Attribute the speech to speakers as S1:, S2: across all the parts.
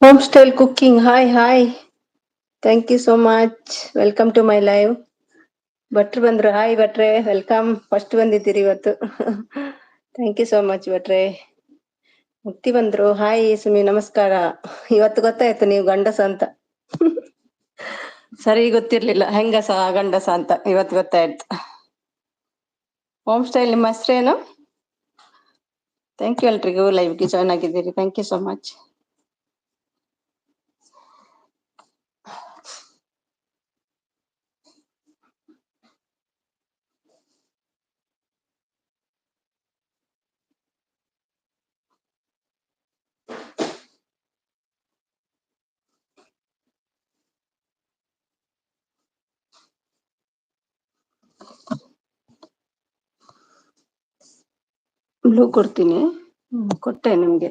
S1: Home style cooking. Hi, hi. Thank you so much. Welcome to my live. ಭಟ್ರು ಬಂದ್ರು. Hi ಭಟ್ರೆ, welcome. First ಬಂದಿದ್ದೀರಿ ಇವತ್ತು. Thank you so much ಭಟ್ರೆ. ಮುಕ್ತಿ ಬಂದ್ರು. ಹಾಯ್ ಸುಮಿ, ನಮಸ್ಕಾರ. ಇವತ್ತು ಗೊತ್ತಾಯ್ತು ನೀವು ಗಂಡಸ ಅಂತ. ಸರಿ ಗೊತ್ತಿರ್ಲಿಲ್ಲ ಹೆಂಗಸ ಗಂಡಸ ಅಂತ. ಇವತ್ತು ಗೊತ್ತಾಯ್ತು. ಹೋಮ್ ಸ್ಟೈಲ್ ನಿಮ್ಮ ಹೆಸರೇನು? ಥ್ಯಾಂಕ್ ಯು ಎಲ್ರಿಗೂ ಲೈವ್ಗೆ ಜಾಯ್ನ್ ಆಗಿದ್ದೀರಿ. Thank you so much. Blue ಕೊಡ್ತೀನಿ. ಕೊಟ್ಟೆ ನಿಮ್ಗೆ.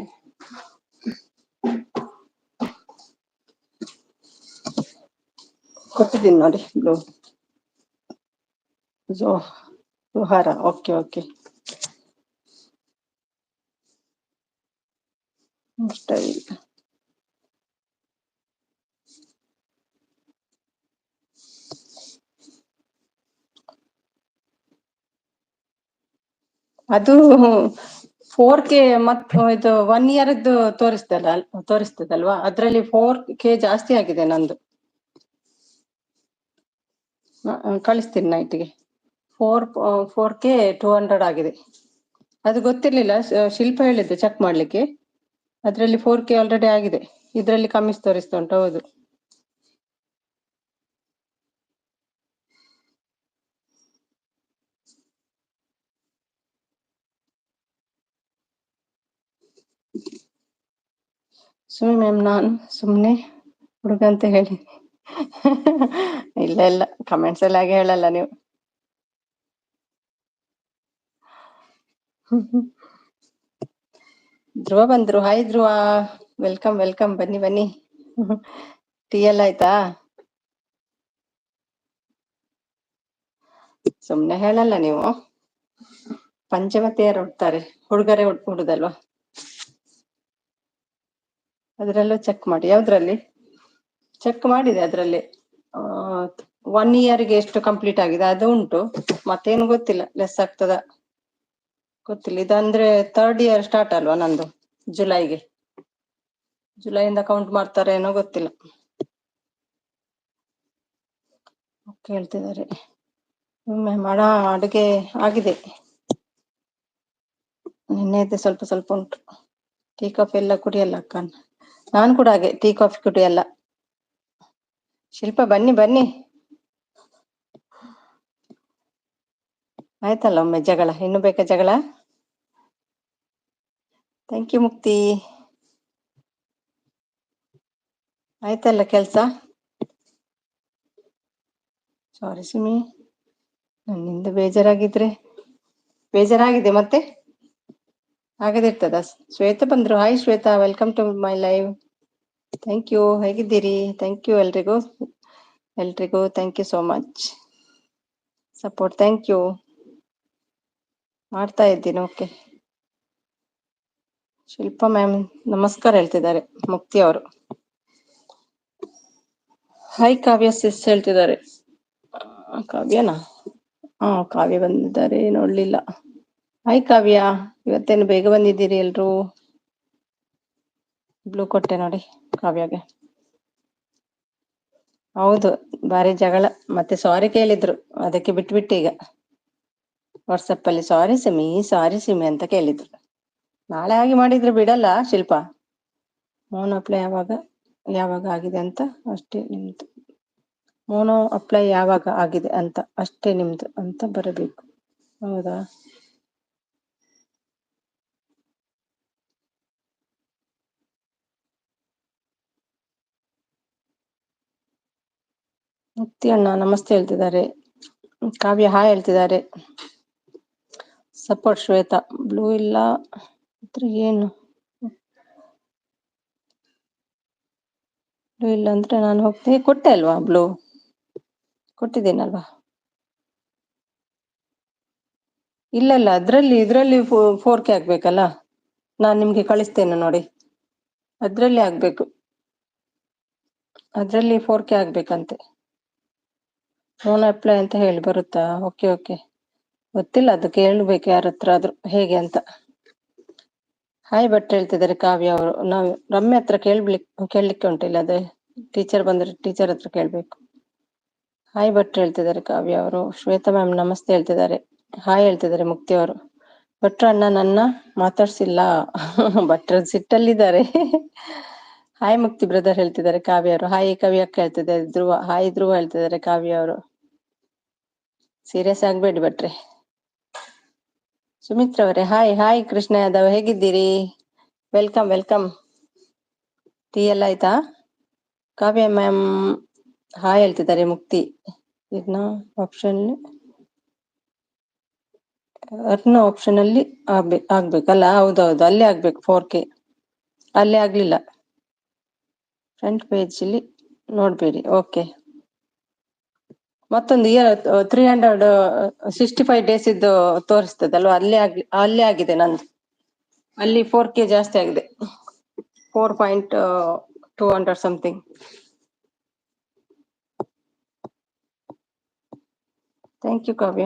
S1: ಕೊಟ್ಟಿದ್ದೀನಿ ನೋಡಿ ಬ್ಲೂ. ಜೋಹಾರ. Okay okay. ಸ್ಟೈಲ್ ಅದು 4K ಮತ್ತು ಇದು 1 year ತೋರಿಸ್ತದಲ್ವಾ, ಅದ್ರಲ್ಲಿ 4K ಜಾಸ್ತಿ ಆಗಿದೆ ನಂದು. ಕಳಿಸ್ತೀನಿ ನೈಟ್ಗೆ. 4K 200 ಆಗಿದೆ. ಅದು ಗೊತ್ತಿರ್ಲಿಲ್ಲ, ಶಿಲ್ಪ ಹೇಳಿದ್ದು ಚೆಕ್ ಮಾಡ್ಲಿಕ್ಕೆ. ಅದ್ರಲ್ಲಿ 4K ಆಲ್ರೆಡಿ ಆಗಿದೆ, ಇದ್ರಲ್ಲಿ ಕಮ್ಮಿ ತೋರಿಸ್ತಾ ಉಂಟು. ಹೌದು. ಸುಮ್ಮನೆ ಮ್ಯಾಮ್, ನಾನು ಸುಮ್ಮನೆ ಹುಡುಗ ಅಂತ ಹೇಳಿ. ಇಲ್ಲ ಇಲ್ಲ, ಕಮೆಂಟ್ಸ್ ಎಲ್ಲ ಹಾಗೆ ಹೇಳಲ್ಲ ನೀವು. ಧ್ರುವ ಬಂದ್ರು. ಹಾಯ್ ಧ್ರುವ, ವೆಲ್ಕಮ್ ವೆಲ್ಕಮ್. ಬನ್ನಿ ಬನ್ನಿ. ಟೀ ಎಲ್ಲ ಆಯ್ತಾ? ಸುಮ್ನೆ ಹೇಳಲ್ಲ ನೀವು. ಪಂಚಮತೆಯರು ಉಡ್ತಾರೆ, ಹುಡುಗರೇ ಉಡುದಲ್ವಾ. ಅದ್ರಲ್ಲೂ ಚೆಕ್ ಮಾಡಿ. ಯಾವ್ದ್ರಲ್ಲಿ ಚೆಕ್ ಮಾಡಿದೆ? ಅದ್ರಲ್ಲಿ 1 yearಗೆ ಎಷ್ಟು ಕಂಪ್ಲೀಟ್ ಆಗಿದೆ ಅದು ಉಂಟು. ಮತ್ತೇನು ಗೊತ್ತಿಲ್ಲ, ಲೆಸ್ ಆಗ್ತದ ಗೊತ್ತಿಲ್ಲ. ಇದಂದ್ರೆ 3rd year ಸ್ಟಾರ್ಟ್ ಅಲ್ವಾ ನಂದು. ಜುಲೈಯಿಂದ ಕೌಂಟ್ ಮಾಡ್ತಾರೆ ಏನೋ ಗೊತ್ತಿಲ್ಲ. ಕೇಳ್ತಿದ್ದಾರೆ. ಮಾಡ ಅಡುಗೆ ಆಗಿದೆ, ನಿನ್ನೆದು ಸ್ವಲ್ಪ ಸ್ವಲ್ಪ ಉಂಟು. ಟೀ ಕಾಫಿ ಎಲ್ಲ ಕುಡಿಯಲ್ಲ ಅಕ್ಕ. ನಾನು ಕೂಡ ಹಾಗೆ, ಟೀ ಕಾಫಿ ಕುಡಿಯಲ್ಲ. ಶಿಲ್ಪ ಬನ್ನಿ ಬನ್ನಿ. ಆಯ್ತಲ್ಲ ಒಮ್ಮೆ ಜಗಳ, ಇನ್ನು ಬೇಕಾ ಜಗಳ? ಥ್ಯಾಂಕ್ ಯು ಮುಕ್ತಿ. ಆಯ್ತಲ್ಲ ಕೆಲ್ಸ? ಸಾರಿ ಸುಮಿ, ನನ್ನಿಂದ ಬೇಜಾರಾಗಿದೆ ಮತ್ತೆ ಆಗದಿರ್ತದ. ಶ್ವೇತಾ ಬಂದ್ರು. Hi Shweta, welcome to my live. Thank you. ಹೇಗಿದ್ದೀರಿ? ಥ್ಯಾಂಕ್ ಯು ಎಲ್ರಿಗೂ thank you so much support. Thank you. ಮಾಡ್ತಾ ಇದ್ದೀನಿ. ಓಕೆ. ಶಿಲ್ಪಾ ಮ್ಯಾಮ್ ನಮಸ್ಕಾರ ಹೇಳ್ತಿದ್ದಾರೆ. ಮುಕ್ತಿ ಅವರು ಹಾಯ್ ಕಾವ್ಯ ಸಿಸ್ ಹೇಳ್ತಿದ್ದಾರೆ. ಕಾವ್ಯನಾ? ಕಾವ್ಯ ಬಂದಿದ್ದಾರೆ, ನೋಡ್ಲಿಲ್ಲ. ಹಾಯ್ ಕಾವ್ಯ, ಇವತ್ತೇನು ಬೇಗ ಬಂದಿದ್ದೀರಿ ಎಲ್ರು? ಬ್ಲೂ ಕೊಟ್ಟೆ ನೋಡಿ ಕಾವ್ಯಗೆ. ಹೌದು, ಬಾರಿ ಜಗಳ. ಮತ್ತೆ ಸಾರಿ ಕೇಳಿದ್ರು, ಅದಕ್ಕೆ ಬಿಟ್ಬಿಟ್ಟು ಈಗ ವಾಟ್ಸಪ್ ಅಲ್ಲಿ ಸಾರಿ ಸಿಮಿ ಅಂತ ಕೇಳಿದ್ರು. ನಾಳೆ ಹಾಗೆ ಮಾಡಿದ್ರೆ ಬಿಡಲ್ಲ ಶಿಲ್ಪ. ಮೋನೋ ಅಪ್ಲೈ ಯಾವಾಗ ಆಗಿದೆ ಅಂತ ಅಷ್ಟೇ ನಿಮ್ದು. ಮೋನೋ ಅಪ್ಲೈ ಯಾವಾಗ ಆಗಿದೆ ಅಂತ ಅಷ್ಟೇ ನಿಮ್ದು ಅಂತ ಬರಬೇಕು. ಹೌದಾ? ಮುಕ್ತಿ ಅಣ್ಣ ನಮಸ್ತೆ ಹೇಳ್ತಿದ್ದಾರೆ. ಕಾವ್ಯ ಹಾಯ್ ಹೇಳ್ತಿದ್ದಾರೆ. ಸಪೋರ್ಟ್ ಶ್ವೇತಾ. ಬ್ಲೂ ಇಲ್ಲ ಏನು? ಬ್ಲೂ ಇಲ್ಲ ಅಂದ್ರೆ ನಾನು ಹೋಗ್ತೇನೆ. ಕೊಟ್ಟೆ ಅಲ್ವಾ ಬ್ಲೂ? ಕೊಟ್ಟಿದ್ದೇನಲ್ವಾ? ಇಲ್ಲ ಇದ್ರಲ್ಲಿ 4K ಆಗ್ಬೇಕಲ್ಲ. ನಾನು ನಿಮ್ಗೆ ಕಳಿಸ್ತೇನೆ ನೋಡಿ, ಅದ್ರಲ್ಲಿ ಆಗ್ಬೇಕು. ಅದರಲ್ಲಿ 4K ಆಗ್ಬೇಕಂತೆ. ಫೋನ್ ಅಪ್ಲೈ ಅಂತ ಹೇಳಿ ಬರುತ್ತಾ? ಓಕೆ ಓಕೆ, ಗೊತ್ತಿಲ್ಲ, ಅದು ಕೇಳಬೇಕು ಯಾರ ಹತ್ರ ಆದ್ರೂ ಹೇಗೆ ಅಂತ. ಹಾಯ್ ಭಟ್ ಹೇಳ್ತಿದ್ದಾರೆ ಕಾವ್ಯ ಅವರು. ನಾವು ರಮ್ಯ ಹತ್ರ ಕೇಳಲಿಕ್ಕೆ ಉಂಟಿಲ್ಲ, ಅದೇ ಟೀಚರ್ ಬಂದ್ರೆ ಟೀಚರ್ ಹತ್ರ ಕೇಳ್ಬೇಕು. ಹಾಯ್ ಭಟ್ ಹೇಳ್ತಿದ್ದಾರೆ ಕಾವ್ಯ ಅವರು. ಶ್ವೇತಾ ಮ್ಯಾಮ್ ನಮಸ್ತೆ ಹೇಳ್ತಿದ್ದಾರೆ. ಹಾಯ್ ಹೇಳ್ತಿದ್ದಾರೆ ಮುಕ್ತಿ ಅವರು. ಭಟ್ರ ಅಣ್ಣ ನನ್ನ ಮಾತಾಡ್ಸಿಲ್ಲ, ಭಟ್ರ ಸಿಟ್ಟಲ್ಲಿದ್ದಾರೆ. ಹಾಯ್ ಮುಕ್ತಿ ಬ್ರದರ್ ಹೇಳ್ತಿದ್ದಾರೆ ಕಾವ್ಯ ಅವರು. ಹಾಯ್ ಕವಿ ಅಕ್ಕ ಹೇಳ್ತಿದ್ದಾರೆ ಧ್ರುವ. ಹಾಯ್ ಧ್ರುವ ಹೇಳ್ತಿದ್ದಾರೆ ಕಾವ್ಯ ಅವರು. ಸೀರಿಯಸ್ ಆಗ್ಬೇಡಿ ಭಟ್ರೆ. ಸುಮಿತ್ರ ಅವರೇ ಹಾಯ್. ಹಾಯ್ ಕೃಷ್ಣ ಯಾದವ್, ಹೇಗಿದ್ದೀರಿ? Welcome welcome. ಟೀ ಎಲ್ಲ ಆಯ್ತಾ? ಕಾವ್ಯ ಮ್ಯಾಮ್ ಹಾಯ್ ಹೇಳ್ತಿದ್ದಾರೆ ಮುಕ್ತಿ. ಇದನ್ನ ಆಪ್ಷನ್ ಅಲ್ಲಿ ಆಗ್ಬೇಕಲ್ಲ? ಹೌದೌದು, ಅಲ್ಲೇ ಆಗ್ಬೇಕು 4K. ಅಲ್ಲೇ ಆಗ್ಲಿಲ್ಲ, ಫ್ರಂಟ್ ಪೇಜ್ ಅಲ್ಲಿ ನೋಡ್ಬೇಡಿ. ಓಕೆ, ಮತ್ತೊಂದು ಇಯರ್ 365 days ಇದ್ದು ತೋರಿಸ್ತದಲ್ವಾ? ಅಲ್ಲೇ ಆಗಿದೆ ನಂದು. ಅಲ್ಲಿ 4K ಜಾಸ್ತಿ ಆಗಿದೆ, 4.200 ಸಮಥಿಂಗ್. Thank you Kavya.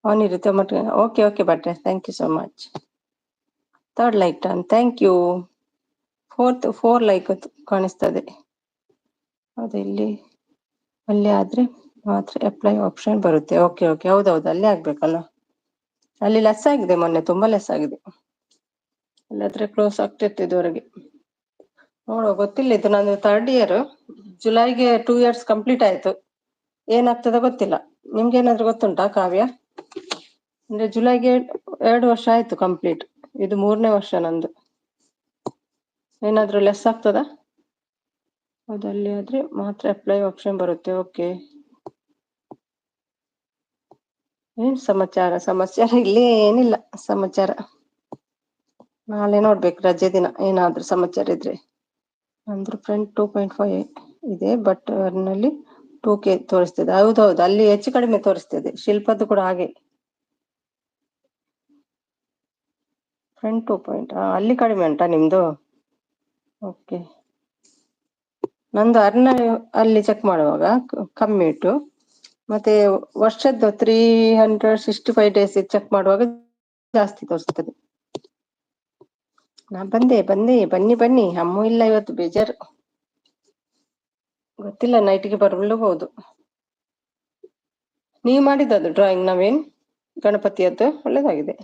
S1: ಅವನಿರುತ್ತೆ ಮಟ್ಟ. ಓಕೆ ಓಕೆ ಭಟ್ರೆ, thank you so much. 3rd like turn, thank you. 4 like ಕಾಣಿಸ್ತದೆ. ಅದು ಇಲ್ಲಿ ಅಲ್ಲೇ ಆದ್ರೆ ಮಾತ್ರ ಅಪ್ಲೈ ಆಪ್ಷನ್ ಬರುತ್ತೆ. ಓಕೆ ಓಕೆ, ಹೌದೌದು, ಅಲ್ಲೇ ಆಗ್ಬೇಕಲ್ಲ. ಅಲ್ಲಿ ಲೆಸ್ ಆಗಿದೆ, ಮೊನ್ನೆ ತುಂಬಾ ಲೆಸ್ ಆಗಿದೆ. ಅಲ್ಲಾದ್ರೆ ಕ್ಲೋಸ್ ಆಗ್ತಿತ್ತು ಇದುವರೆಗೆ. ನೋಡುವ, ಗೊತ್ತಿಲ್ಲ. ಇದು ನಾನು 3rd ಇಯರ್, ಜುಲೈಗೆ 2 years ಕಂಪ್ಲೀಟ್ ಆಯ್ತು. ಏನಾಗ್ತದ ಗೊತ್ತಿಲ್ಲ. ನಿಮ್ಗೆ ಏನಾದ್ರು ಗೊತ್ತುಂಟಾ ಕಾವ್ಯ? ಅಂದ್ರೆ ಜುಲೈಗೆ 2 ವರ್ಷ ಆಯ್ತು ಕಂಪ್ಲೀಟ್, ಇದು 3ನೇ ವರ್ಷ ನಂದು. ಏನಾದ್ರು ಲೆಸ್ ಆಗ್ತದ? ಅದಲ್ಲಿ ಆದ್ರೆ ಮಾತ್ರ ಅಪ್ಲೈ ಆಪ್ಷನ್ ಬರುತ್ತೆ. ಓಕೆ, ಏನ್ ಸಮಾಚಾರ ಇಲ್ಲಿ ಏನಿಲ್ಲ ಸಮಾಚಾರ. ನಾಳೆ ನೋಡ್ಬೇಕು, ರಜೆ ದಿನ ಏನಾದ್ರು ಸಮಾಚಾರ ಇದ್ರೆ. ಅಂದ್ರೆ ಫ್ರಂಟ್ 2.5 ಇದೆ, ಬಟ್ ನಲ್ಲಿ 2K ತೋರಿಸ್ತದೆ. ಹೌದೌದು, ಅಲ್ಲಿ ಹೆಚ್ಚು ಕಡಿಮೆ ತೋರಿಸ್ತದೆ. ಶಿಲ್ಪದ್ದು ಕೂಡ ಹಾಗೆ, ಫ್ರಂಟ್ 2 ಅಲ್ಲಿ ಕಡಿಮೆ ಉಂಟಾ ನಿಮ್ದು? ಓಕೆ, ನಂದು ಅಲ್ಲಿ ಚೆಕ್ ಮಾಡುವಾಗ ಕಮ್ಮಿ ಉಂಟು, ಮತ್ತೆ ವರ್ಷದ್ದು 365 days ಚೆಕ್ ಮಾಡುವಾಗ ಜಾಸ್ತಿ ತೋರಿಸ್ತದೆ. ನಾ ಬಂದೆ ಬನ್ನಿ. ಅಮ್ಮೂ ಇಲ್ಲ ಇವತ್ತು, ಬೇಜಾರು. ಗೊತ್ತಿಲ್ಲ, ನೈಟ್ಗೆ ಬರಬಹುದು. ನೀವು ಮಾಡಿದ್ದದು ಡ್ರಾಯಿಂಗ್ ನವೀನ್, ಗಣಪತಿಯದ್ದು ಒಳ್ಳೇದಾಗಿದೆ.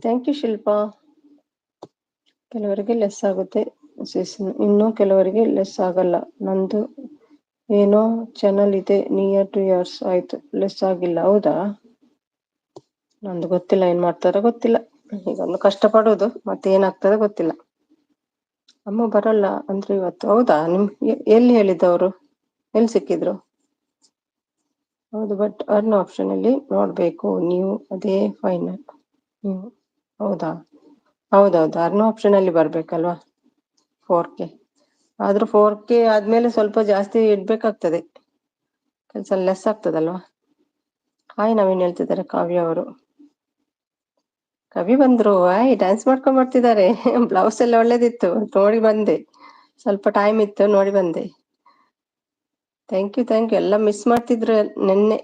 S1: Thank you Shilpa. ಕೆಲವರಿಗೆ ಲೆಸ್ ಆಗುತ್ತೆ, ಇನ್ನು ಕೆಲವರಿಗೆ ಲೆಸ್ ಆಗಲ್ಲ. ನಂದು ಏನೋ ಚಾನಲ್ ಇದೆ, ನಿಯರ್ 2 years ಆಯ್ತು, ಲೆಸ್ ಆಗಿಲ್ಲ. ಹೌದಾ? ನಂದು ಗೊತ್ತಿಲ್ಲ, ಏನ್ ಮಾಡ್ತಾರೋ ಗೊತ್ತಿಲ್ಲ. ಈಗ ಒಂದು ಕಷ್ಟ ಪಡೋದು, ಮತ್ತೆ ಏನಾಗ್ತದೆ ಗೊತ್ತಿಲ್ಲ. ಅಮ್ಮ ಬರಲ್ಲ ಅಂದ್ರೆ ಇವತ್ತು? ಹೌದಾ? ಎಲ್ಲಿ ಹೇಳಿದ್ದವರು? ಎಲ್ಲಿ ಸಿಕ್ಕಿದ್ರು? ಹೌದು, ಬಟ್ ಅರ್ನ್ ಆಪ್ಷನ್ ಅಲ್ಲಿ ನೋಡ್ಬೇಕು ನೀವು, ಅದೇ ಫೈನಲ್ ನೀವು. ಹೌದಾ? ಹೌದೌದು, ಅರ್ನ್ ಆಪ್ಷನ್ ಅಲ್ಲಿ ಬರ್ಬೇಕಲ್ವಾ 4K. ಆದ್ರೂ 4K ಆದ್ಮೇಲೆ ಸ್ವಲ್ಪ ಜಾಸ್ತಿ ಇಡ್ಬೇಕಾಗ್ತದೆ, ಕೆಲಸ ಲೆಸ್ ಆಗ್ತದಲ್ವಾ. ಹಾಯ್ ನವೀನ್ ಹೇಳ್ತಿದ್ದಾರೆ ಕಾವ್ಯ ಅವರು. ಕವಿ ಬಂದ್ರು, ಡ್ಯಾನ್ಸ್ ಮಾಡ್ಕೊಂಡ್ ಬರ್ತಿದ್ದಾರೆ. ಬ್ಲೌಸ್ ಎಲ್ಲ ಒಳ್ಳೇದಿತ್ತು, ನೋಡಿ ಬಂದೆ. ಸ್ವಲ್ಪ ಟೈಮ್ ಇತ್ತು, ನೋಡಿ ಬಂದೆ. ಥ್ಯಾಂಕ್ ಯು ಎಲ್ಲ ಮಿಸ್ ಮಾಡ್ತಿದ್ರು ನಿನ್ನೆ.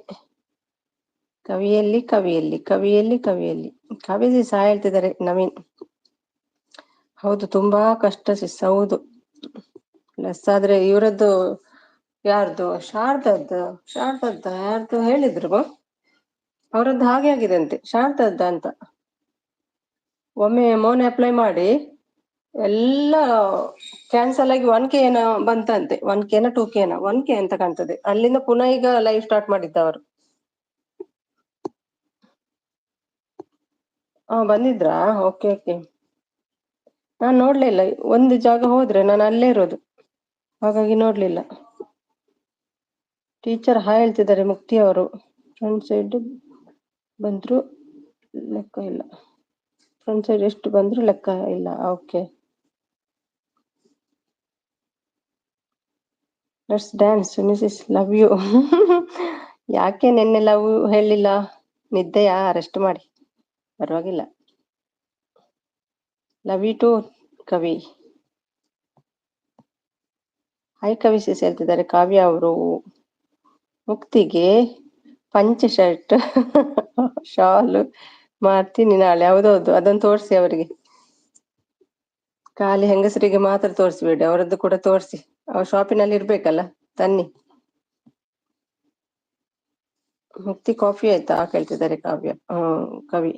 S1: ಕವಿಯಲ್ಲಿ ಕಾವ್ಯ ಸಹ ಹೇಳ್ತಿದ್ದಾರೆ ನವೀನ್. ಹೌದು, ತುಂಬಾ ಕಷ್ಟ ಸಿಸ್. ಹೌದು, ಲೆಸ್ ಆದ್ರೆ ಇವರದ್ದು ಯಾರ್ದು? ಶಾರದದ್ದ ಯಾರ್ದು ಹೇಳಿದ್ರು, ಅವರದ್ದು ಹಾಗೆ ಆಗಿದೆ ಅಂತೆ, ಶಾರದದ್ದ ಅಂತ. ಒಮ್ಮೆ ಮೋನ್ ಅಪ್ಲೈ ಮಾಡಿ ಎಲ್ಲ ಕ್ಯಾನ್ಸಲ್ ಆಗಿ 1K ಏನೋ ಬಂತಂತೆ. 1K 2K 1K ಅಂತ ಕಾಣ್ತದೆ. ಅಲ್ಲಿಂದ ಪುನಃ ಈಗ ಲೈವ್ ಸ್ಟಾರ್ಟ್ ಮಾಡಿದ್ದವರು. ಬಂದಿದ್ರಾ? ಓಕೆ ಓಕೆ, ನಾನ್ ನೋಡ್ಲಿಲ್ಲ. ಒಂದು ಜಾಗ ಹೋದ್ರೆ ನಾನು ಅಲ್ಲೇ ಇರೋದು, ಹಾಗಾಗಿ ನೋಡ್ಲಿಲ್ಲ. ಟೀಚರ್ ಹಾಯ್ ಹೇಳ್ತಿದ್ದಾರೆ ಮುಕ್ತಿ ಅವರು. ಫ್ರಂಟ್ ಸೈಡ್ ಬಂದ್ರು ಲೆಕ್ಕ ಇಲ್ಲ, ಫ್ರಂಟ್ ಸೈಡ್ ಎಷ್ಟು ಬಂದ್ರು ಲೆಕ್ಕ ಇಲ್ಲ. Okay, let's dance misses love you. ಯಾಕೆ ನಿನ್ನೆ ಲವ್ ಹೇಳಿಲ್ಲ? ನಿದ್ದೆಯಾ? ರೆಸ್ಟ್ ಮಾಡಿ, ಪರವಾಗಿಲ್ಲ. Love you too Kavi. Hi Kavi sis ಹೇಳ್ತಿದ್ದಾರೆ ಕಾವ್ಯ ಅವರು. ಮುಕ್ತಿಗೆ ಪಂಚ ಶರ್ಟ್ ಶಾಲು ಮಾಡ್ತೀನಿ ನಾಳೆ. ಹೌದೌದು, ಅದನ್ನು ತೋರಿಸಿ ಅವರಿಗೆ. ಖಾಲಿ ಹೆಂಗಸರಿಗೆ ಮಾತ್ರ ತೋರಿಸ್ಬೇಡಿ, ಅವರದ್ದು ಕೂಡ ತೋರಿಸಿ. ಅವ್ರ ಶಾಪಿನಲ್ಲಿ ಇರ್ಬೇಕಲ್ಲ, ತನ್ನಿ. ಮುಕ್ತಿ ಕಾಫಿ ಆಯ್ತಾ ಕೇಳ್ತಿದ್ದಾರೆ ಕಾವ್ಯ. ಕವಿ.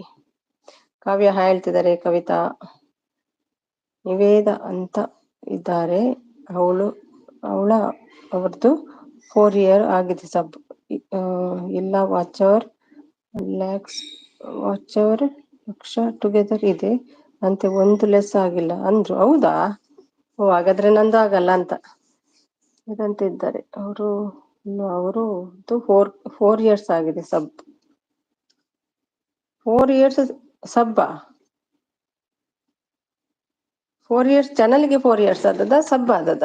S1: ಕಾವ್ಯ ಹಾಯ್ ಹೇಳ್ತಿದ್ದಾರೆ. ಕವಿತಾ ನಿವೇದ ಅಂತ ಇದ್ದಾರೆ. ಅವಳ ಅವ್ರದ್ದು 4 year ಆಗಿದೆ ಸಬ್. ಇಲ್ಲ ವಾಚರ್ ಲಕ್ಷ ಟುಗೆದರ್ ಇದೆ ಅಂತೆ, ಒಂದು ಲೆಸ್ ಆಗಿಲ್ಲ ಅಂದ್ರು. ಹೌದಾ? ಓ, ಹಾಗಾದ್ರೆ ನಂದು ಆಗಲ್ಲ ಅಂತ ಇದಂತ ಇದ್ದಾರೆ ಅವರು. ಅವರು 4 years ಆಗಿದೆ ಸಬ್. 4 years ಸಬ್ಬಾ? 4 years ಚಾನಲ್ಗೆ 4 years ಆದದ, ಸಬ್ ಆದದ?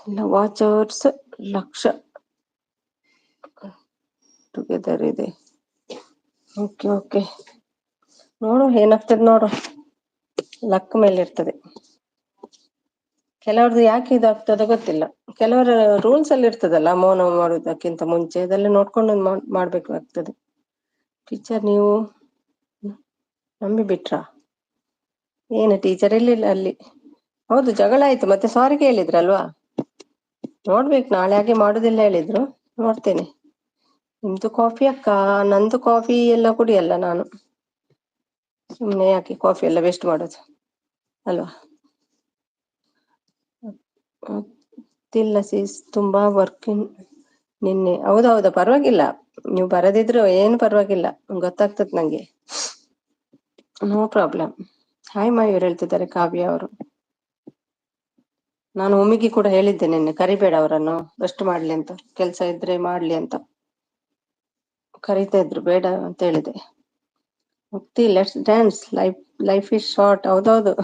S1: ಇಲ್ಲ ವಾಚರ್ಸ್ ಲಕ್ಷ ಟುಗೆದರ್ ಇದೆ. ಓಕೆ ಓಕೆ, ನೋಡು ಏನಾಗ್ತದೆ ನೋಡು, ಲಕ್ ಮೇಲೆ ಇರ್ತದೆ. ಕೆಲವ್ರದ್ದು ಯಾಕೆ ಇದಾಗ್ತದೆ ಗೊತ್ತಿಲ್ಲ. ಕೆಲವರ ರೂಲ್ಸ್ ಅಲ್ಲಿ ಇರ್ತದಲ್ಲ, ಮೌನ ಮಾಡೋದಕ್ಕಿಂತ ಮುಂಚೆ ಇದೆಲ್ಲ ನೋಡ್ಕೊಂಡು ಮಾಡ್ಬೇಕಾಗ್ತದೆ. ಟೀಚರ್ ನೀವು ನಂಬಿ ಬಿಟ್ರಾ? ಏನು ಟೀಚರ್ ಇರ್ಲಿಲ್ಲ ಅಲ್ಲಿ? ಹೌದು, ಜಗಳ ಆಯ್ತು, ಮತ್ತೆ ಸಾರಿ ಕೇಳಿದ್ರಲ್ವಾ? ನೋಡ್ಬೇಕು, ನಾಳೆ ಹಾಗೆ ಮಾಡುದಿಲ್ಲ ಹೇಳಿದ್ರು, ನೋಡ್ತೇನೆ. ನಿಮ್ದು ಕಾಫಿ ಅಕ್ಕ, ನಂದು ಕಾಫಿ ಎಲ್ಲ ಕುಡಿಯಲ್ಲ ನಾನು. ಸುಮ್ಮನೆ ಯಾಕೆ ಕಾಫಿ ಎಲ್ಲ ವೇಸ್ಟ್ ಮಾಡೋದು ಅಲ್ವಾ? ಗೊತ್ತಿಲ್ಲ ಸೀಸ್, ತುಂಬಾ ವರ್ಕಿಂಗ್ ನಿನ್ನೆ. ಹೌದೌದು, ಪರವಾಗಿಲ್ಲ, ನೀವು ಬರದಿದ್ರು ಏನು ಪರವಾಗಿಲ್ಲ, ಗೊತ್ತಾಗ್ತದೆ ನಂಗೆ, ನೋ ಪ್ರಾಬ್ಲಮ್. ಹಾಯ್ ಮಯೂರ್ ಹೇಳ್ತಿದ್ದಾರೆ ಕಾವ್ಯ ಅವರು. ನಾನು ಒಮ್ಮಿಗೆ ಕೂಡ ಹೇಳಿದ್ದೆ ನಿನ್ನೆ, ಕರಿಬೇಡ ಅವರನ್ನು, ರೆಸ್ಟ್ ಮಾಡ್ಲಿ ಅಂತ, ಕೆಲ್ಸ ಇದ್ರೆ ಮಾಡ್ಲಿ ಅಂತ. ಕರೀತಾ ಇದ್ರು, ಬೇಡ ಅಂತ ಹೇಳಿದೆ. Mukti let's dance, life is short. ಹೌದೌದು,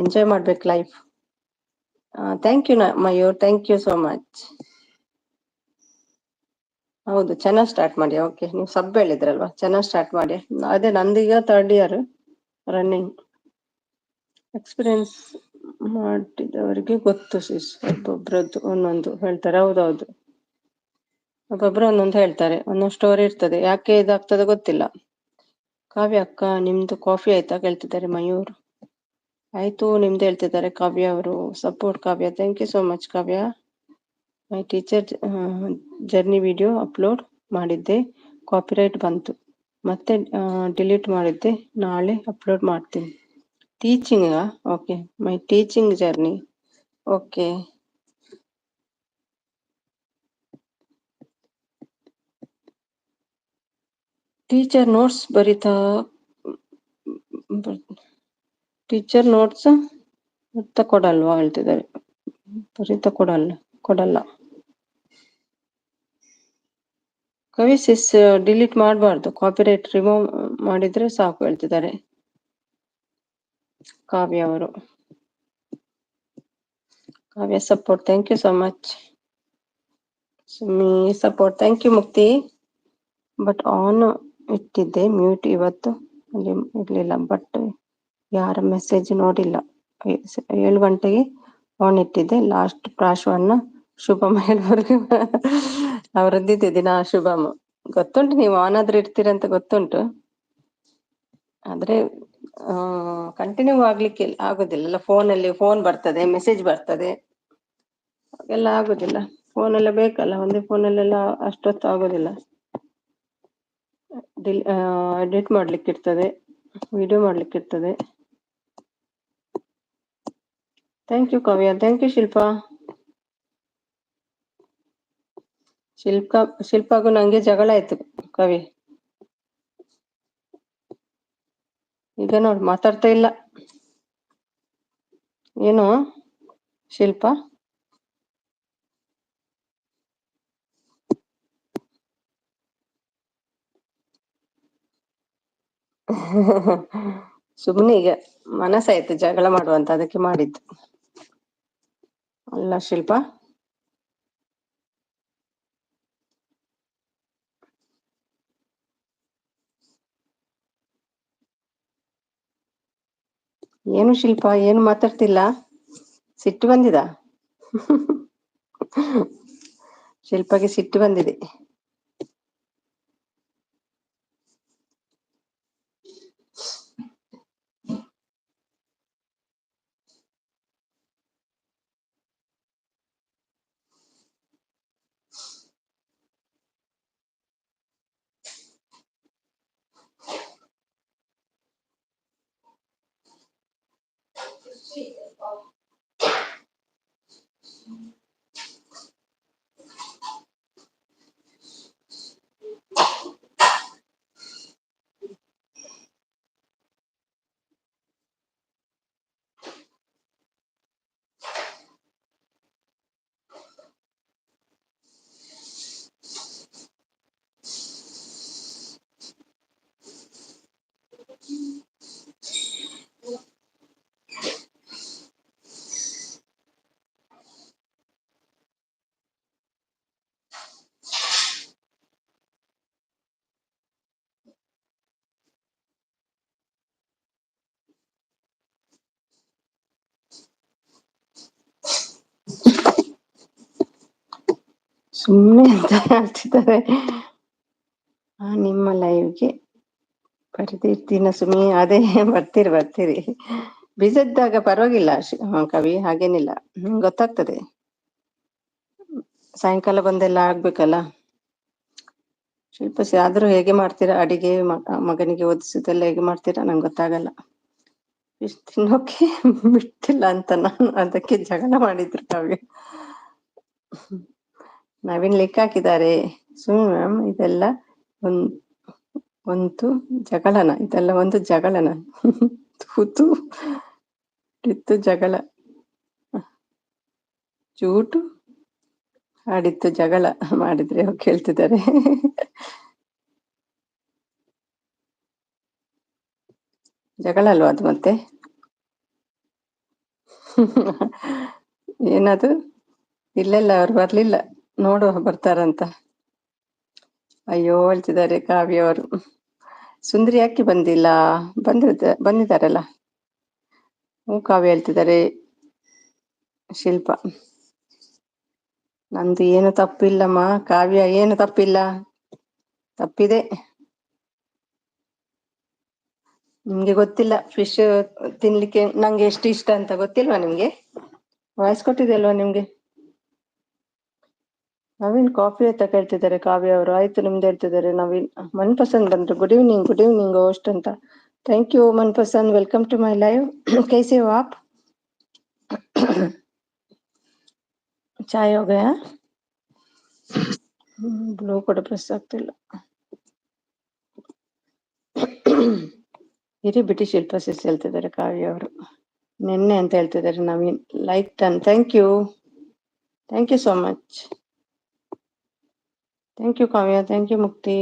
S1: ಎಂಜಾಯ್ ಮಾಡ್ಬೇಕು life. Thank you Mayur, thank you so much. ಹೌದು, ಚೆನ್ನಾಗಿ ಸ್ಟಾರ್ಟ್ ಮಾಡಿ. ಓಕೆ, ನೀವು ಸಬ್ ಹೇಳಿದ್ರಲ್ವಾ, ಚೆನ್ನಾಗಿ ಸ್ಟಾರ್ಟ್ ಮಾಡಿ. ಅದೇ ನಂದೀಗ 3rd year ರನ್ನಿಂಗ್. ಎಕ್ಸ್ಪೀರಿಯನ್ಸ್ ಮಾಡಿದವರಿಗೆ ಗೊತ್ತು ಸಿಸ್, ಒಬ್ಬೊಬ್ರದ್ದು ಒಂದೊಂದು ಹೇಳ್ತಾರೆ. ಹೌದೌದು, ಒಬ್ಬೊಬ್ರು ಒಂದೊಂದು ಹೇಳ್ತಾರೆ, ಒಂದೊಂದು ಸ್ಟೋರಿ ಇರ್ತದೆ, ಯಾಕೆ ಇದಾಗ್ತದೆ ಗೊತ್ತಿಲ್ಲ. ಕಾವ್ಯ ಅಕ್ಕ ನಿಮ್ದು ಕಾಫಿ ಆಯ್ತಾ ಕೇಳ್ತಿದ್ದಾರೆ ಮಯೂರ್. ಆಯ್ತು, ನಿಮ್ದು ಹೇಳ್ತಿದ್ದಾರೆ ಕಾವ್ಯ ಅವರು. Support Kavya, thank you so much Kavya. My teacher journey video upload ಮಾಡಿದ್ದೆ, ಕಾಪಿರೈಟ್ ಬಂತು, ಮತ್ತೆ ಡಿಲೀಟ್ ಮಾಡಿದ್ದೆ, ನಾಳೆ ಅಪ್ಲೋಡ್ ಮಾಡ್ತೀನಿ. Teaching? Okay, my teaching journey. Okay, teacher notes teacher notes ಕೊಡಲ್ವಾ ಹೇಳ್ತಿದ್ದಾರೆ. ಕೊಡಲ್ಲ. ಕವಿ ಸಿಸ್ ಡಿಲೀಟ್ ಮಾಡಬಾರ್ದು, ಕಾಪಿರೈಟ್ ರಿಮೂವ್ ಮಾಡಿದ್ರೆ ಸಾಕು ಹೇಳ್ತಿದ್ದಾರೆ ಕಾವ್ಯ ಅವರು. Kavya support, thank you so much. Summi support, thank you Mukti. But on ಇಟ್ಟಿದ್ದೆ, ಮ್ಯೂಟ್ ಇವತ್ತು ಇರ್ಲಿಲ್ಲ, ಬಟ್ ಯಾರ ಮೆಸೇಜ್ ನೋಡಿಲ್ಲ. 7 ಗಂಟೆಗೆ ಆನ್ ಇಟ್ಟಿದ್ದೆ. ಲಾಸ್ಟ್ ಪ್ರಾಶವನ್ನ ಶುಭಮ್ ಹೇಳೋರ್ಗೆ ಅವರದ್ದಿದೆ ದಿನ ಶುಭಮ್. ಗೊತ್ತುಂಟು ನೀವು ಆನ್ ಆದ್ರೆ ಇರ್ತೀರಂತ ಗೊತ್ತುಂಟು, ಆದ್ರೆ ಕಂಟಿನ್ಯೂ ಆಗ್ಲಿಕ್ಕೆ ಆಗುದಿಲ್ಲ. ಫೋನ್ ಬರ್ತದೆ, ಮೆಸೇಜ್ ಬರ್ತದೆ, ಎಲ್ಲ ಆಗುದಿಲ್ಲ. ಫೋನೆಲ್ಲ ಬೇಕಲ್ಲ, ಒಂದೇ ಫೋನಲ್ಲೆಲ್ಲ ಅಷ್ಟೊತ್ತು ಆಗೋದಿಲ್ಲ. ಎಡಿಟ್ ಮಾಡ್ಲಿಕ್ಕೆ ಇರ್ತದೆ, ವಿಡಿಯೋ ಮಾಡ್ಲಿಕ್ಕೆ ಇರ್ತದೆ. Thank you Kavya, thank you ಶಿಲ್ಪಾಗೂ ನಂಗೆ ಜಗಳ ಆಯ್ತು ಕವಿ. ಈಗ ನೋಡು ಮಾತಾಡ್ತಾ ಇಲ್ಲ. ಏನು ಶಿಲ್ಪ? ಸುಮ್ಮನೆ ಈಗ ಮನಸ್ಸಾಯ್ತು ಜಗಳ ಮಾಡುವಂತ, ಅದಕ್ಕೆ ಮಾಡಿದ್ದು ಅಲ್ಲ ಶಿಲ್ಪ. ಏನು ಶಿಲ್ಪ, ಏನು ಮಾತಾಡ್ತಿಲ್ಲ? ಸಿಟ್ಟು ಬಂದಿದ? ಶಿಲ್ಪಗೆ ಸಿಟ್ಟು ಬಂದಿದೆ. ಸುಮ್ಮನೆ ಅಂತ ಹೇಳ್ತಿದ್ದಾರೆ. ನಿಮ್ಮ ಲೈವ್ಗೆ ಬರ್ತಿರ್ತೀನ ಸುಮ್ಮನೆ. ಅದೇ ಬರ್ತೀರಿ. ಬಿಸಿ ಇದ್ದಾಗ ಪರವಾಗಿಲ್ಲ ಕವಿ, ಹಾಗೇನಿಲ್ಲ. ಗೊತ್ತಾಗ್ತದೆ. ಸಾಯಂಕಾಲ ಬಂದೆಲ್ಲ ಆಗ್ಬೇಕಲ್ಲ. ಶಿಲ್ಪಸಿ ಆದ್ರೂ ಹೇಗೆ ಮಾಡ್ತೀರಾ ಅಡಿಗೆ? ಮಗನಿಗೆ ಓದಿಸುದೆಲ್ಲ ಹೇಗೆ ಮಾಡ್ತೀರಾ? ನಂಗೆ ಗೊತ್ತಾಗಲ್ಲ. ಇಷ್ಟು ತಿನ್ನೋಕೆ ಬಿಟ್ಟಿಲ್ಲ ಅಂತ ನಾನು ಅದಕ್ಕೆ ಜಗಳ ಮಾಡಿದ್ರು ಕವಿ. ನವೀನ್ ಲೆಕ್ಕ ಹಾಕಿದ್ದಾರೆ. ಸುಮ್ಮನೆ ಮ್ಯಾಮ್, ಇದೆಲ್ಲ ಒಂದು ಜಗಳನ? ಇದೆಲ್ಲ ಒಂದು ಜಗಳನ? ತೂತು ಇತ್ತು ಜಗಳ. ಚೂಟು ಆಡಿತ್ತು ಜಗಳ ಮಾಡಿದ್ರೆ ಕೇಳ್ತಿದ್ದಾರೆ. ಜಗಳ ಅಲ್ವಾ ಅದು ಮತ್ತೆ? ಏನದು? ಇಲ್ಲೆಲ್ಲ ಅವ್ರು ಬರ್ಲಿಲ್ಲ, ನೋಡುವ ಬರ್ತಾರಂತ. ಅಯ್ಯೋ ಹೇಳ್ತಿದ್ದಾರೆ ಕಾವ್ಯ ಅವರು. ಸುಂದರಿ ಯಾಕೆ ಬಂದಿಲ್ಲ? ಬಂದಿದ್ದಾರಲ್ಲ. ಕಾವ್ಯ ಹೇಳ್ತಿದ್ದಾರೆ. ಶಿಲ್ಪ, ನಂದು ಏನು ತಪ್ಪಿಲ್ಲಮ್ಮ ಕಾವ್ಯ, ಏನು ತಪ್ಪಿಲ್ಲ. ತಪ್ಪಿದೆ. ನಿಮ್ಗೆ ಗೊತ್ತಿಲ್ಲ ಫಿಶ್ ತಿನ್ಲಿಕ್ಕೆ ನಂಗೆ ಎಷ್ಟು ಇಷ್ಟ ಅಂತ ಗೊತ್ತಿಲ್ವಾ ನಿಮ್ಗೆ? ವಾಯ್ಸ್ ಕೊಟ್ಟಿದೆ ಅಲ್ವಾ ನಿಮ್ಗೆ? ನವೀನ್ ಕಾಫಿ ಅಂತ ಕೇಳ್ತಿದ್ದಾರೆ ಕಾವ್ಯ ಅವರು. ಆಯ್ತು ನಿಮ್ದು ಹೇಳ್ತಿದ್ದಾರೆ ನವೀನ್. ಮನ್ಪಸಂದ್ ಬಂದ್ರು. ಗುಡ್ ಈವ್ನಿಂಗ್ ಹೋಸ್ಟ್ ಅಂತ. Thank you Manpasand, welcome to my live. कैसे हो आप? ಚಾಯ್ हो गया? ಬ್ಲೂ ಕೂಡ ಪ್ರೆಸ್ ಆಗ್ತಿಲ್ಲ. ಇರಿ ಬಿಟ್ಟು ಶಿಲ್ಪ ಸಿಸ್ ಹೇಳ್ತಿದ್ದಾರೆ ಕಾವ್ಯ ಅವರು. ನಿನ್ನೆ ಅಂತ ಹೇಳ್ತಿದ್ದಾರೆ Naveen. Like done. Thank you so much. Thank you Kavya, thank you Mukti.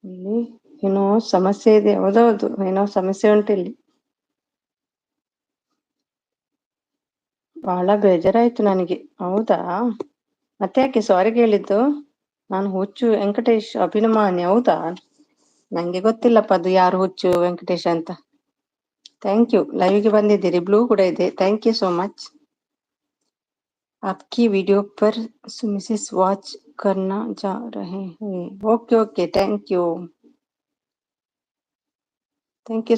S1: ಇಲ್ಲಿ ಏನೋ ಸಮಸ್ಯೆ ಇದೆ. ಹೌದೌದು, ಏನೋ ಸಮಸ್ಯೆ ಉಂಟು ಇಲ್ಲಿ. ಬಹಳ ಬೇಜಾರಾಯ್ತು ನನಗೆ. ಹೌದಾ? ಮತ್ತೆ ಯಾಕೆ ಸಾರಿ ಕೇಳಿದ್ದು? ನಾನು ಹುಚ್ಚು ವೆಂಕಟೇಶ್ ಅಭಿಮಾನಿ. ಹೌದಾ? ನಂಗೆ ಗೊತ್ತಿಲ್ಲಪ್ಪ ಅದು ಯಾರು ಹುಚ್ಚು ವೆಂಕಟೇಶ್ ಅಂತ. ಥ್ಯಾಂಕ್ ಯು, ಲೈವ್ಗೆ ಬಂದಿದ್ದೀರಿ. ಬ್ಲೂ ಕೂಡ ಇದೆ. Thank you so much. आपकी वीडियो पर मिसेस वॉच करना जा रहे हैं. Okay, thank you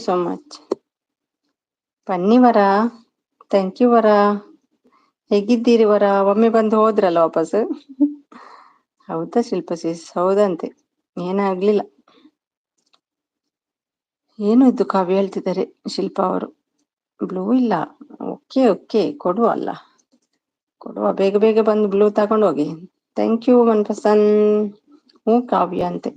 S1: so much. ಬನ್ನಿ ವರ. ಥ್ಯಾಂಕ್ ಯು ವರ. ಹೇಗಿದ್ದೀರಿ ವರ? ಒಮ್ಮೆ ಬಂದು ಹೋದ್ರಲ್ಲ ವಾಪಸ್. ಹೌದಾ ಶಿಲ್ಪ ಸಿಸ್? ಹೌದಂತೆ, ಏನಾಗ್ಲಿಲ್ಲ. ಏನು ಇದ್ದು ಕಾವ್ಯ ಹೇಳ್ತಿದ್ದಾರೆ ಶಿಲ್ಪ ಅವರು. ಬ್ಲೂ ಇಲ್ಲ. ಓಕೆ ಕೊಡುವ ಅಲ್ಲ, ಕೊಡುವ. ಬೇಗ ಬಂದು ಬ್ಲೂ ತಗೊಂಡು ಹೋಗಿ. Thank you Manpasand. ಕಾವ್ಯ ಅಂತೆ.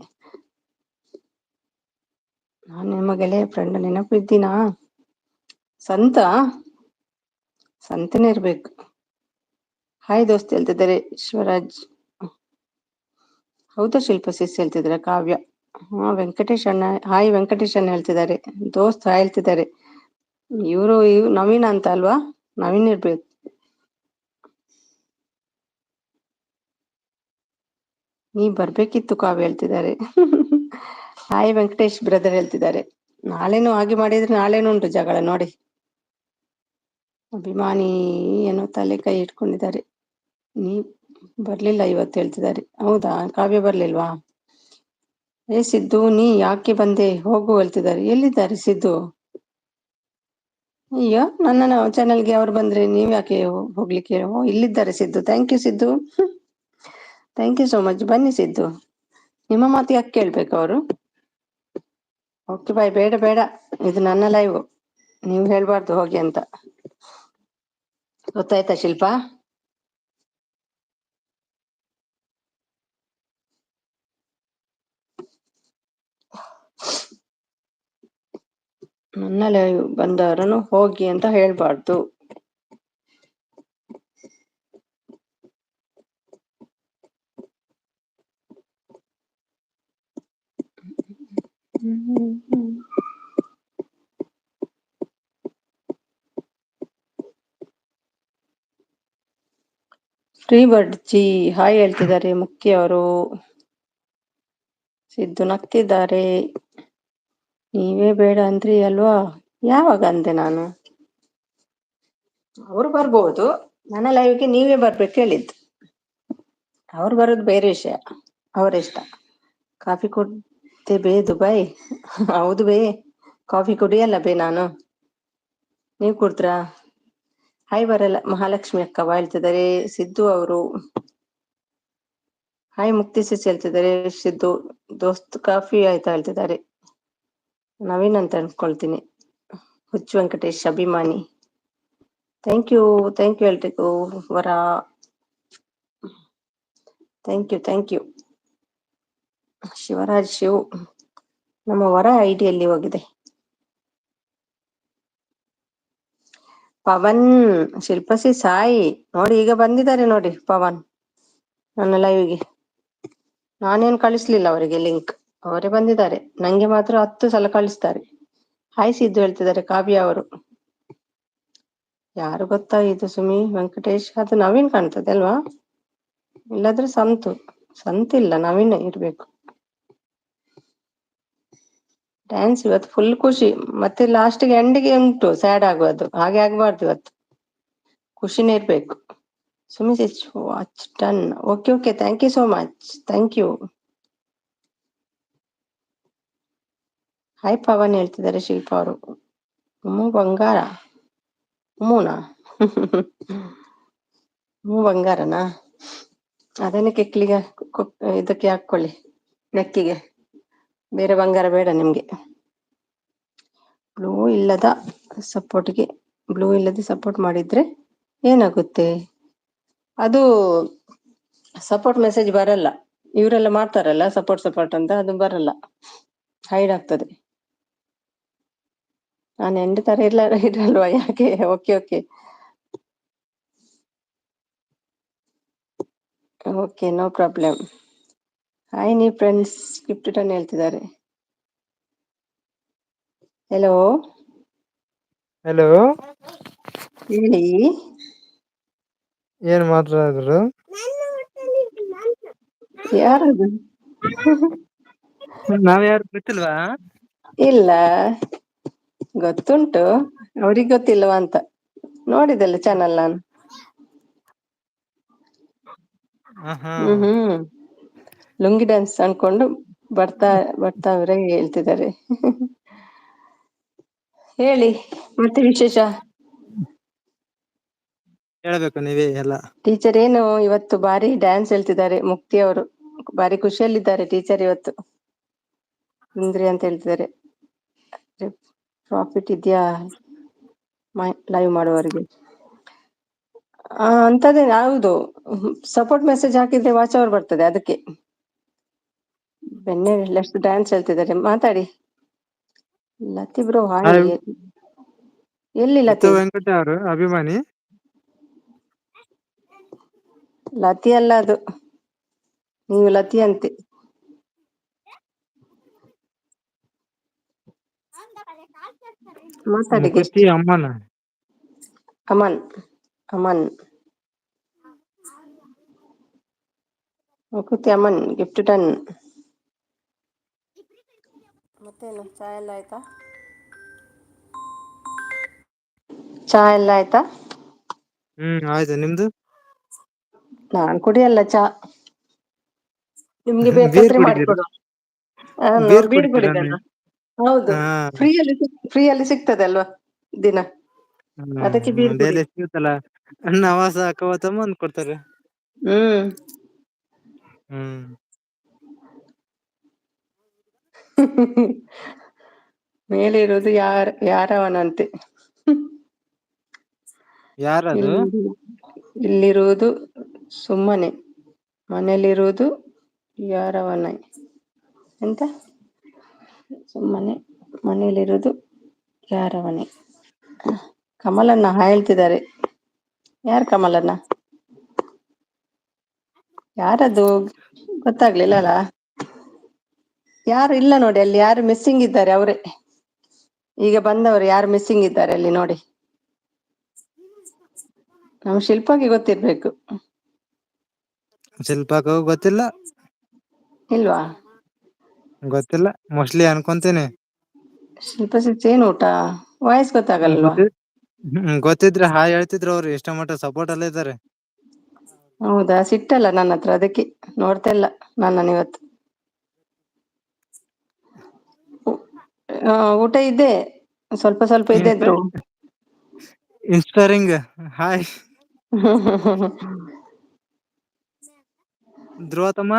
S1: ನಾನು ನಿಮ್ಮ ಗೆಳೆಯ ಫ್ರೆಂಡ್. ನೆನಪು ಇದ್ದೀನಾ? ಸಂತನೇ ಇರ್ಬೇಕು. ಹಾಯ್ ದೋಸ್ತ್ ಹೇಳ್ತಿದ್ದಾರೆ ಶಿವರಾಜ್. ಹೌದಾ ಶಿಲ್ಪ ಸಿಸ್ ಹೇಳ್ತಿದ್ದಾರೆ ಕಾವ್ಯ. ವೆಂಕಟೇಶ್ ಅಣ್ಣ ಹಾಯ್. ವೆಂಕಟೇಶ್ ಅಣ್ಣ ಹೇಳ್ತಿದ್ದಾರೆ. ದೋಸ್ತ್ ಹಾಯ್ ಹೇಳ್ತಿದ್ದಾರೆ. ಇವರು ನವೀನ್ ಅಂತ ಅಲ್ವಾ? ನವೀನ್ ಇರ್ಬೇಕು. ನೀ ಬರ್ಬೇಕಿತ್ತು ಕಾವ್ಯ ಹೇಳ್ತಿದ್ದಾರೆ. ಹಾಯ್ ವೆಂಕಟೇಶ್ ಬ್ರದರ್ ಹೇಳ್ತಿದ್ದಾರೆ. ನಾಳೆನೂ ಹಾಗೆ ಮಾಡಿದ್ರೆ ನಾಳೆನೂ ಉಂಟು ಜಗಳ ನೋಡಿ. ಅಭಿಮಾನಿ ಏನೋ ತಲೆ ಕೈ ಇಟ್ಕೊಂಡಿದ್ದಾರೆ. ನೀ ಬರ್ಲಿಲ್ಲ ಇವತ್ತು ಹೇಳ್ತಿದ್ದಾರೆ. ಹೌದಾ, ಕಾವ್ಯ ಬರ್ಲಿಲ್ವಾ? ಸಿದ್ದು ನೀ ಯಾಕೆ ಬಂದೆ ಹೋಗು ಹೇಳ್ತಿದ್ದಾರೆ. ಎಲ್ಲಿದ್ದಾರೆ ಸಿದ್ದು? ಅಯ್ಯೋ, ನನ್ನ ಚಾನಲ್ಗೆ ಅವ್ರು ಬಂದ್ರೆ ನೀವ್ ಯಾಕೆ ಹೋಗ್ಲಿಕ್ಕೆ? ಇಲ್ಲಿದ್ದಾರೆ Siddu. Thank you Siddu. Thank you so much. ಬನ್ನಿ ಸಿದ್ದು, ನಿಮ್ಮ ಮಾತು ಯಾಕೆ ಕೇಳ್ಬೇಕು ಅವರು? Okay bye. ಬೇಡ ಬೇಡ, ಇದು ನನ್ನ ಲೈವ್, ನೀವು ಹೇಳ್ಬಾರ್ದು ಹೋಗಿ ಅಂತ. ಗೊತ್ತಾಯ್ತಾ ಶಿಲ್ಪಾ? ನನ್ನ ಲೈವ್ ಬಂದವರನ್ನು ಹೋಗಿ ಅಂತ ಹೇಳ್ಬಾರ್ದು. ಫ್ರೀ ಬರ್ಡ್ ಜಿ ಹಾಯ್ ಹೇಳ್ತಿದ್ದಾರೆ ಮುಖ್ಯ ಅವರು. ಸಿದ್ದು ನಗ್ತಿದ್ದಾರೆ. ನೀವೇ ಬೇಡ ಅಂದ್ರಿ ಅಲ್ವಾ? ಯಾವಾಗ ಅಂದೆ ನಾನು? ಅವ್ರು ಬರ್ಬೋದು, ನನ್ನ ಲೈವ್ಗೆ ನೀವೇ ಬರ್ಬೇಕು ಹೇಳಿದ್ದು. ಅವ್ರು ಬರೋದು ಬೇರೆ ವಿಷಯ, ಅವರಿಷ್ಟ. ಕಾಫಿ ಕುಡ್ದೆ ಬೇ ದುಬೈ? ಹೌದು ಬೇ, ಕಾಫಿ ಕುಡಿಯಲ್ಲ ಬೇ ನಾನು. ನೀವು ಕುಡ್ದ್ರಾ? ಹಾಯ್ ಬರಲ್ಲ ಮಹಾಲಕ್ಷ್ಮಿ ಅಕ್ಕ ಹೇಳ್ತಿದ್ದಾರೆ ಸಿದ್ದು ಅವರು. ಹಾಯ್ ಮುಕ್ತಿ ಸಿಸ್ ಹೇಳ್ತಿದ್ದಾರೆ ಸಿದ್ದು. ದೋಸ್ತ್ ಕಾಫಿ ಆಯ್ತಾ ಹೇಳ್ತಿದ್ದಾರೆ. ನವೀನ್ ಅಂತ ಅನ್ಕೊಳ್ತೀನಿ. ಹುಚ್ಚು ವೆಂಕಟೇಶ್ ಅಭಿಮಾನಿ. ಥ್ಯಾಂಕ್ ಯು ಎಲ್ರಿಗೂ. ವರ ಥ್ಯಾಂಕ್ ಯು. ಶಿವರಾಜ್ ಶಿವ್, ನಮ್ಮ ವರ ಐಡಿಯಲ್ಲಿ ಹೋಗಿದೆ. ಪವನ್, ಶಿಲ್ಪಸಿ ಸಾಯಿ ನೋಡಿ ಈಗ ಬಂದಿದ್ದಾರೆ ನೋಡಿ ಪವನ್ ನನ್ನ ಲೈವ್ಗೆ. ನಾನೇನು ಕಳಿಸ್ಲಿಲ್ಲ ಅವರಿಗೆ ಲಿಂಕ್, ಅವರೇ ಬಂದಿದ್ದಾರೆ. ನಂಗೆ ಮಾತ್ರ 10 ಸಲ ಕಳಿಸ್ತಾರೆ. ಹಾಯ್ ಸಿದ್ದು ಹೇಳ್ತಿದ್ದಾರೆ ಕಾವ್ಯ ಅವರು. ಯಾರು ಗೊತ್ತಾ ಇದು? ಸುಮಿ ವೆಂಕಟೇಶ್, ಅದು ನವೀನ್ ಕಾಣ್ತದೆ ಅಲ್ವಾ? ಇಲ್ಲಾದ್ರೆ ಸಂತಿಲ್ಲ, ನವೀನ್ ಇರ್ಬೇಕು. ಡ್ಯಾನ್ಸ್ ಇವತ್ತು ಫುಲ್ ಖುಷಿ, ಮತ್ತೆ ಲಾಸ್ಟ್ಗೆ ಎಂಡಿಗೆ ಉಂಟು ಸ್ಯಾಡ್ ಆಗೋದು. ಹಾಗೆ ಆಗ್ಬಾರ್ದು, ಇವತ್ತು ಖುಷಿನೇ ಇರ್ಬೇಕು. Sumi watch done. Okay thank you so much. Thank you. Hi Pavan ಹೇಳ್ತಿದ್ದಾರೆ ಶಿಲ್ಪ ಅವರು. ಬಂಗಾರ ಮೂನಾ? ಬಂಗಾರನಾ? ಅದನ್ನೇ ಕೆಕ್ಲಿಗೆ ಇದಕ್ಕೆ ಹಾಕೊಳ್ಳಿ, ನೆಕ್ಕಿಗೆ. ಬೇರೆ ಬಂಗಾರ ಬೇಡ ನಿಮ್ಗೆ. ಬ್ಲೂ ಇಲ್ಲದೆ ಸಪೋರ್ಟ್ ಮಾಡಿದ್ರೆ ಏನಾಗುತ್ತೆ? ಅದು ಸಪೋರ್ಟ್ ಮೆಸೇಜ್ ಬರಲ್ಲ. ಇವರೆಲ್ಲ ಮಾಡ್ತಾರಲ್ಲ ಸಪೋರ್ಟ್ ಅಂತ, ಅದು ಬರಲ್ಲ, ಹೈಡ್ ಆಗ್ತದೆ. ನಾನು ಎಂಡ್ ತರ ಇರಲ್ವಾ? ಯಾಕೆ? Okay no problem. ಹಾಯ್ ನೀ ಫ್ರೆಂಡ್ಸ್ ಗಿಫ್ಟ್ ಟನ್ ಹೇಳ್ತಿದ್ದಾರೆ. ಹೆಲೋ ಹೇಳಿ.
S2: ಏನ್ ಮಾತಾಡಿದ್ರು?
S1: ಯಾರದು?
S2: ನಾವ್ ಯಾರು ಗೊತ್ತಿಲ್ವಾ?
S1: ಇಲ್ಲ, ಗೊತ್ತುಂಟು, ಅವ್ರಿಗೆ ಗೊತ್ತಿಲ್ವಾ ಅಂತ. ನೋಡಿದಲ್ಲ ಚಾನಲ್ ನಾನು. ಲುಂಗಿ ಡ್ಯಾನ್ಸ್ ಅನ್ಕೊಂಡು ಬರ್ತಾವ್ರೆ ಹೇಳ್ತಿದ್ದಾರೆ. ಹೇಳಿ ಮತ್ತೆ ವಿಶೇಷ?
S2: ಹೇಳ್ಬೇಕು ನೀವೇ ಎಲ್ಲ.
S1: ಟೀಚರ್ ಏನು ಇವತ್ತು ಬಾರಿ ಡ್ಯಾನ್ಸ್ ಹೇಳ್ತಿದ್ದಾರೆ ಮುಕ್ತಿ ಅವರು. ಬಾರಿ ಖುಷಿಯಲ್ಲಿದ್ದಾರೆ ಟೀಚರ್ ಇವತ್ತು. ಇಂದ್ರಿ ಅಂತ ಹೇಳ್ತಿದ್ದಾರೆ. ಪ್ರಾಫಿಟ್ ಇದೆಯಾ ಲೈವ್ ಮಾಡುವವರಿಗೆ? ಅಂತದೇ ಹೌದು, ಸಪೋರ್ಟ್ ಮೆಸೇಜ್ ಹಾಕಿದ್ರೆ ವಾಚ್ ಅವರ್ ಬರ್ತದೆ, ಅದಕ್ಕೆ. ಲೆಫ್ಟ್ ಡ್ಯಾನ್ಸ್ ಹೇಳ್ತಿದ್ದಾರೆ, ಮಾತಾಡಿ. ಲತಿ ಬ್ರೋ ಹಾಯ್. ಎಲ್ಲಿ ಲತಿ?
S2: ವೆಂಕಟ ಅವರು ಅಭಿಮಾನಿ.
S1: ಲತಿ ಅಲ್ಲ ಅದು, ನೀವು ಲತಿ ಅಂತೆ. ಮಾತಾಡಿ. ಅಮನ್ ಮುಕುತಿ ಅಮನ್ ಗಿಫ್ಟ್ ಟನ್. ಮತ್ತೇನು, ಚಾಯ್ ಎಲ್ಲ ಆಯ್ತಾ? ಚಾ ಎಲ್ಲ ಆಯ್ತಾ?
S2: ಆಯ್ತು ನಿಮ್ದು?
S1: ನಾನ್ ಕುಡಿಯಲ್ಲ ಚಾ. ನಿಮ್ಗೆ
S2: ಬೀರ್
S1: ಬೇಕಾದ್ರೆ
S2: ಕುಡಿದಿರ
S1: ಮಾಡಿಕೊಡು. ನಾನು ಬೀರ್
S2: ಕುಡಿತೀರ
S1: ಕುಡಿತೇನೆ.
S2: ನೀವು?
S1: ಹೌದು,
S2: ಹಾ
S1: ಫ್ರೀಯಲ್ಲಿ ಸಿಗ್ತದೆ ಅಲ್ವಾ ದಿನ, ಅದಕ್ಕೆ ಬೀರ್
S2: ಡೈಲಿ
S1: ಕುಡಿಯುದು.
S2: ಸಿಗುತ್ತಲ್ಲ, ನವಾಸ ಕವತಮ್ಮ ಅಂದ್ ಕೊಡ್ತಾರೆ.
S1: ಹ್ಮ್
S2: ಹ್ಮ್
S1: ಮೇಲಿರುವುದು ಯಾರವನಂತೆ.
S2: ಯಾರದು?
S1: ಇಲ್ಲಿರುವುದು ಸುಮ್ಮನೆ, ಮನೇಲಿರುವುದು ಯಾರವನ. ಎಂತ ಸುಮ್ಮನೆ ಮನೇಲಿರುವುದು ಯಾರವನೇ. ಕಮಲನ್ನ ಹೇಳ್ತಿದ್ದಾರೆ. ಯಾರ್ ಕಮಲನ್ನ? ಯಾರದು ಗೊತ್ತಾಗ್ಲಿಲ್ಲ ಅಲ್ಲ. ಯಾರು ಇಲ್ಲ ನೋಡಿ, ಅಲ್ಲಿ ಯಾರು ಮಿಸ್ಸಿಂಗ್ ಇದ್ದಾರೆ ಅವ್ರೆ. ಈಗ ಬಂದವರು ಯಾರು ಮಿಸ್ಸಿಂಗ್ ಇದ್ದಾರೆ ಅಲ್ಲಿ ನೋಡಿ. ನಮ್ ಶಿಲ್ಪಾಗೆ ಗೊತ್ತಿರ್ಬೇಕು.
S2: ಶಿಲ್ಪಾಗೂ ಗೊತ್ತಿಲ್ಲ.
S1: ಇಲ್ವಾ?
S2: ಗೊತ್ತಿಲ್ಲ, ಮೋಸ್ಟ್ಲಿ ಅನ್ಕೊಂತೀನಿ.
S1: ಶಿಲ್ಪ ಏನ್ ಊಟ ವಾಯ್ಸ್ ಗೊತ್ತಾಗಲ್ವಾ?
S2: ಗೊತ್ತಿದ್ರೆ ಹಾಯ್ ಹೇಳ್ತಿದ್ರು ಅವ್ರು. ಎಷ್ಟ ಮಟ್ಟ ಸಪೋರ್ಟ್ ಎಲ್ಲ ಇದ್ದಾರೆ.
S1: ಹೌದಾ, ಸಿಟ್ಟಲ್ಲ ನನ್ನ ಹತ್ರ, ಅದಕ್ಕೆ ನೋಡ್ತಾ ಇಲ್ಲ ನನ್ನನ್ನು ಇವತ್ತು. ಊಟ ಇದೆ, ಸ್ವಲ್ಪ ಸ್ವಲ್ಪ ಇದೆ ಇದ್ರು.
S2: Inspiring hi. ಧ್ರುವತಮ್ಮ.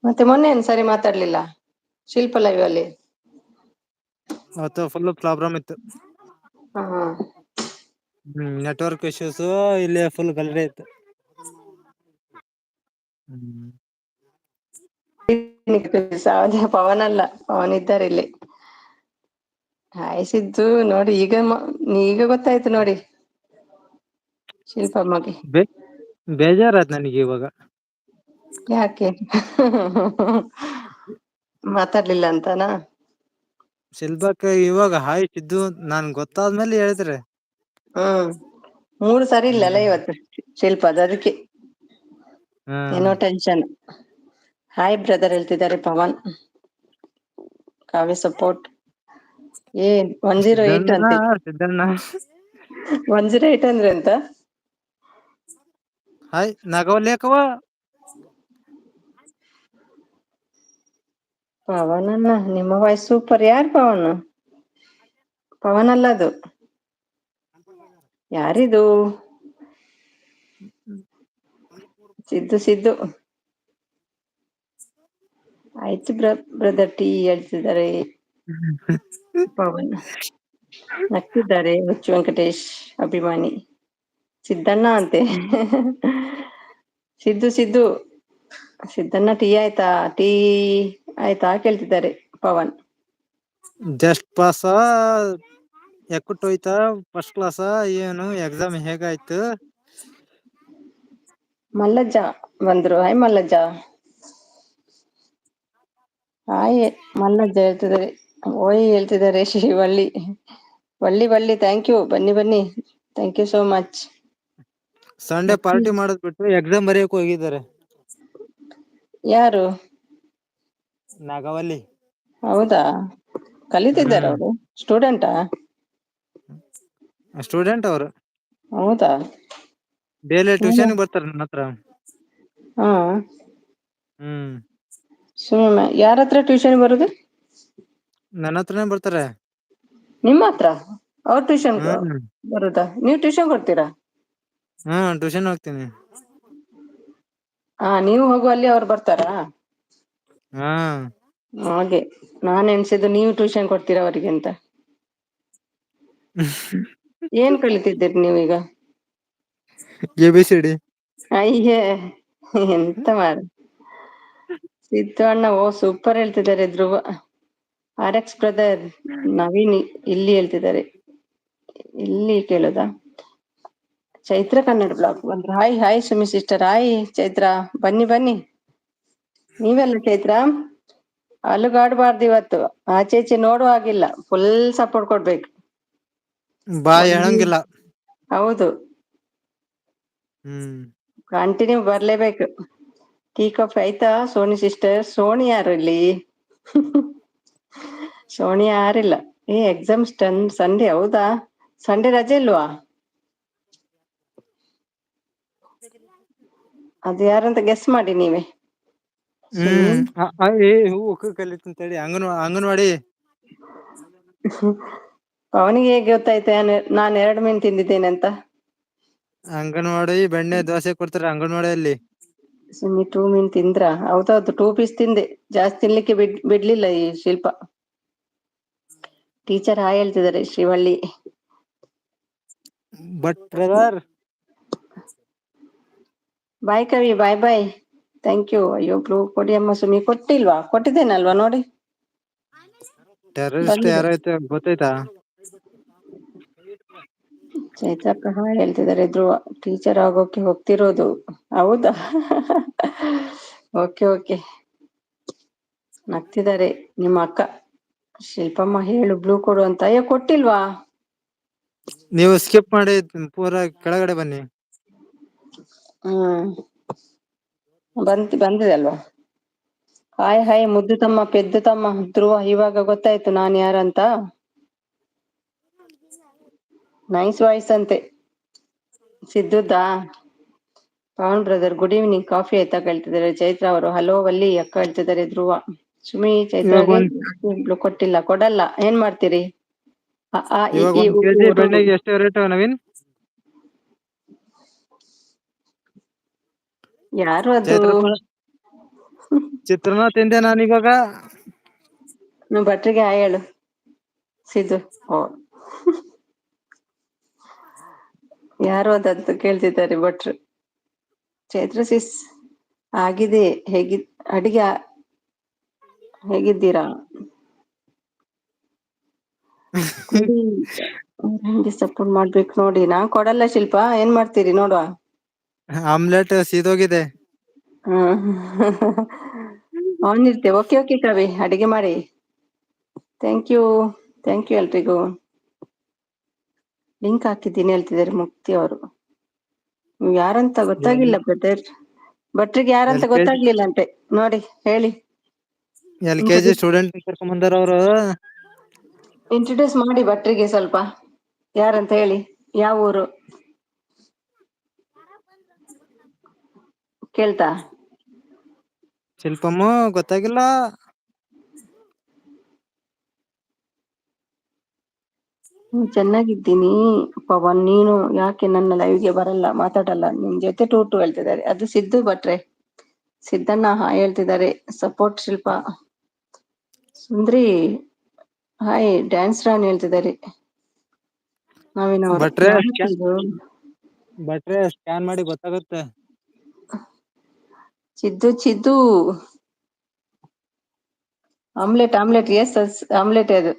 S1: ಮತ್ತೆ ಮೊನ್ನೆ ಏನ್ ಸರಿ ಮಾತಾಡ್ಲಿಲ್ಲ ಶಿಲ್ಪ ಲೈವ್ ಅಲ್ಲಿ?
S2: ಅವತ್ತು ಫುಲ್ ಪ್ರಾಬ್ಲಮ್ ಇತ್ತು.
S1: ಹ ಹಾ
S2: ನೆಟ್ವರ್ಕ್ ಇಶ್ಯೂಸ್, ಇಲ್ಲಿ ಫುಲ್ ಗಲಾಟೆ ಇತ್ತು.
S1: ಪವನ್ ಅಲ್ಲ, ಪವನ್ ಇದ್ದಾರೆ ಇಲ್ಲಿ. ಹಾಯ್ ಸಿದ್ದು ನೋಡಿ, ಈಗ ಗೊತ್ತಾಯ್ತು ನೋಡಿ ಶಿಲ್ಪಮ್ಮಗೆ.
S2: ಬೇಜಾರಾತ್ ನನಗೆ ಇವಾಗ.
S1: ಯಾಕೆ? ಮಾತಾಡ್ಲಿಲ್ಲ ಅಂತನಾ?
S2: ಶಿಲ್ಪಕ್ಕ ಇವಾಗ ಹಾಯ್ ಸಿದ್ದು ನಾನ್ ಗೊತ್ತಾದ್ಮೇಲೆ ಹೇಳಿದ್ರೆ.
S1: 3 ಸರಿ ಇಲ್ಲಲ್ಲ
S2: ಹ್ಮ್
S1: ಇವತ್ತು ಶಿಲ್ಪದು, ಅದಕ್ಕೆ
S2: ಹ್ಮ್
S1: ಏನೋ ಟೆನ್ಷನ್. ಹಾಯ್ ಬ್ರದರ್ ಹೇಳ್ತಿದ್ದಾರೆ ಪವನ್. ಕಾವ್ಯ ಸಪೋರ್ಟ್ 108
S2: ಸಿದ್ದಣ್ಣ
S1: ಅಂತೆ.
S2: ಸಿದ್ದಣ್ಣ
S1: 108 ಅಂದ್ರೆ ಎಂತ?
S2: ಹಾಯ್ ನಾಗವಲ್ಲೇಕವ.
S1: ಪವನನ್ನ ನಿಮ್ಮ ವಾಯ್ಸ್ ಸೂಪರ್. ಯಾರು ಪವನ್? ಪವನ್ ಅಲ್ಲ ಅದು. ಯಾರಿದು? ಸಿದ್ದು. ಆಯ್ತು ಬ್ರದರ್ ಟೀ ಹೇಳ್ತಿದ್ದಾರೆ ಪವನ್. ನಗ್ತಿದ್ದಾರೆ ಹುಚ್ಚು ವೆಂಕಟೇಶ್ ಅಭಿಮಾನಿ. ಸಿದ್ದಣ್ಣ ಅಂತೆ. ಸಿದ್ದಣ್ಣ ಟೀ ಆಯ್ತಾ ಕೇಳ್ತಿದ್ದಾರೆ ಪವನ್.
S2: ಜಸ್ಟ್ ಪಾಸ ಎಕ್ಕುಟ್ಟೋಯ್ತ ಫಸ್ಟ್ ಕ್ಲಾಸ, ಏನು ಎಕ್ಸಾಮ್ ಹೇಗಾಯ್ತು?
S1: ಮಲ್ಲಜ್ಜ ಬಂದ್ರು. ಹಾಯ್ ಮಲ್ಲಜ್ಜ. ಹಾಯ್ ಮಲ್ಲಜ್ಜ ಹೇಳ್ತಿದ್ದಾರೆ. ಓಯ್ ಹೇಳ್ತಿದ್ದಾರೆ ವಳ್ಳಿ ಥ್ಯಾಂಕ್ ಯು. ಬನ್ನಿ thank you so much.
S2: Sunday party ಮಾಡೋದ್ ಬಿಟ್ಟು ಎಕ್ಸಾಮ್ ಬರಿಯಕ್ ಹೋಗಿದ್ದಾರೆ.
S1: ಯಾರು?
S2: ನಾಗವಲ್ಲಿ.
S1: ಹೌದಾ, ಕಲಿತಿದ್ದಾರ
S2: ಹ್ಮ್
S1: ಅವರು? ಸ್ಟೂಡೆಂಟಾ?
S2: ಸ್ಟೂಡೆಂಟ್ ಅವರು.
S1: ಹೌದಾ?
S2: ಡೈಲಿ ಟ್ಯೂಷನ್ಗೆ ಬರ್ತಾರೆ ನನ್ನ ಹತ್ರ.
S1: ಹಾ
S2: ಹ್ಮ್
S1: ಯಾರತ್ರ ಟ್ಯೂಷನ್ ಬರುದು?
S2: ನನ್ನ ಹತ್ರನೇ ಬರ್ತಾರೆ.
S1: ನಿಮ್ಮ ಹತ್ರ ಅವ್ರ ಟ್ಯೂಷನ್
S2: ಹ್ಮ್
S1: ಬರುದಾ? ನೀವ್ ಟ್ಯೂಷನ್ ಕೊಡ್ತೀರಾ?
S2: ಟ್ಯೂಷನ್ ಹೋಗ್ತೀನಿ.
S1: ನೀವು ಹೋಗುವಲ್ಲಿ ಅವ್ರು ಬರ್ತಾರಾ?
S2: ಹಾ
S1: ಹಾಗೆ ನಾನ್ ಎಣ್ಸಿದ್ದು ನೀವು ಟ್ಯೂಷನ್ ಕೊಡ್ತೀರ ಅವರಿಗೆ ಅಂತ. ಏನ್ ಕಲಿತಿದ್ದೀರಿ ನೀವೀಗ?
S2: ABCD.
S1: ಅಯ್ಯೇ ಎಂತ ಮಾರೆ. ಸಿದ್ದು ಅಣ್ಣ ಸೂಪರ್ ಹೇಳ್ತಿದ್ದಾರೆ. ಧ್ರುವ RX ಬ್ರದರ್ ನವೀನ್ ಇಲ್ಲಿ ಹೇಳ್ತಿದ್ದಾರೆ. ಇಲ್ಲಿ ಕೇಳುದಾ? ಚೈತ್ರ ಕನ್ನಡ ಬ್ಲಾಗ್ ಬಂದ್ರು. Hi Sumi sister. Hi Chaitra, ಬನ್ನಿ. ನೀವೆಲ್ಲ ಚೈತ್ರ? ಅಲುಗಾಡ್ಬಾರ್ದು ಇವತ್ತು, ಆಚೆ ಈಚೆ ನೋಡುವ ಹಾಗಿಲ್ಲ, ಫುಲ್ ಸಪೋರ್ಟ್ ಕೊಡ್ಬೇಕು.
S2: ಬಾಯ್ ಹೇಳಂಗಿಲ್ಲ.
S1: ಹೌದು,
S2: ಹ್ಮ್
S1: ಕಂಟಿನ್ಯೂ ಬರ್ಲೇಬೇಕು. ಟೀ ಕಾಫಿ ಆಯ್ತಾ ಸೋನಿ ಸಿಸ್ಟರ್? ಸೋನಿ ಯಾರು ಇಲ್ಲಿ? ಸೋನಿಯಾ ಯಾರಿಲ್ಲ. ಎಕ್ಸಾಮ್ ಸಂಡೇ ಹೌದಾ? ಸಂಡೇ ರಜೆ ಇಲ್ವಾ? ಅದು ಯಾರಂತ ಗೆಸ್ ಮಾಡಿ ನೀವೇ. ಸುಮ್ಮಿ
S2: ಕಲಿತಂತೇಳಿ ಅಂಗನವಾಡಿ.
S1: ಅವನಿಗೆ ಹೇಗೆ ಗೊತ್ತಾಯ್ತು ನಾನು 2 ಮೀನು ತಿಂದಿದ್ದೇನೆ ಅಂತ?
S2: ಅಂಗನವಾಡಿ ಬೆಣ್ಣೆ ದೋಸೆ ಕೊಡ್ತಾರೆ ಅಂಗನವಾಡಿಯಲ್ಲಿ.
S1: ಸುಮ್ಮಿ 2 ಮೀನು ತಿಂದ್ರ? ಹೌದೌದು 2 ಪೀಸ್ ತಿಂದೆ, ಜಾಸ್ತಿ ತಿನ್ಲಿಕ್ಕೆ ಬಿಡ್ಲಿಲ್ಲ ಈ ಶಿಲ್ಪ. ಟೀಚರ್ ಹಾಯ್ ಹೇಳ್ತಿದ್ದಾರೆ ಶ್ರೀವಳ್ಳಿ.
S2: ಬಟ್ ಬ್ರದರ್
S1: ಬಾಯ್ ಕವಿ, ಬಾಯ್ ಬಾಯ್, ಥ್ಯಾಂಕ್ ಯು. ಅಯ್ಯೋ ಬ್ಲೂ ಕೊಡಿ ಅಮ್ಮ. ಸುಮ್ಮಿ ಕೊಟ್ಟಿಲ್ವಾ? ಕೊಟ್ಟಿದ್ದೇನಲ್ವಾ ನೋಡಿ.
S2: ಟೆರರಿಸ್ಟ್
S1: ಬಂದಿದೆ.
S2: ಯಾರೈತೆ ಗೊತ್ತೈತಾ?
S1: ಚೈತ್ರಕ್ಕ ಹಾಯ್ ಹೇಳ್ತಿದ್ದಾರೆ. ಧ್ರುವ ಟೀಚರ್ ಆಗೋಕೆ ಹೋಗ್ತಿರೋದು. ಹೌದಾ? Okay okay. ನಗ್ತಿದ್ದಾರೆ ನಿಮ್ಮ ಅಕ್ಕ. ಶಿಲ್ಪಮ್ಮ ಹೇಳು ಬ್ಲೂ ಕೊಡು ಅಂತ. ಅಯ್ಯೋ ಕೊಟ್ಟಿಲ್ವಾ?
S2: ನೀವು ಸ್ಕಿಪ್ ಮಾಡಿ ಪೂರ ಕೆಳಗಡೆ ಬನ್ನಿ.
S1: ಬಂದಿದೆ ಅಲ್ವಾ? ಹಾಯ್ ಹಾಯ್ ಮುದ್ದು ತಮ್ಮ, ಪೆದ್ದು ತಮ್ಮ ಧ್ರುವ. ಇವಾಗ ಗೊತ್ತಾಯ್ತು ನಾನು ಯಾರಂತ. ನೈಸ್ ವಾಯ್ಸ್ ಅಂತೆ ಸಿದ್ದುದಾ. Pavan brother good evening, coffee ಆಯ್ತಾ ಕೇಳ್ತಿದ್ದಾರೆ ಚೈತ್ರ ಅವರು. ಹಲೋ ವಲ್ಲಿ ಅಕ್ಕ ಹೇಳ್ತಿದ್ದಾರೆ ಧ್ರುವ. ಸುಮಿ
S2: ಇವಾಗ
S1: ಚೈತ್ರಾಗೆ
S2: ಒಂದ್
S1: ಕೊಟ್ಟಿಲ್ಲ, ಕೊಡಲ್ಲ. ಏನ್ ಮಾಡ್ತೀರಿ?
S2: ಇವಾಗ 1 kg ಬೆಣ್ಣೆಗೆ ಎಷ್ಟು ರೇಟ್ ನವೀನ್?
S1: ಯಾರು ಅದು?
S2: ಚೈತ್ರಮ್ಮ ಚಿತ್ರಾನ್ನ ತಿಂದೆ ನಾನು ಇವಾಗ.
S1: ಭಟ್ರಿಗೆ ಹಾಯ್ ಹೇಳು ಸಿದ್ದು. ಯಾರು ಅದಂತ ಕೇಳ್ತಿದ್ದಾರೆ ಭಟ್ರು. ಚೈತ್ರ ಸಿಸ್ ಆಗಿದೆ ಅಡಿಗೆ ಹೇಗಿದ್ದೀರಾ? ಕೊಡಿ, ಹೆಂಗೆ ಸಪೋರ್ಟ್ ಮಾಡ್ಬೇಕು ನೋಡಿ. ನಾ ಕೊಡಲ್ಲ ಶಿಲ್ಪ, ಏನ್ ಮಾಡ್ತೀರಿ ನೋಡುವ.
S2: ಆಮ್ಲೆಟ್ ಸೀದೋಗಿದೆ.
S1: ಅವನ್ ಇರ್ತೆ. ಓಕೆ ಓಕೆ ಕವಿ, ಅಡಿಗೆ ಮಾಡಿ. ಥ್ಯಾಂಕ್ ಯು ಎಲ್ರಿಗೂ. ಲಿಂಕ್ ಹಾಕಿದ್ದೀನಿ ಹೇಳ್ತಿದ್ದಾರೆ ಮುಕ್ತಿ ಅವರು. ನೀವು ಯಾರಂತ ಗೊತ್ತಾಗಿಲ್ಲ ಬ್ರದರ್. ಭಟ್ರಿಗೆ ಯಾರಂತ
S2: LKG
S1: ಗೊತ್ತಾಗ್ಲಿಲ್ಲ ಅಂತೆ ನೋಡಿ. ಹೇಳಿ,
S2: LKG ಸ್ಟೂಡೆಂಟ್ ಕರ್ಕೊಂಡ್ ಬಂದಾರ ಅವರು.
S1: ಇಂಟ್ರೊಡ್ಯೂಸ್ ಮಾಡಿ ಭಟ್ರಿಗೆ ಸ್ವಲ್ಪ, ಯಾರಂತ ಹೇಳಿ, ಯಾವ ಊರು ಕೇಳ್ತಾ.
S2: ಶಿಲ್ಪಮ್ಮ ಗೊತ್ತಾಗಿಲ್ಲ.
S1: ಚೆನ್ನಾಗಿದ್ದೀನಿ ಪವನ್. ನೀನು ಯಾಕೆ ನನ್ನ ಲೈವ್ಗೆ ಬರಲ್ಲ, ಮಾತಾಡಲ್ಲ, ನಿಮ್ ಜೊತೆ ಟೂಟು ಹೇಳ್ತಿದ್ದಾರೆ. ಅದು ಸಿದ್ದು ಭಟ್ರೆ. ಸಿದ್ದಣ್ಣ ಹಾಯ್ ಹೇಳ್ತಿದ್ದಾರೆ. ಸಪೋರ್ಟ್ ಶಿಲ್ಪ. ಸುಂದ್ರಿ ಹಾಯ್. ಡ್ಯಾನ್ಸ್ ರಾಣಿ ಹೇಳ್ತಿದ್ದಾರೆ ನವೀನ್ ಅವರು.
S2: ಭಟ್ರೆ ಸ್ಕ್ಯಾನ್ ಮಾಡಿ ಗೊತ್ತಾಗುತ್ತೆ.
S1: ಚಿದ್ದು ಆಮ್ಲೆಟ್ ಎಸ್ ಆಮ್ಲೆಟ್ ಅದು.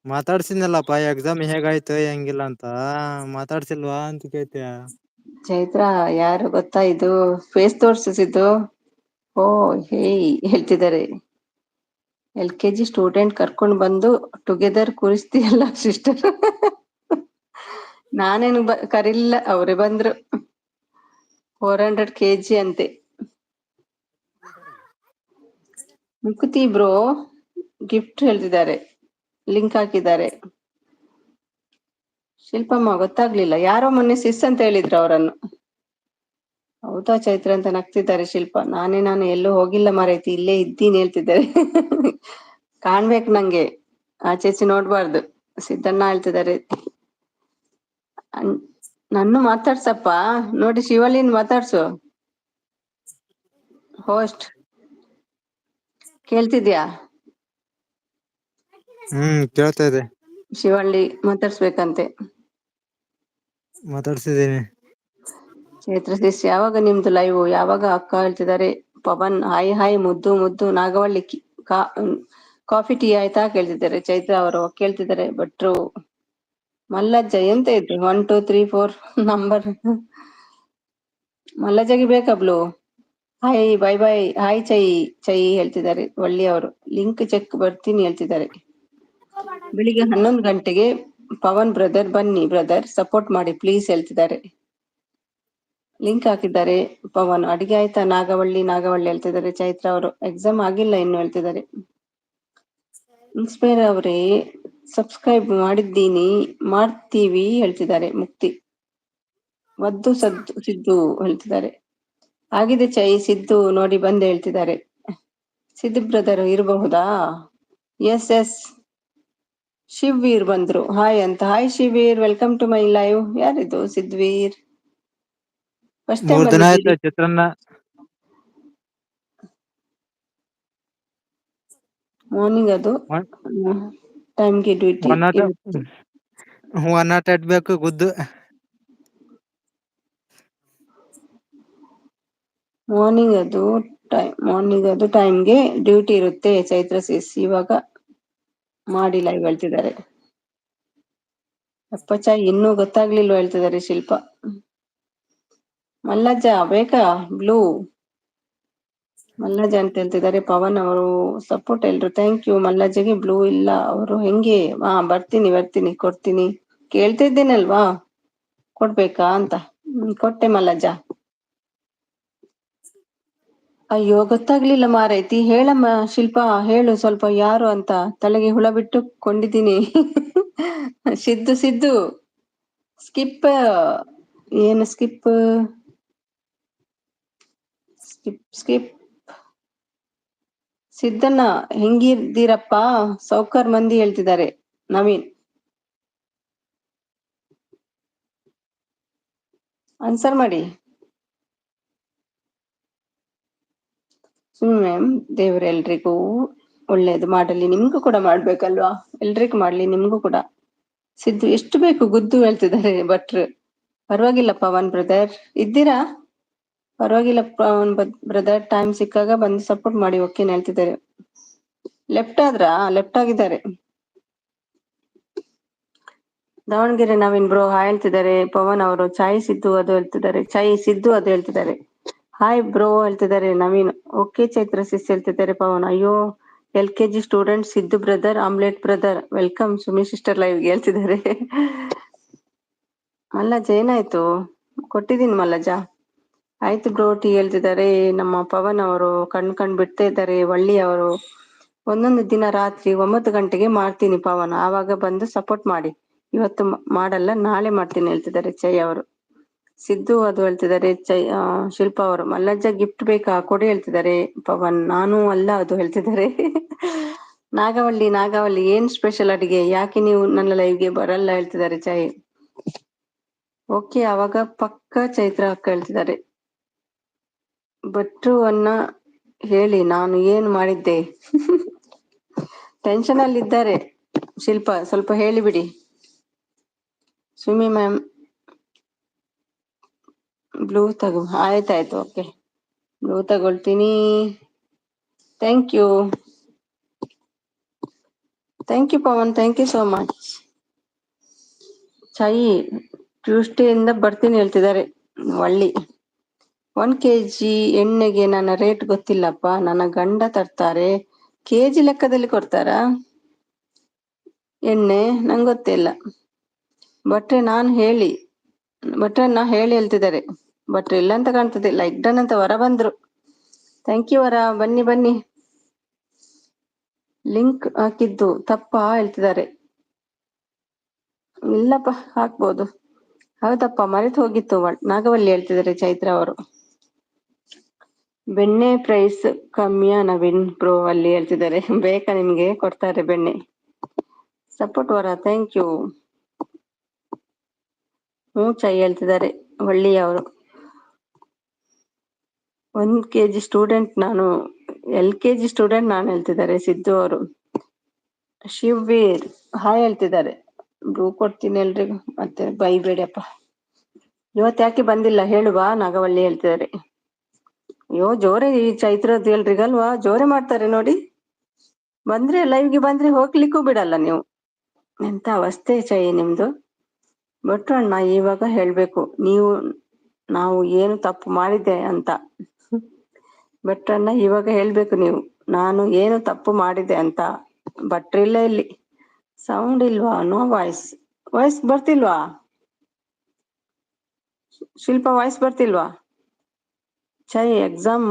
S2: ಮಾತಾಡ್ಸಿನಲ್ಲಪ್ಪ ಎಕ್ಸಾಮ್ ಹೇಗಾಯ್ತು ಹೆಂಗಿಲ್ಲ ಅಂತ. ಮಾತಾಡ್ಸಿಲ್ವಾ ಅಂತ ಕೇಳ್ತೀಯ?
S1: ಚೈತ್ರ ಯಾರು ಗೊತ್ತಾ? ಇದು ಫೇಸ್ ತೋರ್ಸಿದ್ದು. ಓ ಹೇ ಹೇಳ್ತಿದ್ದಾರೆ. LKG ಸ್ಟೂಡೆಂಟ್ ಕರ್ಕೊಂಡ್ ಬಂದು ಟುಗೆದರ್ ಕೂರಿಸ್ತೀಯಲ್ಲ ಸಿಸ್ಟರ್. ನಾನೇನು ಕರಿಲ್ಲ, ಅವರೇ ಬಂದ್ರು. 400 kg ಅಂತೆ. ಮುಕುತಿ ಬ್ರೋ ಗಿಫ್ಟ್ ಹೇಳ್ತಿದ್ದಾರೆ, ಲಿಂಕ್ ಹಾಕಿದ್ದಾರೆ. ಶಿಲ್ಪಮ್ಮ ಗೊತ್ತಾಗ್ಲಿಲ್ಲ. ಯಾರೋ ಮೊನ್ನೆ ಸಿಸ್ ಅಂತ ಹೇಳಿದ್ರು ಅವರನ್ನು. ಹೌದಾ ಚೈತ್ರ ಅಂತ ನಗ್ತಿದ್ದಾರೆ ಶಿಲ್ಪ. ನಾನು ಎಲ್ಲೂ ಹೋಗಿಲ್ಲ ಮಾರೈತಿ, ಇಲ್ಲೇ ಇದ್ದೀನಿ ಹೇಳ್ತಿದ್ದಾರೆ. ಕಾಣ್ಬೇಕು ನಂಗೆ, ಆಚೆಚೆ ನೋಡ್ಬಾರ್ದು. ಸಿದ್ದಣ್ಣ ಹೇಳ್ತಿದ್ದಾರೆ ನನ್ನ ಮಾತಾಡ್ಸಪ್ಪ. ನೋಡಿ ಶಿವಳ್ಳಿನ್ ಮಾತಾಡ್ಸು. ಹೋಸ್ಟ್ ಕೇಳ್ತಿದ್ಯಾ?
S2: ಕೇಳ್ತಾ ಇದೆ.
S1: ಶಿವಳ್ಳಿ ಮಾತಾಡ್ಸ್ಬೇಕಂತೆ.
S2: ಮಾತಾಡ್ಸಿದ್ದೀನಿ.
S1: ಚೈತ್ರ ಸಿಸ್ ಯಾವಾಗ ನಿಮ್ದು ಲೈವ್? ಯಾವಾಗ ಅಕ್ಕ ಹೇಳ್ತಿದ್ದಾರೆ. ಪವನ್ ಹಾಯ್ ಮುದ್ದು ನಾಗವಳ್ಳಿ. ಕಾಫಿ ಟೀ ಆಯ್ತಾ ಕೇಳ್ತಿದ್ದಾರೆ ಚೈತ್ರ ಅವರು. ಕೇಳ್ತಿದ್ದಾರೆ ಭಟ್ರು. ಮಲ್ಲಜ್ಜ ಎಂತ ಇದು 1 2 3 4 ನಂಬರ್. ಮಲ್ಲಜ್ಜಗೆ ಬೇಕಾ ಬ್ಲೂ? ಹಾಯ್ ಬೈ ಹಾಯ್ ಚೈ ಹೇಳ್ತಿದ್ದಾರೆ ಒಳ್ಳಿ ಅವರು. ಲಿಂಕ್ ಚೆಕ್ ಬರ್ತೀನಿ ಹೇಳ್ತಿದ್ದಾರೆ. ಬೆಳಿಗ್ಗೆ 11 ಗಂಟೆಗೆ ಪವನ್ ಬ್ರದರ್ ಬನ್ನಿ ಬ್ರದರ್, ಸಪೋರ್ಟ್ ಮಾಡಿ ಪ್ಲೀಸ್ ಹೇಳ್ತಿದ್ದಾರೆ. ಲಿಂಕ್ ಹಾಕಿದ್ದಾರೆ. ಪವನ್ ಅಡಿಗೆ ಆಯ್ತಾ? ನಾಗವಳ್ಳಿ ಹೇಳ್ತಿದ್ದಾರೆ. ಚೈತ್ರ ಅವರು ಎಕ್ಸಾಮ್ ಆಗಿಲ್ಲ ಇನ್ನು ಹೇಳ್ತಿದ್ದಾರೆ. ಇನ್ಸ್ಪೈರ್ ಅವರೇ ಸಬ್ಸ್ಕ್ರೈಬ್ ಮಾಡಿದ್ದೀನಿ, ಮಾಡ್ತೀವಿ ಹೇಳ್ತಿದ್ದಾರೆ. ಮುಕ್ತಿ ವದ್ದು ಸಿದ್ದು ಹೇಳ್ತಿದ್ದಾರೆ. ಆಗಿದೆ ಚೈ, ಸಿದ್ದು ನೋಡಿ ಬಂದು ಹೇಳ್ತಿದ್ದಾರೆ. ಸಿದ್ದು ಬ್ರದರ್ ಇರಬಹುದಾ? ಎಸ್ ಶಿವವೀರ್ ಬಂದ್ರು. ಹಾಯ್ ಅಂತ. Hi Shivaveer, welcome to my live. ಯಾರಿದು ಸಿದ್ವೀರ್? ಫಸ್ಟ್ ಟೈಮ್
S2: 3 ದಿನ
S1: ಬಂದಿದ್ದೀರಿ.
S2: ಆಯ್ತು ಚಿತ್ರಾನ್ನ.
S1: ಮಾರ್ನಿಂಗ್ ಅದು ಟೈಮ್ಗೆ ಡ್ಯೂಟಿ ಇರುತ್ತೆ.
S2: 108 ಬೇಕು ಗುದ್ದು.
S1: ಮಾರ್ನಿಂಗ್ ಅದು ಟೈಮ್ಗೆ ಡ್ಯೂಟಿ ಇರುತ್ತೆ. ಚೈತ್ರ ಸಿಸ್ ಇವಾಗ ಮಾಡಿ ಲೈವ್ ಹೇಳ್ತಿದ್ದಾರೆ. ಅಪ್ಪ ಚಾಯ್ ಇನ್ನೂ ಗೊತ್ತಾಗ್ಲಿಲ್ವ ಹೇಳ್ತಿದ್ದಾರೆ ಶಿಲ್ಪ. ಮಲ್ಲಜ್ಜ ಬೇಕಾ ಬ್ಲೂ? ಮಲ್ಲಜ್ಜ ಅಂತ ಹೇಳ್ತಿದ್ದಾರೆ. ಪವನ್ ಅವರು ಸಪೋರ್ಟ್ ಎಲ್ರು. Thank you. ಮಲ್ಲಜ್ಜಗೆ ಬ್ಲೂ ಇಲ್ಲ ಅವರು ಹೆಂಗೆ? ಬರ್ತೀನಿ ಕೊಡ್ತೀನಿ. ಕೇಳ್ತಿದ್ದೇನಲ್ವಾ ಕೊಡ್ಬೇಕಾ ಅಂತ. ಕೊಟ್ಟೆ ಮಲ್ಲಜ್ಜ. ಅಯ್ಯೋ ಗೊತ್ತಾಗ್ಲಿಲ್ಲ ಮಾರೈತಿ. ಹೇಳಮ್ಮ ಶಿಲ್ಪ, ಹೇಳು ಸ್ವಲ್ಪ ಯಾರು ಅಂತ. ತಲೆಗೆ ಹುಳ ಬಿಟ್ಟು ಕೊಂಡಿದ್ದೀನಿ. ಸಿದ್ದು ಸ್ಕಿಪ್. ಏನು ಸ್ಕಿಪ್? ಸಿದ್ದಣ್ಣ ಹೆಂಗಿದ್ದೀರಪ್ಪ? ಸೌಕರ್ ಮಂದಿ ಹೇಳ್ತಿದ್ದಾರೆ. ನವೀನ್ ಆನ್ಸರ್ ಮಾಡಿ. ಮ್ಯಾಮ್, ದೇವ್ರ ಎಲ್ರಿಗೂ ಒಳ್ಳೇದು ಮಾಡಲಿ. ನಿಮ್ಗೂ ಕೂಡ ಮಾಡ್ಬೇಕಲ್ವಾ? ಎಲ್ರಿಗೂ ಮಾಡ್ಲಿ, ನಿಮ್ಗೂ ಕೂಡ. ಸಿದ್ದು ಎಷ್ಟು ಬೇಕು ಗುದ್ದು ಹೇಳ್ತಿದ್ದಾರೆ ಭಟ್ರು. ಪರವಾಗಿಲ್ಲ ಪವನ್ ಬ್ರದರ್ ಇದ್ದೀರಾ? ಪರವಾಗಿಲ್ಲ ಪವನ್ ಬ್ರದರ್, ಟೈಮ್ ಸಿಕ್ಕಾಗ ಬಂದು ಸಪೋರ್ಟ್ ಮಾಡಿ. ಓಕೆನ್ ಹೇಳ್ತಿದ್ದಾರೆ. ಲೆಫ್ಟ್ ಆಗಿದ್ದಾರೆ. ದಾವಣಗೆರೆ ನವೀನ್ ಬ್ರೋ ಹಾಯ್ ಹೇಳ್ತಿದ್ದಾರೆ. ಪವನ್ ಅವರು ಚಾಯ್ ಸಿದ್ದು ಅದು ಹೇಳ್ತಿದ್ದಾರೆ. ಹಾಯ್ ಬ್ರೋ ಹೇಳ್ತಿದ್ದಾರೆ ನವೀನ್. ಓಕೆ ಚೈತ್ರ ಸಿಸ್ ಹೇಳ್ತಿದ್ದಾರೆ. ಪವನ್ ಅಯ್ಯೋ LKG student Siddu brother, omelette brother welcome Sumi sister ಲೈವ್ಗೆ ಹೇಳ್ತಿದ್ದಾರೆ. ಮಲ್ಲಜ್ಜ ಏನಾಯ್ತು? ಕೊಟ್ಟಿದ್ದೀನಿ ಮಲ್ಲಜ್ಜ. ಆಯ್ತು ಬ್ರೋ ಟೀ ಹೇಳ್ತಿದ್ದಾರೆ. ನಮ್ಮ ಪವನ್ ಅವರು ಕಣ್ ಬಿಡ್ತಾ ಇದ್ದಾರೆ. ವಳ್ಳಿ ಅವರು ಒಂದೊಂದು ದಿನ ರಾತ್ರಿ 9 ಗಂಟೆಗೆ ಮಾಡ್ತೀನಿ ಪವನ್, ಆವಾಗ ಬಂದು ಸಪೋರ್ಟ್ ಮಾಡಿ. ಇವತ್ತು ಮಾಡಲ್ಲ, ನಾಳೆ ಮಾಡ್ತೀನಿ ಹೇಳ್ತಿದ್ದಾರೆ ಚೈ ಅವರು. ಸಿದ್ದು ಅದು ಹೇಳ್ತಿದ್ದಾರೆ. ಶಿಲ್ಪ ಅವರು ಮಲ್ಲಜ್ಜ ಗಿಫ್ಟ್ ಬೇಕಾ ಕೊಡಿ ಹೇಳ್ತಿದ್ದಾರೆ. ಪವನ್ ನಾನು ಅಲ್ಲ ಅದು ಹೇಳ್ತಿದ್ದಾರೆ. ನಾಗವಳ್ಳಿ ಏನ್ ಸ್ಪೆಷಲ್ ಅಡಿಗೆ? ಯಾಕೆ ನೀವು ನನ್ನ ಲೈವ್ಗೆ ಬರಲ್ಲ ಹೇಳ್ತಿದ್ದಾರೆ ಚೈ. ಓಕೆ ಅವಾಗ ಪಕ್ಕ ಚೈತ್ರ ಅಕ್ಕ ಹೇಳ್ತಿದ್ದಾರೆ. ಭಟ್ರು ಅನ್ನ ಹೇಳಿ ನಾನು ಏನು ಮಾಡಿದ್ದೆ? ಟೆನ್ಷನ್ ಅಲ್ಲಿ ಇದ್ದಾರೆ ಶಿಲ್ಪ, ಸ್ವಲ್ಪ ಹೇಳಿಬಿಡಿ. ಸುಮಿ ಮ್ಯಾಮ್ ಬ್ಲೂ ತಗೋ. ಆಯ್ತಾಯ್ತು ಓಕೆ, ಬ್ಲೂ ತಗೊಳ್ತೀನಿ. Thank you Pavan, thank you so much. Chai Tuesday ಇಂದ ಬರ್ತೀನಿ ಹೇಳ್ತಿದ್ದಾರೆ ವಳ್ಳಿ. 1 kg ಎಣ್ಣೆಗೆ ನನ್ನ ರೇಟ್ ಗೊತ್ತಿಲ್ಲಪ್ಪ, ನನ್ನ ಗಂಡ ತರ್ತಾರೆ. KG ಲೆಕ್ಕದಲ್ಲಿ ಕೊಡ್ತಾರಾ ಎಣ್ಣೆ? ನಂಗೆ ಗೊತ್ತಿಲ್ಲ. ನಾ ಹೇಳಿ ಹೇಳ್ತಿದ್ದಾರೆ. ಇಲ್ಲ ಅಂತ ಕಾಣ್ತದೆ. ಲೈಕ್ ಡನ್ ಅಂತ ವರ ಬಂದ್ರು. ಥ್ಯಾಂಕ್ ಯು ವರ. ಬನ್ನಿ. ಲಿಂಕ್ ಹಾಕಿದ್ದು ತಪ್ಪಾ ಹೇಳ್ತಿದ್ದಾರೆ. ಇಲ್ಲಪ್ಪ ಹಾಕ್ಬೋದು. ಹೌದಪ್ಪ ಮರೆತು ಹೋಗಿತ್ತು. ನಾಗವಲ್ಲಿ ಹೇಳ್ತಿದ್ದಾರೆ ಚೈತ್ರ ಅವರು. ಬೆಣ್ಣೆ ಪ್ರೈಸ್ ಕಮ್ಮಿಯಾ ನವೀನ್ ಬ್ರೋ ಅಲ್ಲಿ ಹೇಳ್ತಿದ್ದಾರೆ. ಬೇಕಾ ನಿಮ್ಗೆ? ಕೊಡ್ತಾರೆ ಬೆಣ್ಣೆ. ಸಪೋರ್ಟ್ ವರ, ಥ್ಯಾಂಕ್ ಯು. ಚೈ ಹೇಳ್ತಿದ್ದಾರೆ ವಳ್ಳಿಯವರು. 1 kg ಸ್ಟೂಡೆಂಟ್ ನಾನು, LKG ಸ್ಟೂಡೆಂಟ್ ನಾನು ಹೇಳ್ತಿದ್ದಾರೆ ಸಿದ್ದು ಅವರು. ಶಿವವೀರ್ ಹಾಯ್ ಹೇಳ್ತಿದ್ದಾರೆ. ಬ್ರೂ ಕೊಡ್ತೀನಿ ಎಲ್ರಿಗೂ, ಮತ್ತೆ ಬೈಬೇಡಿಯಪ್ಪ. ಇವತ್ತು ಯಾಕೆ ಬಂದಿಲ್ಲ ಹೇಳುವ? ನಾಗವಳ್ಳಿ ಹೇಳ್ತಿದ್ದಾರೆ. ಅಯ್ಯೋ ಜೋರೇ ಈ ಚೈತ್ರದ್ದು ಎಲ್ರಿಗಲ್ವಾ, ಜೋರೇ ಮಾಡ್ತಾರೆ ನೋಡಿ. ಲೈವ್ಗೆ ಬಂದ್ರೆ ಹೋಗ್ಲಿಕ್ಕೂ ಬಿಡಲ್ಲ ನೀವು. ಎಂತ ಅವಸ್ಥೆ ಚೈ ನಿಮ್ದು. ಅಣ್ಣ ಇವಾಗ ಹೇಳ್ಬೇಕು ನಾವು ಏನು ತಪ್ಪು ಮಾಡಿದ್ದೆ ಅಂತ. ಅಣ್ಣ ಇವಾಗ ಹೇಳ್ಬೇಕು ನೀವು, ನಾನು ಏನು ತಪ್ಪು ಮಾಡಿದೆ ಅಂತ. ಭಟ್ರಿಲ್ಲ ಇಲ್ಲಿ. ಸೌಂಡ್ ಇಲ್ವಾ? ನೋ ವಾಯ್ಸ್ ಬರ್ತಿಲ್ವಾ? ಶಿಲ್ಪ ವಾಯ್ಸ್ ಬರ್ತಿಲ್ವಾ? ಚೈ ಎಕ್ಸಾಮ್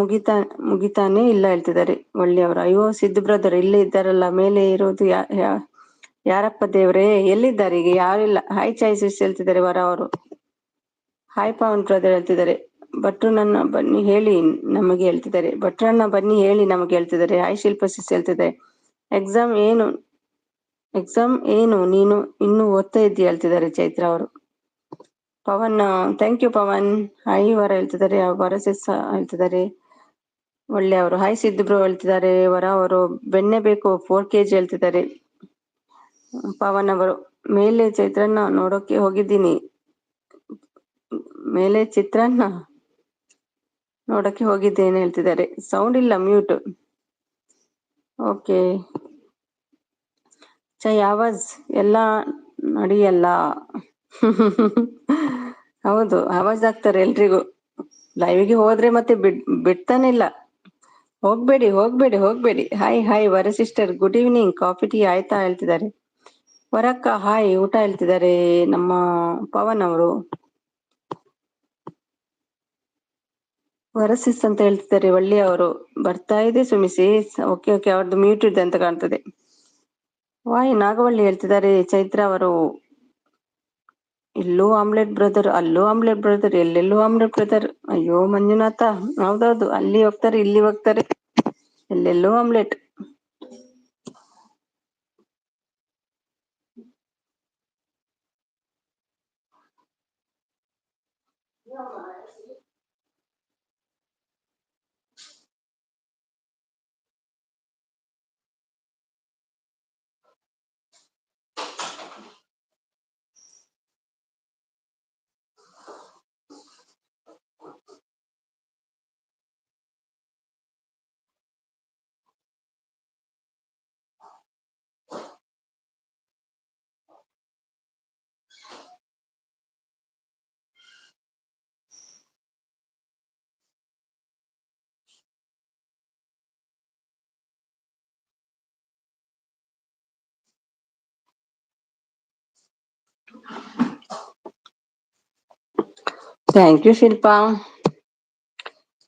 S1: ಮುಗಿತಾನೆ ಇಲ್ಲ ಹೇಳ್ತಿದ್ದಾರೆ ಒಳ್ಳೆಯವರು. ಅಯ್ಯೋ ಸಿದ್ದು ಬ್ರದರ್ ಇಲ್ಲೇ ಇದ್ದಾರಲ್ಲ, ಮೇಲೆ ಇರೋದು ಯಾರಪ್ಪ ದೇವ್ರೇ, ಎಲ್ಲಿದ್ದಾರೆ ಈಗ? ಯಾರಿಲ್ಲ. ಹಾಯ್ ಚೈ ಸಿಸ್ ಹೇಳ್ತಿದ್ದಾರೆ ವರ ಅವರು. ಹಾಯ್ ಪವನ್ ಬ್ರದರ್ ಹೇಳ್ತಿದ್ದಾರೆ. ಭಟ್ರನ್ನ ಬನ್ನಿ ಹೇಳಿ ನಮಗೆ ಹೇಳ್ತಿದ್ದಾರೆ. ಭಟ್ರನ್ನ ಬನ್ನಿ ಹೇಳಿ ನಮಗೆ ಹೇಳ್ತಿದ್ದಾರೆ. ಹಾಯ್ ಶಿಲ್ಪ ಸಿಸ್ ಹೇಳ್ತಿದ್ದಾರೆ. ಎಕ್ಸಾಮ್ ಏನು ನೀನು ಇನ್ನು ಓದ್ತಾ ಇದ್ದೀಯ ಹೇಳ್ತಿದ್ದಾರೆ ಚೈತ್ರ ಅವರು. Pavan thank you Pavan. Hi Vara ಹೇಳ್ತಿದ್ದಾರೆ. ವರ ಸಿಸ್ ಹೇಳ್ತಿದ್ದಾರೆ ಒಳ್ಳೆಯವರು. ಹಾಯ್ ಸಿದ್ದು ಬ್ರೋ ಹೇಳ್ತಿದ್ದಾರೆ ವರ ಅವರು. ಬೆಣ್ಣೆ ಬೇಕು 4 kg ಹೇಳ್ತಿದ್ದಾರೆ ಪವನ್ ಅವರು. ಮೇಲೆ ಚೈತ್ರನ್ನ ನೋಡೋಕೆ ಹೋಗಿದ್ದೀನಿ. ಮೇಲೆ ಚಿತ್ರಾನ್ನ ನೋಡಕ್ಕೆ ಹೋಗಿದ್ದೇನೆ ಹೇಳ್ತಿದ್ದಾರೆ. ಸೌಂಡ್ ಇಲ್ಲ, ಮ್ಯೂಟ್. ಓಕೆ ಚೈ ಆವಾಜ್ ಎಲ್ಲ ನಡಿಯಲ್ಲ. ಹೌದು, ಆವಾಜ್ ಆಗ್ತಾರೆ ಎಲ್ರಿಗೂ. ಲೈವ್ಗೆ ಹೋದ್ರೆ ಮತ್ತೆ ಬಿಡ್ತಾನೆ ಇಲ್ಲ. ಹೋಗ್ಬೇಡಿ. ಹಾಯ್ ವರ sister, good evening. Coffee tea ಆಯ್ತಾ ಹೇಳ್ತಿದ್ದಾರೆ. ವರಕ್ಕ ಹಾಯ್, ಊಟ ಹೇಳ್ತಿದ್ದಾರೆ ನಮ್ಮ ಪವನ್ ಅವರು. ವರಸಿಸ್ ಅಂತ ಹೇಳ್ತಿದ್ದಾರೆ ಒಳ್ಳೆಯವರು. ಬರ್ತಾ ಇದೆ ಸುಮಿಸಿ. ಓಕೆ ಅವ್ರದ್ದು ಮ್ಯೂಟ್ ಇದೆ ಅಂತ ಕಾಣ್ತದೆ. ವಾಯ್ ನಾಗವಳ್ಳಿ ಹೇಳ್ತಿದ್ದಾರೆ ಚೈತ್ರ ಅವರು. ಇಲ್ಲೂ ಆಮ್ಲೆಟ್ ಬ್ರದರ್, ಅಲ್ಲೂ ಆಮ್ಲೆಟ್ ಬ್ರದರ್, ಎಲ್ಲೆಲ್ಲೂ ಆಮ್ಲೆಟ್ ಬ್ರದರ್. ಅಯ್ಯೋ ಮಂಜುನಾಥ, ಹೌದೌದು, ಅಲ್ಲಿ ಹೋಗ್ತಾರೆ ಇಲ್ಲಿ ಹೋಗ್ತಾರೆ, ಎಲ್ಲೆಲ್ಲೂ omelette. Thank you Shilpa.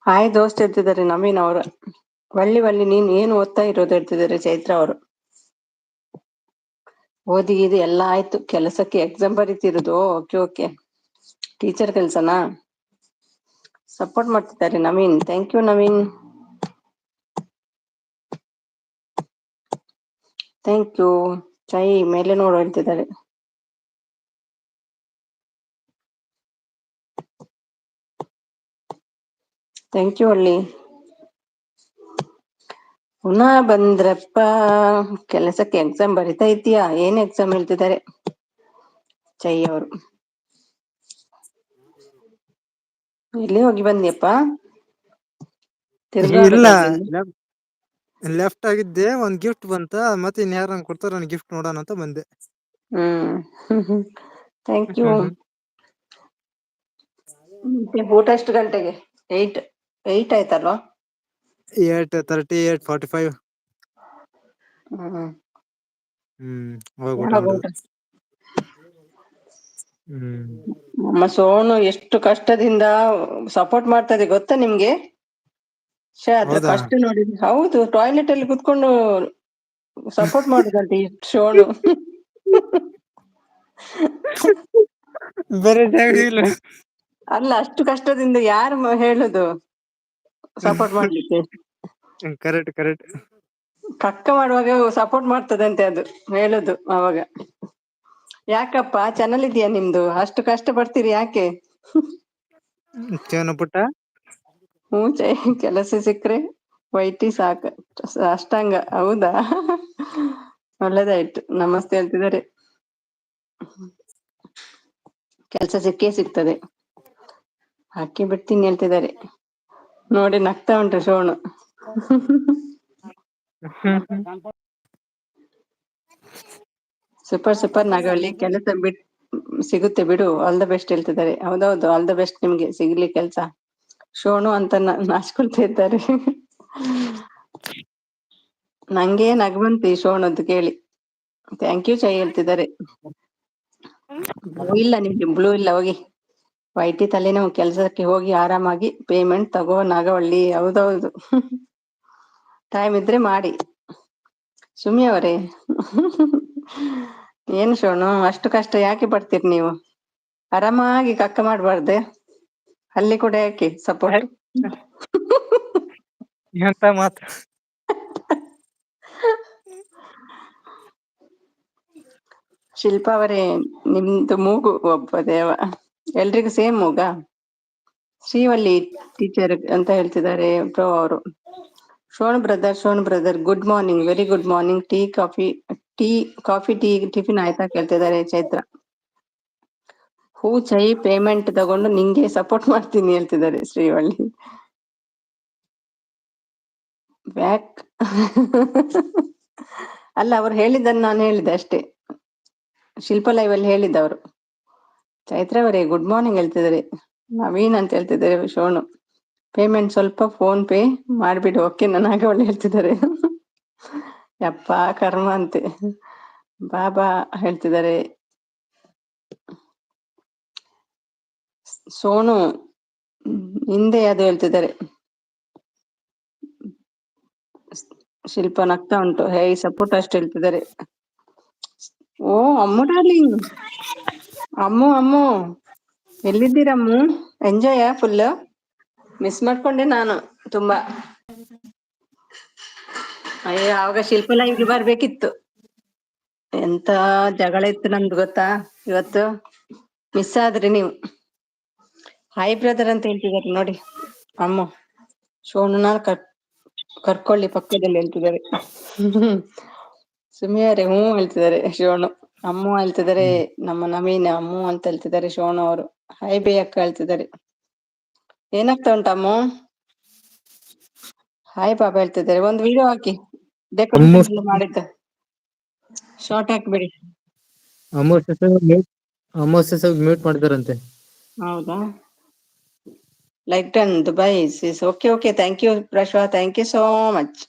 S1: Hi ದೋಸ್ತ್ ಹೇಳ್ತಿದ್ದಾರೆ ನವೀನ್ ಅವರು. ಒಳ್ಳಿ ನೀನ್ ಏನು ಓದ್ತಾ ಇರೋದು ಹೇಳ್ತಿದ್ದಾರೆ ಚೈತ್ರ ಅವರು. ಓದಿ ಇದು ಎಲ್ಲ ಆಯ್ತು, ಕೆಲಸಕ್ಕೆ ಎಕ್ಸಾಮ್ ಬರೀತಿರೋದು. ಓಕೆ ಟೀಚರ್ ಕೆಲ್ಸನಾ? ಸಪೋರ್ಟ್ ಮಾಡ್ತಿದ್ದಾರೆ Naveen. Thank you Naveen, thank you. Chai ಮೇಲೆ ನೋಡು ಹೇಳ್ತಿದ್ದಾರೆ. ಥ್ಯಾಂಕ್ ಯು ಒಳ್ಳಿ. ಪುನಃ ಬಂದ್ರಪ್ಪ ಕೆಲಸಕ್ಕೆ. ಎಕ್ಸಾಮ್ ಬರಿತಾ ಇದ್ದೀಯಾ? ಏನ್ ಎಕ್ಸಾಮ್ ಹೇಳ್ತಿದ್ದಾರೆ ಚೈ ಅವರು. ಎಲ್ಲಿ ಹೋಗಿ ಬಂದಿಯಪ್ಪ?
S2: ಇಲ್ಲ,
S1: ತಿರ್ಗಾಡೋದಾಯ್ತು.
S2: ಲೆಫ್ಟ್ ಆಗಿದ್ದೆ, ಒಂದ್ ಗಿಫ್ಟ್ ಬಂತ, ಮತ್ತೆ ಇನ್ಯಾರ ಕೊಡ್ತಾರ ನನ್ ಗಿಫ್ಟ್ ನೋಡೋಣ ಅಂತ ಬಂದೆ.
S1: Thank you. ಊಟ ಎಷ್ಟು ಗಂಟೆಗೆ? 8 ಆಯ್ತಲ್ವಾ?
S2: 8:30, 8:45. ಹೋಗಿ ಊಟ
S1: ಯಾವಾಗ
S2: ಮಾಡುದು.
S1: ಊಟ? ನಮ್ಮ ಸೋನು ಎಷ್ಟು ಕಷ್ಟದಿಂದ ಸಪೋರ್ಟ್ ಮಾಡ್ತದೆ ಗೊತ್ತಾ ನಿಮ್ಗೆ? ಅದ್ರ
S2: ಹೌದಾ?
S1: ಕಷ್ಟ ನೋಡಿ. ಹೌದು, ಟಾಯ್ಲೆಟ್ ಅಲ್ಲಿ ಕುತ್ಕೊಂಡು ಸಪೋರ್ಟ್ ಮಾಡುದಂತೆ ಈ ಸೋನು.
S2: ಬೇರೆ ಜಾಗ ಇಲ್ಲ.
S1: ಅಲ್ಲ, ಅಷ್ಟು ಕಷ್ಟದಿಂದ ಯಾರು ಹೇಳುದು ಸಪೋರ್ಟ್ ಮಾಡ್ಲಿಕ್ಕೆ?
S2: ಕರೆಕ್ಟ್.
S1: ಕಕ್ಕ ಮಾಡುವಾಗ ಸಪೋರ್ಟ್ ಮಾಡ್ತದಂತೆ ಅದು ಹೇಳುದು ಅವಾಗ. ಯಾಕಪ್ಪ, ಚಾನಲ್ ಇದೆಯಾ ನಿಮ್ದು? ಅಷ್ಟು ಕಷ್ಟ ಪಡ್ತೀರಿ ಯಾಕೆ?
S2: ಚೇವನ ಪುಟ್ಟ.
S1: ಚೈ, ಕೆಲಸ ಸಿಕ್ಕ್ರೆ ವೈಟಿ ಸಾಕ ಅಷ್ಟಾಂಗ. ಹೌದಾ? ಒಳ್ಳೇದಾಯ್ತು, ನಮಸ್ತೆ ಹೇಳ್ತಿದ್ದಾರೆ. ಕೆಲ್ಸ ಸಿಕ್ಕೇ ಸಿಗ್ತದೆ, ಹಾಕಿ ಬಿಡ್ತೀನಿ ಹೇಳ್ತಿದ್ದಾರೆ. ನೋಡಿ ನಗ್ತಾ ಉಂಟು ಸೋನು. ಸೂಪರ್ ನಾಗವಳ್ಳಿ. ಕೆಲಸ ಸಿಗುತ್ತೆ ಬಿಡು, ಆಲ್ ದ ಬೆಸ್ಟ್ ಹೇಳ್ತಿದ್ದಾರೆ. ಹೌದೌದು, ಆಲ್ ದ ಬೆಸ್ಟ್ ನಿಮ್ಗೆ ಸಿಗ್ಲಿ ಕೆಲ್ಸ ಶೋಣು ಅಂತ ನಾಚ್ಕೊಳ್ತಾ ಇದ್ದಾರೆ. ನಂಗೆ ನಗು ಶೋಣದ್ದು ಕೇಳಿ. ಥ್ಯಾಂಕ್ ಯು ಚೈ ಹೇಳ್ತಿದ್ದಾರೆ. ಬ್ಲೂ ಇಲ್ಲ ನಿಮ್ಗೆ? ಬ್ಲೂ ಇಲ್ಲ, ಹೋಗಿ. ವೈಟಿ ತಲೆನೋವು, ಕೆಲ್ಸಕ್ಕೆ ಹೋಗಿ ಆರಾಮಾಗಿ ಪೇಮೆಂಟ್ ತಗೋ ನಾಗವಳ್ಳಿ. ಹೌದೌದು. ಟೈಮ್ ಇದ್ರೆ ಮಾಡಿ. ಸುಮಿ ಅವರೇ, ಏನು ಶೋನು ಅಷ್ಟು ಕಷ್ಟ ಯಾಕೆ ಪಡ್ತೀರಿ ನೀವು? ಆರಾಮಾಗಿ ಕಕ್ಕ ಮಾಡ್ಬಾರ್ದೆ? ಅಲ್ಲಿ ಕೂಡ ಯಾಕೆ ಸಪೋರ್ಟ್?
S2: ಎಂತ ಮಾತ.
S1: ಶಿಲ್ಪಾ ಅವರೇ, ನಿಮ್ದು ಮೂಗು ಒಬ್ಬ ದೇವ. ಎಲ್ರಿಗೂ ಸೇಮ್ ಮೂಗ? ಶ್ರೀವಲ್ಲಿ ಟೀಚರ್ ಅಂತ ಹೇಳ್ತಿದ್ದಾರೆ ಬ್ರೋ ಅವರು. Shown brother good morning, very good morning. Coffee tea tiffin ಆಯ್ತಾ ಕೇಳ್ತಿದ್ದಾರೆ ಚೈತ್ರ. ಹೂ ಚೈ ಪೇಮೆಂಟ್ ತಗೊಂಡು ನಿಂಗೆ ಸಪೋರ್ಟ್ ಮಾಡ್ತೀನಿ ಹೇಳ್ತಿದ್ದಾರೆ ಶ್ರೀವಳ್ಳಿ. ಬ್ಯಾಕ್ ಅಲ್ಲ, ಅವ್ರು ಹೇಳಿದ್ದನ್ನು ನಾನು ಹೇಳಿದೆ ಅಷ್ಟೇ. ಶಿಲ್ಪ ಲೈವ್ ಅಲ್ಲಿ ಹೇಳಿದ್ದವರು. ಚೈತ್ರ ಅವರೇ ಗುಡ್ ಮಾರ್ನಿಂಗ್ ಹೇಳ್ತಿದ್ದಾರೆ. ನವೀನ್ ಅಂತ ಹೇಳ್ತಿದ್ದಾರೆ ಶೋನು. ಪೇಮೆಂಟ್ ಸ್ವಲ್ಪ ಫೋನ್ ಪೇ ಮಾಡ್ಬಿಡು ಓಕೆ ನನಗೆ ಒಳ್ಳೆ ಹೇಳ್ತಿದ್ದಾರೆ. ಯಪ್ಪ ಕರ್ಮ ಅಂತೆ. ಬಾಬಾ ಹೇಳ್ತಿದ್ದಾರೆ. ಸೋನು ಹಿಂದೆ ಅದು ಹೇಳ್ತಿದ್ದಾರೆ. ಶಿಲ್ಪ ನಗ್ತಾ ಉಂಟು. ಹೇ ಸಪೋರ್ಟ್ ಅಷ್ಟು ಹೇಳ್ತಿದ್ದಾರೆ. ಓ ಅಮ್ಮು ಡಾರ್ಲಿಂಗ್, ಅಮ್ಮು ಎಲ್ಲಿದ್ದೀರಮ್ಮು? Enjoy full? ಮಿಸ್ ಮಾಡ್ಕೊಂಡೆ ನಾನು ತುಂಬಾ. ಅಯ್ಯೋ, ಆವಾಗ ಶಿಲ್ಪ ಲೈವ್ಗೆ ಬರ್ಬೇಕಿತ್ತು. ಎಂತ ಜಗಳ ಇತ್ತು ನಮ್ದು ಗೊತ್ತಾ ಇವತ್ತು. ಮಿಸ್ ಆದ್ರಿ ನೀವು. ಹಾಯ್ ಬ್ರದರ್ ಅಂತ ಹೇಳ್ತಿದ್ದಾರೆ ನೋಡಿ ಅಮ್ಮ. ಶೋನುನ ಕರ್ಕೊಳ್ಳಿ ಪಕ್ಕದಲ್ಲಿ ಹೇಳ್ತಿದ್ದಾರೆ. ಸುಮಿಯಾರೆ ಹ್ಞೂ ಹೇಳ್ತಿದ್ದಾರೆ ಶೋನು. ಅಮ್ಮು ಹೇಳ್ತಿದ್ದಾರೆ ನಮ್ಮ ನವೀನ್ ಅಮ್ಮು ಅಂತ ಹೇಳ್ತಿದ್ದಾರೆ ಶೋನು ಅವರು. ಹಾಯ್ ಬೇ ಅಕ್ಕ ಹೇಳ್ತಿದ್ದಾರೆ. ಏನಾಗ್ತಾ ಉಂಟಮ್ಮು? ಹಾಯ್ ಪಾಪ ಹೇಳ್ತಿದ್ದಾರೆ. ಒಂದು ವಿಡಿಯೋ ಹಾಕಿ, ಡೆಕೋರೇಷನ್ ಎಲ್ಲ ಮಾಡಿದ್ದು ಶಾರ್ಟ್ ಹಾಕ್ಬಿಡಿ.
S2: ಅಮೋಸೆ ಮ್ಯೂಟ್ ಮಾಡಿದಾರಂತೆ.
S1: ಹೌದಾ? Like done Dubai is okay. Thank you Prashva, thank you so much.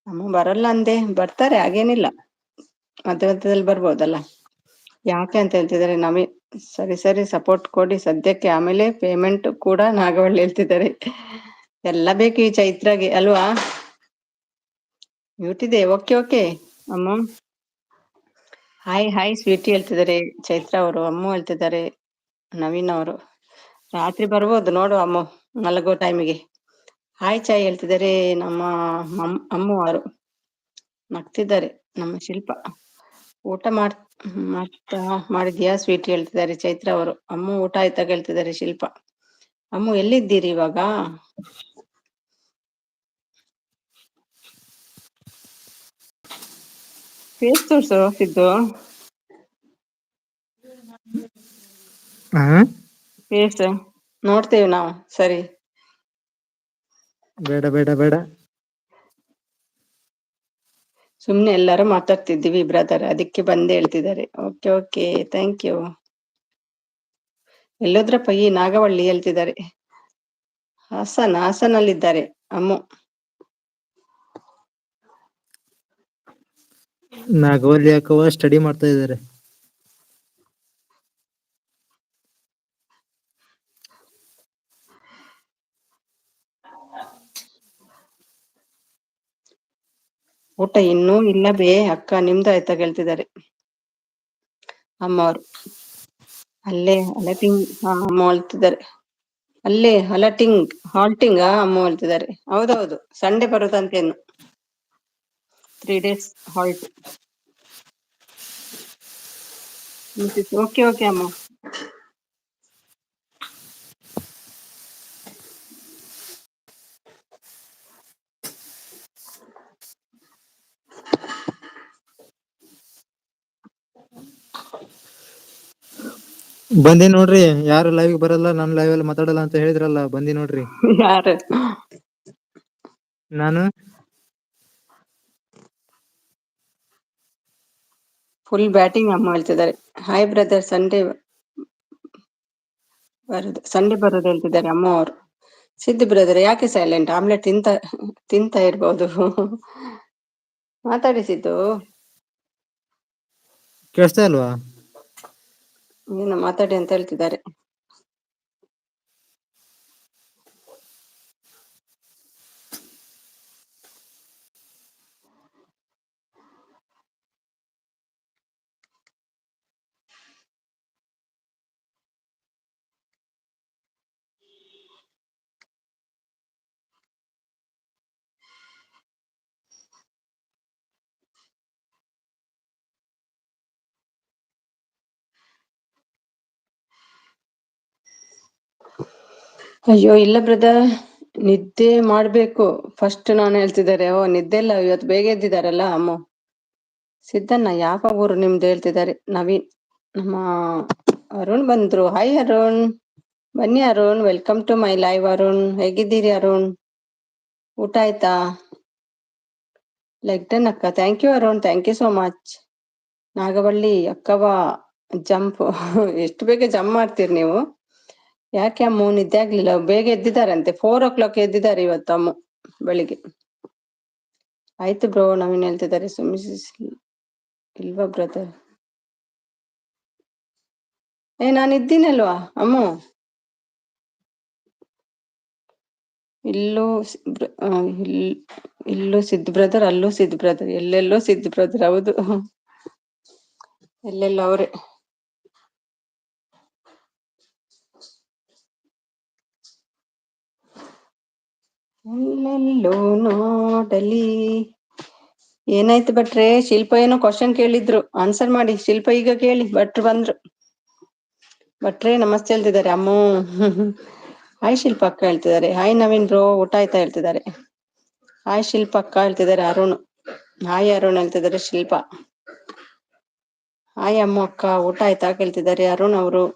S1: ಅಮ್ಮ ಬರಲ್ಲ ಅಂದೆ, ಬರ್ತಾರೆ ಹಾಗೇನಿಲ್ಲ, ಮಧ್ಯದಲ್ಲಿ ಬರ್ಬೋದಲ್ಲ. ಯಾಕೆ ಅಂತ ಹೇಳ್ತಿದ್ದಾರೆ ನವೀನ್. ಸರಿ ಸಪೋರ್ಟ್ ಕೊಡಿ ಸದ್ಯಕ್ಕೆ, ಆಮೇಲೆ ಪೇಮೆಂಟ್ ಕೂಡ ನಾಗವಳ್ಳಿ ಹೇಳ್ತಿದ್ದಾರೆ. ಎಲ್ಲ ಬೇಕು ಈ ಚೈತ್ರಾಗೆ ಅಲ್ವಾ? ಮ್ಯೂಟ್ ಇದೆ. ಓಕೆ ಅಮ್ಮ. ಹಾಯ್ ಸ್ವೀಟಿ ಹೇಳ್ತಿದ್ದಾರೆ ಚೈತ್ರ ಅವರು. ಅಮ್ಮು ಹೇಳ್ತಿದ್ದಾರೆ ನವೀನ್ ಅವರು. ರಾತ್ರಿ ಬರ್ಬೋದು ನೋಡು ಅಮ್ಮು, ಮಲಗೋ ಟೈಮಿಗೆ. ಹಾಯ್ ಚಾಯ್ ಹೇಳ್ತಿದ್ದಾರೆ ನಮ್ಮ ಅಮ್ಮು ಅವರು. ನಗ್ತಿದ್ದಾರೆ ನಮ್ಮ ಶಿಲ್ಪ. ಊಟ ಮಾಡಿದ್ಯಾ ಸ್ವೀಟ್ ಹೇಳ್ತಿದ್ದಾರೆ ಚೈತ್ರ ಅವರು. ಅಮ್ಮು ಊಟ ಆಯ್ತಾ ಹೇಳ್ತಿದ್ದಾರೆ ಶಿಲ್ಪ. ಅಮ್ಮು ಎಲ್ಲಿದ್ದೀರಿ ಇವಾಗ? ಫೇಸ್ ತೋರ್ಸು ಸಿದ್ದು. ಫೇಸ್ ನೋಡ್ತೇವೆ ನಾವು. ಸರಿ
S2: ಬೇಡ.
S1: ಸುಮ್ನೆ ಎಲ್ಲರೂ ಮಾತಾಡ್ತಿದ್ದೀವಿ ಬ್ರದರ್, ಅದಕ್ಕೆ ಬಂದೆ ಹೇಳ್ತಿದ್ದಾರೆ. Okay thank you. ಎಲ್ಲೋದ್ರಪ್ಪ ಈ ನಾಗವಳ್ಳಿ ಹೇಳ್ತಿದ್ದಾರೆ. ಹಾಸನಲ್ಲಿದ್ದಾರೆ ಅಮ್ಮು.
S2: ನಾಗವಲ್ಲಿ ಯಾಕವ ಸ್ಟಡಿ ಮಾಡ್ತಾ ಇದ್ದಾರೆ.
S1: ಊಟ ಇನ್ನೂ ಇಲ್ಲ ಬೇ ಅಕ್ಕ, ನಿಮ್ದು ಆಯ್ತಾ ಹೇಳ್ತಿದ್ದಾರೆ ಅಮ್ಮ ಅವರು. ಅಲ್ಲೇ ಅಲಟಿಂಗ್ ಅಮ್ಮ ಹೇಳ್ತಿದ್ದಾರೆ. ಅಲ್ಲೇ ಹಾಲ್ಟಿಂಗ್ ಅಮ್ಮ ಹೇಳ್ತಿದ್ದಾರೆ. ಹೌದೌದು, ಸಂಡೇ ಬರುತ್ತಂತೇನು 3 days ಹಾಲ್ಟ್. ಓಕೆ ಅಮ್ಮ.
S2: ಬಂದಿ ನೋಡ್ರಿ, ಯಾರು ಲೈವ್ ಬರಲ್ಲ, ನನ್ ಲೈವ್ ಅಲ್ಲಿ ಮಾತಾಡಲ್ಲ ಅಂತ ಹೇಳಿದ್ರಲ್ಲ, ಬಂದಿ ನೋಡ್ರಿ.
S1: ಯಾರು?
S2: ನಾನು
S1: ಫುಲ್ ಬ್ಯಾಟಿಂಗ್ ಅಮ್ಮ ಹೇಳ್ತಿದ್ದಾರೆ. ಹಾಯ್ ಬ್ರದರ್, ಸಂಡೇ ಬರೋದು ಹೇಳ್ತಿದ್ದಾರೆ ಅಮ್ಮ ಅವರು. ಸಿದ್ದು ಬ್ರದರ್ ಯಾಕೆ ಸೈಲೆಂಟ್? ಆಮ್ಲೆಟ್ ತಿಂತ ಇರ್ಬೋದು. ಮಾತಾಡಿಸಿದ್ದು
S2: ಕೇಳಿಸ್ತಾ ಇಲ್ವಾ?
S1: ಏನು ಮಾತಾಡಿ ಅಂತ ಹೇಳ್ತಿದ್ದಾರೆ. ಅಯ್ಯೋ ಇಲ್ಲ ಬ್ರದರ್, ನಿದ್ದೆ ಮಾಡ್ಬೇಕು ಫಸ್ಟ್ ನಾನು ಹೇಳ್ತಿದ್ದಾರೆ. ನಿದ್ದೆ ಇಲ್ಲ, ಇವತ್ತು ಬೇಗ ಎದ್ದಿದಾರಲ್ಲ ಅಮ್ಮ. ಸಿದ್ದಣ್ಣ ಯಾವ ಊರು ನಿಮ್ದು ಹೇಳ್ತಿದ್ದಾರೆ. ನವೀನ್, ನಮ್ಮ ಅರುಣ್ ಬಂದ್ರು. ಹಾಯ್ ಅರುಣ್, ಬನ್ನಿ Arun, welcome to my live. Arun ಹೇಗಿದ್ದೀರಿ ಅರುಣ್? ಊಟ ಆಯ್ತಾ? ಲೈಕ್ ಡನ್ ಅಕ್ಕ, thank you Arun, thank you so much. Nagavalli ಅಕ್ಕವ ಜಂಪ್ ಎಷ್ಟು ಬೇಗ ಜಂಪ್ ಮಾಡ್ತೀರಿ ನೀವು? ಯಾಕೆ ಅಮ್ಮ ನಿದ್ದೆ ಆಗ್ಲಿಲ್ಲ? ಬೇಗ ಎದ್ದಿದ್ದಾರಂತೆ, 4 o'clock ಎದ್ದಿದ್ದಾರೆ ಇವತ್ತು ಅಮ್ಮ ಬೆಳಿಗ್ಗೆ. ಆಯ್ತು ಬ್ರೋ, ನವೀನ್ ಹೇಳ್ತಿದ್ದಾರೆ. ಇಲ್ವಾ ಬ್ರದರ್? ನಾನು ಇದ್ದೀನಲ್ವಾ ಅಮ್ಮ. ಇಲ್ಲೂ ಇಲ್ಲೂ ಸಿದ್ದು ಬ್ರದರ್, ಅಲ್ಲೂ ಸಿದ್ದು ಬ್ರದರ್, ಎಲ್ಲೆಲ್ಲೋ ಸಿದ್ದು ಬ್ರದರ್. ಹೌದು, ಎಲ್ಲೆಲ್ಲ ಅವ್ರೆ. ಎಲ್ಲೆಲ್ಲೋ ನೋಡಲಿ. ಏನಾಯ್ತು ಭಟ್ರೆ? ಶಿಲ್ಪ ಏನೋ ಕ್ವಶನ್ ಕೇಳಿದ್ರು, ಆನ್ಸರ್ ಮಾಡಿ. ಶಿಲ್ಪ ಈಗ ಕೇಳಿ, ಭಟ್ರು ಬಂದ್ರು. ಭಟ್ರೆ ನಮಸ್ತೆ ಹೇಳ್ತಿದ್ದಾರೆ ಅಮ್ಮು. ಹಾಯ್ ಶಿಲ್ಪ ಅಕ್ಕ ಹೇಳ್ತಿದ್ದಾರೆ. ಹಾಯ್ ನವೀನ್ ಬ್ರೋ, ಊಟ ಆಯ್ತಾ ಹೇಳ್ತಿದ್ದಾರೆ. ಹಾಯ್ ಶಿಲ್ಪ ಅಕ್ಕ ಹೇಳ್ತಿದ್ದಾರೆ ಅರುಣ್. ಹಾಯ್ ಅರುಣ್ ಹೇಳ್ತಿದ್ದಾರೆ ಶಿಲ್ಪ. ಹಾಯ್ ಅಮ್ಮ ಅಕ್ಕ, ಊಟ ಆಯ್ತಾ ಕೇಳ್ತಿದ್ದಾರೆ ಅರುಣ್ ಅವರು.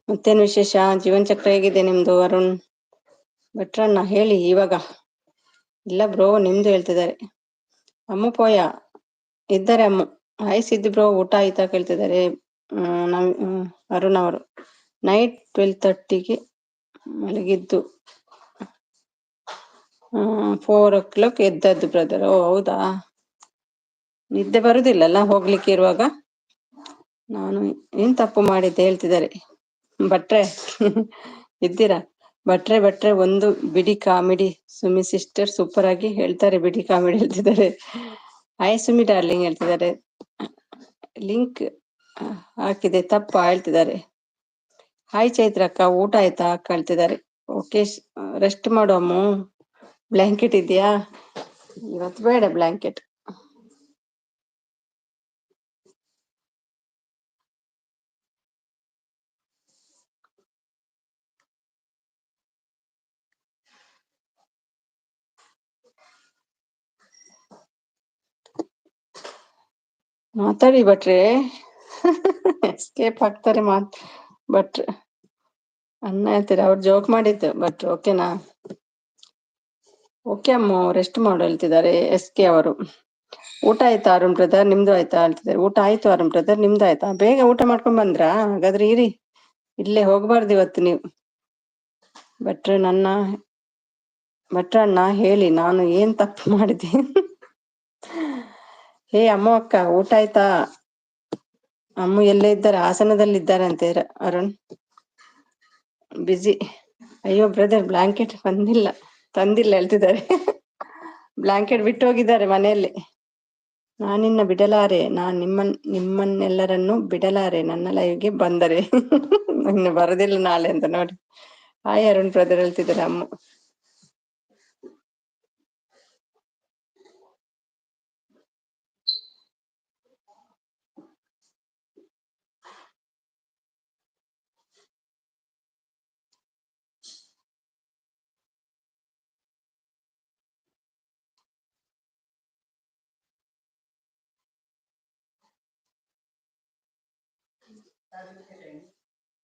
S1: ಮತ್ತೇನು ವಿಶೇಷ? ಜೀವನ ಚಕ್ರ ಹೇಗಿದೆ ನಿಮ್ದು ಅರುಣ್? ಭಟ್ರಣ್ಣ ಹೇಳಿ ಇವಾಗ. ಇಲ್ಲ ಬ್ರೋ, ನಿಮ್ದು ಹೇಳ್ತಿದ್ದಾರೆ. ಅಮ್ಮ ಪೋಯ ಇದ್ದಾರೆ ಅಮ್ಮ. ಹಾಯ್ ಸಿದ್ದು ಬ್ರೋ, ಊಟ ಆಯ್ತಾ ಕೇಳ್ತಿದ್ದಾರೆ ಅರುಣ್ ಅವರು. Night 12:30ಗೆ ಮಲಗಿದ್ದು, 4 o'clock ಎದ್ದದ್ದು brother. ಓ ಹೌದಾ, ನಿದ್ದೆ ಬರುದಿಲ್ಲಲ್ಲ ಹೋಗ್ಲಿಕ್ಕೆ ಇರುವಾಗ. ನಾನು ಏನ್ ತಪ್ಪು ಮಾಡಿದ್ದೆ ಹೇಳ್ತಿದ್ದಾರೆ ಭಟ್ರೆ. ಇದ್ದೀರಾ ಭಟ್ರೆ? ಭಟ್ರೆ ಒಂದು ಬಿಡಿ ಕಾಮಿಡಿ. ಸುಮಿ ಸಿಸ್ಟರ್ ಸೂಪರ್ ಆಗಿ ಹೇಳ್ತಾರೆ ಬಿಡಿ ಕಾಮಿಡಿ ಹೇಳ್ತಿದ್ದಾರೆ. ಹಾಯ್ ಸುಮಿ ಡಾರ್ಲಿಂಗ್ ಹೇಳ್ತಿದ್ದಾರೆ. ಲಿಂಕ್ ಹಾಕಿದೆ ತಪ್ಪ ಹೇಳ್ತಿದ್ದಾರೆ. ಹಾಯ್ ಚೈತ್ರ ಅಕ್ಕ, ಊಟ ಆಯ್ತಾ ಅಕ್ಕ ಹೇಳ್ತಿದ್ದಾರೆ. ಓಕೆ, ರೆಸ್ಟ್ ಮಾಡು ಅಮ್ಮ. ಬ್ಲಾಂಕೆಟ್ ಇದೆಯಾ? ಇವತ್ತು ಬೇಡ ಬ್ಲಾಂಕೆಟ್. ಮಾತಾಡಿ ಭಟ್ರೆ. ಎಸ್ಕೇಪ್ ಆಗ್ತಾರೆ ಭಟ್ರೆ. ಅನ್ನ ಹೇಳ್ತೀರಾ? ಅವ್ರು ಜೋಕ್ ಮಾಡಿದ್ದು ಭಟ್ರು. ಓಕೆನಾ? ಓಕೆ ಅಮ್ಮ, ರೆಸ್ಟ್ ಮಾಡು ಹೇಳ್ತಿದ್ದಾರೆ SK ಅವರು. ಊಟ ಆಯ್ತಾ ಅರುಣ್ ಬ್ರದರ್? ನಿಮ್ದು ಆಯ್ತಾ ಹೇಳ್ತಿದ್ದಾರೆ. ಊಟ ಆಯ್ತು ಅರುಣ್ ಬ್ರದರ್, ನಿಮ್ದು ಆಯ್ತಾ? ಬೇಗ ಊಟ ಮಾಡ್ಕೊಂಡ್ ಬಂದ್ರಾ? ಹಾಗಾದ್ರೆ ಇರಿ, ಇಲ್ಲೇ ಹೋಗ್ಬಾರ್ದು ಇವತ್ತು ನೀವು. ಭಟ್ರಣ್ಣ ಹೇಳಿ, ನಾನು ಏನ್ ತಪ್ಪು ಮಾಡಿದೆ? ಹೇ ಅಮ್ಮ ಅಕ್ಕ, ಊಟ ಆಯ್ತಾ? ಅಮ್ಮ ಎಲ್ಲೇ ಇದ್ದಾರೆ? ಹಾಸನದಲ್ಲಿ ಇದ್ದಾರೆ ಅಂತೆ ಅರುಣ್. ಬಿಸಿ. ಅಯ್ಯೋ ಬ್ರದರ್, ಬ್ಲಾಂಕೆಟ್ ತಂದಿಲ್ಲ ಹೇಳ್ತಿದ್ದಾರೆ. ಬ್ಲಾಂಕೆಟ್ ಬಿಟ್ಟು ಹೋಗಿದ್ದಾರೆ ಮನೆಯಲ್ಲಿ. ನಾನಿನ್ನ ಬಿಡಲಾರೆ, ನಿಮ್ಮನ್ನೆಲ್ಲರನ್ನು ಬಿಡಲಾರೆ, ನನ್ನ ಲೈವ್ಗೆ ಬಂದರೆ. ಇನ್ನು ಬರೋದಿಲ್ಲ ನಾಳೆ ಅಂತ ನೋಡಿ. ಹಾಯ್ ಅರುಣ್ ಬ್ರದರ್ ಹೇಳ್ತಿದ್ದಾರೆ ಅಮ್ಮ.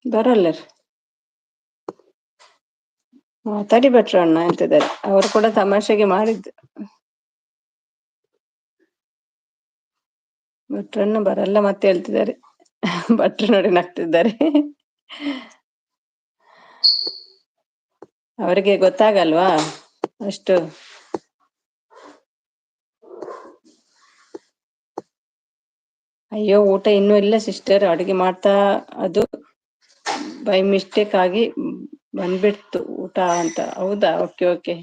S1: ಬರಲ್ಲ ಮಾತಾಡಿ ಭಟ್ರು ಅಣ್ಣ ಹೇಳ್ತಿದ್ದಾರೆ. ಅವರು ಕೂಡ ತಮಾಷೆಗೆ ಮಾಡಿದ್ದು. ಭಟ್ರಣ್ಣ ಬರಲ್ಲ ಮತ್ತೆ ಹೇಳ್ತಿದ್ದಾರೆ. ಭಟ್ರು ನೋಡಿ ನಗ್ತಿದ್ದಾರೆ. ಅವರಿಗೆ ಗೊತ್ತಾಗಲ್ವಾ ಅಷ್ಟು. ಅಯ್ಯೋ ಊಟ ಇನ್ನೂ ಇಲ್ಲ ಸಿಸ್ಟರ್, ಅಡುಗೆ ಮಾಡ್ತಾ, ಅದು ಬೈ ಮಿಸ್ಟೇಕ್ ಆಗಿ ಬಂದ್ಬಿಡ್ತು ಊಟ ಅಂತ. ಹೌದಾ? Okay.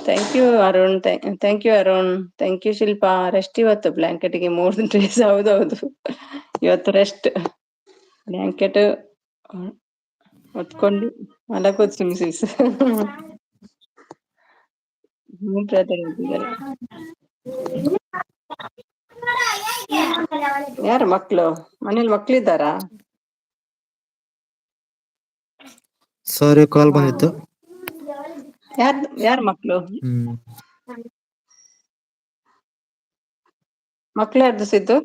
S1: Thank you Arun, thank you Arun, thank you Shilpa. Rest ಇವತ್ತು, ಬ್ಲಾಂಕೆಟ್ಗೆ 3 days. ಹೌದೌದು, ಇವತ್ತು ರೆಸ್ಟ್. ಬ್ಲಾಂಕೆಟ್ ಹೊತ್ಕೊಂಡು ಮಲಗೋದು ಸುಮ್ಸಿಸ್. ಬ್ರದರ್ ಅಂತಿದ್ದಾರೆ. ಯಾರು ಮಕ್ಳು? ಮನೇಲಿ ಮಕ್ಳಿದ್ದಾರಾ?
S2: ಸಾರಿ ಕಾಲ್
S1: ಹಾ
S2: ಬಂದಿತ್ತು.
S1: ಯಾರ್ ಮಕ್ಳು?
S2: ಹ್ಮ್.
S1: ಮಕ್ಳು ಯಾರ್ದು ಸಿದ್ದು?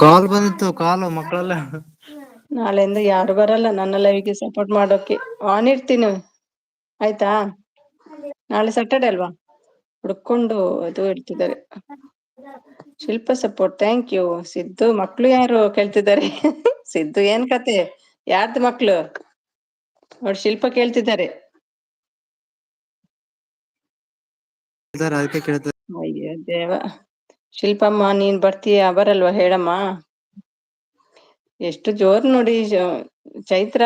S2: ಕಾಲ್ ಬಂದಿತ್ತು, ಕಾಲು ಮಕ್ಕಳಲ್ಲ.
S1: ನಾಳೆಯಿಂದ ಯಾರು ಬರಲ್ಲ ನನ್ನ ಲೈವ್ಗೆ ಸಪೋರ್ಟ್ ಮಾಡೋಕೆ. ಆನ್ ಇರ್ತೀನಿ ಆಯ್ತಾ. ನಾಳೆ ಸ್ಯಾಟರ್ಡೆ ಅಲ್ವಾ, ಹುಡ್ಕೊಂಡು ಅದು ಇಡ್ತಿದ್ದಾರೆ. ಶಿಲ್ಪ ಸಪೋರ್ಟ್ ಥ್ಯಾಂಕ್ ಯು. ಸಿದ್ದು ಮಕ್ಳು ಯಾರು ಕೇಳ್ತಿದ್ದಾರೆ. ಸಿದ್ದು ಏನ್ ಕತೆ, ಯಾರ್ದು ಮಕ್ಳು ನೋಡಿ ಶಿಲ್ಪ ಕೇಳ್ತಿದ್ದಾರೆ.
S2: ಅದಕ್ಕೆ ಕೇಳ್ತಾರೆ.
S1: ಅಯ್ಯೋ ದೇವ. ಶಿಲ್ಪಮ್ಮ ನೀನ್ ಬರ್ತೀಯಾ ಬರಲ್ವಾ ಹೇಳಮ್ಮ. ಎಷ್ಟು ಜೋರ್ ನೋಡಿ ಚೈತ್ರ.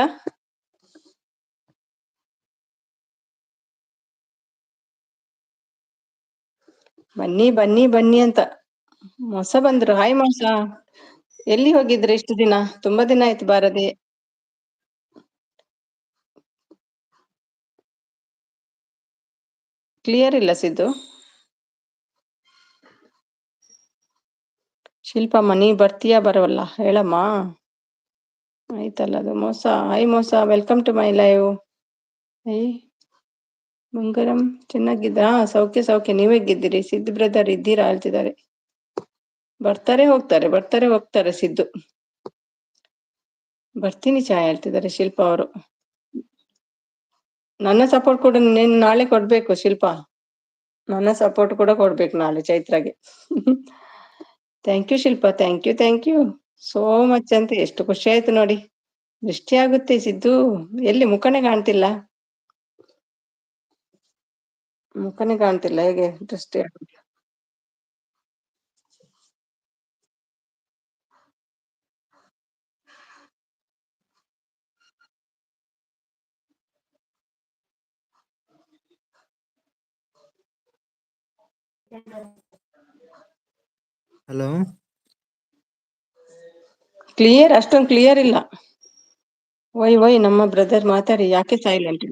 S1: ಬನ್ನಿ ಬನ್ನಿ ಬನ್ನಿ ಅಂತ. ಮೊಸ ಬಂದ್ರು. ಹಾಯ್ ಮೊಸ, ಎಲ್ಲಿ ಹೋಗಿದ್ರೆ ಇಷ್ಟು ದಿನ? ತುಂಬಾ ದಿನ ಆಯ್ತು ಬಾರದೆ. ಕ್ಲಿಯರ್ ಇಲ್ಲ ಸಿದ್ದು. ಶಿಲ್ಪಮ್ಮ ನೀ ಬರ್ತೀಯಾ ಬರವಲ್ಲ ಹೇಳಮ್ಮ. ಆಯ್ತಲ್ಲ ಅದು ಮೋಸ. ಹಾಯ್ ಮೋಸ, welcome to my live. Bangaram ಚೆನ್ನಾಗಿದ್ದ? ಸೌಖ್ಯ ಸೌಖ್ಯ, ನೀವ್ ಹೇಗಿದ್ದೀರಿ? ಸಿದ್ದು ಬ್ರದರ್ ಇದ್ದೀರಾ ಹೇಳ್ತಿದ್ದಾರೆ. ಬರ್ತಾರೆ ಹೋಗ್ತಾರೆ, ಬರ್ತಾರೆ ಹೋಗ್ತಾರೆ ಸಿದ್ದು. ಬರ್ತೀನಿ ಚಾಯ್ ಹೇಳ್ತಿದ್ದಾರೆ ಶಿಲ್ಪ ಅವರು. ನನ್ನ ಸಪೋರ್ಟ್ ಕೂಡ ನೀನ್ ನಾಳೆ ಕೊಡ್ಬೇಕು ಶಿಲ್ಪ. ನನ್ನ ಸಪೋರ್ಟ್ ಕೂಡ ಕೊಡ್ಬೇಕು ನಾಳೆ ಚೈತ್ರಾಗೆ. Thank you Shilpa, thank you thank you so much ಅಂತ. ಎಷ್ಟು ಖುಷಿ ಆಯ್ತು ನೋಡಿ. ದೃಷ್ಟಿ ಆಗುತ್ತೆ ಸಿದ್ದು, ಎಲ್ಲಿ ಮುಖನೇ ಕಾಣ್ತಿಲ್ಲ. ಮುಖನೇ ಕಾಣ್ತಿಲ್ಲ, ಹೇಗೆ ದೃಷ್ಟಿ ಆಗುತ್ತೆ?
S2: ಹಲೋ,
S1: ಕ್ಲಿಯರ್, ಅಷ್ಟೊಂದು ಕ್ಲಿಯರ್ ಇಲ್ಲ. ವೈ ನಮ್ಮ ಬ್ರದರ್ ಮಾತಾಡಿ, ಯಾಕೆ ಸೈಲೆಂಟ್?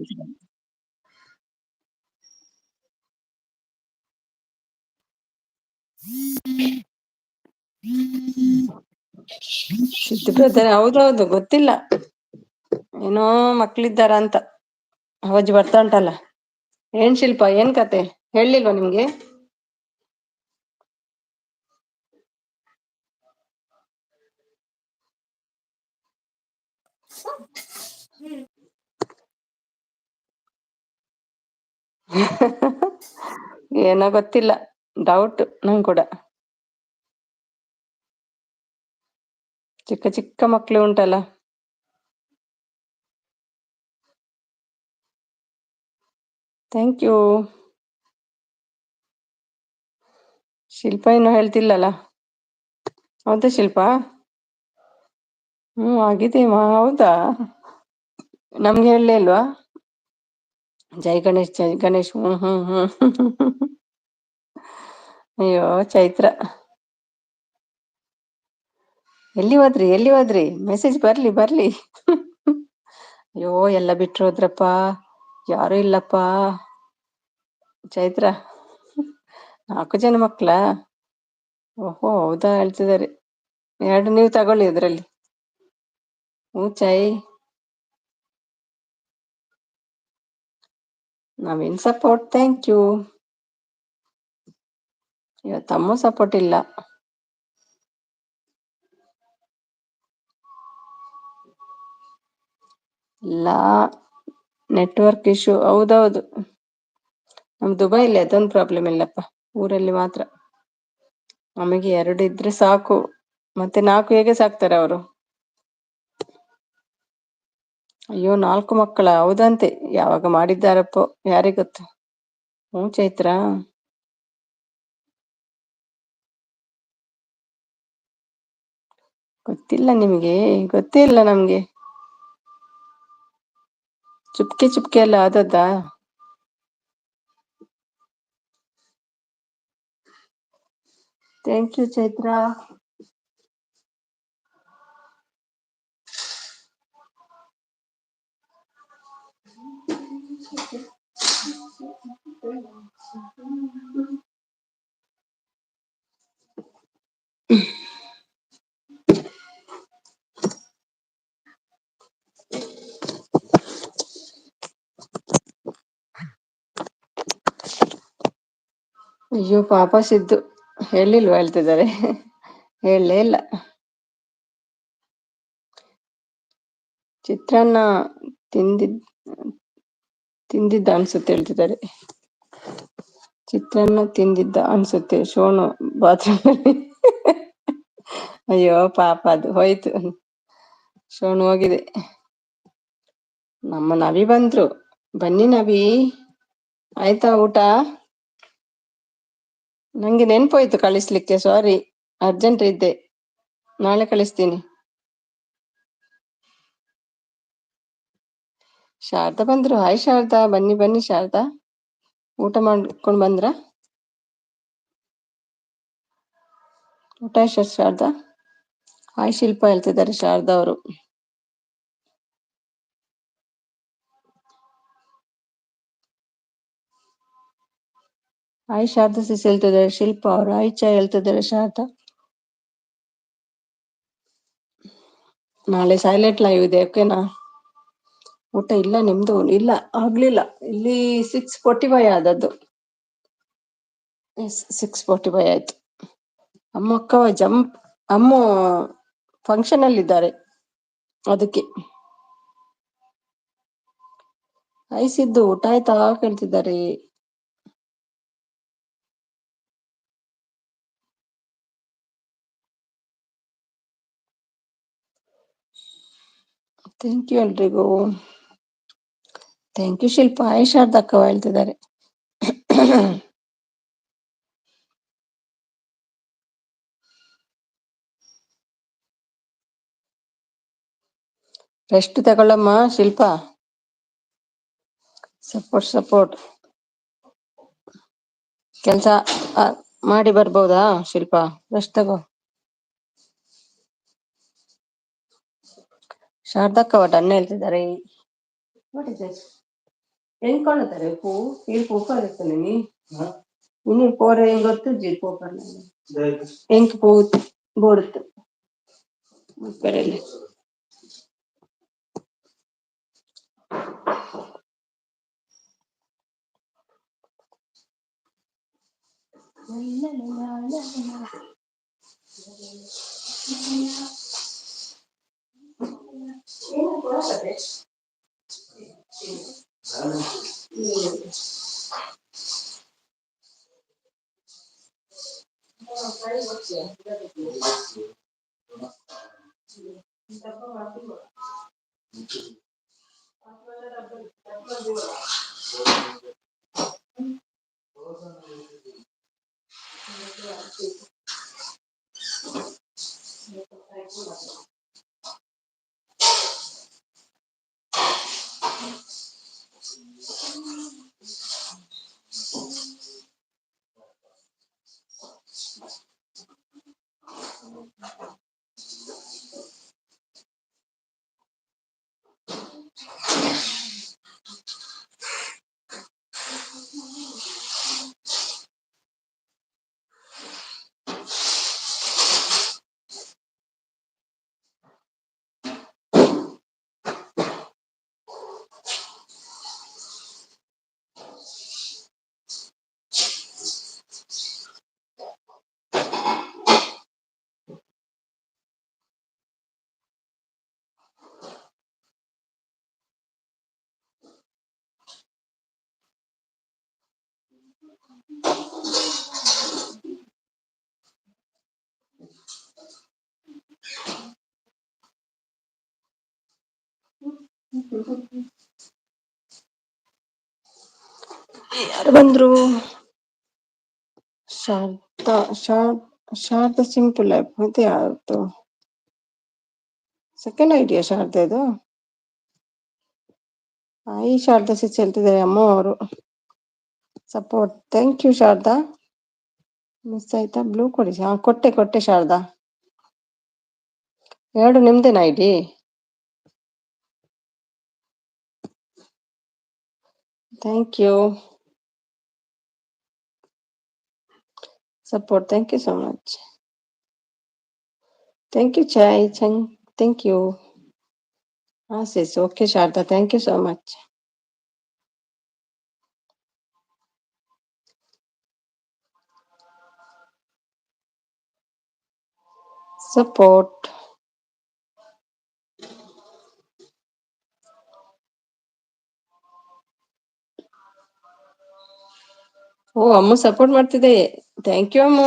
S1: ಸಿದ್ದು ಬ್ರದರ್ ಹೌದೌದು, ಗೊತ್ತಿಲ್ಲ. ಏನೋ ಮಕ್ಳಿದ್ದಾರ ಅಂತ ಅವಜ್ಜಿ ಬರ್ತಾ ಉಂಟಲ್ಲ. ಏನ್ ಶಿಲ್ಪ, ಏನ್ ಕತೆ ಹೇಳಿಲ್ವಾ ನಿಮ್ಗೆ? ಏನೋ ಗೊತ್ತಿಲ್ಲ, ಡೌಟ್ ನಂಗೆ ಕೂಡ. ಚಿಕ್ಕ ಚಿಕ್ಕ ಮಕ್ಳು ಉಂಟಲ್ಲ. Thank you. ಶಿಲ್ಪ ಏನು ಹೇಳ್ತಿಲ್ಲಲ್ಲ. ಹೌದಾ ಶಿಲ್ಪ? ಆಗಿದೆ ಹೌದಾ? ನಮ್ಗೆ ಹೇಳಲೇ ಇಲ್ವಾ? ಜೈ ಗಣೇಶ್ ಜೈ ಗಣೇಶ್. ಅಯ್ಯೋ ಚೈತ್ರ, ಎಲ್ಲಿ ಹೋದ್ರಿ? ಮೆಸೇಜ್ ಬರ್ಲಿ ಬರ್ಲಿ. ಅಯ್ಯೋ ಎಲ್ಲ ಬಿಟ್ರು ಹೋದ್ರಪ್ಪ, ಯಾರು ಇಲ್ಲಪ್ಪಾ. ಚೈತ್ರ 4 ಜನ ಮಕ್ಳ? ಓಹೋ ಹೌದಾ ಹೇಳ್ತಿದ್ದಾರೆ. 2 ನೀವು ತಗೊಳ್ಳಿ ಅದ್ರಲ್ಲಿ. Chai Naveen support thank you. ಇವತ್ತಮ್ಮ ಸಪೋರ್ಟ್ ಇಲ್ಲ. ಇಲ್ಲ, ನೆಟ್ವರ್ಕ್ ಇಶ್ಯೂ. ಹೌದೌದು, ನಮ್ ದುಬೈಲಿ ಅದೊಂದು ಪ್ರಾಬ್ಲಮ್ ಇಲ್ಲಪ್ಪ, ಊರಲ್ಲಿ ಮಾತ್ರ. ನಮಗೆ 2 ಇದ್ರೆ ಸಾಕು, ಮತ್ತೆ 4 ಹೇಗೆ ಸಾಕ್ತಾರೆ ಅವರು? ಅಯ್ಯೋ 4 ಮಕ್ಕಳ? ಹೌದಂತೆ, ಯಾವಾಗ ಮಾಡಿದ್ದಾರಪ್ಪೋ ಯಾರಿಗ್ ಗೊತ್ತು. ಚೈತ್ರ, ಗೊತ್ತಿಲ್ಲ ನಿಮಗೆ? ಗೊತ್ತೇ ಇಲ್ಲ ನಮ್ಗೆ. ಚುಪ್ಕೆ ಚುಪ್ಕೆ ಎಲ್ಲ ಆದದ್ದಾ? Thank you Chaitra. ಅಯ್ಯೋ ಪಾಪ ಸಿದ್ದು ಹೇಳಿಲ್ವಾ ಹೇಳ್ತಿದ್ದಾರೆ. ಹೇಳಲೇ ಇಲ್ಲ. ಚಿತ್ರಾನ್ನ ತಿಂದಿದ್ದ ಅನ್ಸುತ್ತೆ ಹೇಳ್ತಿದ್ದಾರೆ. ಚಿತ್ರಾನ್ನ ತಿಂದಿದ್ದ ಅನ್ಸುತ್ತೆ ಶೋನು ಬಾತ್ರೂಮ್. ಅಯ್ಯೋ ಪಾಪ ಅದು ಹೋಯ್ತು. ಶೋನು ಹೋಗಿದೆ. ನಮ್ಮ ನವಿ ಬಂದ್ರು. ಬನ್ನಿ ನವಿ, ಆಯ್ತಾ ಊಟ? ನಂಗೆ ನೆನ್ಪೋಯ್ತು ಕಳಿಸ್ಲಿಕ್ಕೆ, ಸಾರಿ, ಅರ್ಜೆಂಟ್ ಇದ್ದೆ, ನಾಳೆ ಕಳಿಸ್ತೀನಿ. ಶಾರದಾ ಬಂದ್ರು. ಹಾಯ್ ಶಾರದಾ, ಬನ್ನಿ ಬನ್ನಿ ಶಾರದಾ, ಊಟ ಮಾಡ್ಕೊಂಡ್ ಬಂದ್ರ? ಊಟ ಎಷ್ಟ ಶಾರದಾ? ಹಾಯ್ ಶಿಲ್ಪ ಹೇಳ್ತಿದ್ದಾರೆ ಶಾರದಾ ಅವರು. ಹಾಯ್ ಶಾರದಾ ಸಿಸ್ ಹೇಳ್ತಿದ್ದಾರೆ ಶಿಲ್ಪ ಅವರು. ಹಾಯ್ ಚಾ ಹೇಳ್ತಿದ್ದಾರೆ ಶಾರದಾ. ನಾಳೆ ಸೈಲೆಂಟ್ ಲೈವ್ ಇದೆ, ಓಕೆನಾ? ಊಟ ಇಲ್ಲ, ನಿಮ್ದು? ಇಲ್ಲ, ಆಗ್ಲಿಲ್ಲ. ಇಲ್ಲಿ 6:45 ಆದದ್ದು. 6:45 ಆಯ್ತು. ಅಮ್ಮ ಅಕ್ಕ ಅಮ್ಮ ಫಂಕ್ಷನ್ ಅಲ್ಲಿ ಇದ್ದಾರೆ, ಅದಕ್ಕೆ. ಐಸಿದ್ದು ಊಟ ಆಯ್ತಾ ಕೇಳ್ತಿದ್ದಾರೆ. ಥ್ಯಾಂಕ್ ಯು ಎಲ್ರಿಗೂ. Thank you Shilpa. ಹಾಯ್ ಶಾರದಕ್ಕ ಹೇಳ್ತಿದ್ದಾರೆ. ರೆಸ್ಟ್ ತಗೊಳ್ಳಮ್ಮ ಶಿಲ್ಪ. ಸಪೋರ್ಟ್ ಕೆಲ್ಸ ಮಾಡಿ ಬರ್ಬೋದಾ ಶಿಲ್ಪ? ರೆಸ್ಟ್ ತಗೋ. ಶಾರದಕ್ಕ ಡನ್ ಹೇಳ್ತಿದ್ದಾರೆ. ಎನ್ಕೊಳ್ಳುತ್ತಾರೆ ಪೂ ಈ ಪೂಪರುತ್ತನೆ ನೀ ಇನ್ನು ಪೋರ ಗೊತ್ತಜ್ಜಿ ಪೋಪರ್ ಎಂಕ್ ಪೂ ಬೋಡುತ್ತು ಮುಪ್ಪರಲ್ಲಿ. ಯಾರು ಬಂದ್ರು? ಶಾರದಾ ಸಿಂಪಲ್ ಲೈಫ್ ಮತ್ತೆ ಯಾರ್ದು ಸೆಕೆಂಡ್ ಐಡಿಯಾ ಶಾರದಾ ಇದು? ಈ ಶಾರದಾ ಸಿಚ್ ಹೇಳ್ತಿದ್ದಾರೆ ಅಮ್ಮ ಅವರು. Support thank you Sharada. Miss ಆಯ್ತಾ? ಬ್ಲೂ ಕೊಡಿ. ಕೊಟ್ಟೆ ಶಾರದಾ. 2 ನಿಮ್ದೇನ ID? Thank you support. Thank you so much. Thank you ಚಾಯ್ ಚಂಗ್. Thank you. Sis okay Sharada, thank you so much. Support. ಓ ಅಮ್ಮ ಸಪೋರ್ಟ್ ಮಾಡ್ತಿದೆ. ಥ್ಯಾಂಕ್ ಯು ಅಮ್ಮ.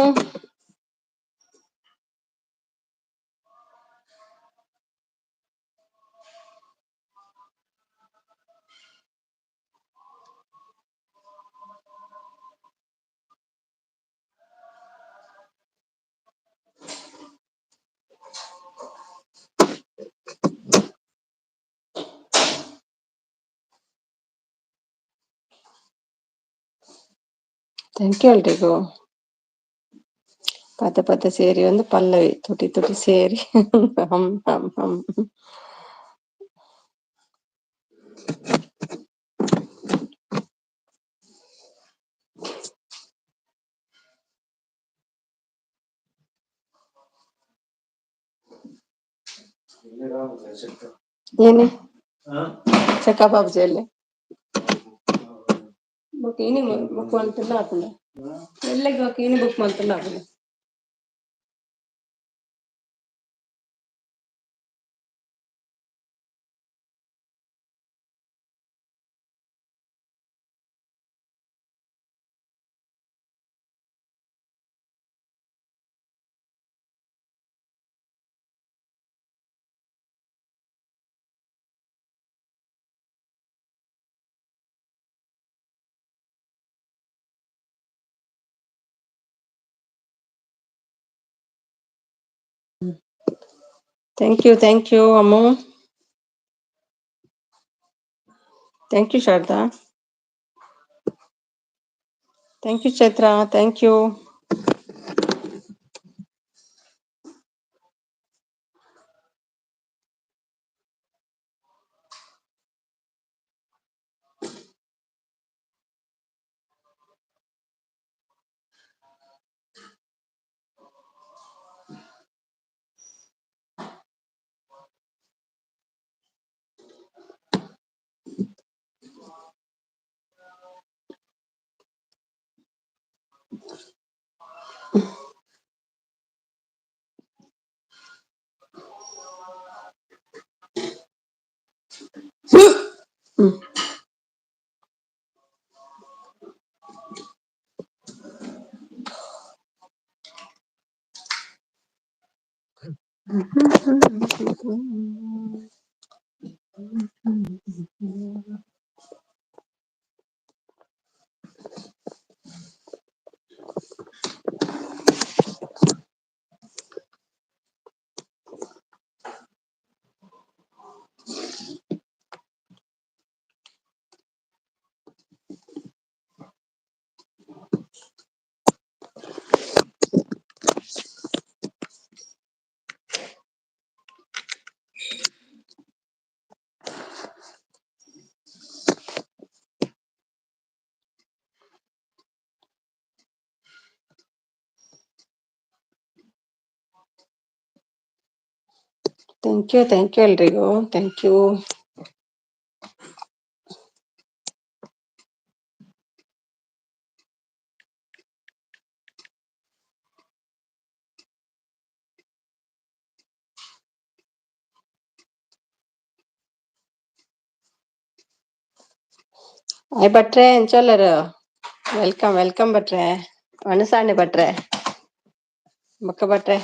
S1: ಥ್ಯಾಂಕ್ ಯು ಎಲ್ರಿಗೂ. ಪದ ಪದ ಸೇರಿ ಒಂದು ಪಲ್ಲವಿ, ತುಟಿ ತುಟಿ ಸೇರಿ ಹಮ್ ಹಮ್ ಹಮ್. ಏನಿ ಚಕ್ಕ ಬಾಬುಜಲ್ಲಿ ಬುಕ್ ಏನಿ ಬುಕ್ ಮಾಡ್ತಿಲ್ಲ ಹಾಕಲ್ಲ ಎಲ್ಲಗೆ ಏನಿ ಬುಕ್ ಮಾಡ್ತಿಲ್ಲ ಹಾಕಲ್ಲ. Thank you Ammu. Thank you Sharada. Thank you Chaitra. Thank you. Thank you ಎಲ್ರಿಗೂ. Thank you. ಹಾಯ್ ಭಟ್ರೆ ಎಂಚೊಲ್ಲರು. ವೆಲ್ಕಮ್ ಭಟ್ರೆ. ಅಣಸಾಣೆ ಭಟ್ರೆ. ಬಕ್ಕ ಭಟ್ರೆ.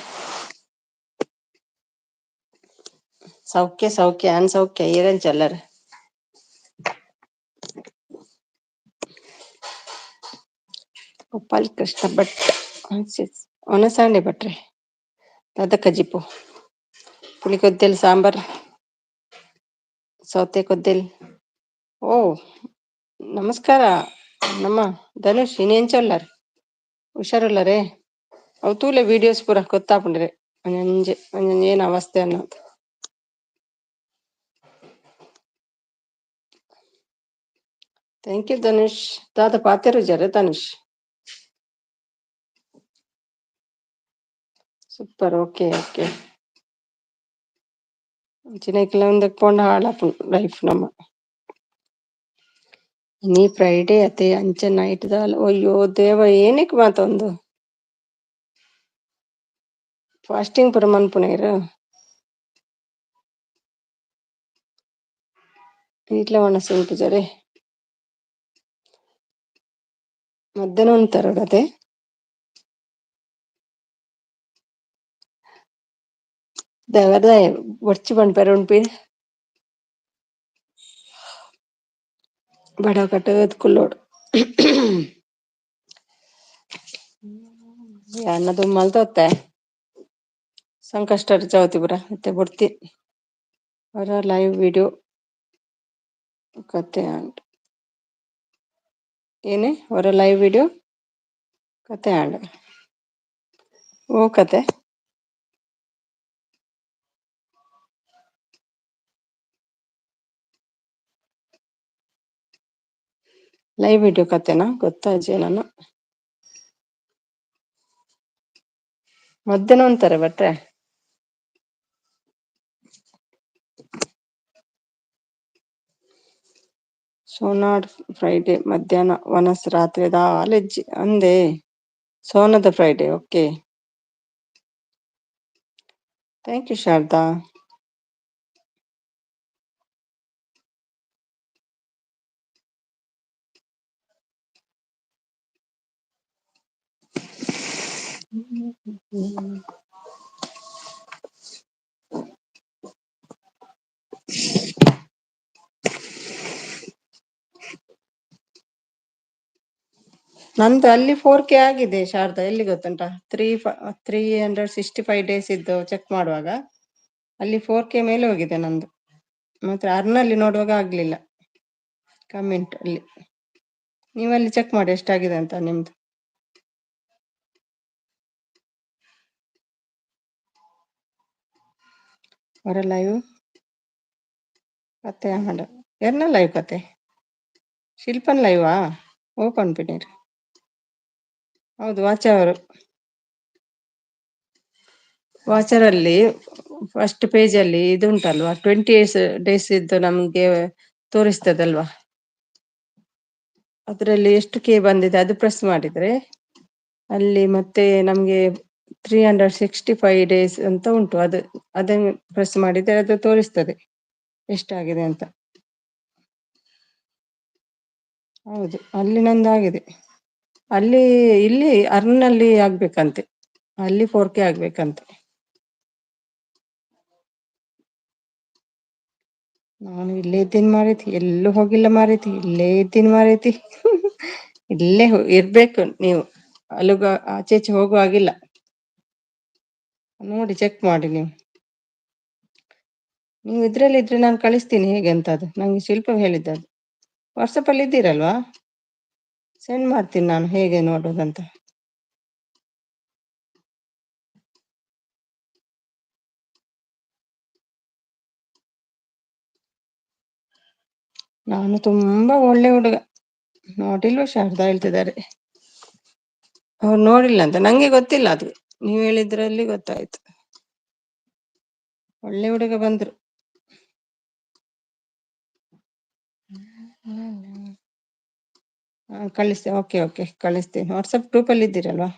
S1: ಸೌಖ್ಯ ಅನ್ ಸೌಖ್ಯ ಈರೆಂಚ ಎಲ್ಲರು. ಗೋಪಾಲ್ ಕೃಷ್ಣ ಭಟ್ ಒನಸಾಂಡೆ ಭಟ್ರೆ. ಅದಕ್ಕ ಜಿಪ್ಪು ಪುಳಿಕೊದ್ದೆಲ್ ಸಾಂಬಾರ್ ಸೌತೆ ಕೊದ್ದೆಲ್. ಓ ನಮಸ್ಕಾರ ನಮ್ಮ ಧನುಷ್ ಇನ್ನೆಂಚೊಲ್ಲರ್ ಹುಷಾರುಲ್ಲರೇ. ಅವು ತೂಲೆ ವೀಡಿಯೋಸ್ ಪೂರ ಕೊತ್ತಾಪುಂಡ್ರೆ ಒಂಜೊಂಜೆ ಏನ್ ಅವಸ್ಥೆ ಅನ್ನೋದು. Thank you Dhanush. ದಾದ ಪಾತೆರುಜರೆ ಧನುಷ್. ಸೂಪರ್. ಓಕೆ. ಅಂಚಿನ ಒಂದಕ್ ಪೋಂಡ ಹಾಳಾಪುಂಡು ಲೈಫ್ ನಮ್ಮ. ನೀ ಫ್ರೈಡೇ ಅತೆ ಅಂಚ ನೈಟ್ ದಾಲ ಅಯ್ಯೋ ದೇವ ಏನಿಕ್ ಮಾತ ಒಂದು ಫಾಸ್ಟಿಂಗ್ ಪುರ ಮನ್ಪುನೇರು ಇಟ್ಲ ಒಣಸಿ ಉಂಟುಜರೆ ಮಧ್ಯಾಹ್ನ ಉಂತಾರ ಕತೆ ದೇವದ ಒರ್ಚಿ ಪನ್ಪೇರ ಉಂಪಿ ಬಡ ಕಟ್ಟದ್ ಕುಲ್ಲೋಡು ಅನ್ನದು ಮಲ್ತೊತ್ತೆ ಸಂಕಷ್ಟ ಚೌತಿ ಪುರ ಮತ್ತೆ ಬಿಡ್ತಿ ಅವರ ಲೈವ್ ವಿಡಿಯೋ ಕತೆ ಆಂಡ್ ಏನೇ ಅವರ ಲೈವ್ ವಿಡಿಯೋ ಕತೆ ಆಂಡ್ ಓ ಕತೆ ಲೈವ್ ವಿಡಿಯೋ ಕತೆನಾ ಗೊತ್ತಾಯ್ತು ನಾನು ಮಧ್ಯಾಹ್ನ ಅಂತಾರೆ ಬಟ್ರೆ ಸೋನಾಡ್ ಫ್ರೈಡೆ ಮಧ್ಯಾಹ್ನ ವನಸ್ ರಾತ್ರಿ ದಾಲೆಜ್ಜಿ ಅಂದೆ ಸೋನದ Friday okay thank you Sharada ನಂದು ಅಲ್ಲಿ 4K ಆಗಿದೆ ಶಾರದಾ ಎಲ್ಲಿ ಗೊತ್ತುಂಟಾ 365 ಡೇಸ್ ಇದ್ದು ಚೆಕ್ ಮಾಡುವಾಗ ಅಲ್ಲಿ 4K ಮೇಲೆ ಹೋಗಿದೆ ನಂದು ಮತ್ತೆ ಅರ್ನಲ್ಲಿ ನೋಡುವಾಗ ಆಗ್ಲಿಲ್ಲ ಕಮೆಂಟ್ ಅಲ್ಲಿ ನೀವಲ್ಲಿ ಚೆಕ್ ಮಾಡಿ ಎಷ್ಟಾಗಿದೆ ಅಂತ ನಿಮ್ದು ಅವರ ಲೈವ್ ಕತೆ ಮಾಡ ಯಾರನ್ನ ಲೈವ್ ಕತೆ ಶಿಲ್ಪನ್ ಲೈವಾ ಓಪನ್ ಪಿನೀರ್ ಹೌದು ವಾಚರ್ ಅಲ್ಲಿ ಫಸ್ಟ್ ಪೇಜ್ ಅಲ್ಲಿ ಇದು ಉಂಟಲ್ವಾ 20 ಡೇಸ್ ಇದ್ದು ನಮ್ಗೆ ತೋರಿಸ್ತದಲ್ವಾ ಅದರಲ್ಲಿ ಎಷ್ಟು ಕೆ ಬಂದಿದೆ ಅದು ಪ್ರೆಸ್ ಮಾಡಿದ್ರೆ ಅಲ್ಲಿ ಮತ್ತೆ ನಮ್ಗೆ 365 ಡೇಸ್ ಅಂತ ಉಂಟು ಅದನ್ನು ಪ್ರೆಸ್ ಮಾಡಿದ್ರೆ ಅದು ತೋರಿಸ್ತದೆ ಎಷ್ಟಾಗಿದೆ ಅಂತ ಹೌದು ಅಲ್ಲಿ ನಂದಾಗಿದೆ ಅಲ್ಲಿ ಇಲ್ಲಿ ಅರ್ನಲ್ಲಿ ಆಗ್ಬೇಕಂತೆ ಅಲ್ಲಿ 4K ಆಗ್ಬೇಕಂತೆ ನಾನು ಇಲ್ಲೇ ಇದ್ದೀನಿ ಮಾರೈತಿ ಎಲ್ಲೂ ಹೋಗಿಲ್ಲ ಮಾರೈತಿ ಇಲ್ಲೇ ಇದ್ದೀನಿ ಮಾರೈತಿ ಇಲ್ಲೇ ಇರ್ಬೇಕು ನೀವು ಅಲುಗ ಆಚೆಚೆ ಹೋಗುವಾಗಿಲ್ಲ ನೋಡಿ ಚೆಕ್ ಮಾಡಿ ನೀವು ಇದ್ರಲ್ಲಿ ಇದ್ರೆ ನಾನು ಕಳಿಸ್ತೀನಿ ಹೇಗೆ ಅಂತ ಅದು ನಂಗೆ ಶಿಲ್ಪ ಹೇಳಿದ್ದದು ವಾಟ್ಸಪ್ ಅಲ್ಲಿ ಇದ್ದೀರಲ್ವಾ ಸೆಂಡ್ ಮಾಡ್ತೀನಿ ನಾನು ಹೇಗೆ ನೋಡೋದಂತ ನಾನು ತುಂಬಾ ಒಳ್ಳೆ ಹುಡುಗ ನೋಡಿಲ್ವ ಶಾರದಾ ಹೇಳ್ತಿದ್ದಾರೆ ಅವ್ರು ನೋಡಿಲ್ಲ ಅಂತ ನಂಗೆ ಗೊತ್ತಿಲ್ಲ ಅದು ನೀವು ಹೇಳಿದ್ರಲ್ಲಿ ಗೊತ್ತಾಯ್ತು ಒಳ್ಳೆ ಹುಡುಗ ಬಂದ್ರು ಕಳಿಸ್ತೇನೆ ಓಕೆ ಕಳಿಸ್ತೇನೆ ವಾಟ್ಸಪ್ ಗ್ರೂಪ್ ಅಲ್ಲಿ ಇದ್ದೀರಲ್ವಾ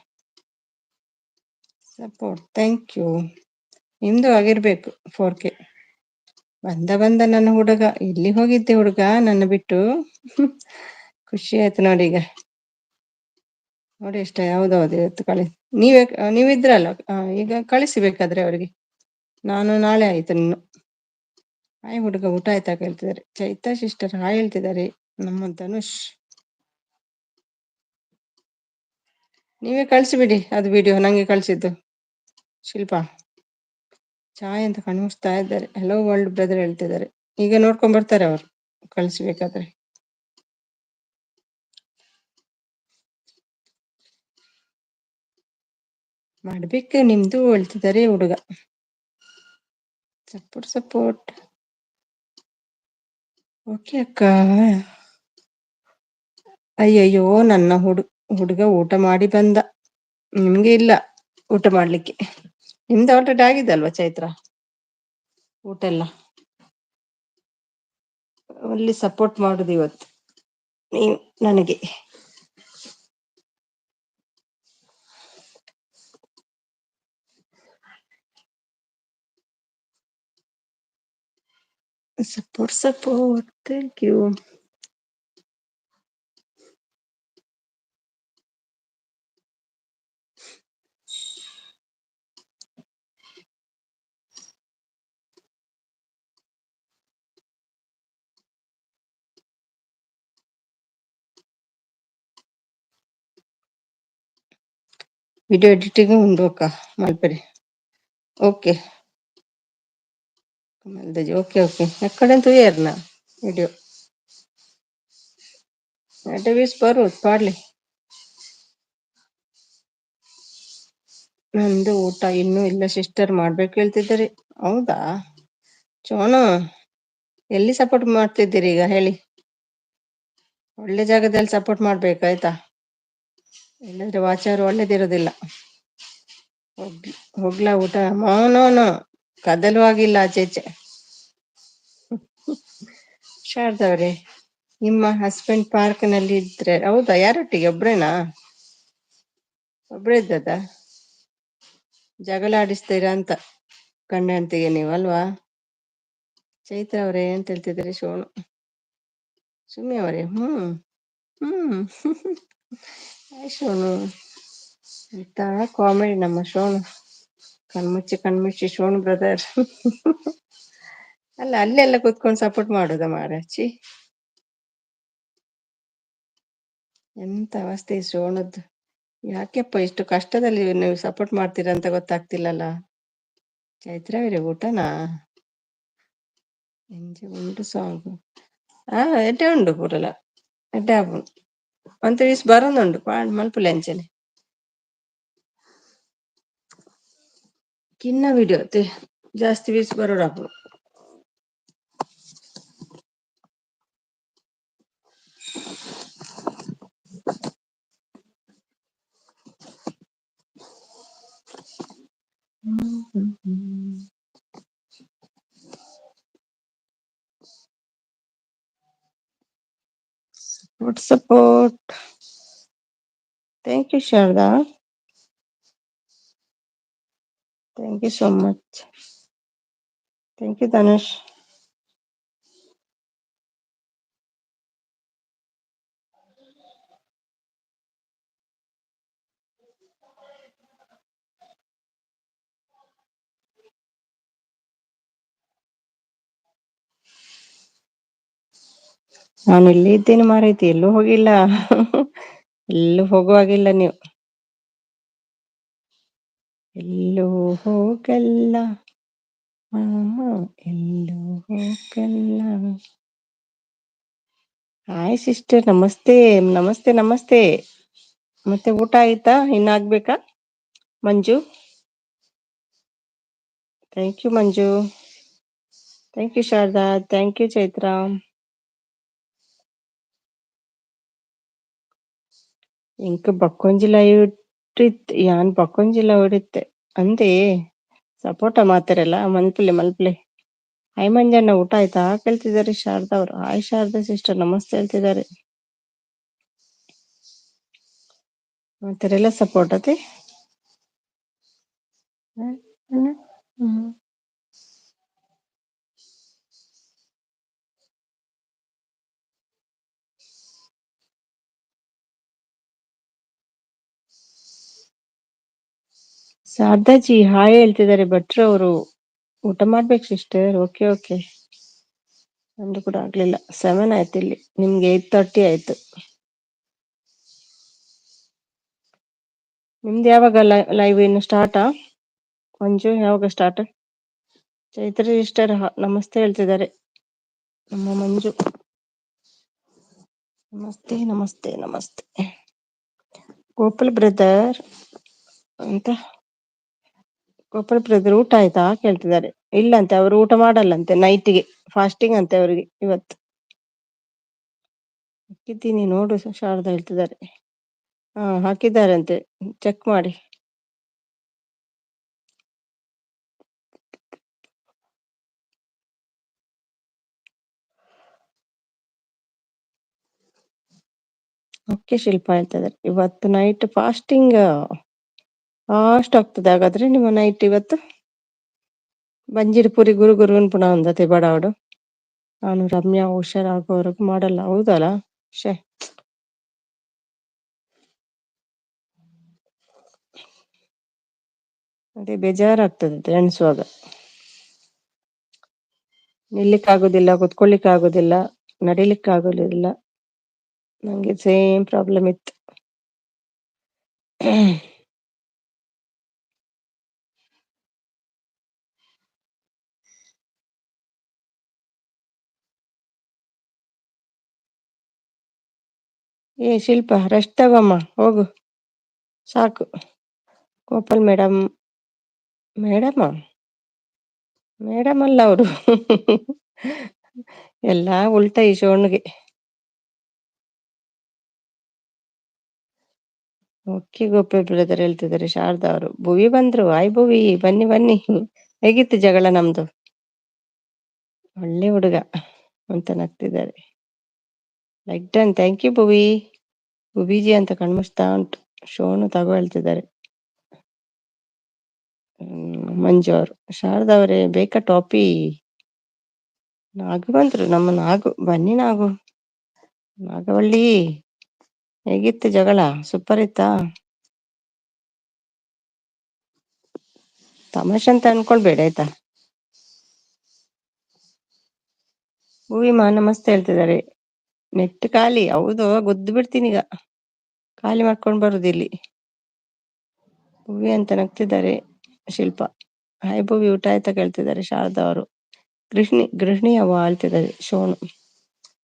S1: ಸಪೋರ್ಟ್ ಥ್ಯಾಂಕ್ ಯು ನಿಮ್ದು ಆಗಿರ್ಬೇಕು 4K ಬಂದ ನನ್ನ ಹುಡುಗ ಇಲ್ಲಿ ಹೋಗಿದ್ದೆ ಹುಡುಗ ನನ್ನ ಬಿಟ್ಟು ಖುಷಿ ಆಯ್ತು ನೋಡಿ ಈಗ ನೋಡಿ ಇಷ್ಟ ಯಾವ್ದಾವ್ದು ಇವತ್ತು ನೀವಿದ್ರಲ್ಲ ಈಗ ಕಳಿಸಿಬೇಕಾದ್ರೆ ಅವರಿಗೆ ನಾನು ನಾಳೆ ಆಯ್ತು ಹಾಯ್ ಹುಡುಗ ಊಟ ಆಯ್ತಾ ಕೇಳ್ತಿದ್ದಾರೆ ಚೈತಾ ಸಿಸ್ಟರ್ ಹಾಯ್ ಹೇಳ್ತಿದ್ದಾರೆ ನಮ್ಮ ಧನುಷ್ ನೀವೇ ಕಳಿಸಿಬಿಡಿ ಅದು ವಿಡಿಯೋ ನಂಗೆ ಕಳಿಸಿದ್ದು ಶಿಲ್ಪಾ ಚಾಯ್ ಅಂತ ಕಣ್ಮುಚ್ತಾ ಇದ್ದಾರೆ ಹಲೋ ವರ್ಲ್ಡ್ ಬ್ರದರ್ ಹೇಳ್ತಿದ್ದಾರೆ ಈಗ ನೋಡ್ಕೊಂಡ್ ಬರ್ತಾರೆ ಅವರು ಕಳಿಸ್ಬೇಕಾದ್ರೆ ಮಾಡ್ಬೇಕು ನಿಮ್ದು ಹೇಳ್ತಿದ್ದಾರೆ ಹುಡುಗ ಸಪೋರ್ಟ್ ಓಕೆ ಅಕ್ಕ ಅಯ್ಯಯ್ಯೋ ನನ್ನ ಹುಡುಗ ಊಟ ಮಾಡಿ ಬಂದ ನಿಮ್ಗೆ ಇಲ್ಲ ಊಟ ಮಾಡ್ಲಿಕ್ಕೆ ನಿಮ್ದು ಆಲ್ರೆಡಿ ಆಗಿದೆ ಅಲ್ವಾ ಚೈತ್ರ ಊಟ ಎಲ್ಲ ಅಲ್ಲಿ ಸಪೋರ್ಟ್ ಮಾಡುದು ಇವತ್ತು ನೀವು ನನಗೆ Support. Thank you. Video editing ಉಂಡೋಕ ಮಲ್ಪೆರಿ. ಓಕೆ ಮಲ್ದಜಿ ಓಕೆ ಎಕ್ಕಡೆಂತೂ ಏರ್ನ ವಿಡಿಯೋ ಡೇವಿಸ್ ಬರು ಪಾಡ್ಲಿ. ನಂದು ಊಟ ಇನ್ನೂ ಇಲ್ಲ ಸಿಸ್ಟರ್, ಮಾಡ್ಬೇಕು ಹೇಳ್ತಿದ್ದೀರಿ. ಹೌದಾ ಚೋನು, ಎಲ್ಲಿ ಸಪೋರ್ಟ್ ಮಾಡ್ತಿದ್ದೀರಿ ಈಗ ಹೇಳಿ? ಒಳ್ಳೆ ಜಾಗದಲ್ಲಿ ಸಪೋರ್ಟ್ ಮಾಡ್ಬೇಕಾಯ್ತಾ, ಇಲ್ಲಂದ್ರೆ ವಾಚಾರು ಒಳ್ಳೇದಿರೋದಿಲ್ಲ. ಹೋಗ್ಲಾ ಊಟ? ನೋ ಕದಲುವಾಗಿಲ್ಲ ಆಚೆಚೆ. ಶಾರದವ್ರೆ, ನಿಮ್ಮ ಹಸ್ಬೆಂಡ್ ಪಾರ್ಕ್ ನಲ್ಲಿ ಇದ್ರೆ, ಹೌದಾ? ಯಾರೊಟ್ಟಿಗೆ? ಒಬ್ರೇನಾ? ಒಬ್ರೇ ಇದ್ದದ? ಜಗಳ ಆಡಿಸ್ತೀರಾ ಅಂತ ಗಂಡ ಹೆಂಡ್ತಿಗೆ ನೀವು ಅಲ್ವಾ? ಚೈತ್ರ ಅವ್ರೆ ಅಂತ ಹೇಳ್ತಿದ್ದೀರಿ ಶೋನು. ಸುಮ್ಮಿ ಅವರೇ ಹ್ಮ್ ಹಾಯ್ ಶೋನು ಅಂತ ಕಾಮಿಡಿ ನಮ್ಮ ಶೋನು. ಕಣ್ಮುಚ್ಚಿ ಶೋನು ಬ್ರದರ್. ಅಲ್ಲ ಅಲ್ಲೆಲ್ಲ ಕೂತ್ಕೊಂಡು ಸಪೋರ್ಟ್ ಮಾಡುದ ಮಾರಾಚಿ? ಎಂತ ಅವಸ್ಥೆ ಶೋಣದ್ದು. ಯಾಕೆಪ್ಪ ಇಷ್ಟು ಕಷ್ಟದಲ್ಲಿ ನೀವು ಸಪೋರ್ಟ್ ಮಾಡ್ತೀರಾ ಅಂತ ಗೊತ್ತಾಗ್ತಿಲ್ಲಲ್ಲ. ಚೈತ್ರವರೇ ಊಟನಾ? ಎಂಜಿ ಉಂಟು ಸಾಂಗ್ ಎಡ್ಡೆ ಉಂಡು ಪೂರಲ ಎಡ್ಡೆ ಆಪುಂಡು ಅಂತ ವೀಸ್ ಬರೋಂದುಂಡು ಮಲ್ಪುಲೆ ಅಂಚನೆ ಕಿನ್ನ ವಿಡಿಯೋ ಜಾಸ್ತಿ ವೀಸ್ ಬರೋಡಾಪುಂಡು. Support. Thank you, Sharda. Thank you so much. Thank you, Dhanush. ನಾನು ಇಲ್ಲೇ ಇದ್ದೇನೆ ಮಾರೈತಿ, ಎಲ್ಲೂ ಹೋಗಿಲ್ಲ. ಎಲ್ಲೂ ಹೋಗುವಾಗಿಲ್ಲ ನೀವು, ಎಲ್ಲೂ ಹೋಗಲ್ಲ ಮಾಮ, ಎಲ್ಲೂ ಹೋಗಲ್ಲ. ಹಾಯ್ ಸಿಸ್ಟರ್, ನಮಸ್ತೆ ನಮಸ್ತೆ ನಮಸ್ತೆ. ಮತ್ತೆ ಊಟ ಆಯ್ತಾ? ಇನ್ನಾಗ್ಬೇಕಾ? Manju, thank you Manju. Thank you Sharada. Thank you Chaitra. ಇಂಕ ಬಕ್ಕೊಂಜಿಲ ಇಟ್ಟಿತ್ ಯಾನ್ ಬಕ್ಕೊಂಜಿಲ ಹೊಡಿತ್ತೆ ಅಂದೆ ಸಪೋಟ ಮಾತಾರಲ್ಲ ಮಲ್ಪಲೆ. ಹಾಯ್ ಮಂಜಣ್ಣ, ಊಟ ಆಯ್ತಾ ಕೇಳ್ತಿದ್ದಾರೆ ಶಾರದಾ ಅವರು. ಹಾಯ್ ಶಾರದಾ ಸಿಸ್ಟರ್, ನಮಸ್ತೆ ಹೇಳ್ತಿದ್ದಾರೆ. ಮಾತಾರೆಲ್ಲ ಸಪೋರ್ಟ್ ಅತಿ. ಶಾರದಾಜಿ ಹಾಯ್ ಹೇಳ್ತಿದ್ದಾರೆ ಭಟ್ರು ಅವರು. ಊಟ ಮಾಡ್ಬೇಕು ಸಿಸ್ಟರ್. ಓಕೆ ನಮ್ದು ಕೂಡ ಆಗ್ಲಿಲ್ಲ. 7 ಆಯ್ತು ಇಲ್ಲಿ, ನಿಮ್ಗೆ 8:30 ಆಯ್ತು. ನಿಮ್ದು ಯಾವಾಗ ಲೈವ್ ಇನ್ನು ಸ್ಟಾರ್ಟಾ? ಮಂಜು, ಯಾವಾಗ ಸ್ಟಾರ್ಟ್? ಚೈತ್ರ ಸಿಸ್ಟರ್ ನಮಸ್ತೆ ಹೇಳ್ತಿದ್ದಾರೆ. ನಮ್ಮ ಮಂಜು ನಮಸ್ತೆ. ಗೋಪಾಲ್ ಬ್ರದರ್ ಅಂತ, ಗೋಪಾಲ್ ಬ್ರದರ್ ಊಟ ಆಯ್ತಾ ಕೇಳ್ತಿದ್ದಾರೆ. ಇಲ್ಲಂತೆ, ಅವರು ಊಟ ಮಾಡಲ್ಲಂತೆ, ನೈಟಿಗೆ ಫಾಸ್ಟಿಂಗ್ ಅಂತೆ ಅವರಿಗೆ ಇವತ್ತು. ಹಾಕಿದ್ದೀನಿ ನೋಡು ಶಾರದಾ ಹೇಳ್ತಿದ್ದಾರೆ. ಹಾಕಿದ್ದಾರಂತೆ, ಚೆಕ್ ಮಾಡಿ. ಓಕೆ ಶಿಲ್ಪ ಹೇಳ್ತಿದ್ದಾರೆ, ಇವತ್ತು ನೈಟ್ ಫಾಸ್ಟಿಂಗ್. ಫಾಸ್ಟ್ ಆಗ್ತದೆ ಹಾಗಾದ್ರೆ ನಿಮ್ಮ ನೈಟ್ ಇವತ್ತು. ಬಂಜಿರ್ ಪುರಿ ಗುರು ಪುನಃ ಒಂದತೆ ಬಡಾವಡು ನಾನು ರಮ್ಯಾ ಹುಷಾರಾಗೋವರೆಗೂ ಮಾಡಲ್ಲ, ಹೌದಲ್ಲ? ಶೇ, ಅದೇ ಬೇಜಾರಾಗ್ತದೆ ಎಣಿಸುವಾಗ. ನಿಲ್ಲಿಕ್ಕಾಗೋದಿಲ್ಲ, ಕುತ್ಕೊಳ್ಳಿಕ್ಕಾಗೋದಿಲ್ಲ, ನಡಿಲಿಕ್ಕಾಗೋದಿಲ್ಲ. ನಂಗೆ ಸೇಮ್ ಪ್ರಾಬ್ಲಮ್ ಇತ್ತು. ಏ ಶಿಲ್ಪ, ರೆಸ್ಟ್ ತಗೊಮ್ಮ, ಹೋಗು, ಸಾಕು. ಗೋಪಾಲ್ ಮೇಡಮ್, ಮೇಡಮ್ ಅಲ್ಲ ಅವರು. ಎಲ್ಲ ಉಲ್ಟಾ ಈ ಶೋಣ್ಗೆ. ಓಕೆ ಗೋಪಾಲ್ ಬ್ರದರ್ ಹೇಳ್ತಿದ್ದಾರೆ ಶಾರದಾ ಅವರು. ಭುವಿ ಬಂದ್ರು, ಆಯ್ ಭುವಿ, ಬನ್ನಿ ಬನ್ನಿ. ಹೇಗಿತ್ತು ಜಗಳ ನಮ್ದು? ಒಳ್ಳೆ ಹುಡುಗ ಅಂತ ನಗ್ತಿದ್ದಾರೆ. ಲೈಕ್ ಡನ್, ಥ್ಯಾಂಕ್ ಯು ಭುವಿ. ಭುವಿಜಿ ಅಂತ ಕಣ್ಮುಚ್ತಾ ಉಂಟು. ಶೋನು ತಗೋ ಹೇಳ್ತಿದ್ದಾರೆ. ಮಂಜು ಅವರು, ಶಾರದಾ ಅವರೇ ಬೇಕಾ ಟಾಪಿ? ನಾಗು ಬಂದ್ರು, ನಮ್ಮ ನಾಗು. ಬನ್ನಿ ನಾಗು. ನಾಗವಳ್ಳಿ, ಹೇಗಿತ್ತು ಜಗಳ? ಸೂಪರ್ ಇತ್ತಾ? ತಮಾಷೆ ಅಂತ ಅನ್ಕೊಳ್ಬೇಡ ಆಯ್ತಾ? ಭುವಿಮಾ ನಮಸ್ತೆ ಹೇಳ್ತಿದ್ದಾರೆ. ನೆಟ್ ಖಾಲಿ, ಹೌದು, ಗುದ್ದು ಬಿಡ್ತೀನಿ ಈಗ. ಖಾಲಿ ಮಾಡ್ಕೊಂಡು ಬರುದು ಇಲ್ಲಿ. ಭುವಿ ಅಂತ ನಗ್ತಿದ್ದಾರೆ ಶಿಲ್ಪ. ಹಾಯ್ ಭುವಿ, ಊಟ ಆಯ್ತಾ ಕೇಳ್ತಿದ್ದಾರೆ ಶಾರದಾ ಅವರು. ಗೃಹಿಣಿ ಅವ ಹೇಳ್ತಿದ್ದಾರೆ ಶೋನು.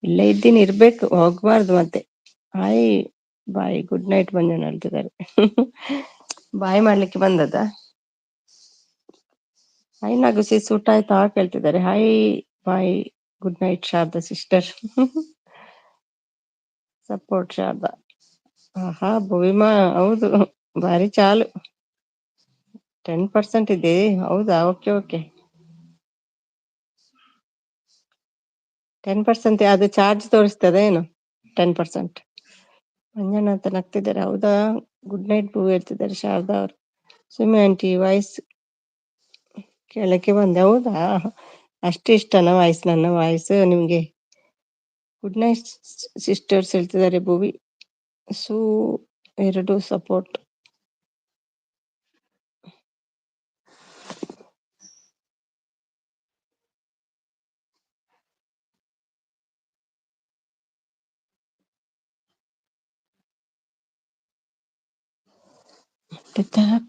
S1: ಇಲ್ಲೇ ಇದ್ದೀನಿ, ಇರ್ಬೇಕು, ಹೋಗ್ಬಾರ್ದು ಮತ್ತೆ. ಹಾಯ್ ಬಾಯ್, ಗುಡ್ ನೈಟ್ ಮಂಜುನ ಹೇಳ್ತಿದ್ದಾರೆ. ಬಾಯ್ ಮಾಡ್ಲಿಕ್ಕೆ ಬಂದದ? ಹಾಯ್ ನಾಗು ಸಿಸ್, ಊಟ ಆಯ್ತಾ ಕೇಳ್ತಿದ್ದಾರೆ. Hi bye, good night Sharada sister. Support Sharada. ಆಹಾ ಭುವಿಮಾ, ಹೌದು, ಭಾರಿ ಚಾಲು. 10% ಇದೆ, ಹೌದಾ? Okay okay. 10% ಅದು ಚಾರ್ಜ್ ತೋರಿಸ್ತದ ಏನು? 10%. ಮಂಜಣ್ಣ ಅಂತ ನಗ್ತಿದ್ದಾರೆ, ಹೌದಾ? ಗುಡ್ ನೈಟ್ ಭೂ ಹೇಳ್ತಿದ್ದಾರೆ ಶಾರದಾ ಅವರು. ಸುಮ್ಮಿ ಆಂಟಿ ವಾಯ್ಸ್ ಕೇಳಕ್ಕೆ ಬಂದೆ, ಹೌದಾ? ಅಷ್ಟು ಇಷ್ಟನ ವಾಯ್ಸ್, ನನ್ನ ವಾಯ್ಸ್ ನಿಮ್ಗೆ? ಗುಡ್ ನೈಟ್ ಸಿಸ್ಟರ್ಸ್ ಹೇಳ್ತಿದ್ದಾರೆ ಭುವಿ. ಸೂ 2 ಸಪೋರ್ಟ್.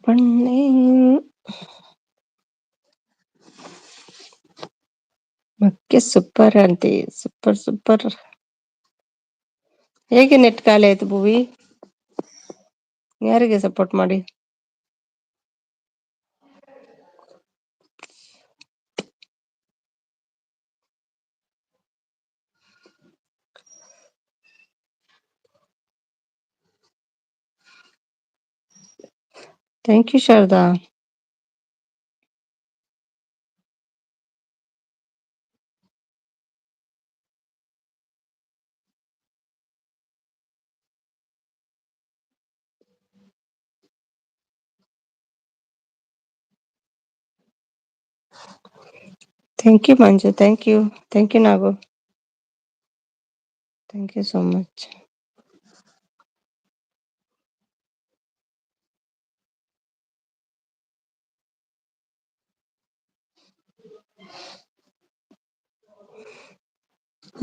S1: ಪಣ್ಣೆ ಮಕ್ಕೆ ಸೂಪರ್ ಆಂಟಿ, ಸೂಪರ್ ಸೂಪರ್. ಹೇಗೆ ನೆಟ್ ಖಾಲಿ ಆಯ್ತು ಭುವಿ? ಯಾರಿಗೆ ಸಪೋರ್ಟ್ ಮಾಡಿ? Thank you Sharada. Thank you Manju, thank you. Thank you Nagu, thank you so much.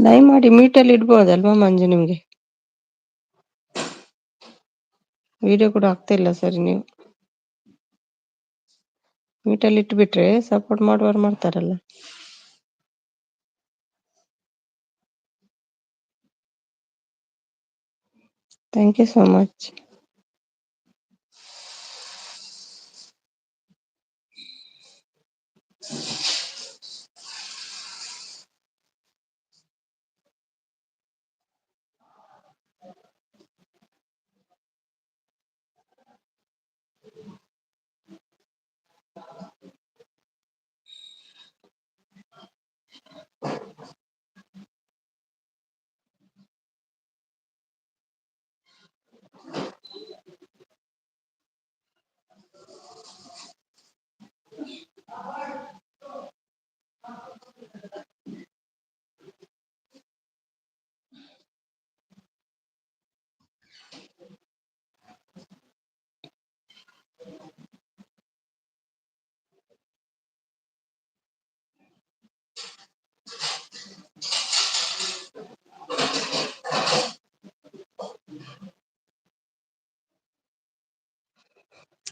S1: ದಯಮಾಡಿ ಮ್ಯೂಟಲ್ಲಿ ಇಡ್ಬೋದಲ್ವಾ ಮಂಜು? ನಿಮ್ಗೆ ವಿಡಿಯೋ ಕೂಡ ಆಗ್ತಾ ಇಲ್ಲ ಸರಿ. ನೀವು ಮ್ಯೂಟಲ್ಲಿ ಇಟ್ಬಿಟ್ರೆ ಸಪೋರ್ಟ್ ಮಾಡುವವರು ಮಾಡ್ತಾರಲ್ಲ. Thank you so much.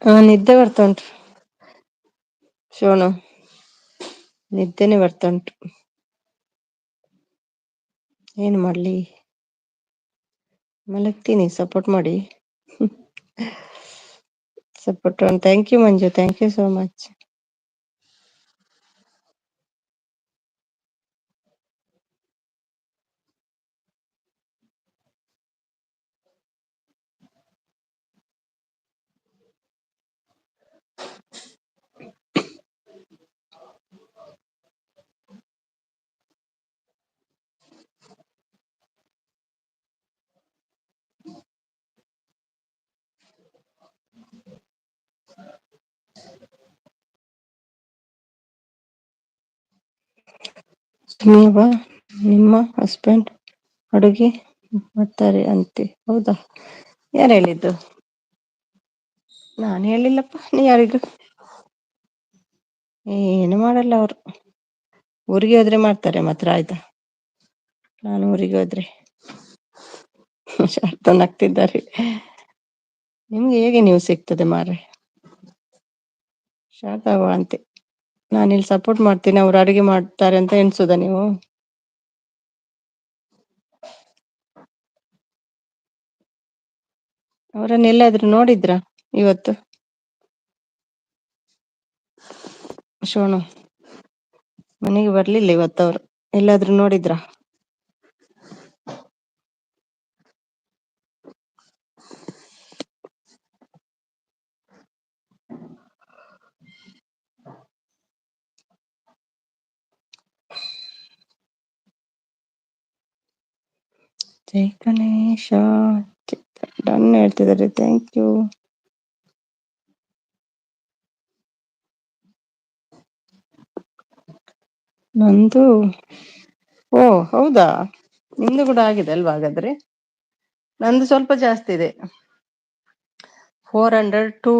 S1: ಹಾ ನಿದ್ದೆ ಬರ್ತಾ ಉಂಟು ಶೋನು, ನಿದ್ದೆನೆ ಬರ್ತಾ ಉಂಟು. ಏನ್ ಮಾಡ್ಲಿ, ಮಲಗ್ತೀನಿ ಸಪೋರ್ಟ್ ಮಾಡಿ. Support thank you Manju, thank you so much. ನೀವಾ, ನಿಮ್ಮ ಹಸ್ಬೆಂಡ್ ಅಡುಗೆ ಮಾಡ್ತಾರೆ ಅಂತೆ, ಹೌದಾ? ಯಾರು ಹೇಳಿದ್ದು? ನಾನು ಹೇಳಿಲ್ಲಪ್ಪ, ನೀ ಯಾರಿದು? ಏನು ಮಾಡಲ್ಲ ಅವರು, ಊರಿಗೆ ಹೋದ್ರೆ ಮಾಡ್ತಾರೆ ಮಾತ್ರ, ಆಯ್ತಾ? ನಾನು ಊರಿಗೆ ಹೋದ್ರೆ ನಗ್ತಿದ್ದಾರೆ. ನಿಮ್ಗೆ ಹೇಗೆ ನೀವು ಸಿಗ್ತದೆ ಮಾರ್ರೆ, ಶಾರ್ಟ್ ಅಂತೆ. ನಾನು ಇಲ್ಲಿ ಸಪೋರ್ಟ್ ಮಾಡ್ತೀನಿ, ಅವ್ರು ಅಡುಗೆ ಮಾಡ್ತಾರೆ ಅಂತ ಎಣ್ಸುದ ನೀವು? ಅವರನ್ನ ಎಲ್ಲಾದ್ರೂ ನೋಡಿದ್ರ ಇವತ್ತು? ಶೋನು, ಮನೆಗೆ ಬರ್ಲಿಲ್ಲ ಇವತ್ತು ಅವರು, ಎಲ್ಲಾದ್ರೂ ನೋಡಿದ್ರ? ಜೈ ಗಣೇಶ ಡನ್ ಹೇಳ್ತಿದ್ದಾರೆ, ಥ್ಯಾಂಕ್ ಯು. ನಂದು, ಓ ಹೌದಾ, ನಿಮ್ದು ಕೂಡ ಆಗಿದೆ ಅಲ್ವಾ ಹಾಗಾದ್ರೆ? ನಂದು ಸ್ವಲ್ಪ ಜಾಸ್ತಿ ಇದೆ, 400 ಟು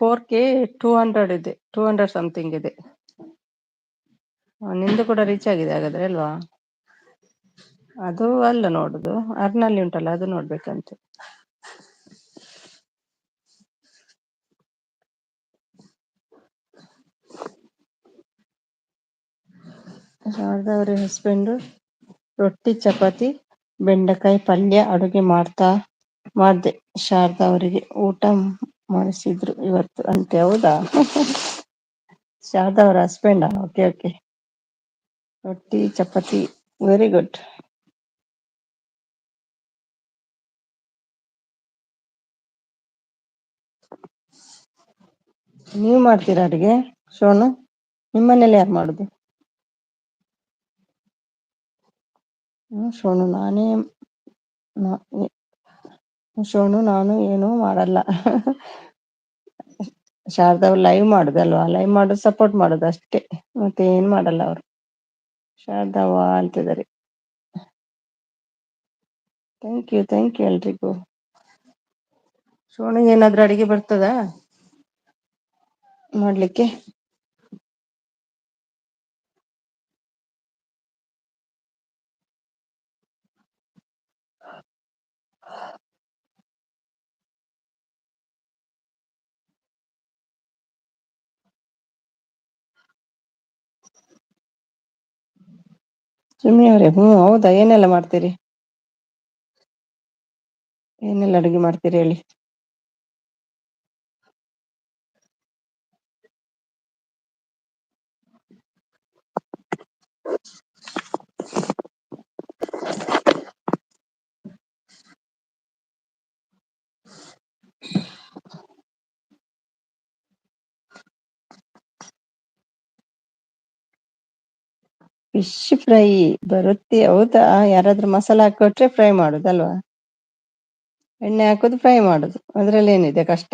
S1: 4K 200 ಇದೆ, 200 ಸಮಥಿಂಗ್ ಇದೆ. ನಿಮ್ದು ಕೂಡ ರೀಚ್ ಆಗಿದೆ ಹಾಗಾದ್ರೆ ಅಲ್ವಾ? ಅದು ಅಲ್ಲ ನೋಡುದು, ಅರ್ನಲ್ಲಿ ಉಂಟಲ್ಲ ಅದು ನೋಡ್ಬೇಕಂತೆ. ಶಾರದಾ ಅವರ ಹಸ್ಬೆಂಡ್ ರೊಟ್ಟಿ ಚಪಾತಿ ಬೆಂಡೆಕಾಯಿ ಪಲ್ಯ ಅಡುಗೆ ಮಾಡ್ದೆ ಶಾರದಾ ಅವರಿಗೆ ಊಟ ಮಾಡಿಸಿದ್ರು ಇವತ್ತು ಅಂತೆ, ಹೌದಾ? ಶಾರದಾ ಅವರ ಹಸ್ಬೆಂಡಾ? ಓಕೆ ಓಕೆ, ರೊಟ್ಟಿ ಚಪಾತಿ, ವೆರಿ ಗುಡ್. ನೀವು ಮಾಡ್ತೀರಾ ಅಡುಗೆ ಶೋನು? ನಿಮ್ಮನೇಲಿ ಯಾರು ಮಾಡುದು? ಶೋನು ನಾನು ಏನೂ ಮಾಡಲ್ಲ. ಶಾರದಾ ಅವ್ರು ಲೈವ್ ಮಾಡುದಲ್ವಾ, ಲೈವ್ ಮಾಡುದು ಸಪೋರ್ಟ್ ಮಾಡುದು ಅಷ್ಟೇ, ಮತ್ತೆ ಏನ್ ಮಾಡಲ್ಲ ಅವರು. ಶಾರದಾವಾ ಅಂತಿದ್ದಾರೆ. ಥ್ಯಾಂಕ್ ಯು ಎಲ್ರಿಗೂ. ಶೋನು ಏನಾದ್ರೂ ಅಡಿಗೆ ಬರ್ತದಾ ಮಾಡ್ಲಿಕ್ಕೆ? ಸುಮ್ಮಿ ಅವ್ರೆ, ಹೌದಾ, ಏನೆಲ್ಲ ಮಾಡ್ತೀರಿ? ಏನೆಲ್ಲ ಅಡುಗೆ ಮಾಡ್ತೀರಿ ಹೇಳಿ? ಫಿಶ್ ಫ್ರೈ ಬರುತ್ತೆ, ಹೌದಾ? ಯಾರಾದ್ರೂ ಮಸಾಲೆ ಹಾಕೊಟ್ರೆ ಫ್ರೈ ಮಾಡುದಲ್ವಾ? ಎಣ್ಣೆ ಹಾಕುದು, ಫ್ರೈ ಮಾಡುದು, ಅದ್ರಲ್ಲಿ ಏನಿದೆ ಕಷ್ಟ?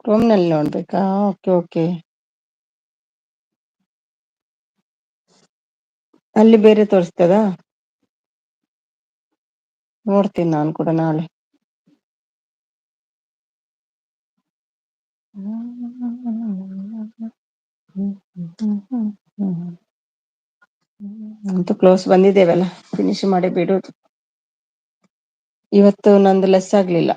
S1: ಕ್ರೋಮ್ನಲ್ಲಿ ನೋಡ್ಬೇಕಾ? ಓಕೆ ಓಕೆ, ಅಲ್ಲಿ ಬೇರೆ ತೋರಿಸ್ತದಾ? ನೋಡ್ತೀನಿ ನಾನು ಕೂಡ ನಾಳೆ. ಅಂತೂ ಕ್ಲೋಸ್ ಬಂದಿದ್ದೇವಲ್ಲ, ಫಿನಿಶ್ ಮಾಡಿ ಬಿಡುದು. ಇವತ್ತು ನಂದು ಲೆಸ್ ಆಗ್ಲಿಲ್ಲ.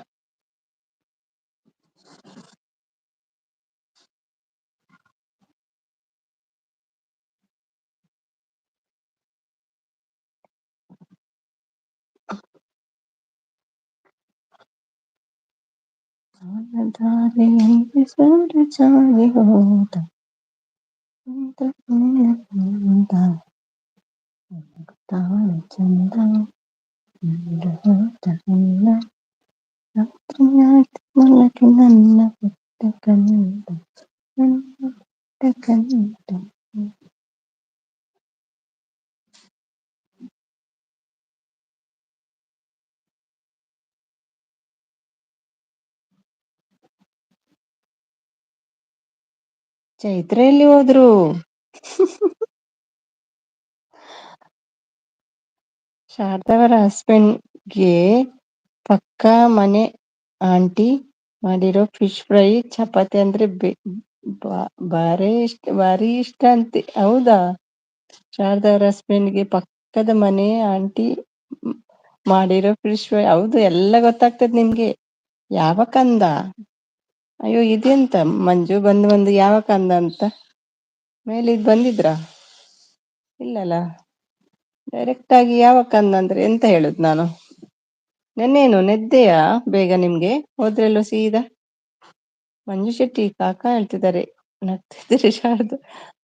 S1: ದಾರಿಯಲ್ಲಿ ಸೂರ್ಯ ಚಾಗಿ ಹೋದ ಅಂತ ನೆನಪುಂದ. ತಾಳೆ ಚಂದ ನೀಡು ಹೋದ ಇಲ್ಲ. ರಾತ್ರಿಯಾಯ್ತು ಮಲಗಿ ನನ್ನ ಪುಟ್ಟ ಕಂದ, ನನ್ನ ಪುಟ್ಟ ಕಂದ. ಚೈತ್ರ ಎಲ್ಲಿ ಹೋದ್ರು? ಶಾರದವರ ಹಸ್ಬೆಂಡ್ಗೆ ಪಕ್ಕಾ ಮನೆ ಆಂಟಿ ಮಾಡಿರೋ ಫಿಶ್ ಫ್ರೈ ಚಪಾತಿ ಅಂದ್ರೆ ಭಾರಿ ಇಷ್ಟ ಅಂತೆ. ಹೌದಾ? ಶಾರದವರ ಹಸ್ಬೆಂಡ್ಗೆ ಪಕ್ಕದ ಮನೆ ಆಂಟಿ ಮಾಡಿರೋ ಫಿಶ್ ಫ್ರೈ. ಹೌದು, ಎಲ್ಲ ಗೊತ್ತಾಗ್ತದೆ ನಿಮ್ಗೆ. ಯಾವ ಕಂದ? ಅಯ್ಯೋ, ಇದೆಂತ ಮಂಜು ಬಂದು ಯಾವ ಕಂದ ಅಂತ ಮೇಲೆ ಇದು ಬಂದಿದ್ರಾ? ಇಲ್ಲಲ್ಲ. ಡೈರೆಕ್ಟ್ ಆಗಿ ಯಾವ ಕಂದ ಅಂದ್ರೆ ಎಂತ ಹೇಳುದು ನಾನು? ನೆನ್ನೇನು ನೆದ್ದೆಯಾ ಬೇಗ ನಿಮ್ಗೆ? ಹೋದ್ರೆಲ್ಲೋ ಸೀದಾ ಮಂಜು ಶೆಟ್ಟಿ ಕಾಕ ಹೇಳ್ತಿದ್ದಾರೆ, ನಗ್ತಿದ್ದಾರೆ. ಶಾರದು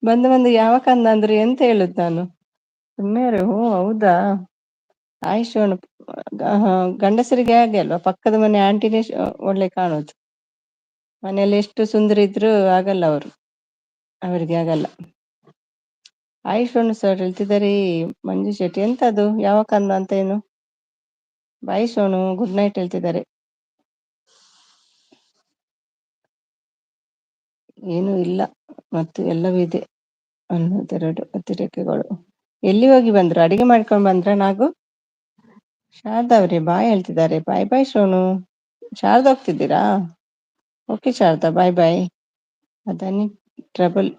S1: ಬಂದು ಯಾವ ಕಂದ ಅಂದ್ರೆ ಎಂತ ಹೇಳುದು ನಾನು? ಸುಮ್ಮನೆ. ಹ್ಞೂ, ಹೌದಾ? ಆಯ್ಷೋಣ. ಗಂಡಸರಿಗೆ ಹಾಗೆ ಅಲ್ವಾ, ಪಕ್ಕದ ಮನೆ ಆಂಟಿನೇ ಒಳ್ಳೆ ಕಾಣೋದು. ಮನೇಲಿ ಎಷ್ಟು ಸುಂದರ ಇದ್ರು ಆಗಲ್ಲ, ಅವರಿಗೆ ಆಗಲ್ಲ. ಆಯುಷ್ ಸರ್ ಹೇಳ್ತಿದ್ದಾರೆ, ಮಂಜು ಶೆಟ್ಟಿ ಎಂತದು ಯಾವ ಕಂದ ಅಂತ ಏನು? ಬಾಯ್ ಸೋನು, ಗುಡ್ ನೈಟ್ ಹೇಳ್ತಿದ್ದಾರೆ. ಏನೂ ಇಲ್ಲ ಮತ್ತು ಎಲ್ಲವೂ ಇದೆ ಅನ್ನೋದೆರಡು ಅತಿರೇಕಗಳು. ಎಲ್ಲಿ ಹೋಗಿ ಬಂದ್ರು? ಅಡಿಗೆ ಮಾಡ್ಕೊಂಡು ಬಂದ್ರ? ನಾಗು ಶಾರದಾ ಅವ್ರೆ ಬಾಯ್ ಹೇಳ್ತಿದ್ದಾರೆ. ಬಾಯ್ ಬಾಯ್ ಸೋನು. ಶಾರದಾ ಹೋಗ್ತಿದ್ದೀರಾ? ಓಕೆ ಶಾರದಾ, ಬಾಯ್ ಬಾಯ್. ಅದಾನಿ ಟ್ರಬಲ್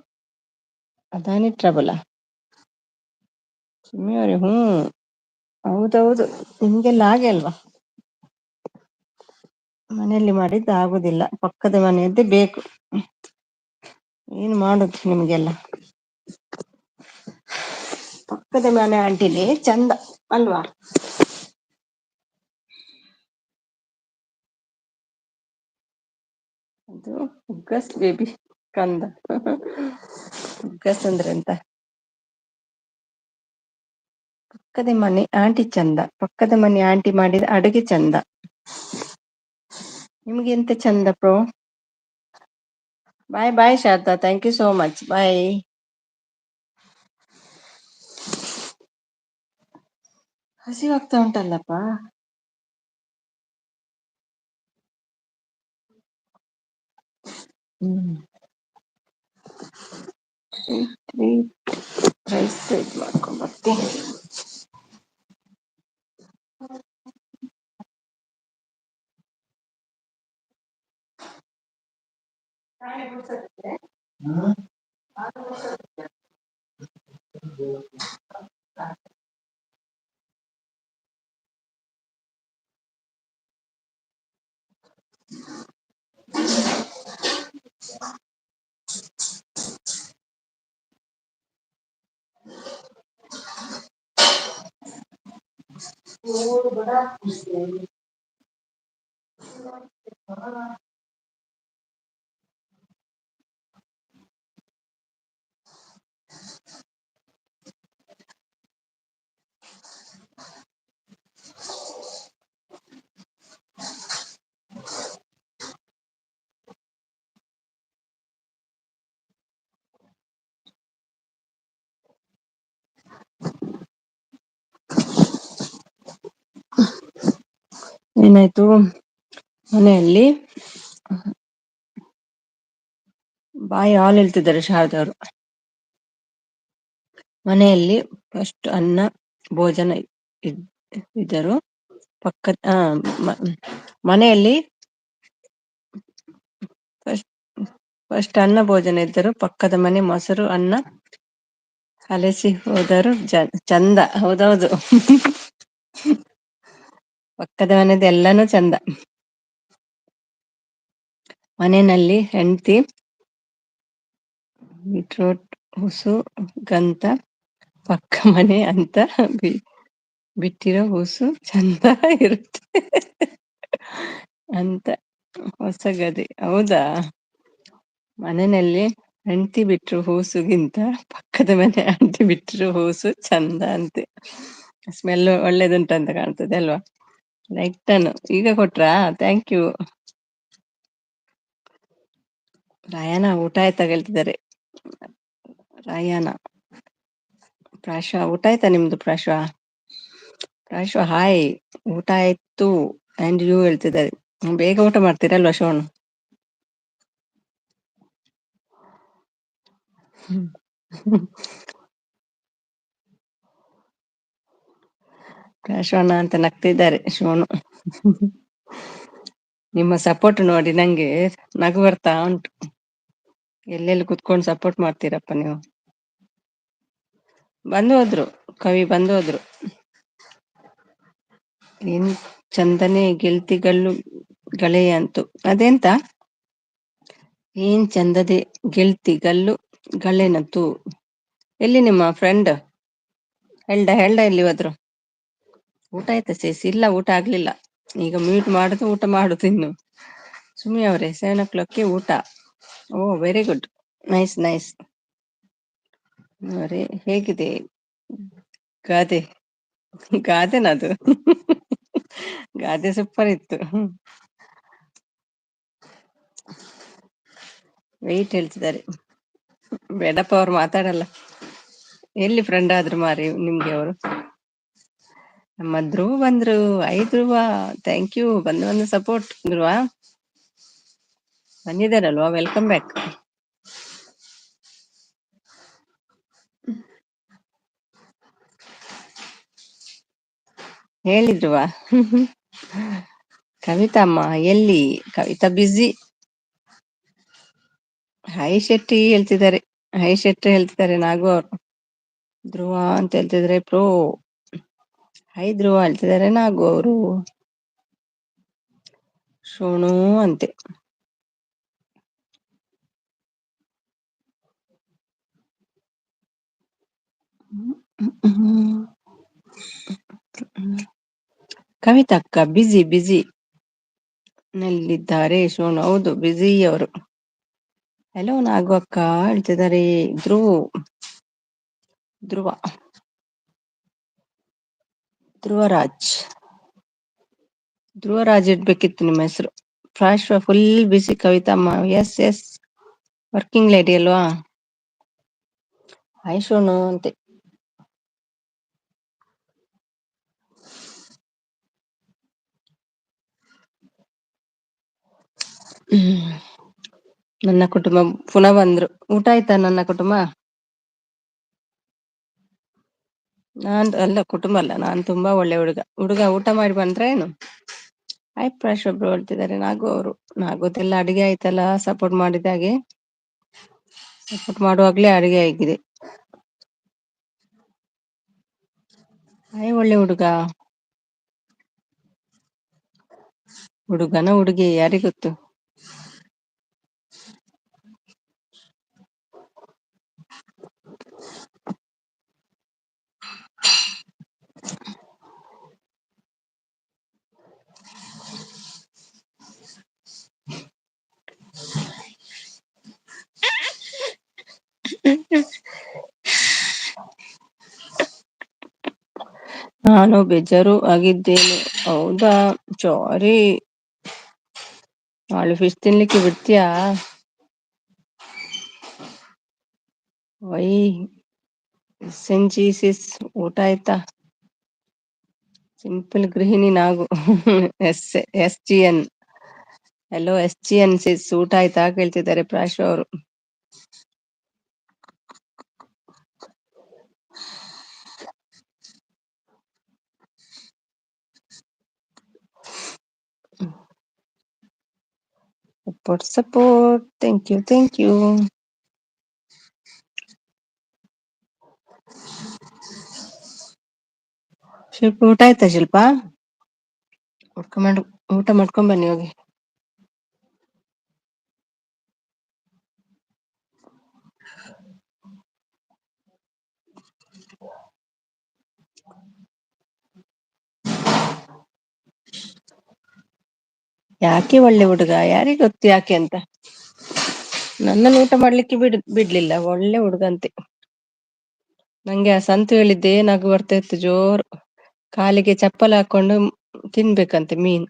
S1: ಸುಮ್ಮಿ ಅವ್ರೆ. ಹ್ಞೂ, ಹೌದೌದು. ನಿಮ್ಗೆಲ್ಲ ಹಾಗೆ ಅಲ್ವಾ, ಮನೆಯಲ್ಲಿ ಮಾಡಿದ್ದು ಆಗುದಿಲ್ಲ, ಪಕ್ಕದ ಮನೆಯದ್ದೇ ಬೇಕು. ಏನು ಮಾಡುದು ನಿಮ್ಗೆಲ್ಲ? ಪಕ್ಕದ ಮನೆ ಆಂಟಿನೇ ಚಂದ ಅಲ್ವಾ? ಅದು ಹುಗ್ಗಸ್ ಬೇಬಿ ಕಂದ. ಹುಗ್ಗಸ್ ಅಂದ್ರೆ ಎಂತ? ಪಕ್ಕದ ಮನೆ ಆಂಟಿ ಚಂದ, ಪಕ್ಕದ ಮನೆ ಆಂಟಿ ಮಾಡಿದ ಅಡುಗೆ ಚಂದ. ನಿಮ್ಗೆ ಎಂತ ಚಂದ bro? Bye bye Sharada, thank you so much. Bye. ಹಸಿವಾಗ್ತಾ ಉಂಟಲ್ಲಪ್ಪ. ರೈಸ್ ಮಾಡ್ಕೊಂಡ್ ಬರ್ತೀನಿ. ಏನಾಯ್ತು? ಮನೆಯಲ್ಲಿ ಬಾಯಿ ಹಾಲು ಹೇಳ್ತಿದ್ದಾರೆ ಶಾರದವರು. ಮನೆಯಲ್ಲಿ ಫಸ್ಟ್ ಅನ್ನ ಭೋಜನ ಇದ್ದರು. ಪಕ್ಕದ ಮನೆಯಲ್ಲಿ ಫಸ್ಟ್ ಅನ್ನ ಭೋಜನ ಇದ್ದರು. ಪಕ್ಕದ ಮನೆ ಮೊಸರು ಅನ್ನ ಹಲಸಿ ಹೋದರು ಚಂದ. ಹೌದೌದು. ಪಕ್ಕದ ಮನೆದು ಎಲ್ಲಾನು ಚಂದ. ಮನೆಯಲ್ಲಿ ಹೆಂಡತಿ ಬೀಟ್ರೋಟ್ ಹುಸು ಗಂತ ಪಕ್ಕ ಮನೆ ಅಂತ ಬಿಟ್ಟಿರೋ ಹುಸು ಚಂದ ಇರುತ್ತೆ ಅಂತ ಹೊಸಗದೆ. ಹೌದಾ? ಮನೆಯಲ್ಲಿ ಹೆಂಡತಿ ಬಿಟ್ರು ಹೂಸುಗಿಂತ ಪಕ್ಕದ ಮನೆ ಆಂಟಿ ಬಿಟ್ರು ಹೂಸು ಚಂದ ಅಂತೆ. ಸ್ಮೆಲ್ ಒಳ್ಳೇದುಂಟಂತ ಕಾಣ್ತದೆ ಅಲ್ವಾ? ಲೈಕ್ ಟನ್ ಈಗ ಕೊಟ್ರಾ? Thank you. ರಾಯಣ್ಣ ಊಟ ಆಯ್ತಾ ಹೇಳ್ತಿದ್ದಾರೆ. ರಾಯಣ್ಣ ಪ್ರಾಶ್ವ ಊಟ ಆಯ್ತಾ ನಿಮ್ದು? ಪ್ರಾಶ್ವ ಹಾಯ್, ಊಟ ಆಯ್ತು ಅಂಡ್ ಯು ಹೇಳ್ತಿದ್ದಾರೆ. ಬೇಗ ಊಟ ಮಾಡ್ತೀರಲ್ವಾ ಶೋಣು? ಪ್ರಾಶ್ವಣ್ಣ ಅಂತ ನಗ್ತಿದ್ದಾರೆ ಶೋಣು. ನಿಮ್ಮ ಸಪೋರ್ಟ್ ನೋಡಿ ನಂಗೆ ನಗು ಬರ್ತಾ ಉಂಟು. ಎಲ್ಲೆಲ್ಲಿ ಕುತ್ಕೊಂಡು ಸಪೋರ್ಟ್ ಮಾಡ್ತೀರಪ್ಪ ನೀವು. ಬಂದು ಹೋದ್ರು, ಕವಿ ಬಂದು ಹೋದ್ರು. ಏನ್ ಚಂದನೆ ಗೆಳ್ತಿಗಳು ಗಳೆಯ ಅಂತು. ಅದೆಂತ? ಏನ್ ಚಂದದೆ ಗೆಳ್ತಿಗಲ್ಲು ಗಳೇನಂತು. ಎಲ್ಲಿ ನಿಮ್ಮ ಫ್ರೆಂಡ್? ಹೇಳ್ಡ ಎಲ್ಲಿ ಹೋದ್ರು? ಊಟ ಆಯ್ತಾ ಸೇಸಿ? ಇಲ್ಲ, ಊಟ ಆಗ್ಲಿಲ್ಲ. ಈಗ ಮ್ಯೂಟ್ ಮಾಡುದು, ಊಟ ಮಾಡುದು ಇನ್ನು. ಸುಮಿ ಅವರೇ 7 o'clock ಊಟ. ಓ ವೆರಿ ಗುಡ್, ನೈಸ್ ನೈಸ್. ಅವರೇ ಹೇಗಿದೆ ಗಾದೆ? ಗಾದೆನದು? ಗಾದೆ ಸೂಪರ್ ಇತ್ತು. ವೆಯ್ಟ್ ಹೇಳ್ತಿದ್ದಾರೆ. ಬೇಡಪ್ಪ ಅವ್ರು ಮಾತಾಡಲ್ಲ. ಎಲ್ಲಿ ಫ್ರೆಂಡ್ ಆದ್ರು ಮಾರಿ ನಿಮ್ಗೆ ಅವರು? ನಮ್ಮ ಧ್ರುವ ಬಂದ್ರು. ಧ್ರುವ ಥ್ಯಾಂಕ್ ಯು, ಬಂದು ಸಪೋರ್ಟ್. ಧ್ರುವ ಬಂದಿದ್ದಾರಲ್ವಾ? Welcome back. ಹೇಳಿದ್ರುವ ಕವಿತಮ್ಮ ಎಲ್ಲಿ? ಕವಿತಾ ಬ್ಯುಸಿ. ಹೈ ಶೆಟ್ಟಿ ಹೇಳ್ತಿದ್ದಾರೆ. ಹೈ ಶೆಟ್ಟಿ ಹೇಳ್ತಿದ್ದಾರೆ ನಾಗು ಅವರು. ಧ್ರುವ ಅಂತ ಹೇಳ್ತಿದ್ರೆ ಪ್ರೋ. ಹೈ ಧ್ರುವ ಹೇಳ್ತಿದ್ದಾರೆ ನಾಗು ಅವರು. ಶೋಣು ಅಂತೆ. ಕವಿತಾ ಅಕ್ಕ ಬಿಜಿ ನಲ್ಲಿದ್ದಾರೆ ಶೋನು. ಹೌದು, ಬಿಜಿ ಅವರು. ಹಲೋ ನಾಗು ಅಕ್ಕ ಹೇಳ್ತಿದ್ದಾರೆ ಧ್ರುವ ಧ್ರುವರಾಜ್ ಇಡ್ಬೇಕಿತ್ತು ನಿಮ್ಮ ಹೆಸರು. Prashva full busy. ಕವಿತಮ್ಮ ಎಸ್ ಎಸ್, ವರ್ಕಿಂಗ್ ಲೇಡಿ ಅಲ್ವಾ? ಹಾಯ್ ಶೋನು ಅಂತೆ. ನನ್ನ ಕುಟುಂಬ ಪುನಃ ಬಂದ್ರು. ಊಟ ಆಯ್ತಾ ನನ್ನ ಕುಟುಂಬ? ಕುಟುಂಬ ಅಲ್ಲ, ನಾನ್ ತುಂಬಾ ಒಳ್ಳೆ ಹುಡುಗ ಊಟ ಮಾಡಿ ಬಂದ್ರ ಏನು? ಹಾಯ್ ಪ್ರಾಶ್ ಒಬ್ರು ಹೇಳ್ತಿದ್ದಾರೆ ನಾಗು ಅವರು. ನಾಗುದೆಲ್ಲ ಅಡಿಗೆ ಆಯ್ತಲ್ಲ, ಸಪೋರ್ಟ್ ಮಾಡಿದಾಗೆ. ಸಪೋರ್ಟ್ ಮಾಡುವಾಗ್ಲೇ ಅಡಿಗೆ ಆಗಿದೆ. ಹಾಯ್ ಒಳ್ಳೆ ಹುಡುಗನ ಹುಡುಗಿ ಯಾರಿಗೊತ್ತು? ನಾನು ಬೇಜಾರು ಆಗಿದ್ದೇನೆ. ಹೌದಾ? ಸಾರಿ. ನಾಳೆ ಫಿಶ್ ತಿನ್ಲಿಕ್ಕೆ ಬಿಡ್ತೀಯಾ? ವೈ ಸೆಂಚಿಸಿಸ್ ಊಟ ಆಯ್ತಾ? ಸಿಂಪಲ್ ಗೃಹಿಣಿ ನಾಗು. SGN. ಹಲೋ SGN ಸಿಸ್, ಊಟ ಆಯ್ತಾ ಕೇಳ್ತಿದ್ದಾರೆ ಪ್ರಾಶ್ ಅವರು. Support thank you. ಶಿಲ್ಪ ಊಟ ಆಯ್ತಾ ಶಿಲ್ಪ? ಊಟ ಮಾಡ್ಕೊಂಡ್ ಬನ್ನಿ ಹೋಗಿ. ಯಾಕೆ ಒಳ್ಳೆ ಹುಡುಗ, ಯಾರಿಗ್ ಗೊತ್ತು ಯಾಕೆ ಅಂತ. ನನ್ನನ್ನು ಊಟ ಮಾಡ್ಲಿಕ್ಕೆ ಬಿಡ್ಲಿಲ್ಲ, ಒಳ್ಳೆ ಹುಡುಗಂತೆ. ನಂಗೆ ಆ ಸಂತು ಹೇಳಿದ್ದೆ ನಗು ಬರ್ತಾ ಇತ್ತು ಜೋರು. ಕಾಲಿಗೆ ಚಪ್ಪಲ್ ಹಾಕೊಂಡು ತಿನ್ಬೇಕಂತೆ ಮೀನು,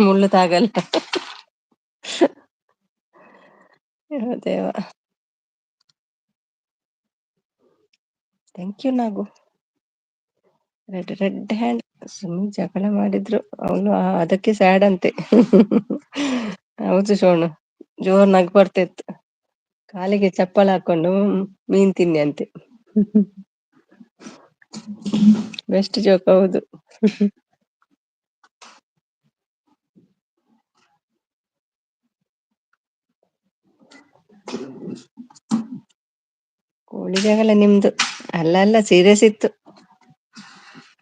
S1: ಮುಳ್ಳು ತಾಗಲ್ಲ. Deva, thank you Nagu. Red hand. ಸುಮ್ಮನೆ ಜಗಳ ಮಾಡಿದ್ರು, ಅವನು ಅದಕ್ಕೆ ಸ್ಯಾಡ್ ಅಂತೆ. ಹೌದು ಶೋಣು, ಜೋರ್ ನಗು ಬರ್ತಾ ಇತ್ತು. ಕಾಲಿಗೆ ಚಪ್ಪಲ್ ಹಾಕೊಂಡು ಮೀನ್ ತಿನ್ನಿ ಅಂತೆ. ಬೆಸ್ಟ್ ಜೋಕ್, ಹೌದು. ಕೋಳಿ ಜಗಳ ನಿಮ್ದು. ಅಲ್ಲ ಸೀರಿಯಸ್ ಇತ್ತು.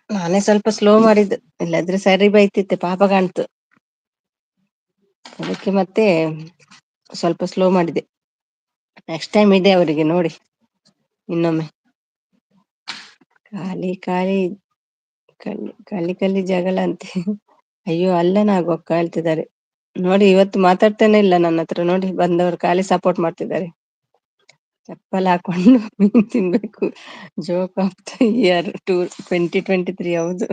S1: ನಾನೇ ಸ್ವಲ್ಪ ಸ್ಲೋ ಮಾಡಿದ್ದು, ಇಲ್ಲಾದ್ರೆ ಸರಿ ಬೈತಿತ್ತೆ, ಪಾಪ ಕಾಣ್ತು. ಅದಕ್ಕೆ ಮತ್ತೆ ಸ್ವಲ್ಪ ಸ್ಲೋ ಮಾಡಿದೆ. ನೆಕ್ಸ್ಟ್ ಟೈಮ್ ಇದೆ ಅವರಿಗೆ, ನೋಡಿ ಇನ್ನೊಮ್ಮೆ. ಖಾಲಿ ಜಗಳ ಅಂತೆ. ಅಯ್ಯೋ ಅಲ್ಲ ನಾಗು, ಅಕ್ಕ ಹೇಳ್ತಿದ್ದಾರೆ ನೋಡಿ. ಇವತ್ತು ಮಾತಾಡ್ತಾನೆ ಇಲ್ಲ ನನ್ನ ಹತ್ರ, ನೋಡಿ ಬಂದವರು ಖಾಲಿ ಸಪೋರ್ಟ್ ಮಾಡ್ತಿದ್ದಾರೆ. ಚಪ್ಪಲ್ ಹಾಕೊಂಡು ಮೀನ್ ತಿನ್ಬೇಕು, ಜೋಕ್ ಆಫ್ ದ ಇಯರ್ 2023. ಹೌದು,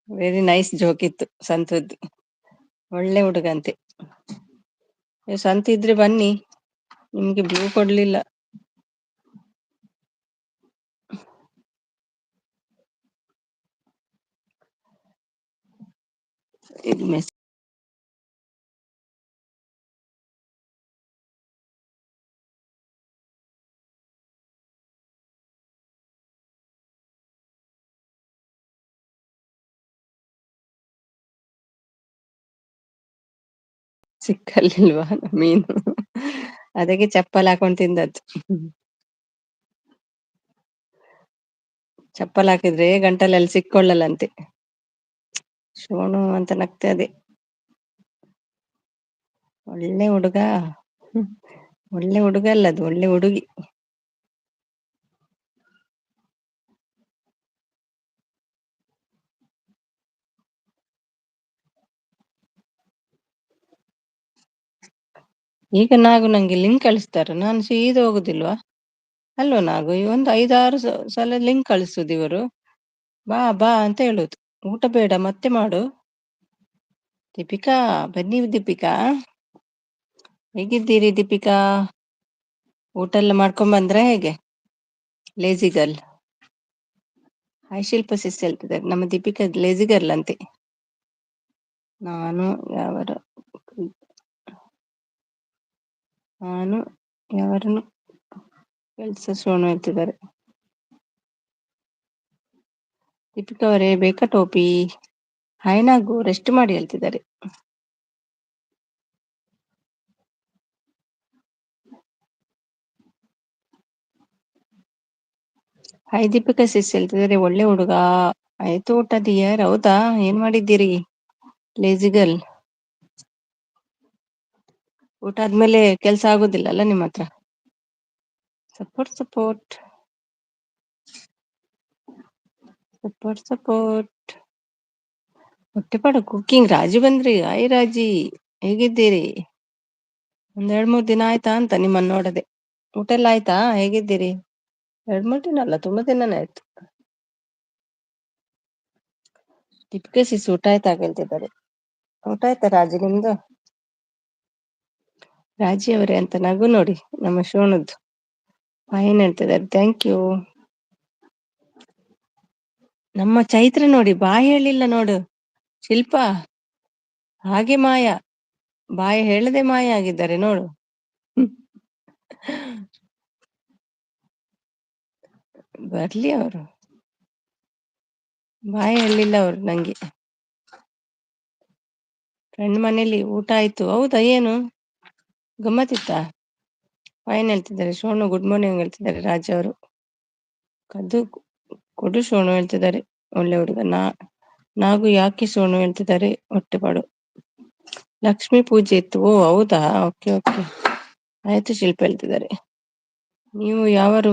S1: ವೆರಿ ನೈಸ್ ಜೋಕ್ ಇತ್ತು ಸಂತದ್ದು. ಒಳ್ಳೆ ಹುಡುಗಂತೆ. ಸಂತ ಇದ್ರೆ ಬನ್ನಿ, ನಿಮ್ಗೆ ಬ್ಲೂ ಕೊಡ್ಲಿಲ್ಲ. ಇದು ಸಿಕ್ಕಲ್ಲಿಲ್ವಾ ಮೀನು, ಅದಕ್ಕೆ ಚಪ್ಪಲ್ ಹಾಕೊಂಡು ತಿಂದದ್ದು. ಚಪ್ಪಲ್ ಹಾಕಿದ್ರೆ ಗಂಟಲಲ್ಲಿ ಸಿಕ್ಕೊಳ್ಳಲ್ಲಂತೆ. ಶೋಣು ಅಂತ ನಗ್ತಾ ಇದೆ. ಒಳ್ಳೆ ಹುಡುಗ, ಒಳ್ಳೆ ಹುಡುಗ ಅಲ್ಲದು, ಒಳ್ಳೆ ಹುಡುಗಿ. ಈಗ ನಾಗು ನಂಗೆ ಲಿಂಕ್ ಕಳಿಸ್ತಾರೆ, ನಾನು ಸೀದಾ ಹೋಗುದಿಲ್ವಾ ಅಲ್ವಾ ನಾಗು? ಈ ಒಂದು 5-6 ಸಲ ಲಿಂಕ್ ಕಳಿಸುದು ಇವರು. ಬಾ ಬಾ ಅಂತ ಹೇಳುದು, ಊಟ ಬೇಡ ಮತ್ತೆ ಮಾಡು. ದೀಪಿಕಾ ಬನ್ನಿ. ದೀಪಿಕಾ ಹೇಗಿದ್ದೀರಿ? ದೀಪಿಕಾ ಊಟ ಎಲ್ಲ ಮಾಡ್ಕೊಂಡ್ ಬಂದ್ರೆ ಹೇಗೆ? Lazy girl. ಹಾಯ್ ಶಿಲ್ಪ ಸಿಸ್ ಹೇಳ್ತಿದ್ದಾರೆ, ನಮ್ಮ ದೀಪಿಕಾ ಲೇಜಿ ಗರ್ಲ್ ಅಂತೆ. ನಾನು ಯಾವರನ್ನು ಕೆಲ್ಸ ಶೋಣು ಹೇಳ್ತಿದ್ದಾರೆ. ದೀಪಿಕಾ ಅವರೇ ಬೇಕಾ ಟೋಪಿ? ಹಾಯ್ ನಾಗು, ರೆಸ್ಟ್ ಮಾಡಿ ಹೇಳ್ತಿದ್ದಾರೆ. ಹಾಯ್ ದೀಪಿಕಾ ಸಿಸ್ ಹೇಳ್ತಿದ್ದಾರೆ, ಒಳ್ಳೆ ಹುಡುಗ. ಆಯ್ತು ಊಟ ಡಿಯರ್. ಹೌದಾ, ಏನ್ ಮಾಡಿದ್ದೀರಿ ಲೇಜಿ ಗರ್ಲ್? ಊಟ ಆದ್ಮೇಲೆ ಕೆಲ್ಸ ಆಗುದಿಲ್ಲ ಅಲ್ಲ ನಿಮ್ಮ ಹತ್ರ? ಸಪೋರ್ಟ್ ಹೊಟ್ಟೆಪಾಡು ಕುಕಿಂಗ್. ರಾಜಿ ಬಂದ್ರಿ? ಹಾಯ್ ರಾಜಿ, ಹೇಗಿದ್ದೀರಿ? 1-2-3 ದಿನ ಆಯ್ತಾ ಅಂತ ನಿಮ್ಮನ್ನ ನೋಡದೆ. ಊಟ ಎಲ್ಲ ಆಯ್ತಾ? ಹೇಗಿದ್ದೀರಿ? 2-3 ದಿನ ಅಲ್ಲ, ತುಂಬಾ ದಿನನೇ ಆಯ್ತು. ದೀಪಿಕಾ ಸಿಸ್ ಊಟ ಆಯ್ತಾ ಹೇಳ್ತಿದ್ದಾರೆ. ಊಟ ಆಯ್ತಾ ರಾಜಿ ನಿಮ್ದು? ರಾಜಿ ಅವರೇ ಅಂತ ನಗು ನೋಡಿ ನಮ್ಮ ಶೋಣದ್ದು. ಫೈನ್ ಹೇಳ್ತಿದ್ದಾರೆ, ಥ್ಯಾಂಕ್ ಯು. ನಮ್ಮ ಚೈತ್ರ ನೋಡಿ, ಬಾಯಿ ಹೇಳಿಲ್ಲ ನೋಡು ಶಿಲ್ಪ, ಹಾಗೆ ಮಾಯ, ಬಾಯಿ ಹೇಳದೆ ಮಾಯ ಆಗಿದ್ದಾರೆ ನೋಡು. ಬರ್ಲಿ ಅವರು, ಬಾಯಿ ಹೇಳಿಲ್ಲ ಅವರು ನಂಗೆ. ಫ್ರೆಂಡ್ ಮನೇಲಿ ಊಟ ಆಯ್ತು. ಹೌದಾ, ಏನು ಗಮ್ಮತ್ತಿತ್ತ? ಫೈನ್ ಹೇಳ್ತಿದ್ದಾರೆ ಶೋಣು. ಗುಡ್ ಮಾರ್ನಿಂಗ್ ಹೇಳ್ತಿದ್ದಾರೆ ರಾಜ ಅವರು. ಕದ್ದು ಕೊಡು ಶೋಣು ಹೇಳ್ತಿದ್ದಾರೆ, ಒಳ್ಳೆ ಹುಡುಗ. ನಾವು ಯಾಕೆ ಸೋನು ಹೇಳ್ತಿದ್ದಾರೆ ಹೊಟ್ಟೆಪಾಡು. ಲಕ್ಷ್ಮೀ ಪೂಜೆ ಇತ್ತು. ಓ ಹೌದಾ, ಓಕೆ ಓಕೆ, ಆಯ್ತು. ಶಿಲ್ಪ ಹೇಳ್ತಿದ್ದಾರೆ, ನೀವು ಯಾವರು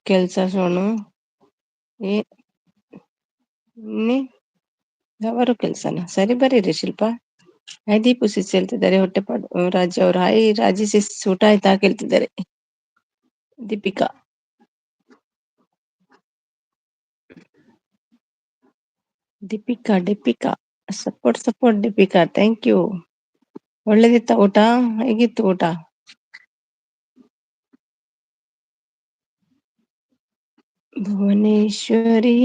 S1: ಕೆಲ್ಸ ಸೋನು ಏ ನೀ ಯಾವರು ಕೆಲ್ಸನ? ಸರಿ ಬರೀರಿ ಶಿಲ್ಪ. ಹಾಯ್ ದೀಪು ಸಿಸ್ ಹೇಳ್ತಿದ್ದಾರೆ ಹೊಟ್ಟೆಪಾಡು. ರಾಜಿ ಅವರು ಹಾಯ್ ರಾಜಿ ಸಿಸ್, ಊಟ ಆಯ್ತಾ ಕೇಳ್ತಿದ್ದಾರೆ. Deepika Deepika support Deepika, thank you. ಒಳ್ಳೇದಿತ್ತ ಊಟ? ಹೇಗಿತ್ತು ಊಟ? ಭುವನೇಶ್ವರಿ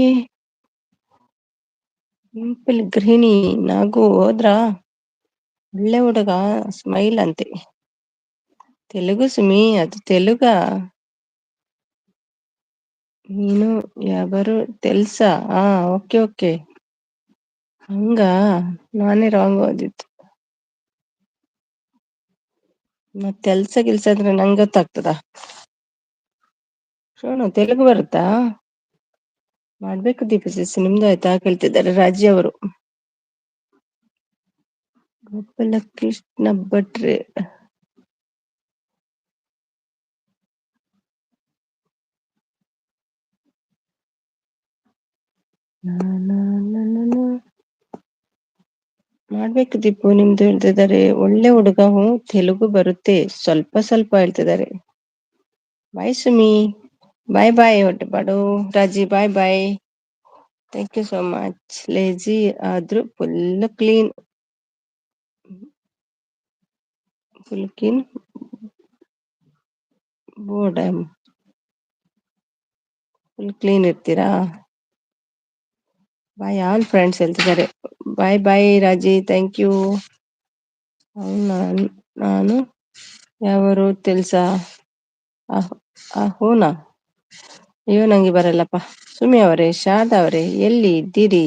S1: ಸಿಂಪಲ್ ಗೃಹಿಣಿ ನಾಗು ಹೋದ್ರಾ? ಒಳ್ಳೆ ಹುಡುಗ, ಸ್ಮೈಲ್ ಅಂತೆ. ತೆಲುಗು ಸುಮಿ, ಅದು ತೆಲುಗ. ನೀನು ಯಾವರು ತೆಲ್ಸಾ? ಓಕೆ ಓಕೆ, ಹಂಗ. ನಾನೇ ರಾಂಗ್ ಓದಿದ್ದು. ಮತ್ ಕೆಲ್ಸ ಅಂದ್ರೆ ನಂಗೆ ಗೊತ್ತಾಗ್ತದ? ಶೋನು ತೆಲುಗು ಬರುತ್ತಾ? ಮಾಡ್ಬೇಕು ದೀಪ ಸಿಸ್. ನಿಮ್ದು ಆಯ್ತಾ ಕೇಳ್ತಿದ್ದಾರೆ ರಾಜಿ ಅವರು. ಗೋಪಾಲ ಕೃಷ್ಣ ಭಟ್ರೆ ಮಾಡ್ಬೇಕು ದೀಪು, ನಿಮ್ದು ಹೇಳ್ತಿದ್ದಾರೆ. ಒಳ್ಳೆ ಹುಡುಗ, ಹ್ಞೂ ತೆಲುಗು ಬರುತ್ತೆ ಸ್ವಲ್ಪ ಸ್ವಲ್ಪ ಹೇಳ್ತಿದ್ದಾರೆ. ಬಾಯ್ ಸುಮಿ, ಬಾಯ್ ಹೊಟ್ಟೆಪಾಡು. Raji bye. Thank you so much. Lazy ಆದ್ರೂ full clean board full clean ಇರ್ತೀರಾ? ಬಾಯ್ ಆಲ್ ಫ್ರೆಂಡ್ಸ್ ಹೇಳ್ತಿದ್ದಾರೆ. ಬಾಯ್ ರಾಜಿ, ಥ್ಯಾಂಕ್ ಯು. ನಾನು ಯಾವರು ತೆಲ್ಸಾ? ಹೂನಾ? ಅಯ್ಯೋ ನಂಗೆ ಬರಲ್ಲಪ್ಪ. ಸುಮಿ ಅವರೇ, ಶಾರದಾ ಅವರೇ, ಎಲ್ಲಿ ಇದ್ದೀರಿ?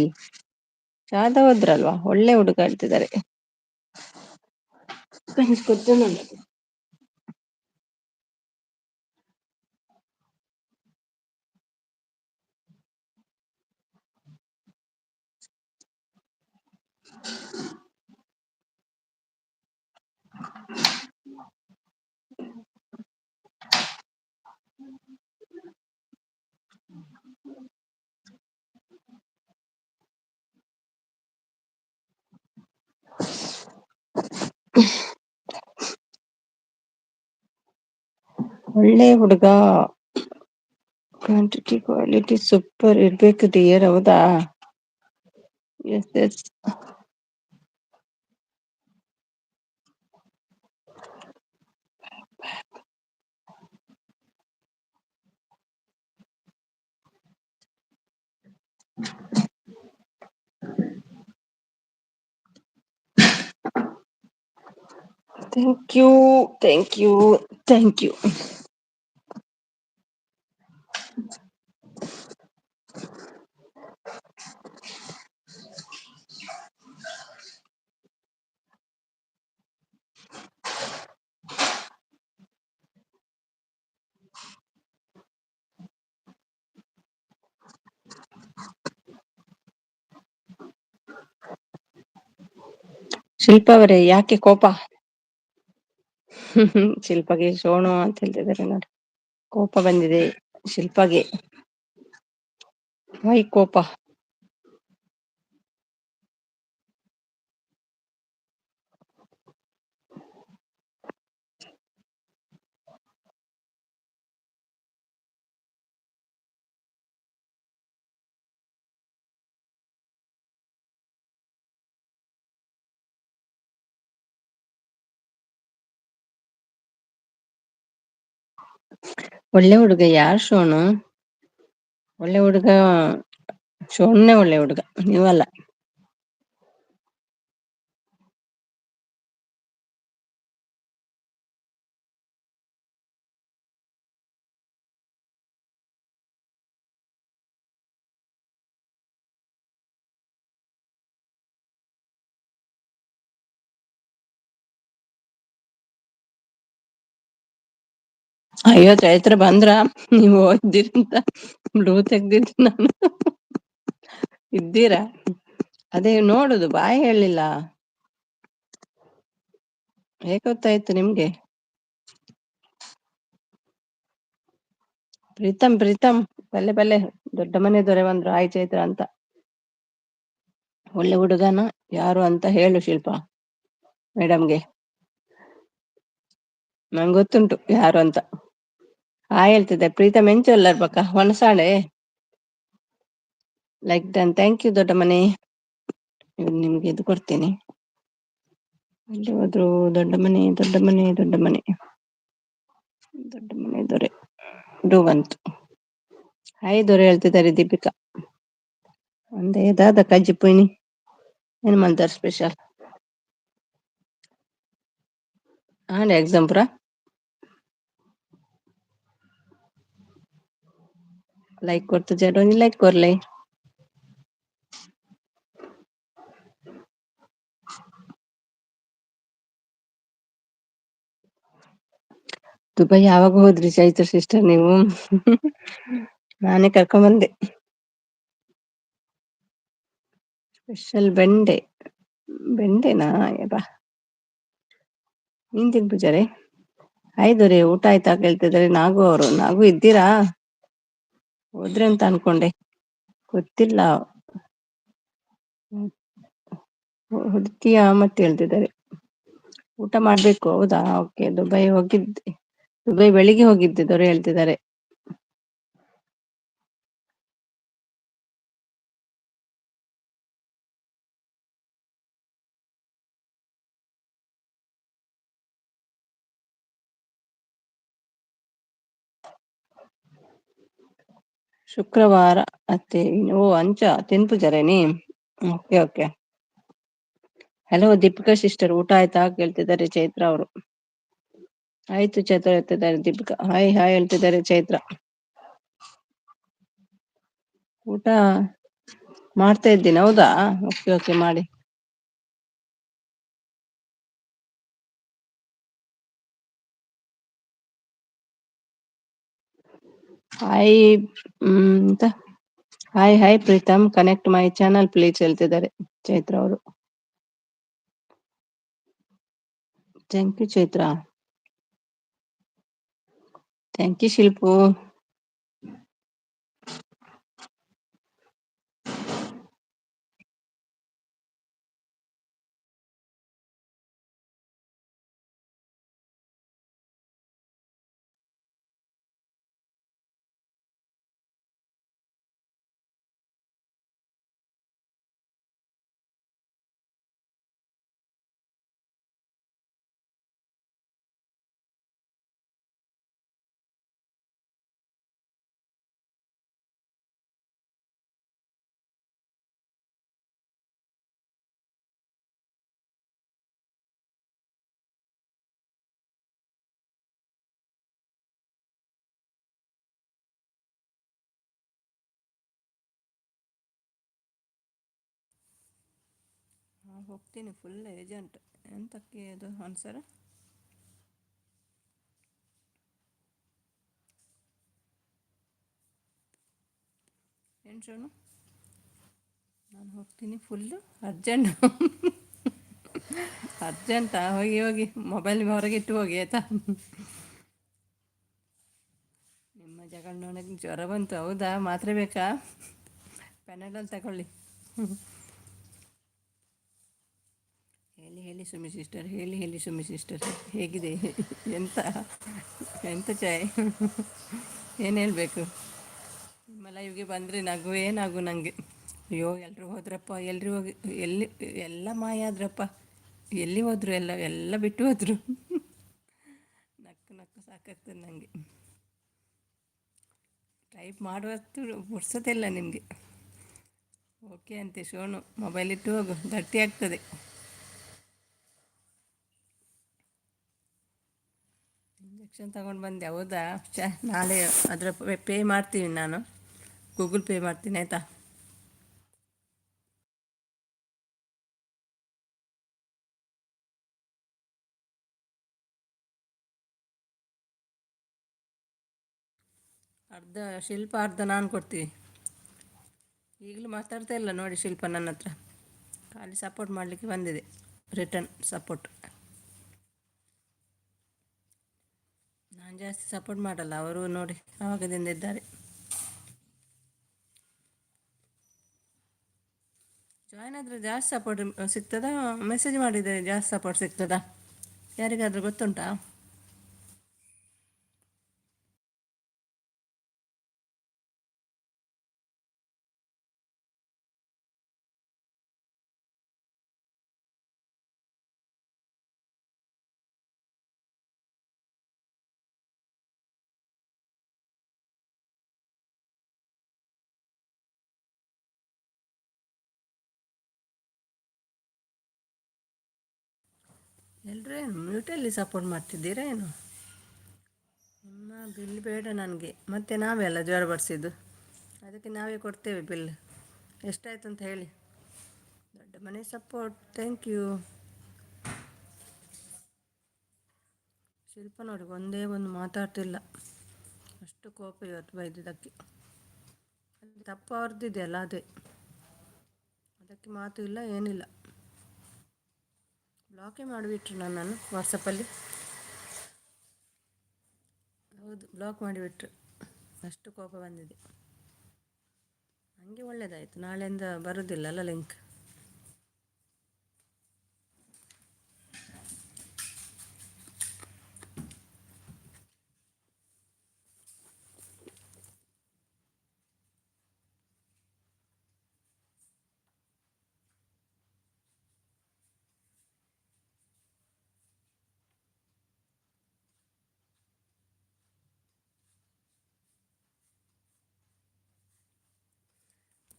S1: ಶಾರದಾ ಹೋದ್ರಲ್ವಾ? ಒಳ್ಳೆ ಹುಡುಗ ಹೇಳ್ತಿದ್ದಾರೆ. ಒಳ್ಳೆ ಹುಡುಗ, ಕ್ವಾಂಟಿಟಿ ಕ್ವಾಲಿಟಿ ಸೂಪರ್ ಇರ್ಬೇಕು ಡಿಯರ್. ಹೌದಾ? ಎಸ್. Thank you. ಶಿಲ್ಪ ಅವರೇ, ಯಾಕೆ ಕೋಪ? ಶಿಲ್ಪಗೆ ಶೋಣು ಅಂತ ಹೇಳ್ತಿದ್ದಾರೆ ನೋಡಿ. ಕೋಪ ಬಂದಿದೆ ಶಿಲ್ಪಗೆ. ವೈ ಕೋಪ? ಒಳ್ಳೆ ಹುಡುಗ ಯಾರು ಶೋಣು? ಒಳ್ಳೆ ಹುಡುಗ ಶೋಣನೆ ಒಳ್ಳೆ ಹುಡುಗ, ನೀವಲ್ಲ. ಅಯ್ಯೋ ಚೈತ್ರ ಬಂದ್ರ? ನೀವು ಓದ್ದಿರಂತ ಬ್ಲೂ ತೆಗ್ದಿದ್ ನಾನು. ಇದ್ದೀರಾ? ಅದೇ ನೋಡುದು, ಬಾಯಿ ಹೇಳಿಲ್ಲ. ಹೇಗೆ ಗೊತ್ತಾಯ್ತು ನಿಮ್ಗೆ? ಪ್ರೀತಮ್ ಪ್ರೀತಮ್, ಬಲ್ಲೆ ಬಲ್ಲೆ, ದೊಡ್ಡ ಮನೆ ದೊರೆ ಬಂದ್ರು, ಆಯ್ ಚೈತ್ರ ಅಂತ. ಒಳ್ಳೆ ಹುಡುಗನ, ಯಾರು ಅಂತ ಹೇಳು ಶಿಲ್ಪ ಮೇಡಮ್ಗೆ. ನಂಗೆ ಗೊತ್ತುಂಟು ಯಾರು ಅಂತ. ಹೇಳ್ತಿದ್ದೆ ಪ್ರೀತಮ್ ಎಂಚೊಲ್ಲರ್ ಪಕ್ಕ ಹೊನಸಾಳೆ. ಲೈಕ್ ಡನ್, ಥ್ಯಾಂಕ್ ಯು ದೊಡ್ಡ ಮನೆ. ನಿಮ್ಗೆ ಇದು ಕೊಡ್ತೀನಿ. ಅಲ್ಲಿ ಹೋದ್ರು ದೊಡ್ಡ ಮನೆ ದೊಡ್ಡ ಮನೆ ದೊಡ್ಡ ಮನೆ ದೊಡ್ಡ ಮನೆ ದೊರೆ ಡೂವಂತು. ಹಾಯ್ ದೊರೆ ಹೇಳ್ತಿದ್ದಾರೆ ದೀಪಿಕಾ. ಒಂದೇ ದಾದ ಕಜ್ಜಿ ಪುಯ್ನಿ ಏನ್ ಮಾಡ್ತಾರೆ ಸ್ಪೆಷಲ್? ಎಕ್ಸಾಮ್ ಪುರ लाइक करतो जेडोनी लाइक करले. ದುಬೈ ಯಾವಾಗ ಹೋದ್ರಿ ಚೈತ್ರ ಸಿಸ್ಟರ್ ನೀವು? ನಾನೇ ಕರ್ಕೊಂಡ್ ಬಂದೆ. ಸ್ಪೆಷಲ್ ಬೆಂಡೆ. ಬೆಂಡೆನಾ? ಬಾ ನೀನ್ ತಿನ್ ಪೂಜಾರೆ. ಆಯ್ದವ್ರಿ ಊಟ ಆಯ್ತಾ ಕೇಳ್ತಿದ್ರೆ ನಾಗು ಅವರು. ನಾಗು ಇದ್ದೀರಾ? ಹೋದ್ರೆ ಅಂತ ಅನ್ಕೊಂಡೆ, ಗೊತ್ತಿಲ್ಲ. ಹುಡುಕಿಯಾ ಮತ್ತೆ ಹೇಳ್ತಿದ್ದಾರೆ. ಊಟ ಮಾಡ್ಬೇಕು. ಹೌದಾ, ಓಕೆ. ದುಬೈ ಹೋಗಿದ್ದೆ, ದುಬೈ ಬೆಳಿಗ್ಗೆ ಹೋಗಿದ್ದೆ ದೊರೆ ಹೇಳ್ತಿದ್ದಾರೆ. ಶುಕ್ರವಾರ ಅತ್ತೆ. ಓ ಅಂಚ ತಿನ್ಪುಜಾರೇನಿ. Okay okay. Hello Deepika sister, ಊಟ ಆಯ್ತಾ ಕೇಳ್ತಿದ್ದಾರೆ ಚೈತ್ರ ಅವರು. ಆಯ್ತು ಚೈತ್ರ ಹೇಳ್ತಿದ್ದಾರೆ ದೀಪಿಕಾ. ಹಾಯ್ ಹಾಯ್ ಹೇಳ್ತಿದ್ದಾರೆ ಚೈತ್ರ. ಊಟ ಮಾಡ್ತಾ ಇದ್ದೀನಿ. ಹೌದಾ, ಓಕೆ ಓಕೆ ಮಾಡಿ. ಹಾಯ್ ಅಂತ. Hi hi Preetham, connect my channel please ಹೇಳ್ತಿದ್ದಾರೆ ಚೈತ್ರ ಅವರು. Thank you Chaitra. Thank you Shilpu. ಹೋಗ್ತೀನಿ ಫುಲ್ ಏಜೆಂಟ್. ಎಂತಕ್ಕೆ ಅದು ಆನ್ಸರ್? ಏನು ಶೋನು? ನಾನು ಹೋಗ್ತೀನಿ ಫುಲ್ಲು ಅರ್ಜೆಂಟ್. ಅರ್ಜೆಂಟಾ? ಹೋಗಿ ಹೋಗಿ ಮೊಬೈಲ್ ಹೊರಗೆ ಇಟ್ಟು ಹೋಗಿ ಆಯ್ತಾ. ನಿಮ್ಮ ಜಗಳ ನೋಡಕ್ಕೆ ಜ್ವರ ಬಂತು. ಹೌದಾ, ಮಾತ್ರೆ ಬೇಕಾ? ಪೆನಡಲ್ ತಗೊಳ್ಳಿ. ಹೇಳಿ ಹೇಳಿ ಸುಮಿ ಸಿಸ್ಟರ್, ಹೇಳಿ ಹೇಳಿ ಸುಮಿ ಸಿಸ್ಟರ್, ಹೇಗಿದೆ? ಎಂತ ಎಂತ ಚಾಯ್? ಏನು ಹೇಳಬೇಕು? ನಿಮ್ಮ ಲೈವ್ಗೆ ಬಂದರೆ ನಗುವೇ ನಗು ನನಗೆ. ಅಯ್ಯೋ ಎಲ್ಲರೂ ಹೋದ್ರಪ್ಪ, ಎಲ್ಲರೂ ಹೋಗಿ ಎಲ್ಲಿ ಎಲ್ಲ ಮಾಯ ಆದ್ರಪ್ಪ. ಎಲ್ಲಿ ಹೋದ್ರು? ಎಲ್ಲ ಎಲ್ಲ ಬಿಟ್ಟು ಹೋದರು. ನಕ್ಕು ನಕ್ಕು ಸಾಕಾಗ್ತದೆ ನನಗೆ. ಟೈಪ್ ಮಾಡುವಷ್ಟು ಪುರ್ಸೋತಿಲ್ಲ ನಿಮಗೆ. ಓಕೆ ಅಂತೆ ಶೋನು. ಮೊಬೈಲ್ ಇಟ್ಟು ಹೋಗು, ಗಟ್ಟಿ ಆಗ್ತದೆ. ಇಂಜೆಕ್ಷನ್ ತಗೊಂಡು ಬಂದೆ. ಹೌದಾ, ನಾಳೆ ಅದರ ಪೇ ಮಾಡ್ತೀನಿ ನಾನು, ಗೂಗಲ್ ಪೇ ಮಾಡ್ತೀನಿ ಆಯಿತಾ. ಅರ್ಧ ಶಿಲ್ಪ, ಅರ್ಧ ನಾನು ಕೊಡ್ತೀವಿ. ಈಗಲೂ ಮಾತಾಡ್ತಾ ಇಲ್ಲ ನೋಡಿ ಶಿಲ್ಪ ನನ್ನ ಹತ್ರ. ಖಾಲಿ ಸಪೋರ್ಟ್ ಮಾಡಲಿಕ್ಕೆ ಬಂದಿದೆ, ರಿಟರ್ನ್ ಸಪೋರ್ಟ್. ನಾನು ಜಾಸ್ತಿ ಸಪೋರ್ಟ್ ಮಾಡಲ್ಲ, ಅವರು ನೋಡಿ ಆವಾಗದಿಂದ ಇದ್ದಾರೆ. ಜಾಯ್ನ್ ಆದರೆ ಜಾಸ್ತಿ ಸಪೋರ್ಟ್ ಸಿಗ್ತದಾ, ಮೆಸೇಜ್ ಮಾಡಿದರೆ ಜಾಸ್ತಿ ಸಪೋರ್ಟ್ ಸಿಗ್ತದಾ, ಯಾರಿಗಾದರೂ ಗೊತ್ತುಂಟಾ? ಎಲ್ಲರೂ ಏನು ಮ್ಯೂಟಲ್ಲಿ ಸಪೋರ್ಟ್ ಮಾಡ್ತಿದ್ದೀರಾ ಏನು? ನಿಮ್ಮ ಬಿಲ್ ಬೇಡ ನನಗೆ, ಮತ್ತೆ ನಾವೇ ಅಲ್ಲ ಜ್ವರ ಬಡಿಸಿದ್ದು, ಅದಕ್ಕೆ ನಾವೇ ಕೊಡ್ತೇವೆ ಬಿಲ್. ಎಷ್ಟಾಯ್ತು ಅಂತ ಹೇಳಿ. ದೊಡ್ಡ ಮನೆ ಸಪೋರ್ಟ್, ಥ್ಯಾಂಕ್ ಯು. ಶಿಲ್ಪ ನೋಡಿ ಒಂದೇ ಒಂದು ಮಾತಾಡ್ತಿಲ್ಲ, ಅಷ್ಟು ಕೋಪ ಇವತ್ತು ಬೈದಿದ್ದಕ್ಕೆ. ಅಲ್ಲಿ ತಪ್ಪು ಅವ್ರದ್ದಿದೆಯಲ್ಲ, ಅದಕ್ಕೆ ಮಾತು ಇಲ್ಲ ಏನಿಲ್ಲ. ಬ್ಲಾಕೇ ಮಾಡಿಬಿಟ್ರು ನನ್ನನ್ನು ವಾಟ್ಸಪ್ಪಲ್ಲಿ. ಹೌದು, ಬ್ಲಾಕ್ ಮಾಡಿಬಿಟ್ರು, ಅಷ್ಟು ಕೋಪ ಬಂದಿದೆ. ನನಗೆ ಒಳ್ಳೆಯದಾಯಿತು, ನಾಳೆಯಿಂದ ಬರೋದಿಲ್ಲಲ್ಲ ಲಿಂಕ್.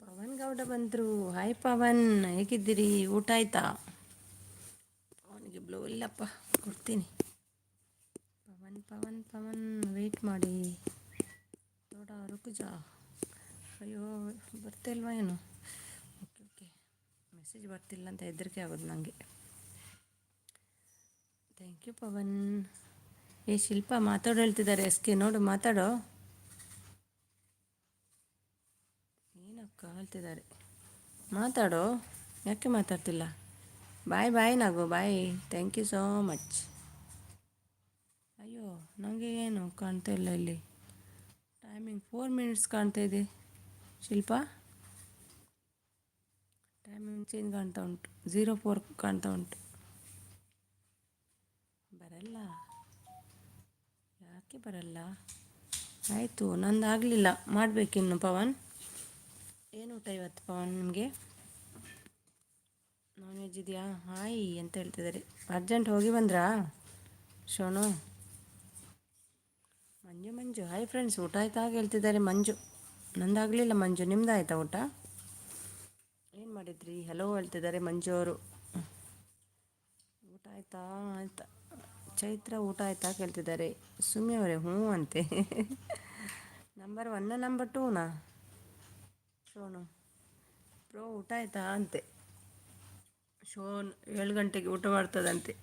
S1: ಪವನ್ ಗೌಡ ಬಂದರು. ಹಾಯ್ ಪವನ್, ಹೇಗಿದ್ದೀರಿ? ಊಟ ಆಯ್ತಾ? ಅವನಿಗೆ ಬ್ಲೂ ಇಲ್ಲಪ್ಪ, ಕೊಡ್ತೀನಿ. ಪವನ್ ಪವನ್ ಪವನ್ ವೆಯ್ಟ್ ಮಾಡಿ, ಥೋಡ ರುಕುಜಾ. ಅಯ್ಯೋ ಬರ್ತಿಲ್ವಾ ಏನು? ಓಕೆ ಓಕೆ, ಮೆಸೇಜ್ ಬರ್ತಿಲ್ಲ ಅಂತ ಹೆದರಿಕೆ ಆಗೋದು ನನಗೆ. Thank you Pavan. ಶಿಲ್ಪ ಮಾತಾಡೋ ಹೇಳ್ತಿದ್ದಾರೆ, ಎಸ್ಕೆ ನೋಡು ಮಾತಾಡೋ. ಏನಕ್ಕ ಹೇಳ್ತಿದ್ದಾರೆ, ಮಾತಾಡೋ, ಯಾಕೆ ಮಾತಾಡ್ತಿಲ್ಲ? ಬಾಯ್ ಬಾಯ್ ನಾಗು, ಬಾಯ್, ಥ್ಯಾಂಕ್ ಯು ಸೋ ಮಚ್. ಅಯ್ಯೋ ನನಗೆ ಏನು ಕಾಣ್ತಾ ಇಲ್ಲ ಇಲ್ಲಿ, ಟೈಮಿಂಗ್ 4 ಮಿನಿಟ್ಸ್ ಕಾಣ್ತಾ ಇದೆ. ಶಿಲ್ಪ ಟೈಮಿಂಗ್ ಚೇಂಜ್ ಕಾಣ್ತಾ ಉಂಟು, 04 ಕಾಣ್ತಾ ಉಂಟು. ಬರಲ್ಲ, ಯಾಕೆ ಬರಲ್ಲ? ಆಯಿತು, ನಂದು ಆಗಲಿಲ್ಲ, ಮಾಡಬೇಕಿನ್ನು. ಪವನ್ ಏನು ಊಟ ಇವತ್ತು ಪವನ್ ನಿಮಗೆ? ನಾನ್ ವೆಜ್ ಇದೆಯಾ? ಹಾಯ್ ಅಂತ ಹೇಳ್ತಿದ್ದಾರೆ. ಅರ್ಜೆಂಟ್ ಹೋಗಿ ಬಂದ್ರಾ ಶೋನು? ಮಂಜು ಮಂಜು ಹಾಯ್ ಫ್ರೆಂಡ್ಸ್, ಊಟ ಆಯ್ತಾ ಹೇಳ್ತಿದ್ದಾರೆ ಮಂಜು. ನಂದಾಗಲಿಲ್ಲ ಮಂಜು, ನಿಮ್ದು ಆಯಿತಾ ಊಟ? ಏನು ಮಾಡಿದ್ರಿ? ಹಲೋ ಹೇಳ್ತಿದ್ದಾರೆ ಮಂಜು ಅವರು. ಊಟ ಆಯಿತಾ? ಆಯ್ತಾ. ಚೈತ್ರ ಊಟ ಆಯಿತಾ ಕೇಳ್ತಿದ್ದಾರೆ. ಸುಮ್ಮಿ ಅವರೇ ಹ್ಞೂ ಅಂತೆ. ನಂಬರ್ 1 ನಂಬರ್ 2ನಾ ಶೋನು? ಬ್ರೋ ಊಟ ಆಯಿತಾ ಅಂತೆ. ಶೋನ್ 7 ಗಂಟೆಗೆ ಊಟ ಮಾಡ್ತದಂತೆ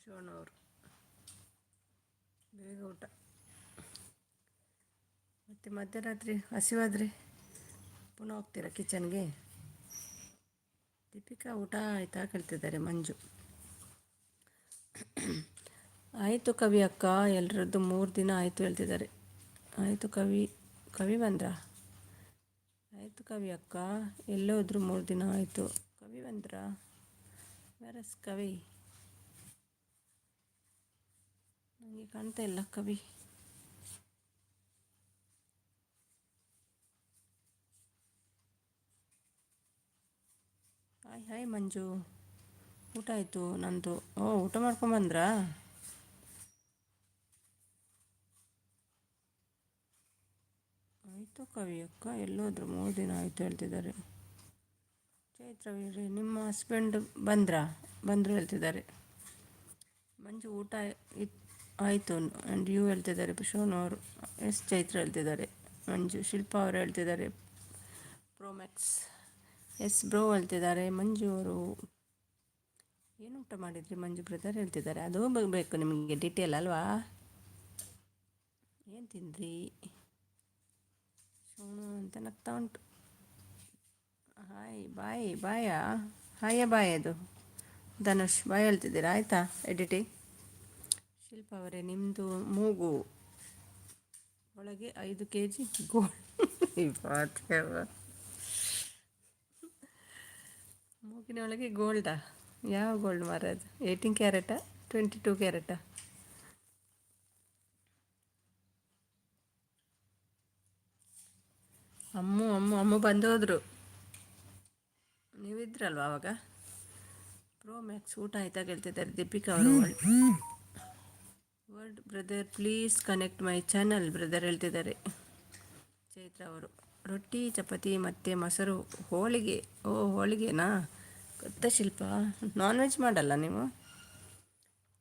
S1: ಶೋನವರು, ಬೇಗ ಊಟ. ಮತ್ತು ಮಧ್ಯರಾತ್ರಿ ಹಸಿವಾದರೆ ಪುನಃ ಹೋಗ್ತೀರಾ ಕಿಚನ್ಗೆ? ದೀಪಿಕಾ ಊಟ ಆಯಿತಾ ಕೇಳ್ತಿದ್ದಾರೆ ಮಂಜು. ಆಯಿತು ಕವಿ ಅಕ್ಕ, ಎಲ್ಲರದ್ದು 3 ದಿನ ಆಯಿತು ಹೇಳ್ತಿದ್ದಾರೆ. ಆಯಿತು ಕವಿ, ಕವಿ ಬಂದ್ರಾ? ಆಯಿತು ಕವಿ ಅಕ್ಕ, ಎಲ್ಲೋದ್ರು 3 ದಿನ ಆಯಿತು. ಕವಿ ಬಂದ್ರಾ? ವೆರಸ್ ಕವಿ? ನನಗೆ ಕಾಣ್ತಾ ಇಲ್ಲ ಕವಿ. ಹಾಯ್ ಹಾಯ್ ಮಂಜು, ಊಟ ಆಯಿತು ನಂದು. ಓ ಊಟ ಮಾಡ್ಕೊಂಬಂದ್ರಾ? ಆಯಿತು ಕವಿ ಅಕ್ಕ, ಎಲ್ಲೋದ್ರು 3 ದಿನ ಆಯಿತು ಹೇಳ್ತಿದ್ದಾರೆ. ಚೈತ್ರ ನಿಮ್ಮ ಹಸ್ಬೆಂಡ್ ಬಂದರು ಹೇಳ್ತಿದ್ದಾರೆ. ಮಂಜು ಊಟ ಆಯಿತು ಆ್ಯಂಡ್ ಯು ಹೇಳ್ತಿದ್ದಾರೆ ಶೋನವರು. ಎಸ್ ಚೈತ್ರ ಹೇಳ್ತಿದ್ದಾರೆ. ಮಂಜು ಶಿಲ್ಪ ಅವರು ಹೇಳ್ತಿದ್ದಾರೆ ಪ್ರೋಮ್ಯಾಕ್ಸ್. ಎಸ್ ಬ್ರೋ ಹೇಳ್ತಿದ್ದಾರೆ ಮಂಜು ಅವರು. ಏನು ಊಟ ಮಾಡಿದ್ರಿ ಮಂಜು ಬ್ರದರ್ ಹೇಳ್ತಿದ್ದಾರೆ. ಅದು ಬೇಕು ನಿಮಗೆ ಡೀಟೇಲ್ ಅಲ್ವಾ? ಏನು ತಿಂದ್ರಿ ಶೋನು ಅಂತ ನಗ್ತಾ ಉಂಟು. ಹಾಯ್ ಬಾಯ್ ಬಾಯಾ ಹಾಯ ಬಾಯ್ ಅದು ಧನುಷ್ ಬಾಯ್ ಹೇಳ್ತಿದ್ದೀರಾ ಆಯಿತಾ ಎಡಿಟಿಂಗ್. ಶಿಲ್ಪ ಅವರೇ ನಿಮ್ಮದು ಮೂಗು ಒಳಗೆ 5 kg ಗೋಲ್ಡ್ ಮೂಗಿನ ಒಳಗೆ ಗೋಲ್ಡಾ? ಯಾವ ಗೋಲ್ಡ್ ಮಾರೋದು? 18 ಕ್ಯಾರೆಟಾ 22 ಕ್ಯಾರೆಟಾ? ಅಮ್ಮು ಬಂದು ಹೋದರು. ನೀವಿದ್ರಲ್ವ ಆವಾಗ? ಪ್ರೋ ಮ್ಯಾಕ್ಸ್ ಊಟ ಆಯ್ತಾ ಕೇಳ್ತಿದ್ದಾರೆ ದೀಪಿಕಾ ಅವರು. Word brother please connect my channel brother ಹೇಳ್ತಿದ್ದಾರೆ ಚೈತ್ರ ಅವರು. ರೊಟ್ಟಿ ಚಪಾತಿ ಮತ್ತು ಮೊಸರು ಹೋಳಿಗೆ. ಓ ಹೋಳಿಗೆನಾ? ಗೊತ್ತಾ ಶಿಲ್ಪ, ನಾನ್ ವೆಜ್ ಮಾಡಲ್ಲ ನೀವು?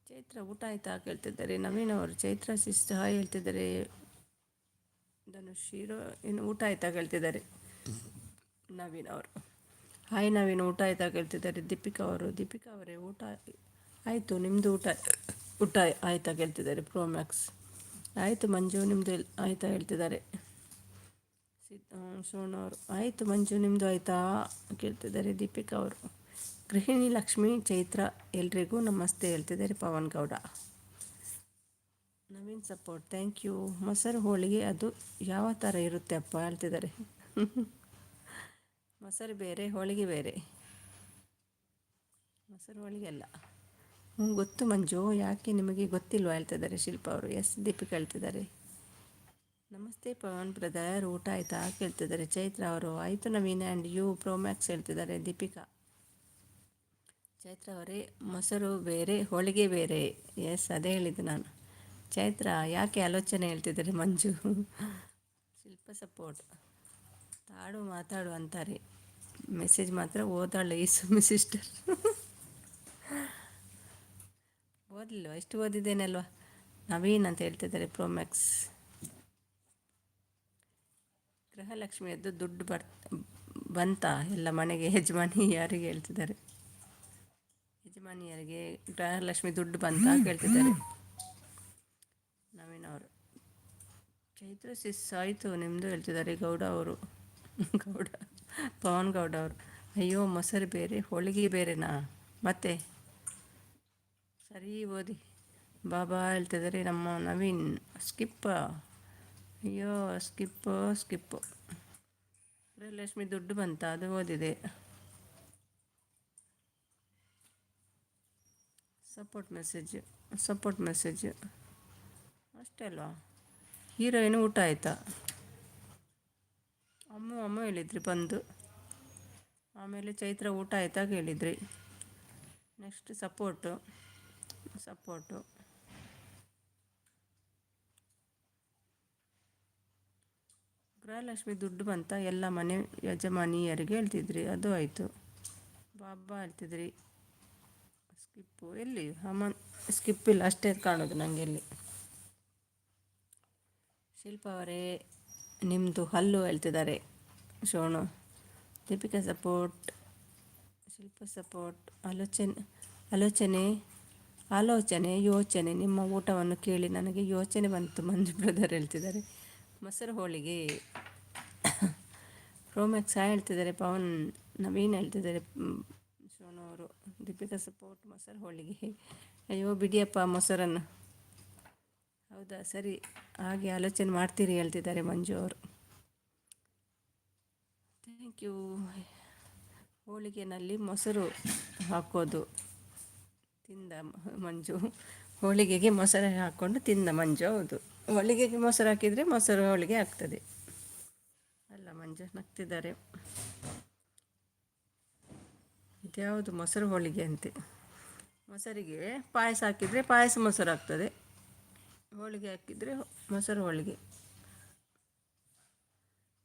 S1: ಚೈತ್ರ ಊಟ ಆಯ್ತಾ ಕೇಳ್ತಿದ್ದಾರೆ ನವೀನ್ ಅವರು. ಚೈತ್ರ ಸಿಸ್ಟ್ ಹಾಯ್ ಹೇಳ್ತಿದ್ದಾರೆ. ಧನುಷ್ ಹೀರೋ ಇನ್ನು ಊಟ ಆಯ್ತಾ ಕೇಳ್ತಿದ್ದಾರೆ ನವೀನ್ ಅವರು. ಹಾಯ್ ನವೀನ್ ಊಟ ಆಯ್ತಾ ಕೇಳ್ತಿದ್ದಾರೆ ದೀಪಿಕಾ ಅವರು. ದೀಪಿಕಾ ಅವರೇ ಊಟ ಆಯಿತು ನಿಮ್ಮದು ಊಟ ಆಯ್ತಾ ಕೇಳ್ತಿದ್ದಾರೆ ಪ್ರೋ ಮ್ಯಾಕ್ಸ್. ಆಯಿತು ಮಂಜು ನಿಮ್ಮದು ಆಯಿತಾ ಹೇಳ್ತಿದ್ದಾರೆ ಸೋನು ಅವರು. ಆಯಿತು ಮಂಜು ನಿಮ್ಮದು ಆಯಿತಾ ಕೇಳ್ತಿದ್ದಾರೆ ದೀಪಿಕಾ ಅವರು. ಗೃಹಿಣಿ ಲಕ್ಷ್ಮಿ ಚೈತ್ರ ಎಲ್ರಿಗೂ ನಮಸ್ತೆ ಹೇಳ್ತಿದ್ದಾರೆ Pavan Gowda. Naveen support thank you. ಮೊಸರು ಹೋಳಿಗೆ ಅದು ಯಾವ ಥರ ಇರುತ್ತೆ ಅಪ್ಪ ಹೇಳ್ತಿದ್ದಾರೆ. ಮೊಸರು ಬೇರೆ ಹೋಳಿಗೆ ಬೇರೆ. ಮೊಸರು ಹೋಳಿಗೆ ಅಲ್ಲ. ಗೊತ್ತು ಮಂಜು, ಯಾಕೆ ನಿಮಗೆ ಗೊತ್ತಿಲ್ವಾ ಹೇಳ್ತಿದ್ದಾರೆ ಶಿಲ್ಪ ಅವರು. ಎಸ್ ದೀಪಿಕಾ ಹೇಳ್ತಿದ್ದಾರೆ. ನಮಸ್ತೆ ಪವನ್ ಬ್ರದರ್ ಊಟ ಆಯಿತಾ ಕೇಳ್ತಿದ್ದಾರೆ ಚೈತ್ರ ಅವರು. ಆಯಿತು Naveen and you pro max ಹೇಳ್ತಿದ್ದಾರೆ ದೀಪಿಕಾ. ಚೈತ್ರ ಅವರೇ ಮೊಸರು ಬೇರೆ ಹೋಳಿಗೆ ಬೇರೆ. ಎಸ್ ಅದೇ ಹೇಳಿದ್ದು ನಾನು. ಚೈತ್ರ ಯಾಕೆ ಆಲೋಚನೆ ಹೇಳ್ತಿದ್ದಾರೆ ಮಂಜು. ಶಿಲ್ಪ ಸಪೋರ್ಟ್. ತಾಡು ಮಾತಾಡು ಅಂತಾರೆ, ಮೆಸೇಜ್ ಮಾತ್ರ ಓದಾಳೆ ಈ ಸುಮ್ಮಿ ಸಿಸ್ಟರ್. ಓದಲಿಲ್ವ? ಎಷ್ಟು ಓದಿದ್ದೇನಲ್ವ ನವೀನ್ ಅಂತ ಹೇಳ್ತಿದ್ದಾರೆ ಪ್ರೋ ಮ್ಯಾಕ್ಸ್. ಗೃಹಲಕ್ಷ್ಮಿಯದ್ದು ದುಡ್ಡು ಬಂತಾ ಎಲ್ಲ ಮನೆಗೆ? ಯಜಮಾನಿ ಯಾರಿಗೆ ಹೇಳ್ತಿದ್ದಾರೆ? ಯಜಮಾನಿಯರಿಗೆ ಗೃಹಲಕ್ಷ್ಮಿ ದುಡ್ಡು ಬಂತಾ ಕೇಳ್ತಿದ್ದಾರೆ ನವೀನ್ ಅವರು. ಚೈತ್ರ ಸಿಸ್ ಆಯಿತು ನಿಮ್ಮದು ಹೇಳ್ತಿದ್ದಾರೆ ಗೌಡ ಅವರು. ಗೌಡ ಪವನ್ ಗೌಡ ಅವರು. ಅಯ್ಯೋ ಮೊಸರು ಬೇರೆ ಹೋಳಿಗೆ ಬೇರೆನಾ? ಮತ್ತೆ ಸರಿ ಓದಿ ಬಾಬಾ ಹೇಳ್ತಿದ್ದಾರೆ ನಮ್ಮ ನವೀನ್. ಸ್ಕಿಪ್ಪ ಅಯ್ಯೋ ಸ್ಕಿಪ್ಪು. ಗೃಹಲಕ್ಷ್ಮಿ ದುಡ್ಡು ಬಂತ ಅದು ಓದಿದೆ. ಸಪೋರ್ಟ್ ಮೆಸೇಜ್ ಅಷ್ಟೇ ಅಲ್ವಾ? ಹೀರೋಯಿನ್ ಊಟ ಆಯಿತಾ? ಅಮ್ಮ ಹೇಳಿದ್ರಿ ಬಂದು. ಆಮೇಲೆ ಚೈತ್ರ ಊಟ ಆಯಿತಾ ಕೇಳಿದ್ರಿ. Next support. ಗೃಹಲಕ್ಷ್ಮಿ ದುಡ್ಡು ಬಂತ ಎಲ್ಲ ಮನೆ ಯಜಮಾನಿಯರಿಗೆ ಹೇಳ್ತಿದ್ರಿ, ಅದು ಆಯಿತು. ಬಾಬಾ ಹೇಳ್ತಿದ್ರಿ. ಸ್ಕಿಪ್ಪು ಎಲ್ಲಿ ಸ್ಕಿಪ್ ಇಲ್ಲ, ಅಷ್ಟೇ ಕಾಣೋದು ನನಗೆ ಎಲ್ಲಿ. ಶಿಲ್ಪ ಅವರೇ ನಿಮ್ಮದು ಹಲ್ಲು ಹೇಳ್ತಿದ್ದಾರೆ ಶೋಣು. ದೀಪಿಕಾ ಸಪೋರ್ಟ್. ಶಿಲ್ಪ ಸಪೋರ್ಟ್. ಯೋಚನೆ ನಿಮ್ಮ ಊಟವನ್ನು ಕೇಳಿ ನನಗೆ ಯೋಚನೆ ಬಂತು ಮಂಜು ಬ್ರದರ್ ಹೇಳ್ತಿದ್ದಾರೆ. ಮೊಸರು ಹೋಳಿಗೆ. ಪ್ರೋಮ್ಯಾಕ್ಸ್ ಹೇಳ್ತಿದ್ದಾರೆ ಪವನ್. ನವೀನ್ ಹೇಳ್ತಿದ್ದಾರೆ ಸೋನು ಅವರು. ದೀಪಿಕಾ ಸಪೋರ್ಟ್ ಮೊಸರು ಹೋಳಿಗೆ. ಅಯ್ಯೋ ಬಿಡಿಯಪ್ಪ ಮೊಸರನ್ನು. ಹೌದಾ ಸರಿ, ಹಾಗೆ ಆಲೋಚನೆ ಮಾಡ್ತೀರಿ ಹೇಳ್ತಿದ್ದಾರೆ ಮಂಜು ಅವರು. Thank you. ಹೋಳಿಗೆನಲ್ಲಿ ಮೊಸರು ಹಾಕೋದು ತಿಂದ ಮಂಜು. ಹೋಳಿಗೆಗೆ ಮೊಸರು ಹಾಕ್ಕೊಂಡು ತಿಂದ ಮಂಜು. ಹೌದು, ಹೋಳಿಗೆಗೆ ಮೊಸರು ಹಾಕಿದರೆ ಮೊಸರು ಹೋಳಿಗೆ ಆಗ್ತದೆ ಅಲ್ಲ ಮಂಜು? ನಗ್ತಿದ್ದಾರೆ. ಇದ್ಯಾವುದು ಮೊಸರು ಹೋಳಿಗೆ ಅಂತೆ? ಮೊಸರಿಗೆ ಪಾಯಸ ಹಾಕಿದರೆ ಪಾಯಸ ಮೊಸರು ಆಗ್ತದೆ, ಹೋಳಿಗೆ ಹಾಕಿದರೆ ಮೊಸರು ಹೋಳಿಗೆ.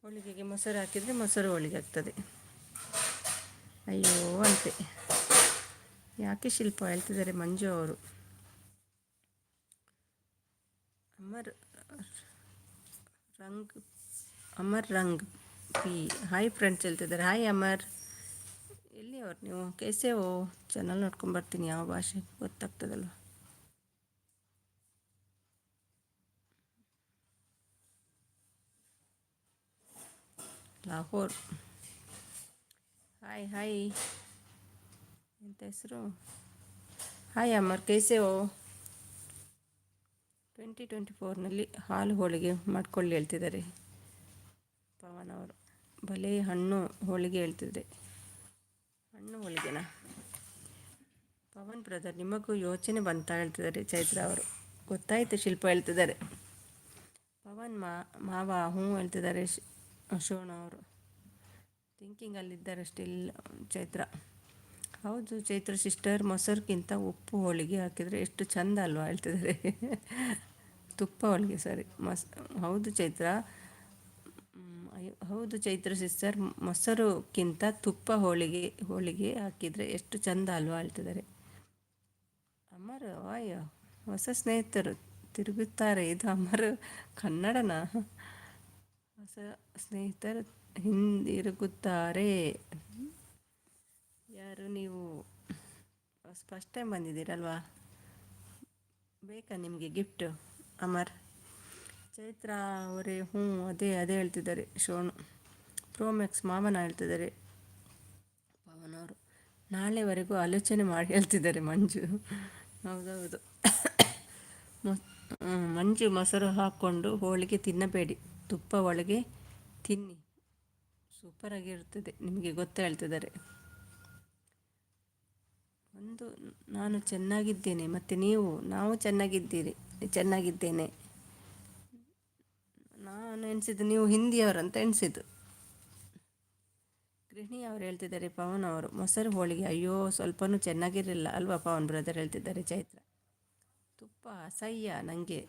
S1: ಹೋಳಿಗೆಗೆ ಮೊಸರು ಹಾಕಿದರೆ ಮೊಸರು ಹೋಳಿಗೆ ಆಗ್ತದೆ. ಅಯ್ಯೋ ಅಂತೆ. ಯಾಕೆ ಶಿಲ್ಪ ಹೇಳ್ತಿದ್ದಾರೆ ಮಂಜು ಅವರು. ಅಮರ್ ರಂಗ್ ಪಿ ಹಾಯ್ ಫ್ರೆಂಡ್ಸ್ ಹೇಳ್ತಿದ್ದಾರೆ. ಹಾಯ್ ಅಮರ್, ಎಲ್ಲಿ ಅವ್ರು ನೀವು? ಕೇಸೆ ಚಾನಲ್ ನೋಡ್ಕೊಂಬರ್ತೀನಿ, ಯಾವ ಭಾಷೆ ಗೊತ್ತಾಗ್ತದಲ್ವ. ಲಾಹೋರ್. ಹಾಯ್ ಹಾಯ್, ಎಂತ ಹೆಸರು? ಹಾಯ್ ಅಮರ್, ಕೈಸೆ ಹೋ? 2024ನಲ್ಲಿ ಹಾಲು ಹೋಳಿಗೆ ಮಾಡ್ಕೊಳ್ಳಿ ಹೇಳ್ತಿದ್ದಾರೆ ಪವನ್ ಅವರು. ಭಲೇ ಹಣ್ಣು ಹೋಳಿಗೆ ಹೇಳ್ತಿದ್ರೆ. ಹಣ್ಣು ಹೋಳಿಗೆನಾ? ಪವನ್ ಬ್ರದರ್, ನಿಮಗೂ ಯೋಚನೆ ಬಂತಾ ಹೇಳ್ತಿದ್ದಾರೆ ಚೈತ್ರ ಅವರು. ಗೊತ್ತಾಯಿತು ಶಿಲ್ಪ ಹೇಳ್ತಿದ್ದಾರೆ. ಪವನ್ ಮಾವ ಹ್ಞೂ ಹೇಳ್ತಿದ್ದಾರೆ ಶೋಣ ಅವರು. ಥಿಂಕಿಂಗಲ್ಲಿದ್ದಾರೆ ಸ್ಟಿಲ್ ಚೈತ್ರ. ಹೌದು ಚೈತ್ರ ಸಿಸ್ಟರ್, ಮೊಸರಿಗಿಂತ ಉಪ್ಪು ಹೋಳಿಗೆ ಹಾಕಿದರೆ ಎಷ್ಟು ಚಂದ ಅಲ್ವಾ ಹೇಳ್ತಿದ್ದಾರೆ. ತುಪ್ಪ ಹೋಳಿಗೆ ಸಾರಿ ಹೌದು ಚೈತ್ರ. ಹೌದು ಚೈತ್ರ ಸಿಸ್ಟರ್, ಮೊಸರುಕ್ಕಿಂತ ತುಪ್ಪ ಹೋಳಿಗೆ ಹಾಕಿದರೆ ಎಷ್ಟು ಚಂದ ಅಲ್ವಾ ಹೇಳ್ತಿದ್ದಾರೆ. ಅಮರ್ ವಾಯ್, ಹೊಸ ಸ್ನೇಹಿತರು ತಿರುಗುತ್ತಾರೆ. ಇದು ಅಮರ್ ಕನ್ನಡನ? ಹೊಸ ಸ್ನೇಹಿತರು ಹಿಂದಿರುಗುತ್ತಾರೆ. ಯಾರು ನೀವು? ಫಸ್ಟ್ ಟೈಮ್ ಬಂದಿದ್ದೀರಲ್ವಾ? ಬೇಕಾ ನಿಮಗೆ ಗಿಫ್ಟು ಅಮರ್? ಚೈತ್ರ ಅವರೇ ಹ್ಞೂ ಅದೇ ಹೇಳ್ತಿದ್ದಾರೆ ಶೋನು. ಪ್ರೋಮ್ಯಾಕ್ಸ್ ಮಾವನ ಹೇಳ್ತಿದ್ದಾರೆ ಪವನ್ ಅವರು. ನಾಳೆವರೆಗೂ ಆಲೋಚನೆ ಮಾಡಿ ಹೇಳ್ತಿದ್ದಾರೆ ಮಂಜು. ಹೌದೌದು. ಮಂಜು, ಮೊಸರು ಹಾಕ್ಕೊಂಡು ಹೋಳಿಗೆ ತಿನ್ನಬೇಡಿ, ತುಪ್ಪ ಒಳಗೆ ತಿನ್ನಿ, ಸೂಪರಾಗಿರುತ್ತದೆ, ನಿಮಗೆ ಗೊತ್ತಾ ಹೇಳ್ತಿದ್ದಾರೆ. ನಾನು ಚೆನ್ನಾಗಿದ್ದೇನೆ, ಮತ್ತು ನಾವು ಚೆನ್ನಾಗಿದ್ದೇನೆ. ನಾನು ಎಣಿಸಿದ್ದು ನೀವು ಹಿಂದಿಯವರಂತ ಎಣಿಸಿದ್ದು. ಗೃಹಿಣಿ ಅವರು ಹೇಳ್ತಿದ್ದಾರೆ ಪವನ್ ಅವರು. ಮೊಸರು ಹೋಳಿಗೆ ಅಯ್ಯೋ ಸ್ವಲ್ಪನೂ ಚೆನ್ನಾಗಿರಲಿಲ್ಲ ಅಲ್ವಾ ಪವನ್ ಬ್ರದರ್ ಹೇಳ್ತಿದ್ದಾರೆ ಚೈತ್ರ. ತುಪ್ಪ ಅಸಹ್ಯ ನನಗೆ.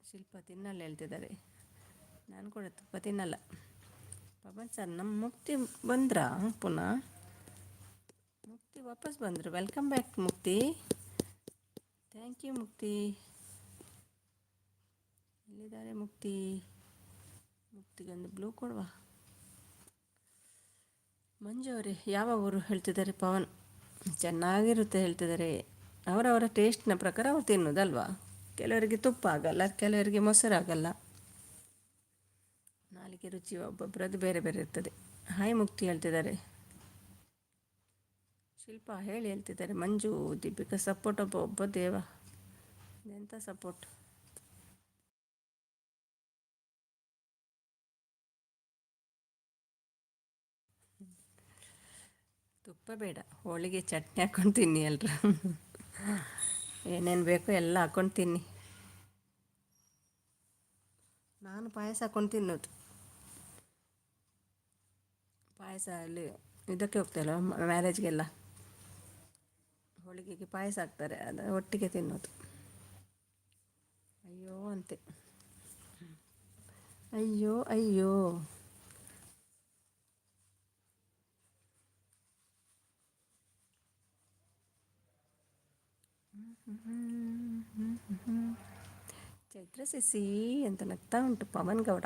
S1: ಶಿಲ್ಪ ತಿನ್ನಲ್ಲ ಹೇಳ್ತಿದ್ದಾರೆ. ನಾನು ಕೂಡ ತುಪ್ಪ ತಿನ್ನಲ್ಲ. ಪವನ್ ಸರ್, ನಮ್ಮ ಮುಕ್ತಿ ಬಂದ್ರಾ ಪುನಃ? ಮುಕ್ತಿ ವಾಪಸ್ ಬಂದರು. ವೆಲ್ಕಮ್ ಬ್ಯಾಕ್ ಮುಕ್ತಿ. ಥ್ಯಾಂಕ್ ಯು ಮುಕ್ತಿ. ಎಲ್ಲಿದ್ದಾರೆ ಮುಕ್ತಿಗೊಂದು ಬ್ಲೂ ಕೊಡುವ. ಮಂಜು ಅವರೇ ಯಾವ ಊರು ಹೇಳ್ತಿದ್ದಾರೆ ಪವನ್? ಚೆನ್ನಾಗಿರುತ್ತೆ ಹೇಳ್ತಿದ್ದಾರೆ. ಅವರವರ ಟೇಸ್ಟ್ನ ಪ್ರಕಾರ ಅವ್ರು ತಿನ್ನೋದಲ್ವಾ. ಕೆಲವರಿಗೆ ತುಪ್ಪ ಆಗಲ್ಲ, ಕೆಲವರಿಗೆ ಮೊಸರು ಆಗಲ್ಲ. ನಾಲಿಗೆ ರುಚಿ ಒಬ್ಬೊಬ್ಬರದ್ದು ಬೇರೆ ಬೇರೆ ಇರ್ತದೆ. ಹಾಯ್ ಮುಕ್ತಿ ಹೇಳ್ತಿದ್ದಾರೆ. ಶಿಲ್ಪ ಹೇಳಿ ಹೇಳ್ತಿದ್ದಾರೆ. ಮಂಜು, ದೀಪಿಕಾ ಸಪೋರ್ಟ್ ಒಬ್ಬ ದೇವ. ಎಂಥ ಸಪೋರ್ಟ್? ತುಪ್ಪ ಬೇಡ, ಹೋಳಿಗೆ ಚಟ್ನಿ ಹಾಕ್ಕೊಂಡು ತಿನ್ನಿ ಎಲ್ರು. ಏನೇನು ಬೇಕೋ ಎಲ್ಲ ಹಾಕ್ಕೊಂಡು ತಿನ್ನಿ. ನಾನು ಪಾಯಸ ಹಾಕ್ಕೊಂಡು ತಿನ್ನೋದು. ಪಾಯಸ ಅಲ್ಲಿ ಇದಕ್ಕೆ ಹೋಗ್ತಾರಲ್ಲ ಮ್ಯಾರೇಜ್ಗೆಲ್ಲ, ಹೋಳಿಗೆಗೆ ಪಾಯಸ ಹಾಕ್ತಾರೆ, ಅದು ಒಟ್ಟಿಗೆ ತಿನ್ನೋದು. ಅಯ್ಯೋ ಅಂತೆ, ಅಯ್ಯೋ ಅಯ್ಯೋ. ಚೈತ್ರ ಸಿಸಿ ಅಂತ ನಗ್ತಾ ಉಂಟು ಪವನ್ ಗೌಡ.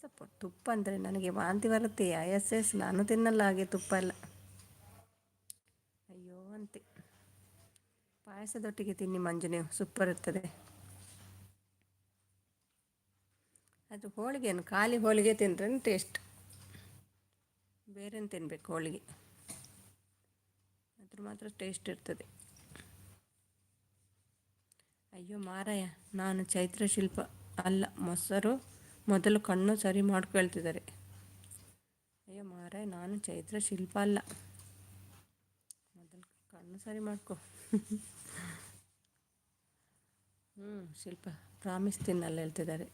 S1: ಸಪೋರ್ಟ್. ತುಪ್ಪ ಅಂದರೆ ನನಗೆ ವಾಂತಿ ಬರುತ್ತೆ. ಎಸ್ ನಾನು ತಿನ್ನಲ್ಲ ಹಾಗೆ ತುಪ್ಪ ಎಲ್ಲ. ಅಯ್ಯೋ ಅಂತೆ. ಪಾಯಸದೊಟ್ಟಿಗೆ ತಿನ್ನಿ ಮಂಜು ನೀವು, ಸೂಪರ್ ಇರ್ತದೆ. ಅದು ಹೋಳಿಗೆಯನ್ನು ಖಾಲಿ ಹೋಳಿಗೆ ತಿಂದ್ರೆ ಟೇಸ್ಟ್, ಬೇರೆನು ತಿನ್ನಬೇಕು ಹೋಳಿಗೆ, ಅದ್ರ ಮಾತ್ರ ಟೇಸ್ಟ್ ಇರ್ತದೆ. ಅಯ್ಯೋ ಮಾರಾಯ, ನಾನು ಚೈತ್ರ ಶಿಲ್ಪ ಅಲ್ಲ, ಮೊದಲು ಕಣ್ಣು ಸರಿ ಮಾಡ್ಕೊಳ್ತಿದ್ದಾರೆ. ಅಯ್ಯೋ ಮಾರಾಯ, ನಾನು ಚೈತ್ರ ಶಿಲ್ಪ ಅಲ್ಲ, ಮೊದಲು ಕಣ್ಣು ಸರಿ ಮಾಡ್ಕೊ. ಶಿಲ್ಪ ಪ್ರಾಮಿಸ್ ತಿನ್ನಲ್ಲ ಹೇಳ್ತಿದ್ದಾರೆ.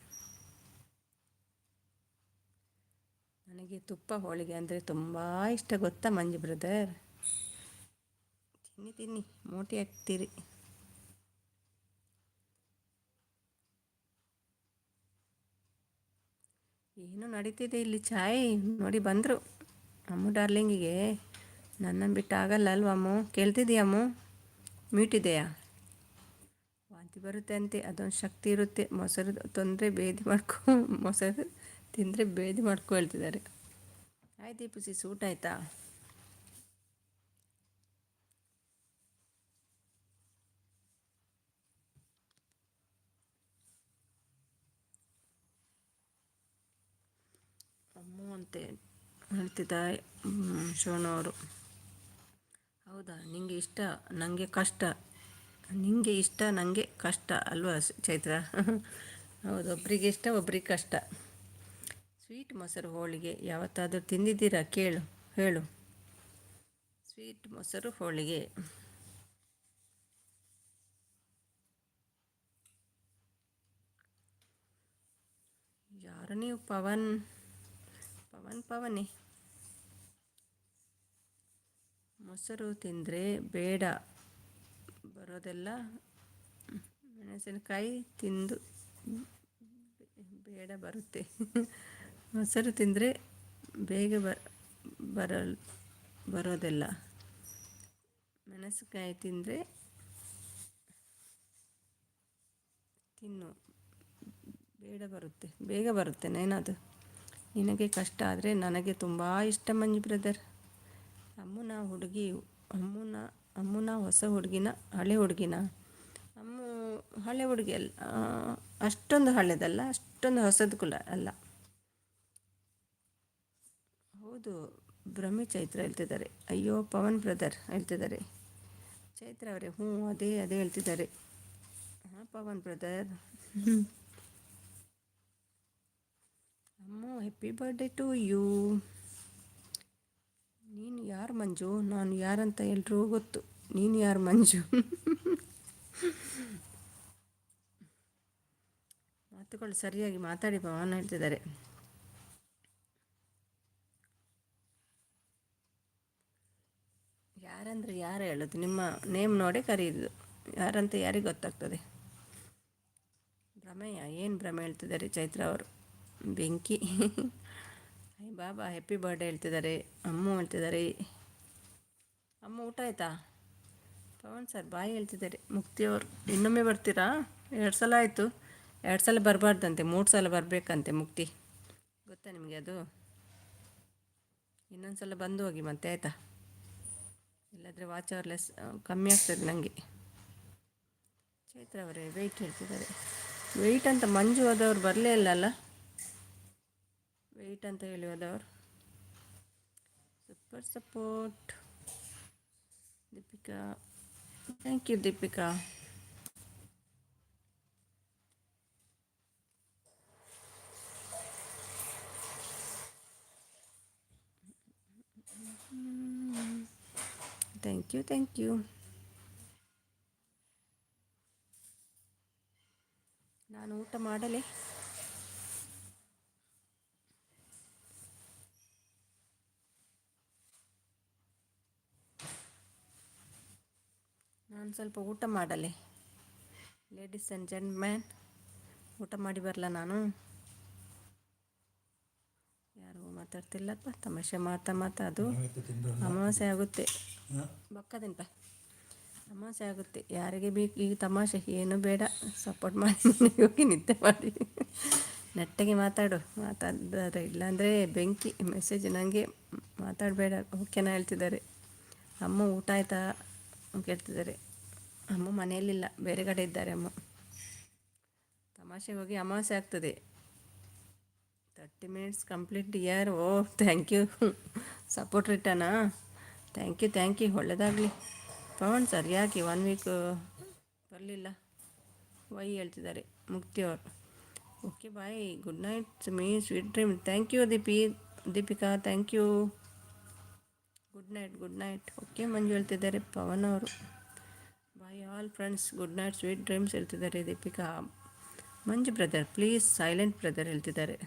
S1: ನನಗೆ ತುಪ್ಪ ಹೋಳಿಗೆ ಅಂದರೆ ತುಂಬ ಇಷ್ಟ ಗೊತ್ತಾ ಮಂಜು ಬ್ರದರ್. ತಿನ್ನಿ ಮೋಟಿ ಆಗ್ತೀರಿ. ಏನು ನಡೀತಿದೆ ಇಲ್ಲಿ ಚಾಯ್ ನೋಡಿ ಬಂದರು ಅಮ್ಮು ಡಾರ್ಲಿಂಗಿಗೆ. ನನ್ನನ್ನು ಬಿಟ್ಟು ಆಗಲ್ಲ ಅಲ್ವ ಅಮ್ಮು? ಕೇಳ್ತಿದ್ದೀಯಮ್ಮು? ಮ್ಯೂಟ್ ಇದೆಯಾ? ವಾಂತಿ ಬರುತ್ತೆ ಅಂತೆ, ಅದೊಂದು ಶಕ್ತಿ ಇರುತ್ತೆ. ಮೊಸರು ತಿಂದರೆ ಬೇದಿ ಮಾಡ್ಕೊ ಹೇಳ್ತಿದ್ದಾರೆ. ಆಯ್ತು ದೀಪು ಊಟ ಆಯಿತಾ? ಅಮ್ಮು ಅಂತೆ ಹೇಳ್ತಿದ್ದ ಶೋನವರು. ಹೌದಾ, ನಿಂಗೆ ಇಷ್ಟ ನನಗೆ ಕಷ್ಟ, ನಿಂಗೆ ಇಷ್ಟ ನನಗೆ ಕಷ್ಟ ಅಲ್ವಾ ಚೈತ್ರ? ಹೌದು, ಒಬ್ರಿಗೆ ಇಷ್ಟ ಒಬ್ರಿಗೆ ಕಷ್ಟ. ಸ್ವೀಟ್ ಮೊಸರು ಹೋಳಿಗೆ ಯಾವತ್ತಾದರೂ ತಿಂದಿದ್ದೀರಾ? ಹೇಳು. ಸ್ವೀಟ್ ಮೊಸರು ಹೋಳಿಗೆ. ಯಾರು ನೀವು? ಪವನೇ. ಮೊಸರು ತಿಂದರೆ ಬೇಡ ಬರೋದೆಲ್ಲ ಮೆಣಸಿನಕಾಯಿ ತಿಂದು ಬೇಡ ಬರುತ್ತೆ. ಮೊಸರು ತಿಂದರೆ ಬೇಗ ಬರೋದೆಲ್ಲ ಮೆಣಸಿನಕಾಯಿ ತಿಂದರೆ ತಿನ್ನು ಬೇಗ ಬರುತ್ತೆ ನೇನದು. ನಿನಗೆ ಕಷ್ಟ ಆದರೆ ನನಗೆ ತುಂಬ ಇಷ್ಟ ಮಂಜು ಬ್ರದರ್. ಅಮ್ಮನ ಹೊಸ ಹುಡುಗಿನ ಹಳೆ ಹುಡುಗಿನ? ಅಮ್ಮು ಹಳೆ ಹುಡುಗಿ ಅಲ್ಲ, ಅಷ್ಟೊಂದು ಹಳೆದಲ್ಲ, ಅಷ್ಟೊಂದು ಹೊಸದು ಕೂಡ ಅಲ್ಲ. ಹೌದು, ಭ್ರಮೆ ಚೈತ್ರ ಹೇಳ್ತಿದ್ದಾರೆ. ಅಯ್ಯೋ ಪವನ್ ಬ್ರದರ್ ಹೇಳ್ತಿದ್ದಾರೆ. ಚೈತ್ರ ಅವರೇ ಅದೇ ಹೇಳ್ತಿದ್ದಾರೆ. ಹಾಂ ಪವನ್ ಬ್ರದರ್. ಅಮ್ಮ ಹ್ಯಾಪಿ ಬರ್ಡೇ ಟು ಯು. ನೀನು ಯಾರು ಮಂಜು? ನಾನು ಯಾರಂತ ಎಲ್ರಿಗೂ ಗೊತ್ತು. ನೀನು ಯಾರು ಮಂಜು? ಮಾತುಗಳು ಸರಿಯಾಗಿ ಮಾತಾಡಿ ಪವನ್ ಹೇಳ್ತಿದ್ದಾರೆ. ಯಾರಂದರೆ ಯಾರು ಹೇಳೋದು? ನಿಮ್ಮ ನೇಮ್ ನೋಡೇ ಕರೆಯೋದು. ಯಾರಂತ ಯಾರಿಗೆ ಗೊತ್ತಾಗ್ತದೆ? ಭ್ರಮೆಯ? ಏನು ಭ್ರಮೆ ಹೇಳ್ತಿದ್ದಾರೆ ಚೈತ್ರ ಅವರು? ಬೆಂಕಿ. ಬಾಬಾ ಹ್ಯಾಪಿ ಬರ್ಡೇ ಹೇಳ್ತಿದ್ದಾರೆ. ಅಮ್ಮ ಹೇಳ್ತಿದ್ದಾರೆ. ಅಮ್ಮ ಊಟ ಆಯಿತಾ? ಪವನ್ ಸರ್ ಬಾಯಿ ಹೇಳ್ತಿದ್ದಾರೆ. ಮುಕ್ತಿಯವರು ಇನ್ನೊಮ್ಮೆ ಬರ್ತೀರಾ? 2 ಸಲ ಆಯಿತು. 2 ಸಲ ಬರಬಾರ್ದಂತೆ, 3 ಸಲ ಬರಬೇಕಂತೆ ಮುಕ್ತಿ. ಗೊತ್ತಾ ನಿಮಗೆ ಅದು? ಇನ್ನೊಂದು ಸಲ ಬಂದು ಹೋಗಿ ಮತ್ತೆ, ಆಯಿತಾ? ಇಲ್ಲಾಂದರೆ ವಾಚ್ ಅವರ್ಲೆಸ್ ಕಮ್ಮಿ ಆಗ್ತದೆ ನನಗೆ. ಚೈತ್ರ ಅವರೇ ವೆಯ್ಟ್ ಹೇಳ್ತಿದ್ದಾರೆ. ವೆಯ್ಟ್ ಅಂತ ಮಂಜು ಹೋದವ್ರು ಬರಲೇ ಇಲ್ಲಲ್ಲ? ವೆಯ್ಟ್ ಅಂತ ಹೇಳಿ ಹೋದವರು. Super support Deepika. Thank you Deepika. Thank you. ನಾನು ಊಟ ಮಾಡಲೇ? ನಾನು ಸ್ವಲ್ಪ ಊಟ ಮಾಡಲೇ? ಲೇಡೀಸ್ ಆ್ಯಂಡ್ ಜೆಂಟ್ಲ್ಮ್ಯಾನ್, ಊಟ ಮಾಡಿ ಬರಲ್ಲ ನಾನು? ಯಾರು ಮಾತಾಡ್ತಿಲ್ಲಪ್ಪ, ತಮಾಷೆ ಮಾತಾ ಅದು ಅಮಾವಾಸ್ಯೆ ಆಗುತ್ತೆ. ಬಕ್ಕದಿಂಪ ಅಮಾವಾಸ್ಯೆ ಆಗುತ್ತೆ. ಯಾರಿಗೆ ಬೇಕು ಈ ತಮಾಷೆ? ಏನು ಬೇಡ, ಸಪೋರ್ಟ್ ಮಾಡಿ ಹೋಗಿ ನಿದ್ದೆ ಮಾಡಿ. ನೆಟ್ಟಗೆ ಮಾತಾಡಿದ್ರೆ ಇಲ್ಲಾಂದರೆ ಬೆಂಕಿ. ಮೆಸೇಜ್ ನನಗೆ ಮಾತಾಡಬೇಡ ಓಕೆನಾ ಹೇಳ್ತಿದ್ದಾರೆ. ಅಮ್ಮ ಊಟ ಆಯಿತಾ ಕೇಳ್ತಿದ್ದಾರೆ. ಅಮ್ಮ ಮನೆಯಲ್ಲಿಲ್ಲ, ಬೇರೆ ಕಡೆ ಇದ್ದಾರೆ ಅಮ್ಮ. ತಮಾಷೆಗೆ ಹೋಗಿ ಅಮಾವಾಸ್ಯೆ ಆಗ್ತದೆ. 30 minutes complete dear. Thank you. Support ರಿಟರ್ನಾ? Thank you. ಒಳ್ಳೆಯದಾಗಲಿ. ಪವನ್ ಸರ್ ಯಾಕೆ 1 ವೀಕ್ ಬರಲಿಲ್ಲ? ವೈ ಹೇಳ್ತಿದ್ದಾರೆ ಮುಕ್ತಿಯವರು. Okay bye, good night me sweet dream. Thank you Deepika, thank you. Good night. Okay Manju ಹೇಳ್ತಿದ್ದಾರೆ ಪವನ್ ಅವರು. Bye all friends, good night sweet dreams ಹೇಳ್ತಿದ್ದಾರೆ Deepika. Manju brother please silent brother ಹೇಳ್ತಿದ್ದಾರೆ.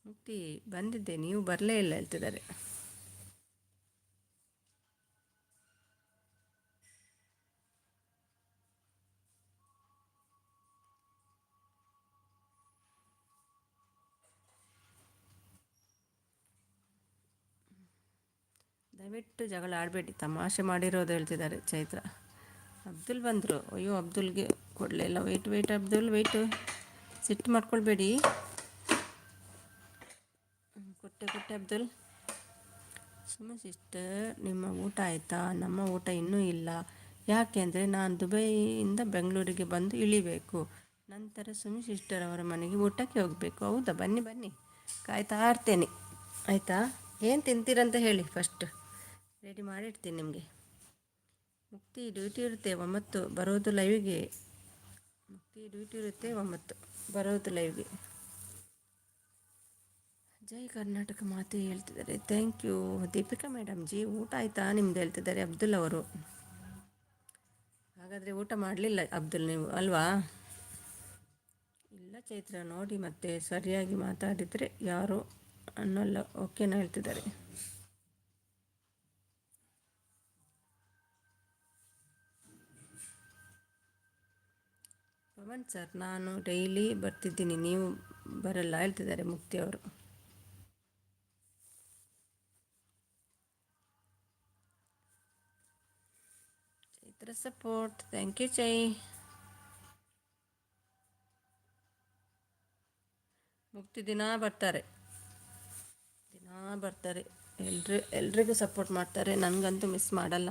S1: ಮುಕ್ತಿ ಬಂದಿದ್ದೆ, ನೀವು ಬರಲೇ ಇಲ್ಲ ಹೇಳ್ತಿದ್ದಾರೆ. ದಯವಿಟ್ಟು ಜಗಳ ಆಡಬೇಡಿ, ತಮಾಷೆ ಮಾಡಿರೋದು ಹೇಳ್ತಿದ್ದಾರೆ ಚೈತ್ರ. ಅಬ್ದುಲ್ ಬಂದರು. ಅಯ್ಯೋ ಅಬ್ದುಲ್ಗೆ ಕೊಡಲೇ ಇಲ್ಲ. Wait Abdul wait. ಸಿಟ್ಟು ಮಾಡ್ಕೊಳ್ಬೇಡಿ. ಕೊಟ್ಟೆ ಅಬ್ದುಲ್. ಸುಮ್ಮನೆ ಸಿಸ್ಟರ್, ನಿಮ್ಮ ಊಟ ಆಯಿತಾ? ನಮ್ಮ ಊಟ ಇನ್ನೂ ಇಲ್ಲ. ಯಾಕೆಂದರೆ ನಾನು ದುಬೈಯಿಂದ ಬೆಂಗಳೂರಿಗೆ ಬಂದು ಇಳಿಬೇಕು. ನಂತರ ಸುಮಿ ಸಿಸ್ಟರ್ ಅವರ ಮನೆಗೆ ಊಟಕ್ಕೆ ಹೋಗಬೇಕು. ಹೌದಾ, ಬನ್ನಿ ಕಾಯ್ತಾ ಇರ್ತೇನೆ. ಆಯಿತಾ? ಏನು ತಿಂತೀರಂತ ಹೇಳಿ ಫಸ್ಟ್, ರೆಡಿ ಮಾಡಿಡ್ತೀನಿ ನಿಮಗೆ. ಮುಕ್ತಿ ಡ್ಯೂಟಿ ಇರುತ್ತೆ 9 ಬರೋದು ಲೈವಿಗೆ. ಮುಕ್ತಿ ಡ್ಯೂಟಿ ಇರುತ್ತೆ 9 ಬರೋದು ಲೈವ್ಗೆ. ಜೈ ಕರ್ನಾಟಕ ಮಾತೆ ಹೇಳ್ತಿದ್ದಾರೆ. Thank you Deepika madam ji. ಊಟ ಆಯಿತಾ ನಿಮ್ದು ಹೇಳ್ತಿದ್ದಾರೆ ಅಬ್ದುಲ್ ಅವರು. ಹಾಗಾದರೆ ಊಟ ಮಾಡಲಿಲ್ಲ ಅಬ್ದುಲ್ ನೀವು ಅಲ್ವಾ? ಇಲ್ಲ ಚೈತ್ರ, ನೋಡಿ ಮತ್ತೆ ಸರಿಯಾಗಿ ಮಾತಾಡಿದರೆ ಯಾರು ಅನ್ನೋಲ್ಲ. ಓಕೆನಾ ಹೇಳ್ತಿದ್ದಾರೆ. ಪವನ್ ಸರ್, ನಾನು ಡೈಲಿ ಬರ್ತಿದ್ದೀನಿ, ನೀವು ಬರಲ್ಲ ಹೇಳ್ತಿದ್ದಾರೆ ಮುಕ್ತಿ ಅವರು. Chaitra support, thank you Chai. Mukti ದಿನ ಬರ್ತಾರೆ, ಎಲ್ರಿಗೂ ಸಪೋರ್ಟ್ ಮಾಡ್ತಾರೆ, ನನಗಂತೂ ಮಿಸ್ ಮಾಡಲ್ಲ.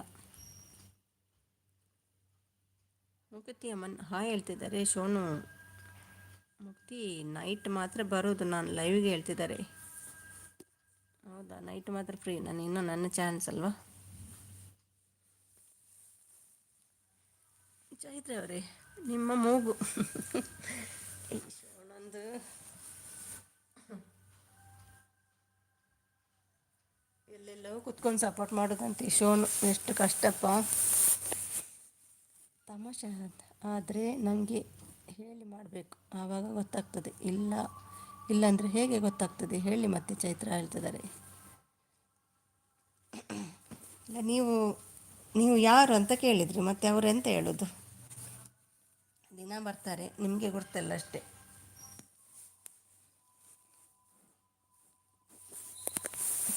S1: ಮುಕ್ತಿ ಅಮ್ಮನ್ ಹಾಯ್ ಹೇಳ್ತಿದ್ದಾರೆ. ಶೋನು ಮುಕ್ತಿ ನೈಟ್ ಮಾತ್ರ ಬರೋದು ನಾನು ಲೈವ್ಗೆ ಹೇಳ್ತಿದ್ದಾರೆ. ಹೌದಾ, ನೈಟ್ ಮಾತ್ರ ಫ್ರೀ, ನಾನು ಇನ್ನೂ ನನ್ನ ಚಾನ್ಸ್ ಅಲ್ವಾ. ಚೈತ್ರ ಅವರೇ, ನಿಮ್ಮ ಮೂಗು ಶೋನಂದು ಎಲ್ಲೆಲ್ಲವೂ ಕುತ್ಕೊಂಡು ಸಪೋರ್ಟ್ ಮಾಡೋದಂತೆ. ಶೋನು ಎಷ್ಟು ಕಷ್ಟಪ್ಪ. ತಮಾಷೆ ಆದರೆ ನನಗೆ ಹೇಳಿ ಮಾಡಬೇಕು, ಆವಾಗ ಗೊತ್ತಾಗ್ತದೆ. ಇಲ್ಲಾಂದರೆ ಹೇಗೆ ಗೊತ್ತಾಗ್ತದೆ ಹೇಳಿ ಮತ್ತೆ ಚೈತ್ರ ಹೇಳ್ತಿದ್ದಾರೆ. ಇಲ್ಲ, ನೀವು ಯಾರು ಅಂತ ಕೇಳಿದ್ರಿ, ಮತ್ತೆ ಅವರು ಎಂತ ಹೇಳೋದು? ದಿನ ಬರ್ತಾರೆ, ನಿಮಗೆ ಗೊತ್ತಲ್ಲ ಅಷ್ಟೇ.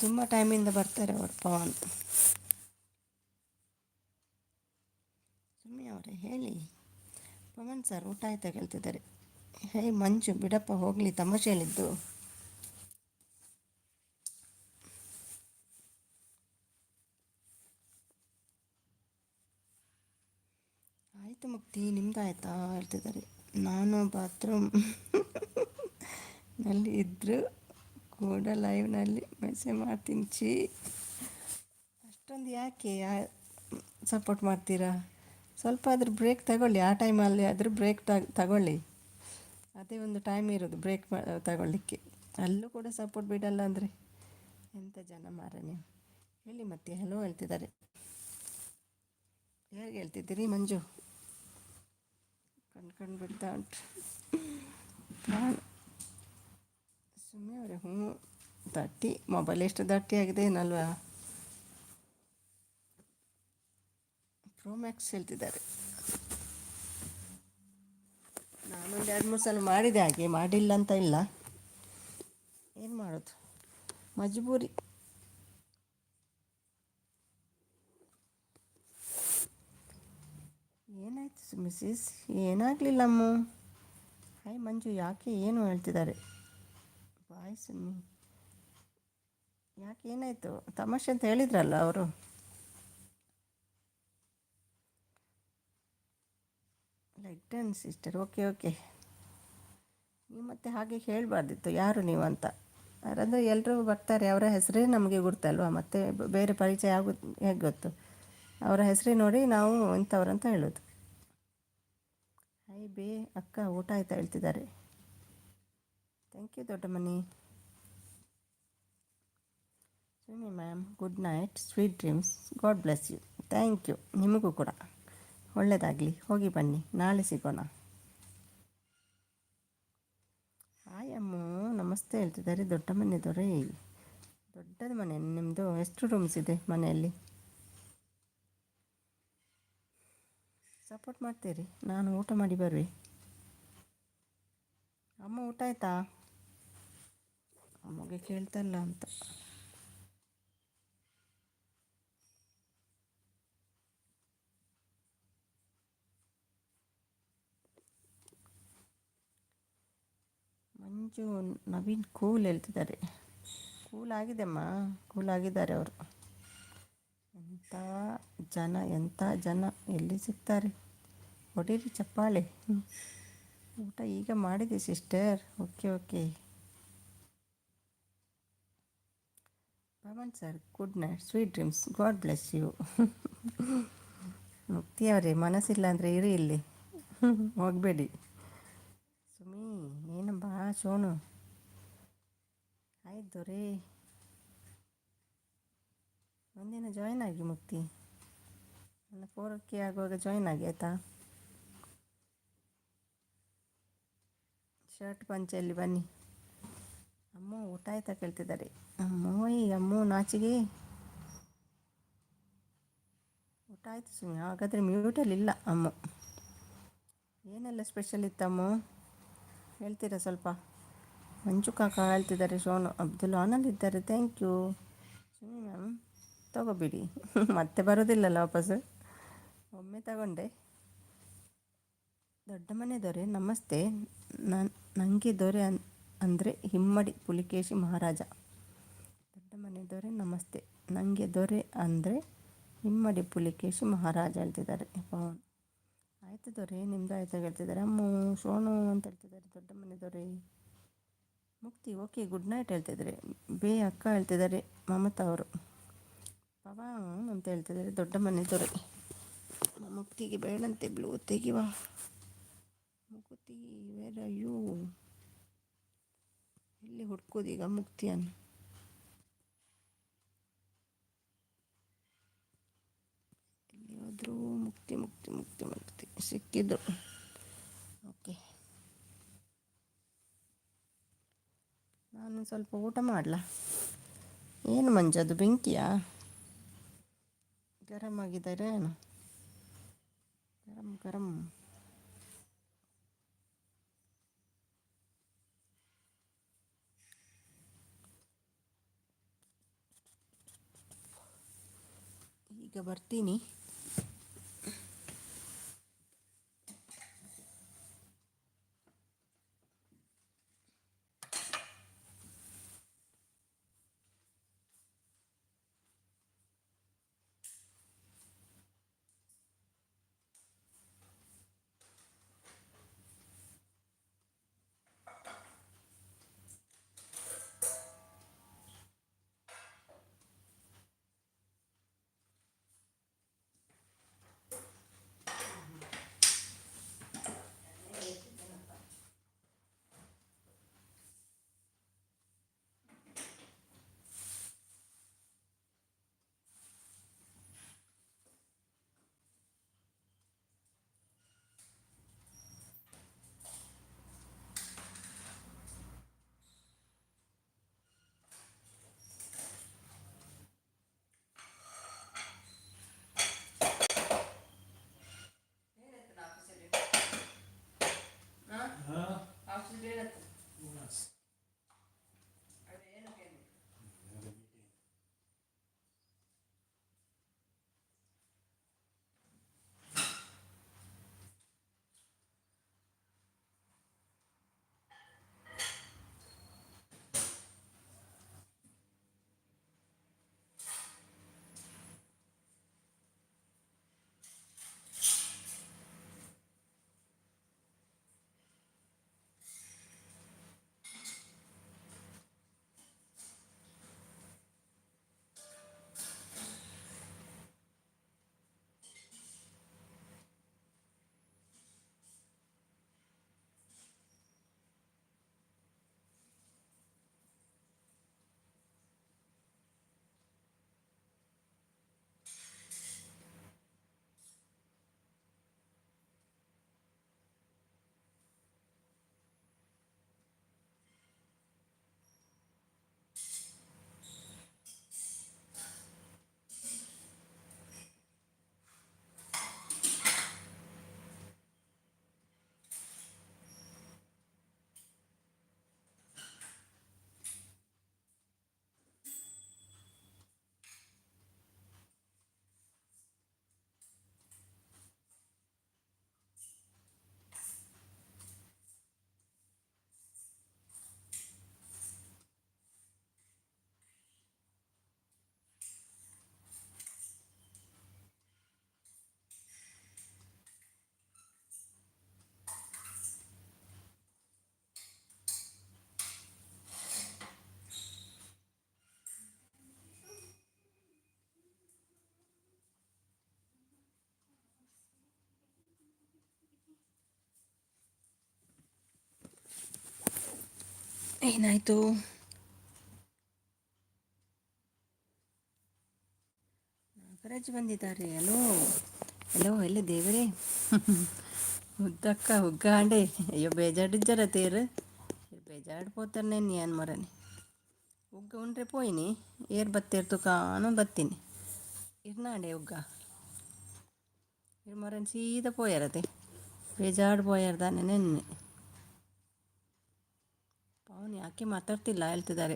S1: ತುಂಬ ಟೈಮಿಂದ ಬರ್ತಾರೆ ಅವರು ಪವನ್. ಸುಮ್ಮನೆ ಅವರೇ ಹೇಳಿ. ಪವನ್ ಸರ್ ಊಟ ಆಯ್ತಾ ಕೇಳ್ತಿದ್ದಾರೆ. ಹೇ ಮಂಜು ಬಿಡಪ್ಪ ಹೋಗಲಿ, ತಮಾಷೆಯಲ್ಲಿದ್ದು. ಆಯಿತು ಮುಕ್ತಿ, ನಿಮ್ದು ಆಯಿತಾ ಹೇಳ್ತಿದ್ದಾರೆ. ನಾನು ಬಾತ್ರೂಮ್ ನಲ್ಲಿ ಇದ್ದರೂ ಕೂಡ ಲೈವ್ನಲ್ಲಿ ಮೆಸೇಜ್ ಮಾಡ್ತೀನಿ ಚಿ. ಅಷ್ಟೊಂದು ಯಾಕೆ ಸಪೋರ್ಟ್ ಮಾಡ್ತೀರಾ? ಸ್ವಲ್ಪ ಆದರೂ ಬ್ರೇಕ್ ತಗೊಳ್ಳಿ. ಆ ಟೈಮಲ್ಲಿ ಆದರೂ ಬ್ರೇಕ್ ತಗೊಳ್ಳಿ. ಅದೇ ಒಂದು ಟೈಮ್ ಇರೋದು ಬ್ರೇಕ್ ತಗೊಳ್ಳಿಕ್ಕೆ. ಅಲ್ಲೂ ಕೂಡ ಸಪೋರ್ಟ್ ಬಿಡಲ್ಲ ಅಂದರೆ ಎಂಥ ಜನ ಮಾರ ನೀವು. ಹೇಳಿ ಮತ್ತೆ ಹಲೋ ಹೇಳ್ತಿದ್ದಾರೆ. ಯಾರಿಗೆ ಹೇಳ್ತಿದ್ದೀರಿ ಮಂಜು? ಕಣ್ಕಂಡು ಬಿಡ್ತಾ ಉಂಟು ಸುಮ್ಮನೆ ಅವರೇ. ದಟ್ಟಿ ಮೊಬೈಲ್ ಎಷ್ಟು ದಟ್ಟಿ ಆಗಿದೆ ಏನಲ್ವಾ. ಪ್ರೋ ಮ್ಯಾಕ್ಸ್ ಹೇಳ್ತಿದ್ದಾರೆ. ನಾನೊಂದು 2-3 ಸಲ ಮಾಡಿದೆ, ಹಾಗೆ ಮಾಡಿಲ್ಲ ಅಂತ ಇಲ್ಲ, ಏನು ಮಾಡೋದು, ಮಜಬೂರಿ. ಏನಾಯಿತು ಮಿಸ್ಸಿಸ್? ಏನಾಗಲಿಲ್ಲಮ್ಮ. ಹಾಯ್ ಮಂಜು, ಯಾಕೆ ಏನು ಹೇಳ್ತಿದ್ದಾರೆ? ಬಾಯ್ ಸುಮ್ಮಿ, ಯಾಕೆ ಏನಾಯಿತು? ತಮಾಷೆ ಅಂತ ಹೇಳಿದ್ರಲ್ಲ ಅವರು. Like done sister. ಓಕೆ. ನೀವು ಮತ್ತೆ ಹಾಗೆ ಹೇಳಬಾರ್ದಿತ್ತು ಯಾರು ನೀವು ಅಂತ. ಯಾರಂದರೆ ಎಲ್ಲರೂ ಬರ್ತಾರೆ, ಅವರ ಹೆಸರೇ ನಮಗೆ ಗುರ್ತಲ್ವ, ಮತ್ತು ಬೇರೆ ಪರಿಚಯ ಆಗೋದು ಹೇಗೆ ಗೊತ್ತು? ಅವರ ಹೆಸರೇ ನೋಡಿ ನಾವು ಇಂಥವ್ರಂತ ಹೇಳೋದು. ಹೈ ಅಕ್ಕ, ಊಟ ಆಯ್ತಾ ಹೇಳ್ತಿದ್ದಾರೆ. Thank you Doddamani. Sumi ma'am, good night, sweet dreams, God bless you. Thank you, ನಿಮಗೂ ಕೂಡ ಒಳ್ಳೆಯದಾಗಲಿ. ಹೋಗಿ ಬನ್ನಿ, ನಾಳೆ ಸಿಗೋಣ. ಹಾಯ್ ಅಮ್ಮು, ನಮಸ್ತೆ ಹೇಳ್ತಿದ್ದಾರೆ. ದೊಡ್ಡ ಮನೆದವರೇ, ದೊಡ್ಡದ ಮನೆ ನಿಮ್ಮದು. ಎಷ್ಟು ರೂಮ್ಸ್ ಇದೆ ಮನೆಯಲ್ಲಿ? ಸಪೋರ್ಟ್ ಮಾಡ್ತೀರಿ? ನಾನು ಊಟ ಮಾಡಿ ಬರ್ರಿ. ಅಮ್ಮ ಊಟ ಆಯ್ತಾ? ಅಮ್ಮಗೆ ಕೇಳ್ತಲ್ಲ ಅಂತ. ಮಂಜು ನವೀನ್ ಕೂಲ್ ಹೇಳ್ತಿದ್ದಾರೆ. ಕೂಲ್ ಆಗಿದೆಮ್ಮ, ಕೂಲ್ ಆಗಿದ್ದಾರೆ ಅವರು. ಎಂಥ ಜನ ಎಲ್ಲಿ ಸಿಗ್ತಾರೆ? ಹೊಡೀರಿ ಚಪ್ಪಾಳೆ. ಊಟ ಈಗ ಮಾಡಿದೆ sister. Okay. Pavan sir good night, sweet dreams, God bless you. ಮುಕ್ತಿಯವರೇ ಮನಸ್ಸಿಲ್ಲ ಅಂದರೆ ಇರಿ ಇಲ್ಲಿ, ಹೋಗಬೇಡಿ. ಸುಮಿ ಏನಮ್ಮ ಸೋನು ಆಯ್ತು ರೀ, ಒಂದಿನ ಜಾಯ್ನ್ ಆಗಿ ಮುಕ್ತಿ, ನನ್ನ 4K ಆಗುವಾಗ ಜಾಯ್ನ್ ಆಗಿ ಆಯಿತಾ. ಶರ್ಟ್ ಪಂಚೆಯಲ್ಲಿ ಬನ್ನಿ. ಅಮ್ಮ ಊಟ ಆಯ್ತಾ ಕೇಳ್ತಿದ್ದಾರೆ. ಅಮ್ಮೋ ನಾಚಿಗೆ ಊಟ ಆಯಿತು ಸುಮ್ಮನೆ. ಹಾಗಾದರೆ ಮ್ಯೂಟಲ್ಲಿ ಇಲ್ಲ ಅಮ್ಮ. ಏನೆಲ್ಲ ಸ್ಪೆಷಲ್ ಇತ್ತಮ್ಮ ಹೇಳ್ತೀರಾ ಸ್ವಲ್ಪ? ಮಂಜು ಕಾಕ ಹೇಳ್ತಿದ್ದಾರೆ, ಶೋನು ಅಬ್ದುಲ್ ಆನಲ್ಲಿದ್ದಾರೆ, ಥ್ಯಾಂಕ್ ಯು ಸುಮ್ಮಿ ಮ್ಯಾಮ್. ತಗೋಬಿಡಿ ಮತ್ತೆ ಬರೋದಿಲ್ಲಲ್ಲ ವಾಪಸ್, ಒಮ್ಮೆ ತಗೊಂಡೆ. ದೊಡ್ಡ ಮನೆ ದೊರೆ ನಮಸ್ತೆ. ನನಗೆ ದೊರೆ ಅಂದರೆ ಹಿಮ್ಮಡಿ ಪುಲಿಕೇಶಿ ಮಹಾರಾಜ. ದೊಡ್ಡ ಮನೆ ದೊರೆ ನಮಸ್ತೆ, ನನಗೆ ದೊರೆ ಅಂದರೆ ಹಿಮ್ಮಡಿ ಪುಲಿಕೇಶಿ ಮಹಾರಾಜ ಹೇಳ್ತಿದ್ದಾರೆ ಪವನ್. ಆಯಿತು ದೊರೆ, ನಿಮ್ಮದು ಆಯ್ತಾ ಹೇಳ್ತಿದ್ದಾರೆ. ಅಮ್ಮು ಸೋನು ಅಂತ ಹೇಳ್ತಿದ್ದಾರೆ, ದೊಡ್ಡ ಮನೆ ದೊರೆ. ಮುಕ್ತಿ ಓಕೆ ಗುಡ್ ನೈಟ್ ಹೇಳ್ತಿದ್ದಾರೆ. ಅಕ್ಕ ಹೇಳ್ತಿದ್ದಾರೆ ಮಮತಾ ಅವರು. ಪವನ್ ಅಂತ ಹೇಳ್ತಿದ್ದಾರೆ, ದೊಡ್ಡ ಮನೆ ದೊರೆ. ಮುಕ್ತಿಗೆ ಬೇಡಂತೆ ಬ್ಲೂ ತೆಗಿವ. ಮುಕ್ತಿ ವೇರ್ ಆರ್ ಯು, ಎಲ್ಲಿ ಹುಡ್ಕೋದೀಗ ಮುಕ್ತಿಯನ್ನು? ಎಲ್ಲಿ ಹೋದ್ರು? ಮುಕ್ತಿ ಮುಕ್ತಿ ಮುಕ್ತಿ ಮುಕ್ತಿ ಸಿಕ್ಕಿದ್ದು. ಓಕೆ, ನಾನು ಸ್ವಲ್ಪ ಊಟ ಮಾಡಲ. ಏನು ಮಂಜದು ಬೆಂಕಿಯಾ? ಗರಂ ಆಗಿದ್ದಾರೆ ಏನು? ಗರಂ ಗರಂ. ಈಗ ಬರ್ತೀನಿ. ಏನಾಯಿತು? ನಾಗರಾಜ್ ಬಂದಿದ್ದಾರೆ. ಹಲೋ ಹಲೋ ಎಲ್ಲ ದೇವರೇ. ಹುದ್ದಕ್ಕ ಹುಗ್ಗಾಂಡೆ ಅಯ್ಯೋ ಬೇಜಾಡಿಜ್ಜರ ತೇರು ಬೇಜಾಡಿపోతాను నేను ಏನು మరని ఉగ్గ ఉండ్ರೆ పోయిని ఏర్ బత్తేరు తుకాను బత్తిని ఇర్నాండే ఉగ్గ మరని సీదా పోయారతే ಬೇಜಾಡಿపోయారు ತಾನೆ ನೆನ್ನೆ. ಪವನ್ ಯಾಕೆ ಮಾತಾಡ್ತಿಲ್ಲ ಹೇಳ್ತಿದ್ದಾರೆ.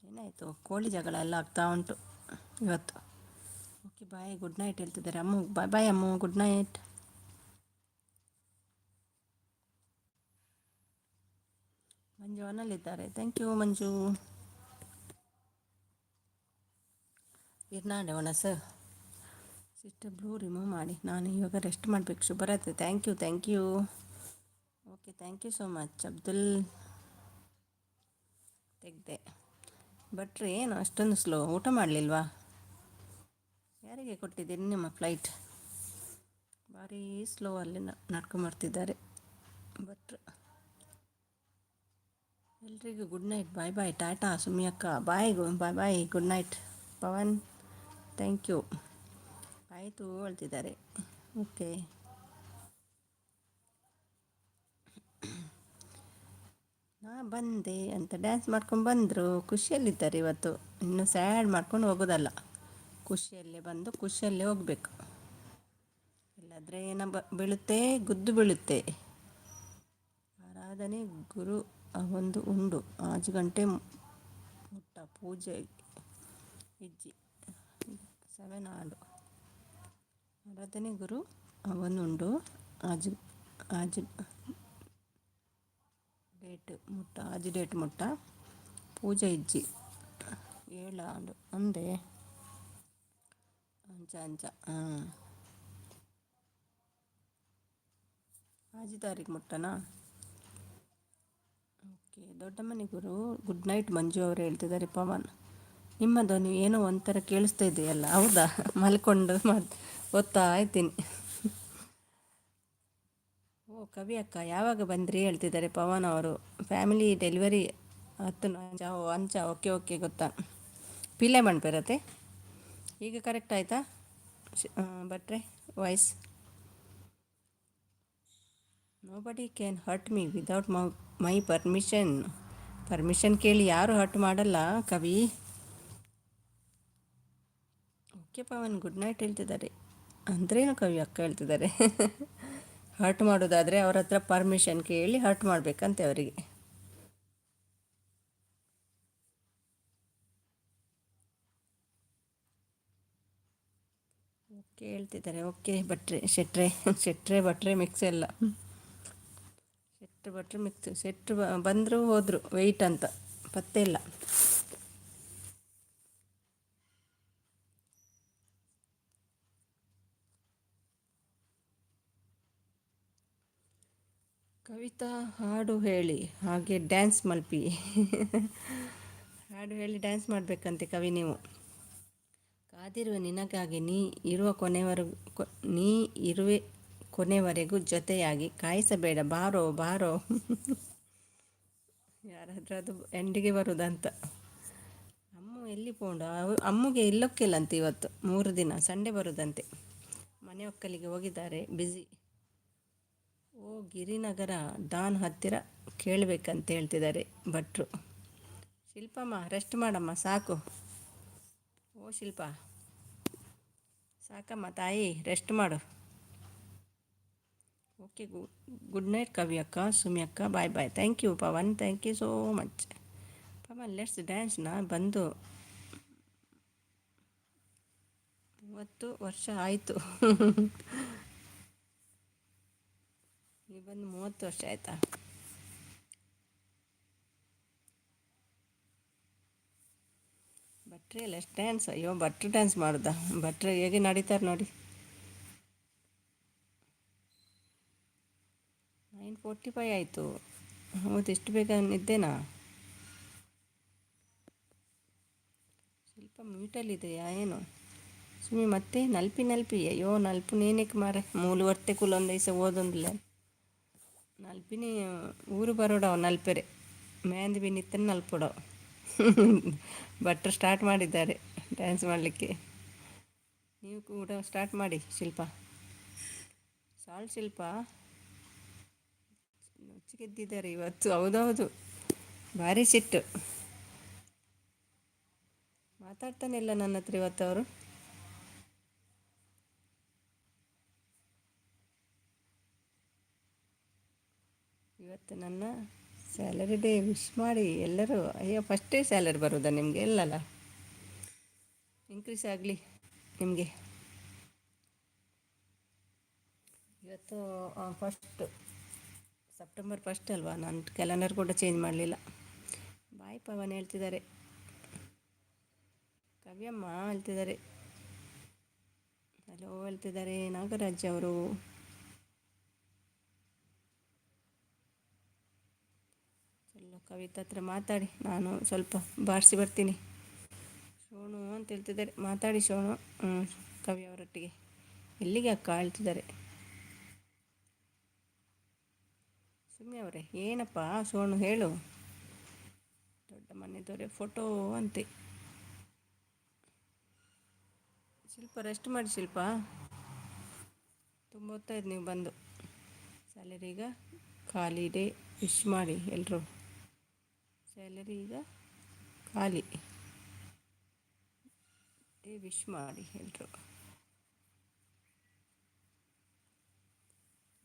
S1: ಏನಾಯಿತು? ಕೋಳಿ ಜಗಳ ಎಲ್ಲ ಆಗ್ತಾ ಉಂಟು ಇವತ್ತು. ಓಕೆ ಬಾಯ್, ಗುಡ್ ನೈಟ್ ಹೇಳ್ತಿದ್ದಾರೆ. Ammu bye bye Ammu, good night. Manju ಅನ್ನಲ್ಲಿದ್ದಾರೆ. Thank you Manju. ಇರ್ನಾಡೆ ಒಣಸ ಸಿಸ್ಟರ್ ಬ್ಲೂ ರಿಮೂವ್ ಮಾಡಿ. ನಾನು ಇವಾಗ ರೆಸ್ಟ್ ಮಾಡಬೇಕು. ಶುಭರಾತ್ರಿ. Thank you thank you. Okay thank you so much. Abdul ತೆಗ್ದೆ. ಭಟ್ರಿ ಏನು ಅಷ್ಟೊಂದು ಸ್ಲೋ? ಊಟ ಮಾಡಲಿಲ್ವಾ? ಯಾರಿಗೆ ಕೊಟ್ಟಿದ್ದೀರಿ ನಿಮ್ಮ ಫ್ಲೈಟ್? ಭಾರೀ ಸ್ಲೋ ಅಲ್ಲಿ ನಡ್ಕೊಂಬರ್ತಿದ್ದಾರೆ ಭಟ್ರು. ಎಲ್ರಿಗೂ ಗುಡ್ ನೈಟ್. Bye bye. ಟಾಟಾ ಸುಮಿ ಅಕ್ಕ bye bye bye. Good night Pavan. Thank you. ಆಯಿತು ಹೇಳ್ತಿದ್ದಾರೆ. ಓಕೆ ನಾ ಬಂದೆ ಅಂತ ಡ್ಯಾನ್ಸ್ ಮಾಡ್ಕೊಂಡು ಬಂದರು. ಖುಷಿಯಲ್ಲಿದ್ದಾರೆ ಇವತ್ತು. ಇನ್ನು ಸ್ಯಾಡ್ ಮಾಡ್ಕೊಂಡು ಹೋಗೋದಲ್ಲ, ಖುಷಿಯಲ್ಲೇ ಬಂದು ಖುಷಿಯಲ್ಲೇ ಹೋಗಬೇಕು. ಇಲ್ಲಾದರೆ ಏನೋ ಬೀಳುತ್ತೆ, ಗುದ್ದು ಬೀಳುತ್ತೆ. ಆರಾಧನೆ ಗುರು ಒಂದು ಉಂಡು 5 ಗಂಟೆ ಮುಟ್ಟ ಪೂಜೆ ಇಜ್ಜಿ 7 ಆಡು. ಆರಾಧನೆ ಗುರು ಅವನುಂಡು ಆಜು ಡೇಟ್ ಮುಟ್ಟ ಪೂಜೆ ಇಜ್ಜಿ 7 ಆಡು ಅಂದೆ ಅಂಚ 5 ತಾರೀಕು ಮುಟ್ಟನಾ? ಓಕೆ. ದೊಡ್ಡಮ್ಮನಿ ಗುರು ಗುಡ್ ನೈಟ್ ಮಂಜು ಅವರು ಹೇಳ್ತಿದ್ದಾರೆ. ಪವನ್ ನಿಮ್ಮ ಧ್ವನಿ ಏನೋ ಒಂಥರ ಕೇಳಿಸ್ತಾ ಇದೆಯಲ್ಲ. ಹೌದಾ? ಮಲ್ಕೊಂಡು ಓದ್ತಾ ಇದ್ದೀನಿ. ಓ ಕವಿ ಅಕ್ಕ ಯಾವಾಗ ಬಂದ್ರಿ ಹೇಳ್ತಿದ್ದಾರೆ ಪವನ್ ಅವರು. ಫ್ಯಾಮಿಲಿ ಡೆಲಿವರಿ 10 ಅಂಚ. ಓಕೆ ಓಕೆ ಗೊತ್ತಾ. ಪಿಲ್ಲೆ ಮಣ್ಪೇರತ್ತೆ ಈಗ ಕರೆಕ್ಟ್ ಆಯಿತಾ ಭಟ್ರೆ voice? Nobody can hurt me without my permission ಕೇಳಿ ಯಾರು ಹರ್ಟ್ ಮಾಡಲ್ಲ ಕವಿ. ಓಕೆ ಪವನ್ ಗುಡ್ ನೈಟ್ ಹೇಳ್ತಿದ್ದಾರೆ. ಅಂದ್ರೇನು ಕವಿ ಅಕ್ಕ ಹೇಳ್ತಿದ್ದಾರೆ. ಹರ್ಟ್ ಮಾಡೋದಾದರೆ ಅವ್ರ ಹತ್ರ ಪರ್ಮಿಷನ್ ಕೇಳಿ ಹರ್ಟ್ ಮಾಡಬೇಕಂತೆ ಅವರಿಗೆ. ಓಕೆ ಹೇಳ್ತಿದ್ದಾರೆ. ಓಕೆ ಶೆಟ್ರೆ ಭಟ್ರೆ ಮಿಕ್ಸ್ ಎಲ್ಲ. ಶೆಟ್ರು ಭಟ್ರು ಮಿಕ್ಸ್. ಶೆಟ್ರು ಬಂದರು ಹೋದರು, ವೆಯ್ಟ್ ಅಂತ ಪತ್ತೆ ಇಲ್ಲ. ಕವಿತಾ ಹಾಡು ಹೇಳಿ ಹಾಗೆ ಡ್ಯಾನ್ಸ್ ಮಲ್ಪಿ. ಹಾಡು ಹೇಳಿ ಡ್ಯಾನ್ಸ್ ಮಾಡಬೇಕಂತೆ ಕವಿ ನೀವು. ಕಾದಿರುವ ನಿನಗಾಗಿ ನೀ ಇರುವೆ ಕೊನೆವರೆಗೂ ಜೊತೆಯಾಗಿ ಕಾಯಿಸಬೇಡ ಬಾರೋ ಬಾರೋ. ಯಾರಾದರೂ ಅದು ಎಂಡಿಗೆ ಬರೋದಂತ. ಅಮ್ಮು ಎಲ್ಲಿ ಪೋಂಡು? ಅಮ್ಮಗೆ ಇಲ್ಲೊಕ್ಕಿಲ್ಲಂತೆ ಇವತ್ತು 3 ದಿನ ಸಂಡೇ ಬರೋದಂತೆ. ಮನೆ ಒಕ್ಕಲಿಗೆ ಹೋಗಿದ್ದಾರೆ, ಬ್ಯುಸಿ. ಓ ಗಿರಿನಗರ ಡಾನ್ ಹತ್ತಿರ ಕೇಳಬೇಕಂತ ಹೇಳ್ತಿದ್ದಾರೆ ಭಟ್ರು. ಶಿಲ್ಪಮ್ಮ ರೆಸ್ಟ್ ಮಾಡಮ್ಮ ಸಾಕು. ಓ ಶಿಲ್ಪ ಸಾಕಮ್ಮ ತಾಯಿ, ರೆಸ್ಟ್ ಮಾಡು. ಓಕೆ ಗುಡ್ ನೈಟ್ ಕವಿ ಅಕ್ಕ, ಸುಮಿ ಅಕ್ಕ bye bye. Thank you Pavan, thank you so much. Pavan let's ಡ್ಯಾನ್ಸ್ನ ಬಂದು 30 ವರ್ಷ ಆಯಿತು. ನೀವು ಬಂದು 30 ವರ್ಷ ಆಯಿತಾ? ಭಟ್ರೆ ಲೆಟ್ಸ್ ಡ್ಯಾನ್ಸ್. ಅಯ್ಯೋ ಭಟ್ರು ಡ್ಯಾನ್ಸ್ ಮಾಡೋದಾ? ಭಟ್ರು ಹೇಗೆ ನಡೀತಾರೆ ನೋಡಿ. 9:45 ಆಯಿತು. ಹೌದು, ಇಷ್ಟು ಬೇಗ ನಿದ್ದೆನಾ? ಸ್ವಲ್ಪ ಮ್ಯೂಟಲ್ಲಿದೆಯಾ ಏನು? ಸುಮ್ಮನೆ ಮತ್ತೆ ನಲ್ಪಿ ನಲ್ಪಿ ಅಯ್ಯೋ ನಲ್ಪು ನೇನಕ್ಕೆ ಮಾರೆ ಮೂಲು ವರ್ತೆ ಕುಲೊಂದೈಸ ಓದೊಂದಿಲ್ಲ ನಲ್ಪಿನಿ ಊರು ಬರೋಡವ ನಲ್ಪೆರೆ ಮೆಹಂದಿ ಬಿನ್ನಿತ್ತನ್ನು ನಲ್ಪೊಡವ ಭಟ್ರು ಸ್ಟಾರ್ಟ್ ಮಾಡಿದ್ದಾರೆ ಡ್ಯಾನ್ಸ್ ಮಾಡಲಿಕ್ಕೆ. ನೀವು ಕೂಡ ಸ್ಟಾರ್ಟ್ ಮಾಡಿ ಶಿಲ್ಪ. ಶಿಲ್ಪ ಗೆದ್ದಿದ್ದಾರೆ ಇವತ್ತು. ಹೌದೌದು, ಭಾರಿ ಸಿಟ್ಟು. ಮಾತಾಡ್ತಾನೆ ಇಲ್ಲ ನನ್ನ ಹತ್ರ ಇವತ್ತು ಅವರು. ಇವತ್ತು ನನ್ನ ಸ್ಯಾಲರಿ ಡೇ ವಿಶ್ ಮಾಡಿ ಎಲ್ಲರೂ. ಅಯ್ಯೋ, ಫಸ್ಟೇ ಸ್ಯಾಲರಿ ಬರೋದಾ ನಿಮಗೆ? ಇಲ್ಲಲ್ಲ, ಇನ್ಕ್ರೀಸ್ ಆಗಲಿ ನಿಮಗೆ. ಇವತ್ತು ಫಸ್ಟು ಸೆಪ್ಟೆಂಬರ್ 1 ಅಲ್ವಾ? ನಾನು ಕ್ಯಾಲೆಂಡರ್ ಕೂಡ ಚೇಂಜ್ ಮಾಡಲಿಲ್ಲ. ಬಾಯ್ ಪವನ್ ಹೇಳ್ತಿದ್ದಾರೆ, ಕವ್ಯಮ್ಮ ಹೇಳ್ತಿದ್ದಾರೆ, ಹಲೋ ಹೇಳ್ತಿದ್ದಾರೆ, ನಾಗರಾಜ್ ಅವರು. ಎಲ್ಲ ಕವಿತಾ ಹತ್ರ ಮಾತಾಡಿ, ನಾನು ಸ್ವಲ್ಪ ಬಾರಿಸಿ ಬರ್ತೀನಿ. ಶೋಣು ಅಂತ ಹೇಳ್ತಿದ್ದಾರೆ, ಮಾತಾಡಿ ಶೋಣು. ಕವಿ ಅವರೊಟ್ಟಿಗೆ. ಎಲ್ಲಿಗೆ ಅಕ್ಕ ಹೇಳ್ತಿದ್ದಾರೆ. ಸುಮ್ಮನೆ ಅವರೇ, ಏನಪ್ಪ ಸೋಣು ಹೇಳು. ದೊಡ್ಡ ಮನೆದವರೇ ಫೋಟೋ ಅಂತೆ. ಶಿಲ್ಪ ರೆಸ್ಟ್ ಮಾಡಿ ಶಿಲ್ಪ, ತುಂಬ ಹೊತ್ತಾಯ್ತು ನೀವು ಬಂದು. ಸ್ಯಾಲರಿ ಈಗ ಖಾಲಿ ಡೇ ವಿಶ್ ಮಾಡಿ ಎಲ್ಲರೂ. ಸ್ಯಾಲರಿ ಈಗ ಖಾಲಿ ಡೇ ವಿಶ್ ಮಾಡಿ ಎಲ್ಲರೂ.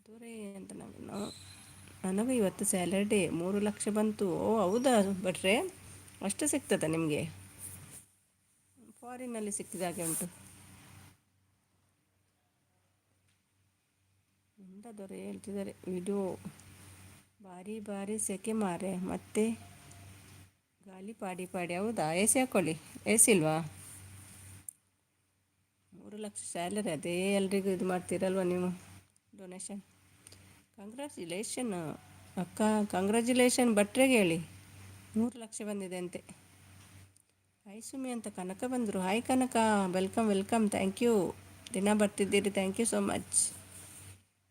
S1: ದೂರೇ ಅಂತ ನನಗೂ ಇವತ್ತು ಸ್ಯಾಲರಿ ಡೇ 3 ಲಕ್ಷ ಬಂತು. ಓ ಹೌದಾ ಭಟ್ರೆ, ಅಷ್ಟು ಸಿಗ್ತದ ನಿಮಗೆ? ಫಾರಿನ್ನಲ್ಲಿ ಸಿಕ್ಕಿದಾಗೆ ಉಂಟು. ದೊರೆ ಹೇಳ್ತಿದ್ದಾರೆ, ವಿಡಿಯೋ ಭಾರಿ ಸೆಕೆ ಮಾರೆ, ಮತ್ತೆ ಗಾಳಿ ಪಾಡಿ. ಹೌದಾ? ಎ ಸಿ ಹಾಕ್ಕೊಳ್ಳಿ. ಎ ಸಿ ಇಲ್ವಾ? 3 ಲಕ್ಷ ಸ್ಯಾಲರಿ, ಅದೇ ಎಲ್ರಿಗೂ ಇದು ಮಾಡ್ತೀರಲ್ವ ನೀವು ಡೊನೇಷನ್. ಕಂಗ್ರ್ಯಾಚುಲೇಷನ್ ಅಕ್ಕ, ಕಂಗ್ರ್ಯಾಚುಲೇಷನ್. ಭಟ್ರೆಗೆ ಹೇಳಿ 3 ಲಕ್ಷ ಬಂದಿದೆ ಅಂತೆ. ಹಾಯ್ ಸುಮಿ ಅಂತ ಕನಕ ಬಂದರು. Hi Kanaka, welcome. Thank you, ದಿನ ಬರ್ತಿದ್ದೀರಿ. Thank you so much.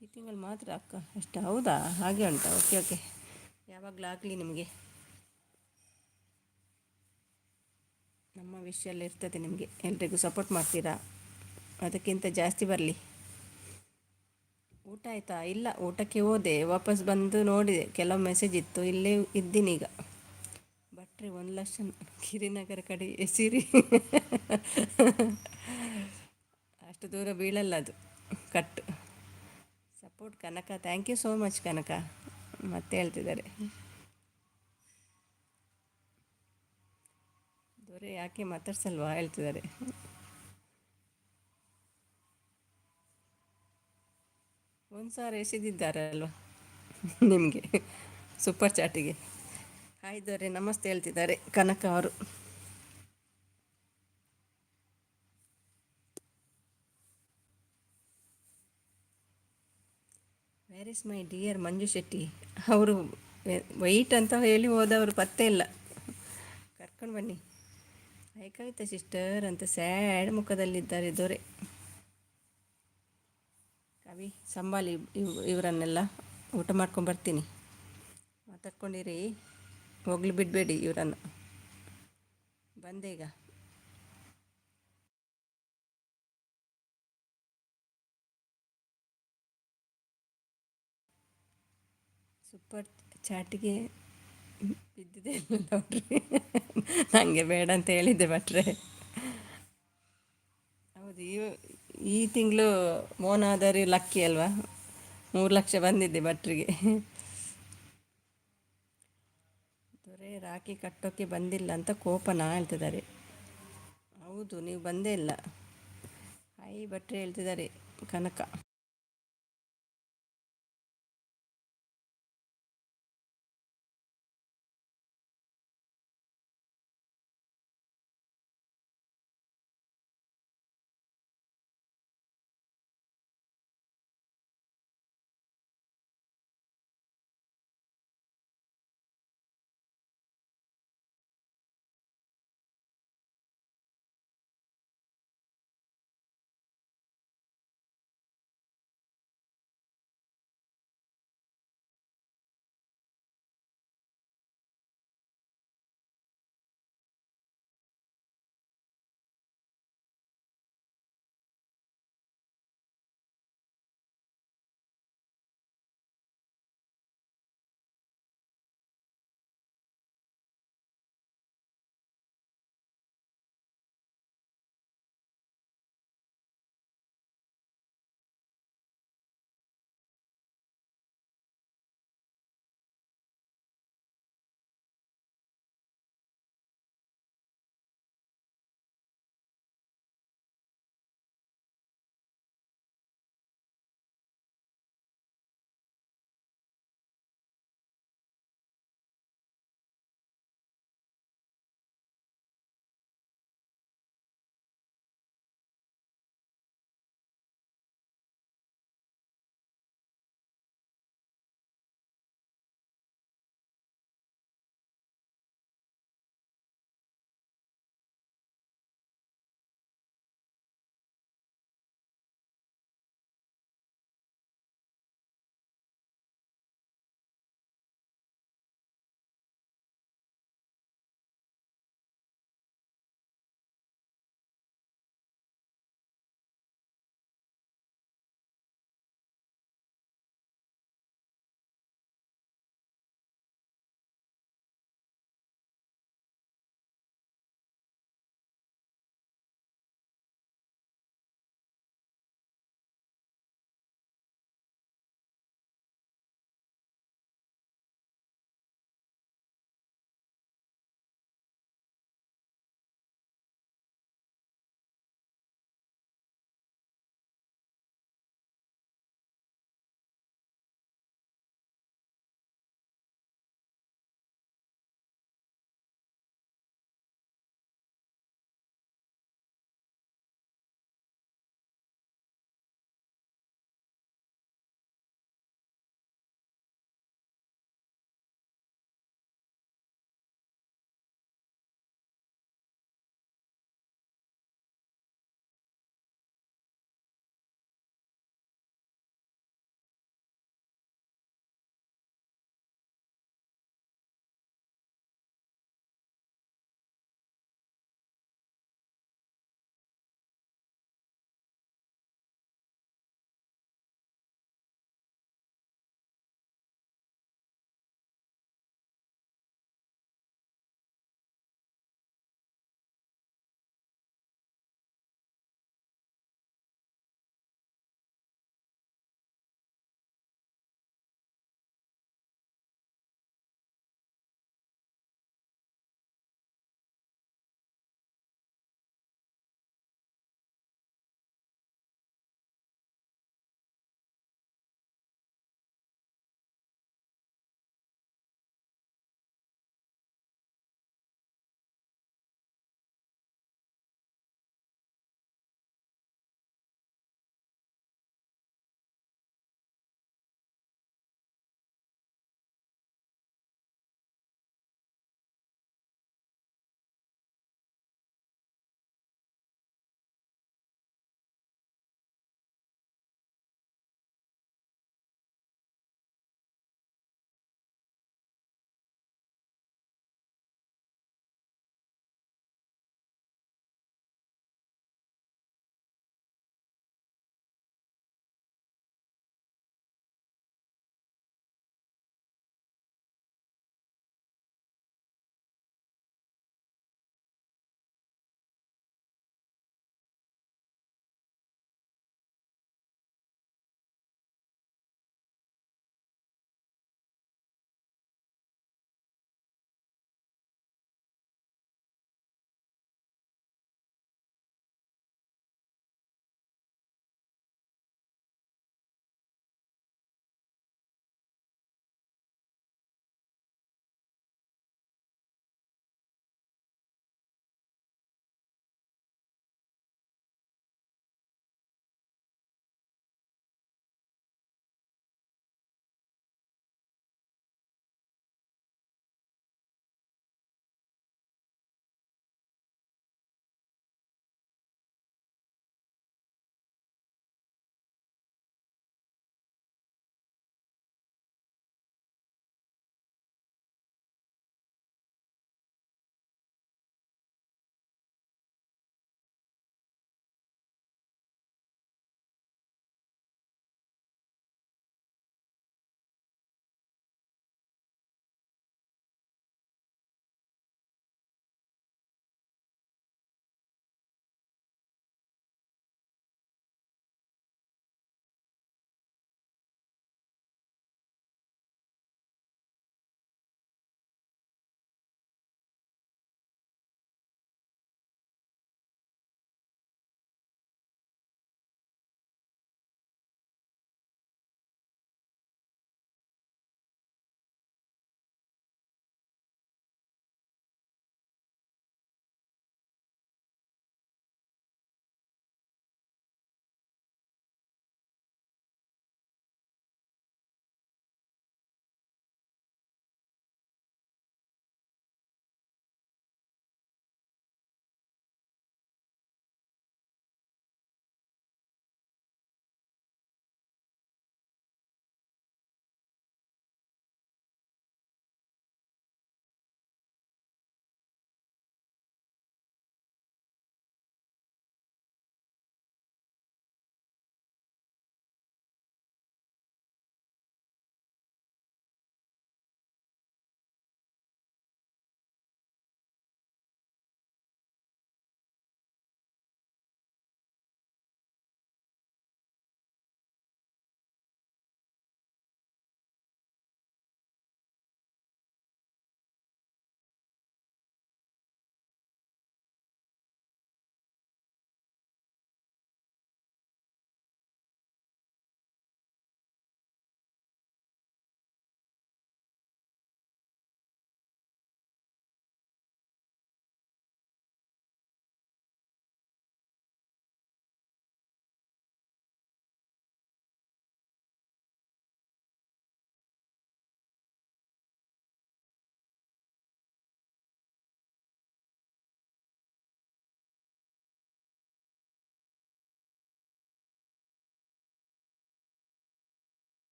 S1: ಈ ತಿಂಗಳು ಮಾತ್ರ ಅಕ್ಕ ಅಷ್ಟು? ಹೌದಾ, ಹಾಗೆ ಉಂಟಾ? ಓಕೆ, ಯಾವಾಗಲೂ ಆಗಲಿ ನಿಮಗೆ. ನಮ್ಮ ವಿಷಯಲ್ಲಿ ಇರ್ತದೆ ನಿಮಗೆ, ಎಲ್ರಿಗೂ ಸಪೋರ್ಟ್ ಮಾಡ್ತೀರಾ, ಅದಕ್ಕಿಂತ ಜಾಸ್ತಿ ಬರಲಿ. ಊಟ ಆಯಿತಾ? ಇಲ್ಲ, ಊಟಕ್ಕೆ ಹೋದೆ, ವಾಪಸ್ ಬಂದು ನೋಡಿದೆ, ಕೆಲವು ಮೆಸೇಜ್ ಇತ್ತು, ಇಲ್ಲೇ ಇದ್ದೀನಿ ಈಗ. ಭಟ್ರೆ 1 ಲಕ್ಷ ಗಿರಿನಗರ ಕಡೆ ಎಸಿರಿ. ಅಷ್ಟು ದೂರ ಬೀಳಲ್ಲ ಅದು ಕಟ್ಟು. Support Kanaka, thank you so much Kanaka. ಮತ್ತೆ ಹೇಳ್ತಿದ್ದಾರೆ, ದೊರೆ ಯಾಕೆ ಮಾತಾಡ್ಸಲ್ವಾ ಹೇಳ್ತಿದ್ದಾರೆ. ಒಂದು ಸಾವಿರ ಎಸೆದಿದ್ದಾರಲ್ವ ನಿಮಗೆ ಸೂಪರ್ ಚಾಟಿಗೆ. ಹಾಯ್ ದೊರೆ, ನಮಸ್ತೆ ಹೇಳ್ತಿದ್ದಾರೆ ಕನಕ ಅವರು. ವೇರ್ ಇಸ್ ಮೈ ಡಿಯರ್ ಮಂಜು ಶೆಟ್ಟಿ? ಅವರು ವೈಟ್ ಅಂತ ಹೇಳಿ ಹೋದವರು ಪತ್ತೆ ಇಲ್ಲ, ಕರ್ಕೊಂಡು ಬನ್ನಿ. ಹಾಯ್ ಕವಿತಾ ಸಿಸ್ಟರ್ ಅಂತ ಸ್ಯಾಡ್ ಮುಖದಲ್ಲಿದ್ದಾರೆ ದೊರೆ. ಕವಿ ಸಂಭಾಲಿ ಇವರನ್ನೆಲ್ಲ, ಊಟ ಮಾಡ್ಕೊಂಡು ಬರ್ತೀನಿ. ಮಾತಾಡ್ಕೊಂಡಿರಿ, ಹೋಗ್ಲಿ ಬಿಡಬೇಡಿ ಇವರನ್ನು. ಬಂದೇಗ. ಸೂಪರ್ ಚಾಟಿಗೆ ಬಿದ್ದಿದೆ ನೋಡ್ರಿ. ನನಗೆ ಬೇಡ ಅಂತ ಹೇಳಿದ್ದೆ ಭಟ್ರೆ. ಹೌದು, ಈ ತಿಂಗಳು ಮೋನಾದರೂ ಲಕ್ಕಿ ಅಲ್ವಾ? 3 ಲಕ್ಷ ಬಂದಿದೆ ಭಟ್ರಿಗೆ. ದೊರೆ ರಾಖಿ ಕಟ್ಟೋಕ್ಕೆ ಬಂದಿಲ್ಲ ಅಂತ ಕೋಪನಾ ಹೇಳ್ತಿದ್ದಾರೆ. ಹೌದು, ನೀವು ಬಂದೇ ಇಲ್ಲ. ಹಾಯ್ ಭಟ್ರೆ ಹೇಳ್ತಿದ್ದಾರೆ ಕನಕ.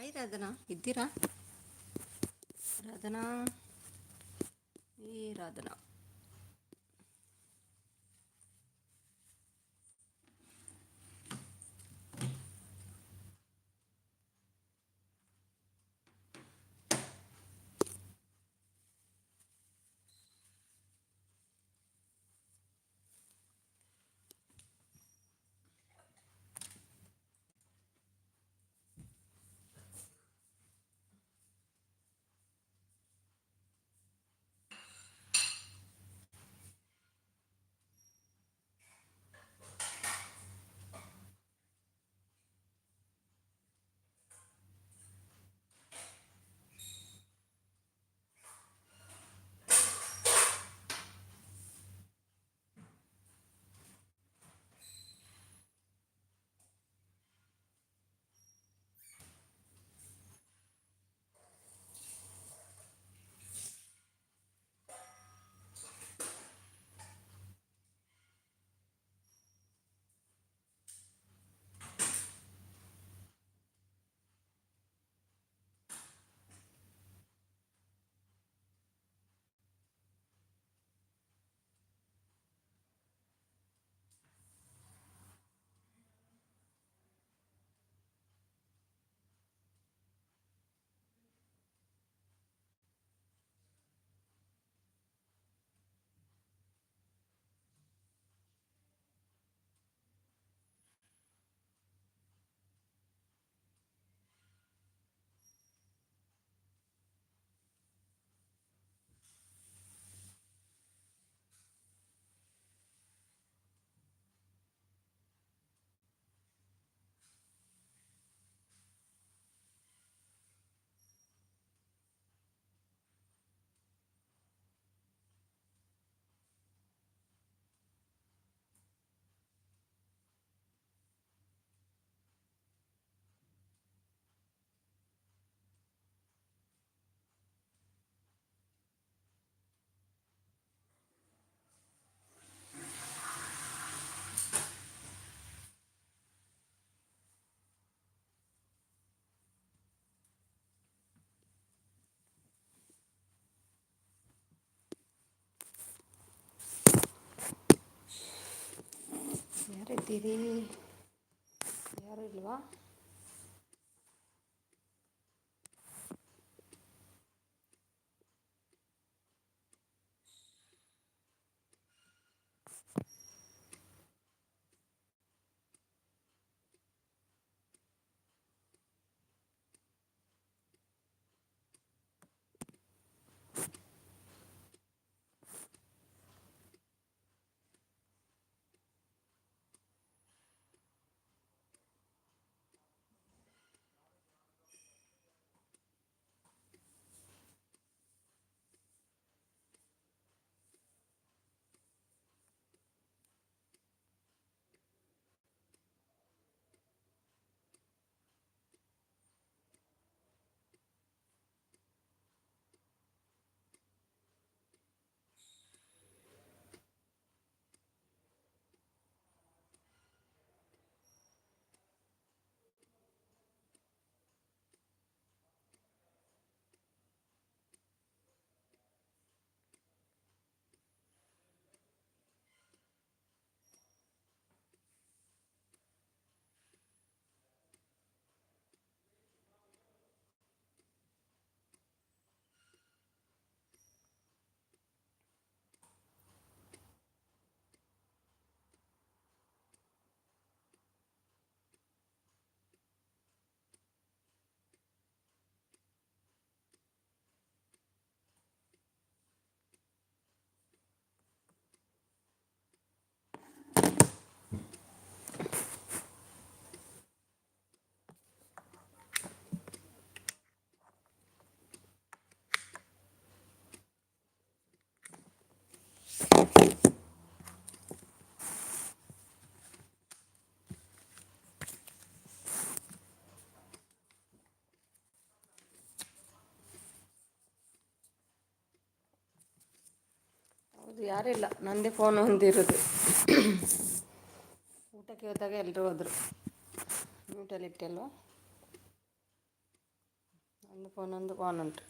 S1: ಹಾಯ್ ರಾಧನಾ, ಇದ್ದೀರಾ? ರಾಧನಾ, ರಾಧನಾ. ಯಾರಿದ್ದೀರಿ? ಯಾರು ಇಲ್ವಾ? ಹೌದು, ಯಾರಿಲ್ಲ, ನನ್ನದೇ ಫೋನ್ ಹೊಂದಿರೋದು. ಊಟಕ್ಕೆ ಹೋದಾಗ ಎಲ್ಲರೂ ಹೋದರು. ಮ್ಯೂಟಲ್ಲಿಟ್ಟಲ್ವ? ಒಂದು ಫೋನ್ ಉಂಟು.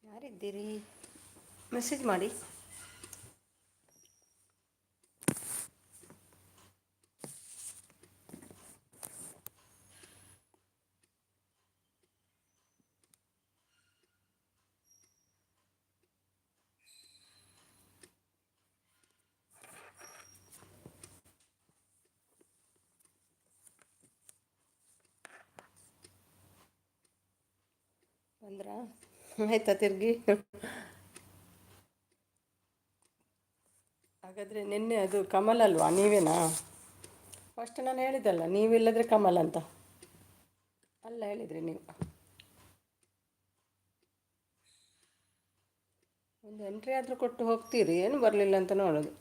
S1: ಯಾರಿದ್ದೀರಿ? ಮೆಸೇಜ್ ಮಾಡಿ. ಬಂದ್ರಾ? ಆಯ್ತಾ ತಿರುಗಿ? ಹಾಗಾದರೆ ನಿನ್ನೆ ಅದು ಕಮಲ್ ಅಲ್ವಾ? ನೀವೇನಾ? ಫಸ್ಟ್ ನಾನು ಹೇಳಿದ್ದಲ್ಲ, ನೀವಿಲ್ಲದ್ರೆ ಕಮಲ್ ಅಂತ. ಅಲ್ಲ ಹೇಳಿದ್ರಿ ನೀವು. ಒಂದು ಎಂಟ್ರಿ ಆದರೂ ಕೊಟ್ಟು ಹೋಗ್ತೀರಿ, ಏನು ಬರಲಿಲ್ಲ ಅಂತ ನೋಡೋದು.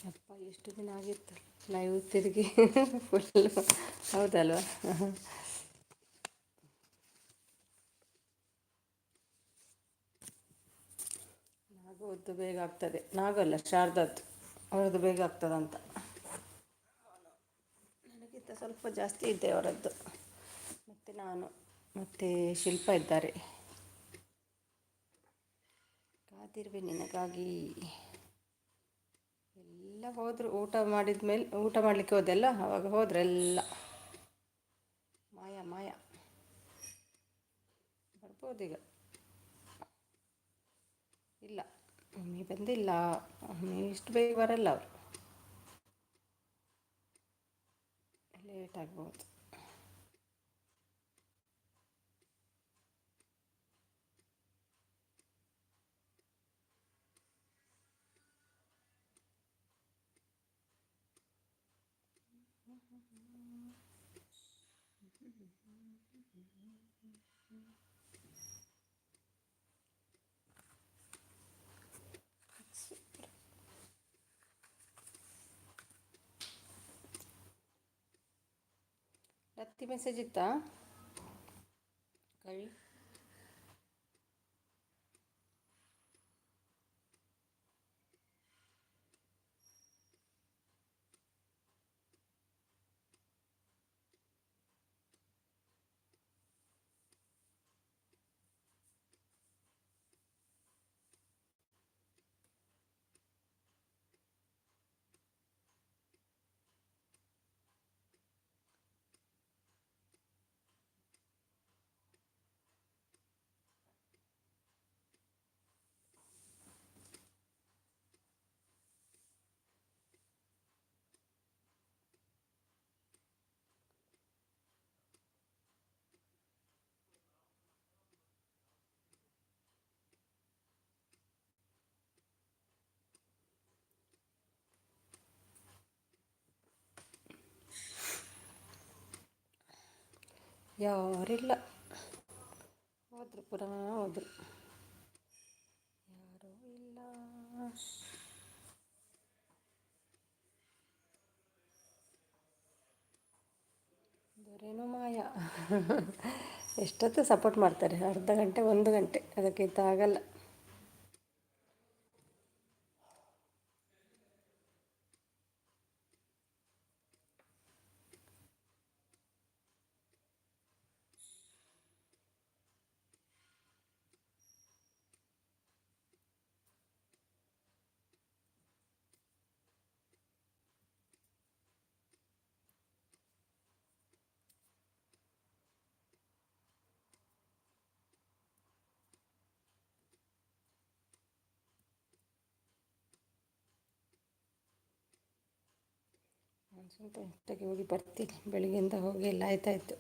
S1: ಅಪ್ಪ ಎಷ್ಟು ದಿನ ಆಗಿತ್ತು ಲೈವ್ ತಿರುಗಿ ಫುಲ್ಲು. ಹೌದಲ್ವಾ? ನಾಗೋದ್ದು ಬೇಗ ಆಗ್ತದೆ. ನಾಗಲ್ಲ, ಶಾರದದ್ದು, ಅವರದ್ದು ಬೇಗ ಆಗ್ತದಂತ. ನನಗಿಂತ ಸ್ವಲ್ಪ ಜಾಸ್ತಿ ಇದ್ದೆ ಅವರದ್ದು. ಮತ್ತು ನಾನು ಮತ್ತು ಶಿಲ್ಪ ಇದ್ದಾರೆ. ಕಾದಿರುವೆ ನಿನಗಾಗಿ, ಎಲ್ಲ ಎಲ್ಲ ಹೋದರು. ಊಟ ಮಾಡಿದ್ಮೇಲೆ, ಊಟ ಮಾಡಲಿಕ್ಕೆ ಹೋದೆಲ್ಲ, ಅವಾಗ ಹೋದ್ರೆ ಎಲ್ಲ. ಮಾಯ ಮಾಯ ಬರ್ಬೋದೀಗ. ಇಲ್ಲ, ಮಮ್ಮಿ ಬಂದಿಲ್ಲ. ಮಮ್ಮಿ ಇಷ್ಟು ಬೇಗ ಬರಲ್ಲ, ಅವರು ಲೇಟ್ ಆಗ್ಬೋದು. ರತ್ತಿ ಮೆಸೇಜ್ ಇತ್ತಾ ಕವಿ? ಯಾರಿಲ್ಲ, ಹೋದ್ರು, ಪುನಃ ಹೋದ್ರು. ಯಾರೂ ಇಲ್ಲ. ದೊರೇನೋ ಮಾಯ. ಎಷ್ಟೊತ್ತು ಸಪೋರ್ಟ್ ಮಾಡ್ತಾರೆ? ಅರ್ಧ ಗಂಟೆ, 1 ಗಂಟೆ, ಅದಕ್ಕಿಂತ ಆಗಲ್ಲ. ನಾನು ಸ್ವಲ್ಪ ಇಷ್ಟಕ್ಕೆ ಹೋಗಿ ಬರ್ತೀನಿ. ಬೆಳಿಗ್ಗೆಯಿಂದ ಹೋಗಿ ಎಲ್ಲ ಆಯ್ತಾಯಿತು.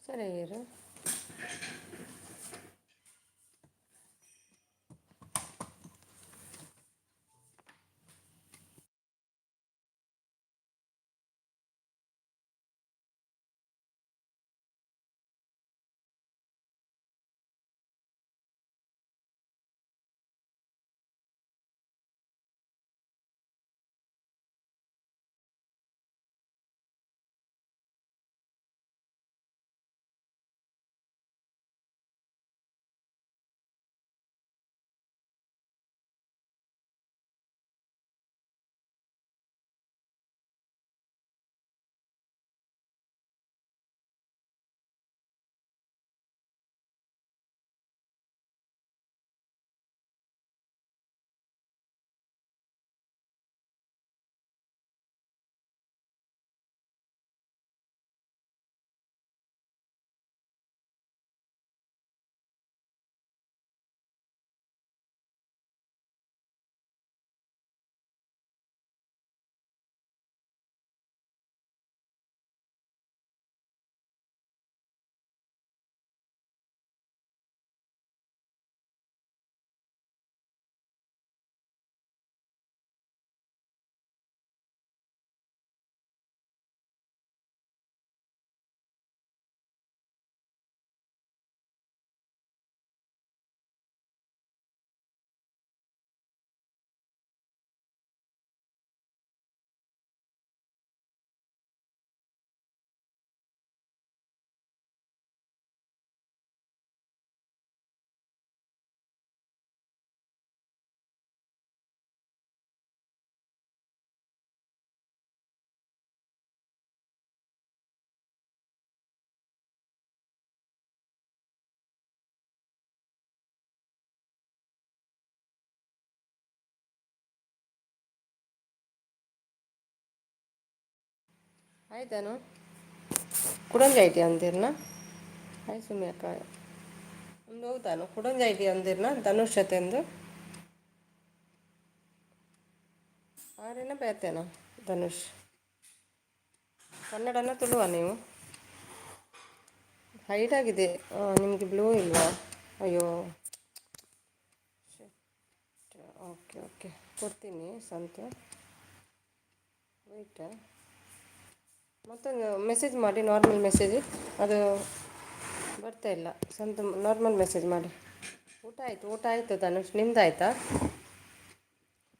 S1: ಸರಿ ಇರು. ಆಯ್ತಾನು ಕುಡಂಜ ಐಟಿ ಅಂದಿರ್ನ. ಆಯ್ತು ಸುಮ್ಮನೆ ಅಕ್ಕ ಒಂದು ಹೌದಾನು ಕುಡಂಜ ಐಟಿ ಅಂದಿರ್ನ ಧನುಷ್ ಜೊತೆಂದು ಆರೇನ ಬೇತೇನಾ ಧನುಷ್ ಕನ್ನಡನ ತುಳುವ ನೀವು ಹೈಟ್ ಆಗಿದೆ. ನಿಮಗೆ ಬ್ಲೂ ಇಲ್ವಾ? ಅಯ್ಯೋ ಓಕೆ ಓಕೆ ಕೊಡ್ತೀನಿ ಸಂತು. ವೆಯ್ಟ ಮತ್ತೊಂದು ಮೆಸೇಜ್ ಮಾಡಿ, ನಾರ್ಮಲ್ ಮೆಸೇಜ್ ಅದು ಬರ್ತಾ ಇಲ್ಲ ಸಂತು. ನಾರ್ಮಲ್ ಮೆಸೇಜ್ ಮಾಡಿ. ಊಟ ಆಯಿತು ಧನುಷ್, ನಿಮ್ದು ಆಯಿತಾ?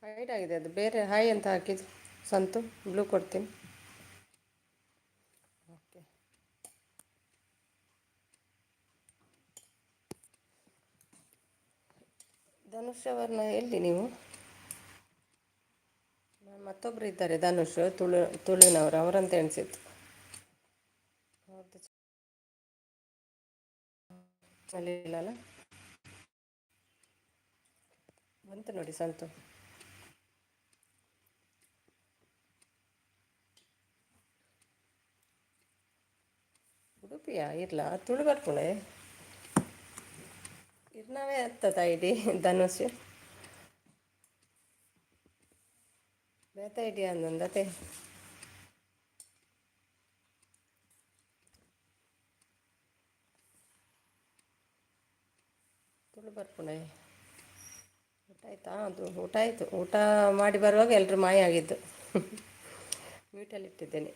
S1: ಹೈಟ್ ಆಗಿದೆ ಅದು, ಬೇರೆ ಹಾಯ್ ಅಂತ ಹಾಕಿದ್ದು ಸಂತು. ಬ್ಲೂ ಕೊಡ್ತೀನಿ. ಓಕೆ ಧನುಷ್ ಅವರನ್ನ ಎಲ್ಲಿ ನೀವು? ಮತ್ತೊಬ್ಬರು ಇದ್ದಾರೆ ಧನುಷ್, ತುಳುನವರು, ಅವರಂತ ಎಣಿಸಿತ್ತು. ಅವ್ರದ್ದು ಇಲ್ಲಲ್ಲ, ಬಂತು ನೋಡಿ ಸಂತು. ಉಡುಪಿಯಾ ಇರ್ಲಾ ತುಳು ಬರ್ಪುಳೆ ಇರ್ನಾವೇ ಹತ್ತದ ಐಡಿ ಧನುಷ್ ಬೇತ ಐಡಿ ಅಂದತೆ ತುಳು ಬರ್ಪುಳೆ. ಊಟ ಆಯಿತಾ? ಅದು ಊಟ ಆಯಿತು. ಊಟ ಮಾಡಿ ಬರುವಾಗ ಎಲ್ಲರೂ ಮಾಯ ಆಗಿದ್ದು. ಮ್ಯೂಟಲ್ಲಿಟ್ಟಿದ್ದೇನೆ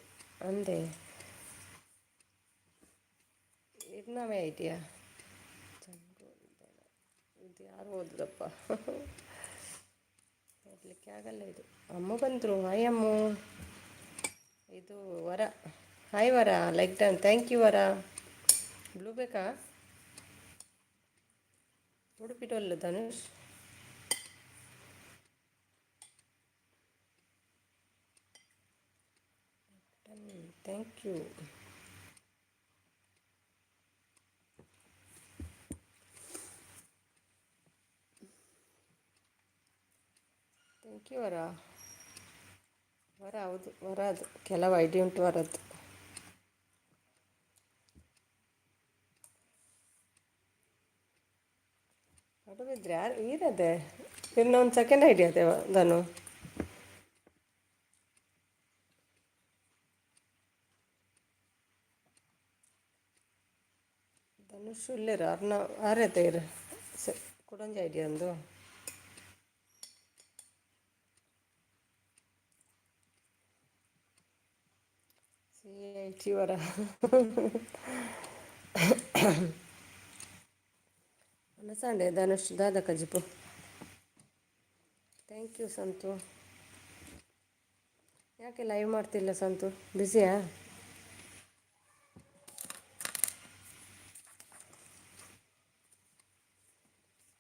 S1: ಅಂದೆ. ಇರ್ನಾವೇ ಐಡಿಯಾ ಇದು ಯಾರು ಓದುದಪ್ಪ, ಓದಲಿಕ್ಕೆ ಆಗಲ್ಲ ಇದು. ಅಮ್ಮ ಬಂದರು. ಹಾಯ್ ಅಮ್ಮು. ಇದು Vara. Hi Vara, like done. Thank you Vara. Blue ಬೇಕಾ? ಉಡುಪಿಟೊಲ್ಲು Dhanush. Thank you. Thank you Vara. Vara ಹೌದು, ವರ ಅದು ಕೆಲವು ಐಡಿ ಉಂಟು ವರದ್ದು. ಪಡುಬಿದ್ರೆ ಯಾರು ಇರದೆ ಇನ್ನೊಂದು ಸೆಕೆಂಡ್ ಐಡಿ ಅದೇ ಧನು. ಧನುಷ್ ಇಲ್ಲೇರು ಅರ್ನ ಆರೈತೆ ಇರು ಸರಿ ಕೊಡಂಜ ಐಡಿಯಾ ಒಂದು CIT ವರ ಸಂಡೆ ಧನುಷ್ ದಾದ ಕಜಿಪು ಥ್ಯಾಂಕ್ ಯು ಸಂತು. ಯಾಕೆ ಲೈವ್ ಮಾಡ್ತಿಲ್ಲ ಸಂತು, ಬ್ಯುಸಿಯಾ?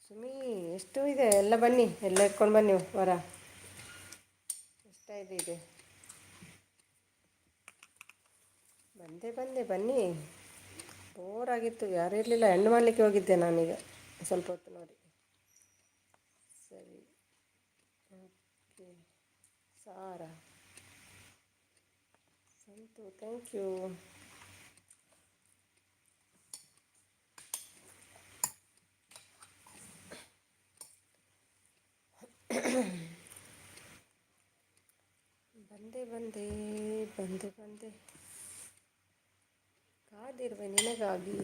S1: ಸುಮಿ ಎಷ್ಟು ಇದೆ ಎಲ್ಲ ಬನ್ನಿ, ಎಲ್ಲ ಇಟ್ಕೊಂಡು ಬನ್ನಿ ವರ. ಎಷ್ಟಾಯಿದೆ ಇದೆ ಬಂದೆ ಬನ್ನಿ. ಬೋರಾಗಿತ್ತು, ಯಾರೂ ಇರಲಿಲ್ಲ. ಹೆಣ್ಣು ಮಾಡಲಿಕ್ಕೆ ಹೋಗಿದ್ದೆ ನಾನೀಗ ಸ್ವಲ್ಪ ಹೊತ್ತು ನೋಡಿ. ಸರಿ okay Sara Santu thank you. ಬಂದೆ ಕಾದಿರುವೆ ನಿನಗಾಗಿ.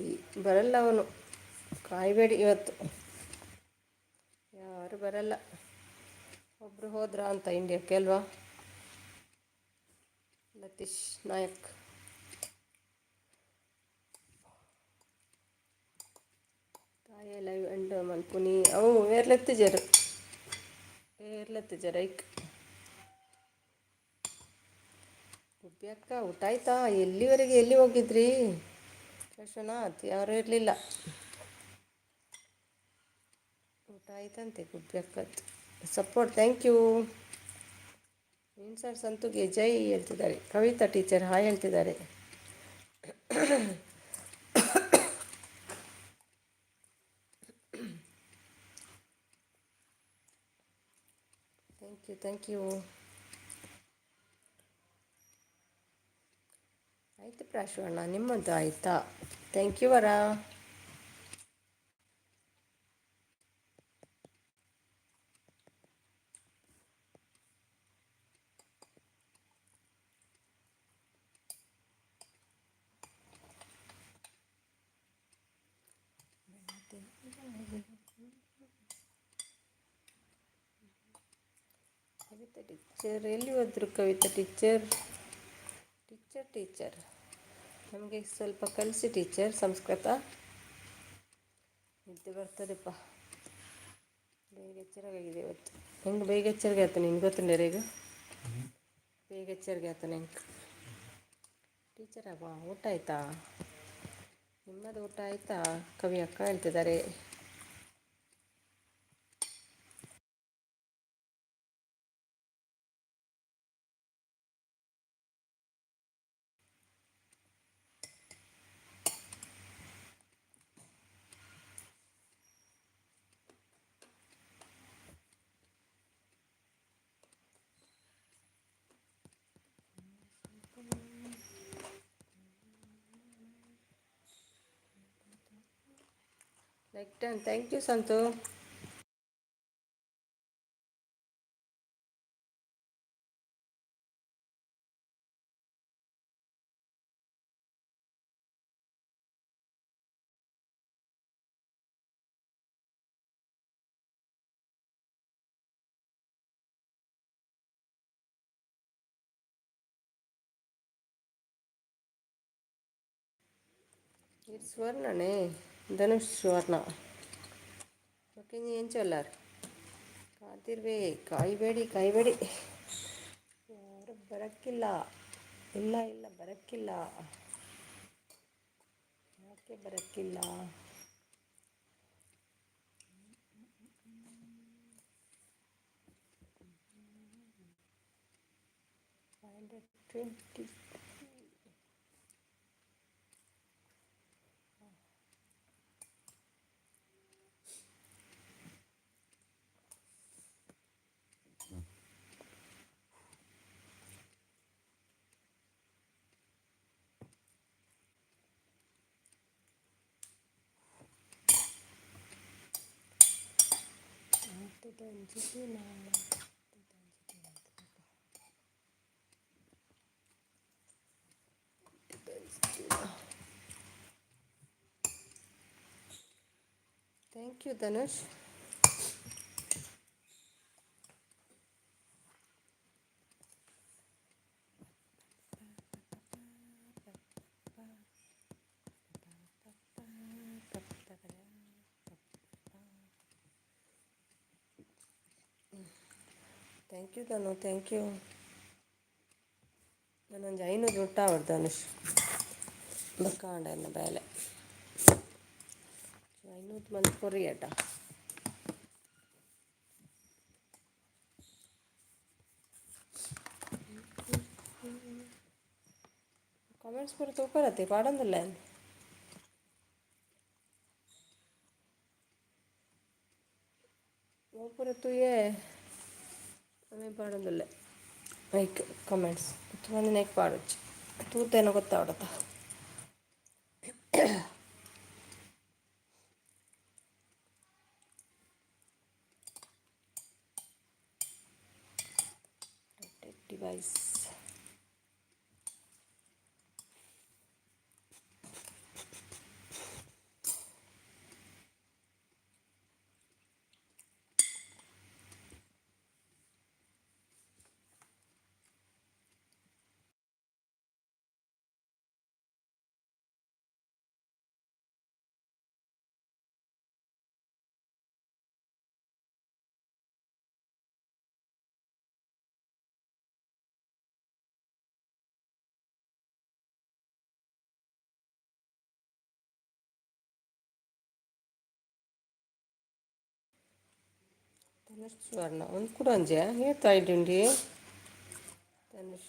S1: ಬರಲ್ಲ ಅವನು, ಕಾಯಬೇಡಿ ಇವತ್ತು, ಯಾರು ಬರಲ್ಲ. ಒಬ್ಬರು ಹೋದ್ರಾ ಅಂತ ಇಂಡಿಯಾಕ್ಕೆ ಅಲ್ವಾ? ಲತೀಶ್ ನಾಯಕ್. ತಾಯ ಲೈವ್ ಅಂಡ್ ಮಲ್ಪುನಿ ಅವು ಏರ್ಲೆತ್ತಿಜರು ಐಕ್ ಗುಬ್ಬಿ ಅಕ್ಕ ಊಟ ಆಯ್ತಾ? ಎಲ್ಲಿ ಹೋಗಿದ್ರಿ ವಿಶ್ವನಾಥ್? ಯಾರೂ ಇರಲಿಲ್ಲ. ಊಟ ಆಯ್ತಂತೆ ಗುಬ್ಬಿ ಅಕ್ಕದ್ದು. Support thank you. ಸರ್ ಸಂತುಗೆ ಜೈ ಹೇಳ್ತಿದ್ದಾರೆ. ಕವಿತಾ ಟೀಚರ್ ಹಾಯ್ ಹೇಳ್ತಿದ್ದಾರೆ. Thank you. ಆಯಿತು ಪ್ರಾಶ್ವಣ್ಣ, ನಿಮ್ಮದು ಆಯಿತಾ? ಥ್ಯಾಂಕ್ ಯು ವರ. ಕವಿತಾ ಟೀಚರ್ ಎಲ್ಲಿ ಹೋದ್ರು? ಕವಿತಾ ಟೀಚರ್ ನಮಗೆ ಸ್ವಲ್ಪ ಕಲಿಸಿ ಟೀಚರ್ ಸಂಸ್ಕೃತ. ನಿದ್ದೆ ಬರ್ತದೆಪ್ಪ, ಬೇಗ ಎಚ್ಚರಗಾಗಿದೆ ಇವತ್ತು. ಹೆಂಗೆ ಬೇಗ ಎಚ್ಚರಿಗೆ ಆಯ್ತು ನಿನ್ಗೆ ಗೊತ್ತುಂಡೇರ? ಈಗ ಬೇಗ ಎಚ್ಚರಿಗೆ ಆಯ್ತು ನಂಗೆ. ಟೀಚರ್ ಅವ ಊಟ ಆಯಿತಾ? ನಿಮ್ಮದು ಊಟ ಆಯಿತಾ? ಕವಿ ಅಕ್ಕ ಹೇಳ್ತಿದ್ದಾರೆ. Like done. Thank you Santu. It's స్వర్ణనే ధనుష్ స్వర్ణ. ಓಕೆ ಏನ್ ಚೊಲ್ಲಾರ ಕಾದಿರ್ವೆ. ಕಾಯಬೇಡಿ ಯಾರು ಬರೋಕ್ಕಿಲ್ಲ. ಇಲ್ಲ ಬರೋಕ್ಕಿಲ್ಲ. ಯಾಕೆ ಬರೋಕ್ಕಿಲ್ಲ? Thank you Dhanush. Thank you Dhanu, thank you. ನಾನೊಂದು 500 ನುಟ್ಟಾವಡು ಧನುಷ್ ಬಕ್ಕಾಂಡ ಬೇಲೆ 500 ಮಂದಿ ಕೊರಿಯಟ. कमेंट्स पर तो करते पाड़ंदिಲ್ಲ ऊपर तो ये हमें पाड़ंदिಲ್ಲ ಲೈಕ್ ಕಮೆಂಟ್ಸ್ ತುಂಬ ನೆಕ್ ಪಾಡೋಚ್ಚು ತೂತೇನೋ ಗೊತ್ತಾವಡತ್ತ. ಡಿವೈಸ್ ಧನುಷ್ ಸ್ವರ್ಣ ಒಂದು ಕೂಡ ಅಂಜೆ ಹೇಳ್ತಾ ಇದ್ದುಂಡಿ ಧನುಷ್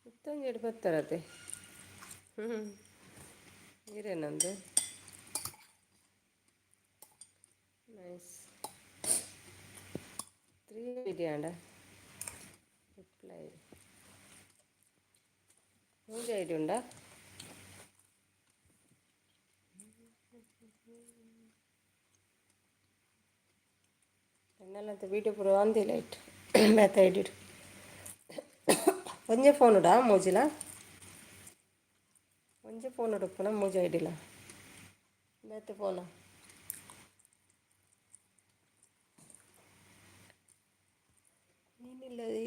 S1: ಇತ್ತಂಜೆಡು ಬರ್ತಾರತೆ ಇರೇನಂದು ನೈಸ್ 3 ಇದೆಯಾಂಡ ರಿಪ್ಲೈ ಮೂಜ ಐಡಿ ಉಂಡಾ ಎನ್ನಲ್ಲಂತ ವೀಡಿಯೋ ಪೂರ ಅಂದಿಲ್ಲ ಇಟ್ಟು ಮೆತ್ತ ಐಡಿಡು ಒಂಜೆ ಫೋನ್ ಉಡಾ ಮೂಜಿಲ ಒಂಜೆ ಫೋನ್ ಉಡುಪ್ಪುನ ಮೂಜ ಐಡಿಲ ಬೇತೆ ಫೋನ ನೀನಿಲ್ಲ ಈ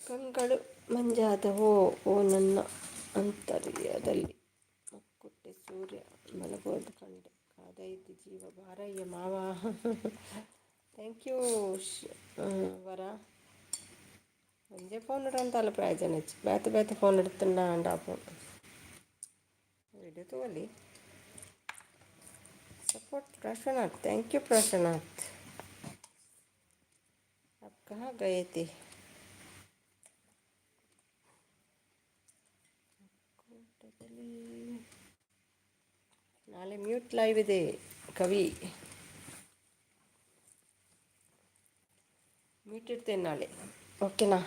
S1: ಕಂಗಳು ಮಂಜಾದ ಓ ನನ್ನ ಅಂತರ್ಯದಲ್ಲಿ ಮಕ್ಕುಟ್ಟೆ ಸೂರ್ಯ ಮಲಗೋದು ಕಂಡೆ ಕಾದೈತಿ ಜೀವ ಬಾರಯ್ಯ ಮಾವ. ಥ್ಯಾಂಕ್ ಯು ವರ ಒಂದೇ ಫೋನ್ ಇಡಂತಲ್ಲ ಪ್ರಯೋಜನ ಹೆಚ್ಚು ಬೇತೆ ಬೇತೆ ಫೋನ್ ಇಡ್ತಂಡ ಅಂಡ ಫೋನ್ ವಿಡಿಯೋ ತಗೊಳ್ಳಿ support Prashanth. Thank you Prashanth. आप कहाँ गए थे? नाले म्यूट लाइव ಇದೆ ಕವಿ ಮ್ಯೂಟ್ ಇಡ್ತೇನೆ ನಾಳೆ ಓಕೆನಾ.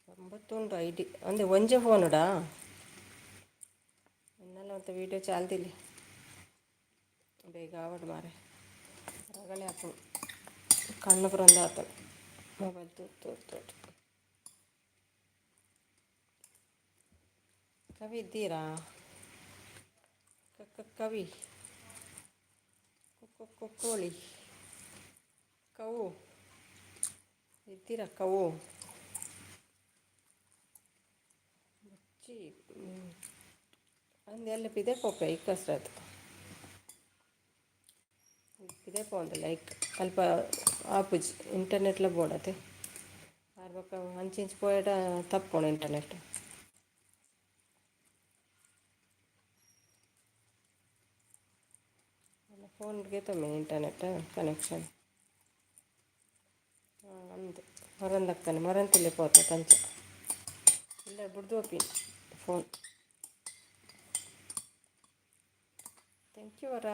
S1: ಒಂಬತ್ತೊಂದು ಐಡಿ ಅಂದರೆ ಒಂಜೆ ಫೋನುಡಾ ಇನ್ನೆಲ್ಲ ಮತ್ತು ವೀಡಿಯೋ ಚಾಲ್ದಿಲ್ಲ ಬೇಗ ಆವಡು ಮಾರೆ ರಗಳೆ ಹಾಕು ಕಣ್ಣು ಬರಂದ ಆತ ಮೊಬೈಲ್ ತೋರ್ತು ಕವಿ ಇದ್ದೀರಾ ಕವಿ ಕೋಳಿ ಕವು ಇದ್ದೀರಾ ಕವು ಬಚ್ಚಿ ಅಂದೆಲ್ಲ ಪಿದೆ ಕೋಪೆ ಇಕ್ಕಸ್ರದು ಪಿದೆ ಪೋಂದು ಲೈಕ್ ಅಲ್ಪ ಆಪುಜಿ ಇಂಟರ್ನೆಟ್ಲ ಬೋಡತೆ ಯಾರು ಬಕ್ಕ ಅಂಚಿಂಚು ಪೋಯಡ ತಪ್ಪೋಣ ಇಂಟರ್ನೆಟ್ ಫೋನ್ಗೆ ತೊಮ್ಮೆ ಇಂಟರ್ನೆಟ್ ಕನೆಕ್ಷನ್ ಅಂದು ಮರಂದಕ್ಕನೆ ಮರಂತಿಲ್ಲಿ ಪೋತ ಕಂಚ ಇಲ್ಲ ಬಿಡ್ದು ಒಪ್ಪಿನ ಫೋನ್. ಥ್ಯಾಂಕ್ ಯು ವರ.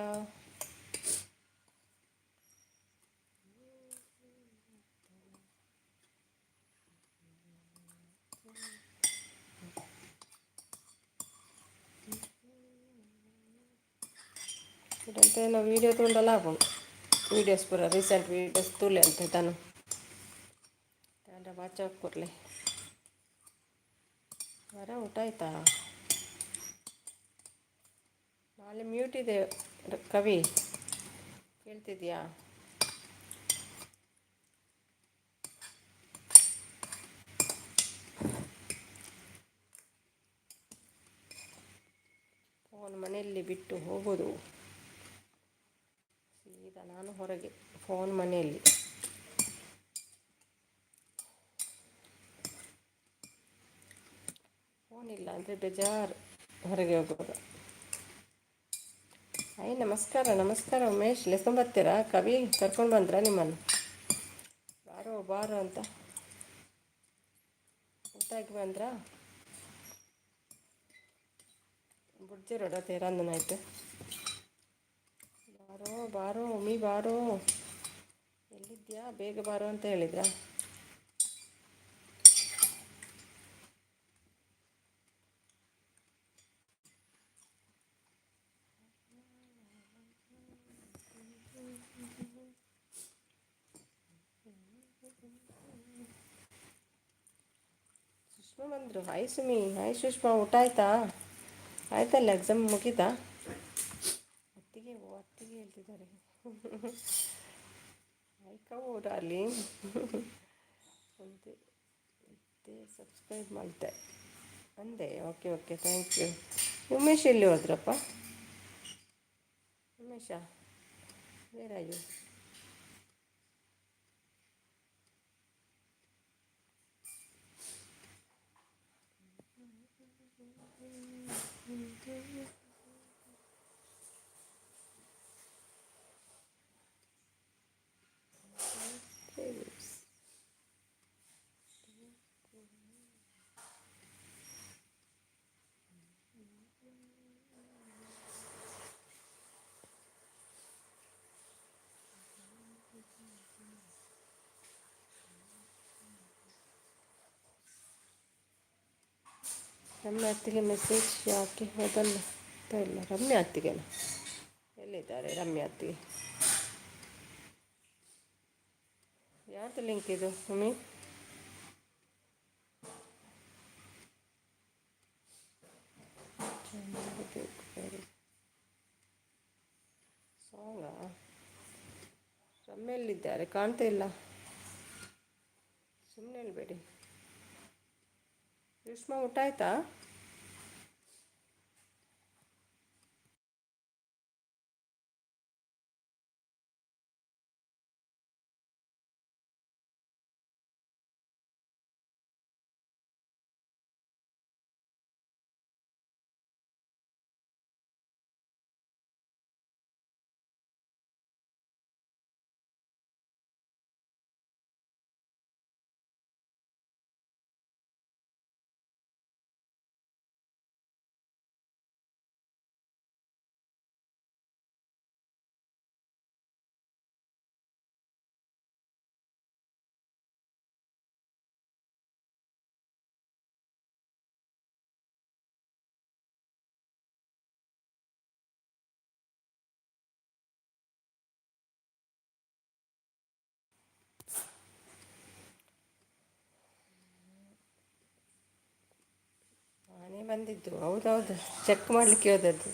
S1: ಇದಂತೆ ನಾವು ವೀಡಿಯೋ ತೊಗೊಂಡಲ್ಲ ಹಾಕೊಂಡು ವೀಡಿಯೋಸ್ ಪೂರ ರೀಸೆಂಟ್ ವೀಡಿಯೋಸ್ ತುಲೆ ಅಂತ ತಾನು ವಾಚ್ ಹಾಕಿ ಕೊಡಲಿ ವರ ಊಟ ಆಯ್ತಾ? ನಾಳೆ ಮ್ಯೂಟ್ ಇದೆ ಕವಿ, ಕೇಳ್ತಿದ್ಯಾ? ಫೋನ್ ಮನೆಯಲ್ಲಿ ಬಿಟ್ಟು ಹೋಗೋದು ಸೀದಾ ನಾನು ಹೊರಗೆ, ಫೋನ್ ಮನೆಯಲ್ಲಿ. ಫೋನ್ ಇಲ್ಲ ಅಂದರೆ ಬೇಜಾರು ಹೊರಗೆ ಹೋಗುವಾಗ. ನಮಸ್ಕಾರ ನಮಸ್ಕಾರ ಉಮೇಶ್, ಲೆಸ್ಕೊಂಡ್ ಬರ್ತೀರಾ? ಕವಿ ಕರ್ಕೊಂಡು ಬಂದ್ರಾ ನಿಮ್ಮನ್ನು? ಬಾರೋ ಬಾರೋ ಅಂತ ಊಟಕ್ಕೆ ಬಂದ್ರಾ? ಬುಡ್ಜಿರೋಡ ತೇರಂದನಾಯ್ತು. ಬಾರೋ ಬಾರೋ ಉಮಿ ಬಾರೋ, ಎಲ್ಲಿದ್ಯಾ ಬೇಗ ಬಾರೋ ಅಂತ ಹೇಳಿದ್ರಾ? ಸುಷ್ಮಾ ಬಂದರು. ಹಾಯ್ ಸುಮಿ, ಹಾಯ್ ಸುಷ್ಮಾ, ಊಟ ಆಯ್ತಾ? ಆಯ್ತಲ್ಲ, ಎಕ್ಸಾಮ್ ಮುಗೀತಾ? ಅತ್ತಿಗೆ ಅತ್ತಿಗೆ ಹೇಳ್ತಿದ್ದಾರೆ. ಆಯ್ಕವು ಡಾರ್ಲಿಂಗ್ ಅಂತೆ ಮತ್ತೆ ಸಬ್ಸ್ಕ್ರೈಬ್ ಮಾಡಿದೆ ಅಂದೆ. Okay okay, thank you. Umesh ಎಲ್ಲಿ ಹೋದ್ರಪ್ಪ? Umesh where are you? Ramya ಅತ್ತಿಗೆ ಮೆಸೇಜ್ ಯಾಕೆ ಹೋದಲ್ಲ ಅಂತ ಇಲ್ಲ. ರಮ್ಯ ಅತ್ತಿಗೆನ ಎಲ್ಲಿದ್ದಾರೆ? ರಮ್ಯ ಅತ್ತಿಗೆ ಯಾರ್ದು ಲಿಂಕ್ ಇದು ಮಮ್ಮಿ? ಸಾಂಗಾ? ರಮ್ಯಲ್ಲಿದ್ದಾರೆ, ಕಾಣ್ತಾ ಇಲ್ಲ. ಸುಮ್ಮನೆ ಹೇಳ್ಬೇಡಿ. ಸುಷ್ಮಾ ಊಟ ಆಯ್ತಾ? ನಾನೇ ಬಂದಿದ್ದು. ಹೌದೌದು, ಚೆಕ್ ಮಾಡಲಿಕ್ಕೆ ಹೋದದ್ದು.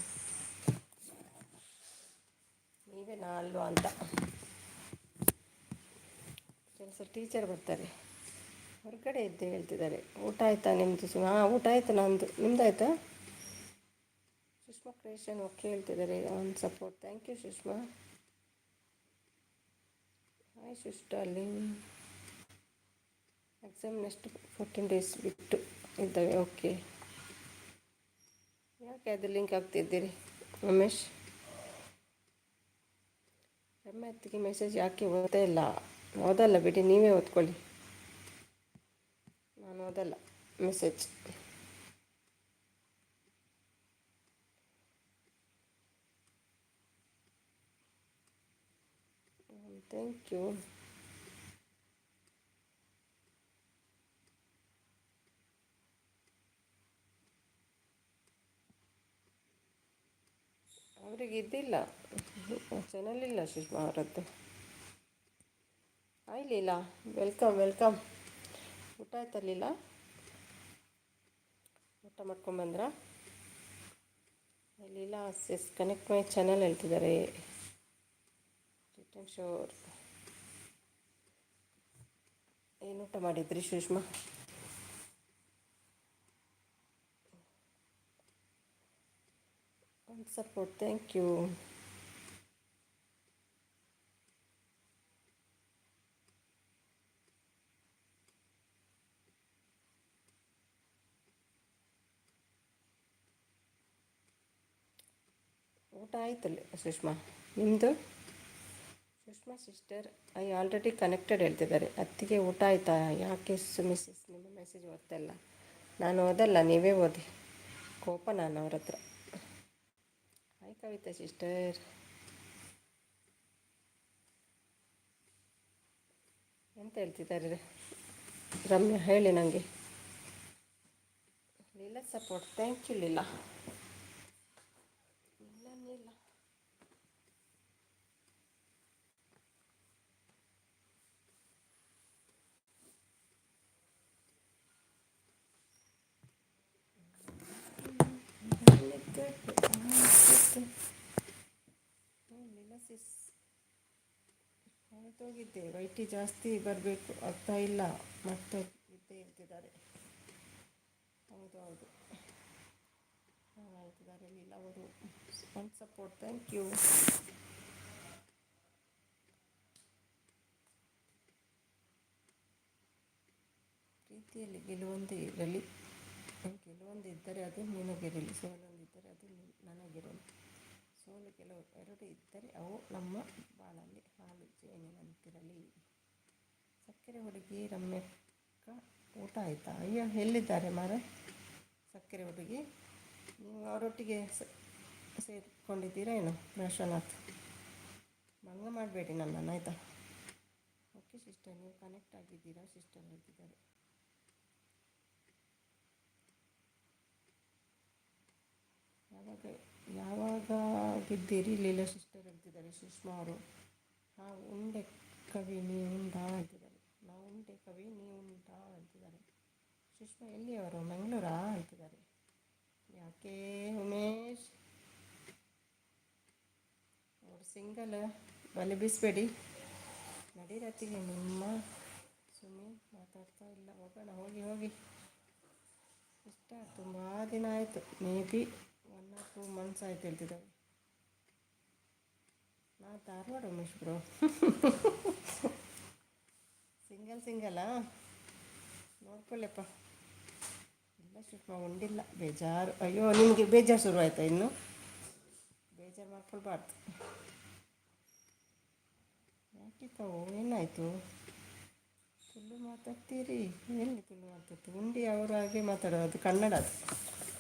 S1: ನೀವೇನಾ ಅಲ್ವಾ ಅಂತ. ಕೆಲಸ ಟೀಚರ್ ಬರ್ತಾರೆ, ಹೊರಗಡೆ ಇದ್ದೆ ಹೇಳ್ತಿದ್ದಾರೆ. ಊಟ ಆಯಿತಾ ನಿಮ್ಮದು? ಹಾಂ, ಊಟ ಆಯಿತು ನಂದು. ನಿಮ್ದಾಯ್ತಾ? ಸುಷ್ಮಾ ಕ್ರಿಯೇಷನ್ ಓಕೆ ಹೇಳ್ತಿದ್ದಾರೆ. On support, thank you Sushma. Hi ಸುಷ್ಟಾಲಿ. ಎಕ್ಸಾಮ್ ನೆಕ್ಸ್ಟ್ 14 ಡೇಸ್ ಬಿಟ್ಟು ಇದ್ದಾವೆ. ಓಕೆ, ಯಾಕೆ ಅದು ಲಿಂಕ್ ಆಗ್ತಿದ್ದೀರಿ ಉಮೇಶ್? ರಮ್ಯ ಅತ್ತಿಗೆ ಮೆಸೇಜ್ ಯಾಕೆ ಓದೇ ಇಲ್ಲ? ಓದಲ್ಲ ಬಿಡಿ, ನೀವೇ ಓದ್ಕೊಳ್ಳಿ, ನಾನು ಓದಲ್ಲ ಮೆಸೇಜ್. Thank you. ಅವರಿಗೆ ಇದ್ದಿಲ್ಲ, ಚಾನಲ್ ಇಲ್ಲ ಸುಷ್ಮಾ ಅವರದ್ದು. Hi Leela, welcome welcome. ಊಟ ಆಯ್ತಾ ಲೀಲಾ? ಊಟ ಮಾಡ್ಕೊಂಬಂದ್ರ ಲೀಲಾ ಸಿಸ್ ಕನೆಕ್ಟ್ ಮೈ ಚಾನಲ್ ಹೇಳ್ತಿದ್ದಾರೆ. ರಿಟರ್ನ್ ಶೋರ್ ಏನು ಊಟ ಮಾಡಿದ್ರಿ ಸುಷ್ಮಾ? Support thank you. ಊಟ ಆಯ್ತಲ್ಲ ಸುಷ್ಮಾ ನಿಮ್ಮದು? Sushma sister I already connected ಹೇಳ್ತಿದ್ದಾರೆ. ಅತ್ತಿಗೆ ಊಟ ಆಯಿತಾ? ಯಾಕೆ ಮಿಸ್ಸಸ್ ನಿಮ್ಮ ಮೆಸೇಜ್ ಓದ್ತಲ್ಲ? ನಾನು ಓದಲ್ಲ, ನೀವೇ ಓದಿ. ಕೋಪ ನಾನು ಅವ್ರ ಹತ್ರ. Hi Kavitha sister. ಎಂತ ಹೇಳ್ತಿದ್ದಾರೆ ರಮ್ಯಾ ಹೇಳಿ ನನಗೆ. Leela support thank you Leela. ಇಲ್ಲ ಲೀಲಾ ಸಿಸ್ ಹೊರಟೋಗಿದ್ದೆ. ವೈಟಿ ಜಾಸ್ತಿ ಬರಬೇಕು ಆಗ್ತಾ ಇಲ್ಲ, ಮತ್ತೆ ಇದ್ದೇ ಇರ್ತಿದ್ದಾರೆ. ಹೌದು ಹೇಳ್ತಿದ್ದಾರೆ ಲೀಲಾ ಅವರು. One support thank you. ಪ್ರೀತಿಯಲ್ಲಿ ಗೆಲುವೊಂದೇ ಇರಲಿ, ಗೆಲುವೊಂದಿದ್ದರೆ ಅದು ನಿನಗಿರಲಿ, ಸೋಲೊಂದಿದ್ದರೆ ಅದು ನನಗಿರಲಿ. ಸೋಲು ಗೆಲುವು ಎರಡು ಇದ್ದರೆ ಅವು ನಮ್ಮ ಬಾಳಲ್ಲಿ ಹಾಲು ಜೇನಿನಂತಿರಲಿ. ಸಕ್ಕರೆ ಹುಡುಗಿ ರಮ್ಯಕ್ಕ ಊಟ ಆಯಿತಾ? ಅಯ್ಯೋ ಎಲ್ಲಿದ್ದಾರೆ ಮಾರ ಸಕ್ಕರೆ ಹುಡುಗಿ? ನೀವು ಅವರೊಟ್ಟಿಗೆ ಸೇರಿಕೊಂಡಿದ್ದೀರಾ ಏನು? ಪ್ರಶಾನಾಥ್ ಭಂಗ ಮಾಡಬೇಡಿ ನನ್ನನ್ನು ಆಯಿತಾ? ಓಕೆ ಸಿಸ್ಟರ್, ನೀವು ಕನೆಕ್ಟ್ ಆಗಿದ್ದೀರಾ ಸಿಸ್ಟರ್ ಹೇಳ್ತಿದ್ದಾರೆ. ಯಾವಾಗಿದ್ದೀರಿ ಲೀಲಾ ಸಿಸ್ಟರ್ ಹೇಳ್ತಿದ್ದಾರೆ ಸುಷ್ಮಾ ಅವರು. ನಾವು ಉಂಡೆ ಕವಿ ನೀ ಉಂಡಾ ಹೇಳ್ತಿದ್ದಾರೆ. ನಾವು ಉಂಡೆ ಕವಿ ನೀ ಉಂಡಾ ಹೇಳ್ತಿದ್ದಾರೆ. ಸುಷ್ಮಾ ಎಲ್ಲಿಯವರು? ಮಂಗಳೂರಾ ಹೇಳ್ತಿದ್ದಾರೆ. ಯಾಕೆ ಉಮೇಶ್ ಅವರು ಸಿಂಗಲ್? ಬಲಿ ಬೀಸಬೇಡಿ, ನಡೀರತ್ತಿಗೆ. ನಿಮ್ಮ ಸುಮ್ಮನೆ ಮಾತಾಡ್ತಾ ಇಲ್ಲ. ಹೋಗೋಣ, ಹೋಗಿ ಇಷ್ಟ. ತುಂಬ ದಿನ ಆಯಿತು, ಮೇ ಬಿ 1 or 2 months ಆಯ್ತು ಹೇಳ್ತಿದ್ದಾರೆ. ನಾ ಧಾರವಾಡ ಉಮೇಶ್ ಬ್ರೋ. ಸಿಂಗಲ್ಲಾ? ನೋಡ್ಕೊಳ್ಳಪ್ಪ. ಇಲ್ಲ ಸುಷ್ಮಾ ಉಂಡಿಲ್ಲ, ಬೇಜಾರು. ಅಯ್ಯೋ ನಿಮಗೆ ಬೇಜಾರು ಶುರು ಆಯಿತಾ? ಇನ್ನು ಬೇಜಾರು ಮಾಡ್ಕೊಳ್ಬಾರ್ದು. ಯಾಕಿತ್ತಾವು ಏನಾಯಿತು? ತುಳು ಮಾತಾಡ್ತೀರಿ? ಎಲ್ಲಿ ತುಳು ಮಾತಾಡ್ತೀವಿ? ಉಂಡಿ ಅವರು ಹಾಗೆ ಮಾತಾಡೋದು, ಕನ್ನಡ ಅದು.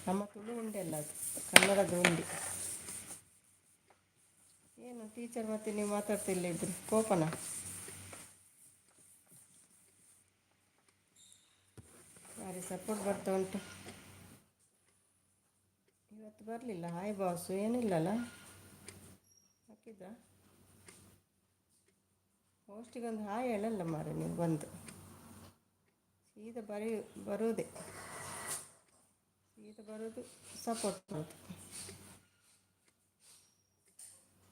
S1: ನಮ್ಮ ತುಳು ಉಂಡೆ ಅಲ್ಲ ಅದು, ಕನ್ನಡದ ಉಂಡಿ. ಏನು ಟೀಚರ್ ಮತ್ತೆ ನೀವು ಮಾತಾಡ್ತಿಲ್ಲ ಇದ್ರಿ ಕೋಪನ? ಭಾರಿ ಸಪೋರ್ಟ್ ಬರ್ತಾ ಉಂಟು. ಇವತ್ತು ಬರಲಿಲ್ಲ ಹಾಯ್ ಬಾಸು ಏನಿಲ್ಲಲ್ಲ? ಹಾಕಿದ್ರಾ ಪೋಸ್ಟಿಗೊಂದು ಹಾಯ್ ಹೇಳಲ್ಲ ಮಾರೆ ನೀವು ಬಂದು. ಸೀದಾ ಬರೋದು ಸಪೋರ್ಟ್ ಮಾಡೋದು.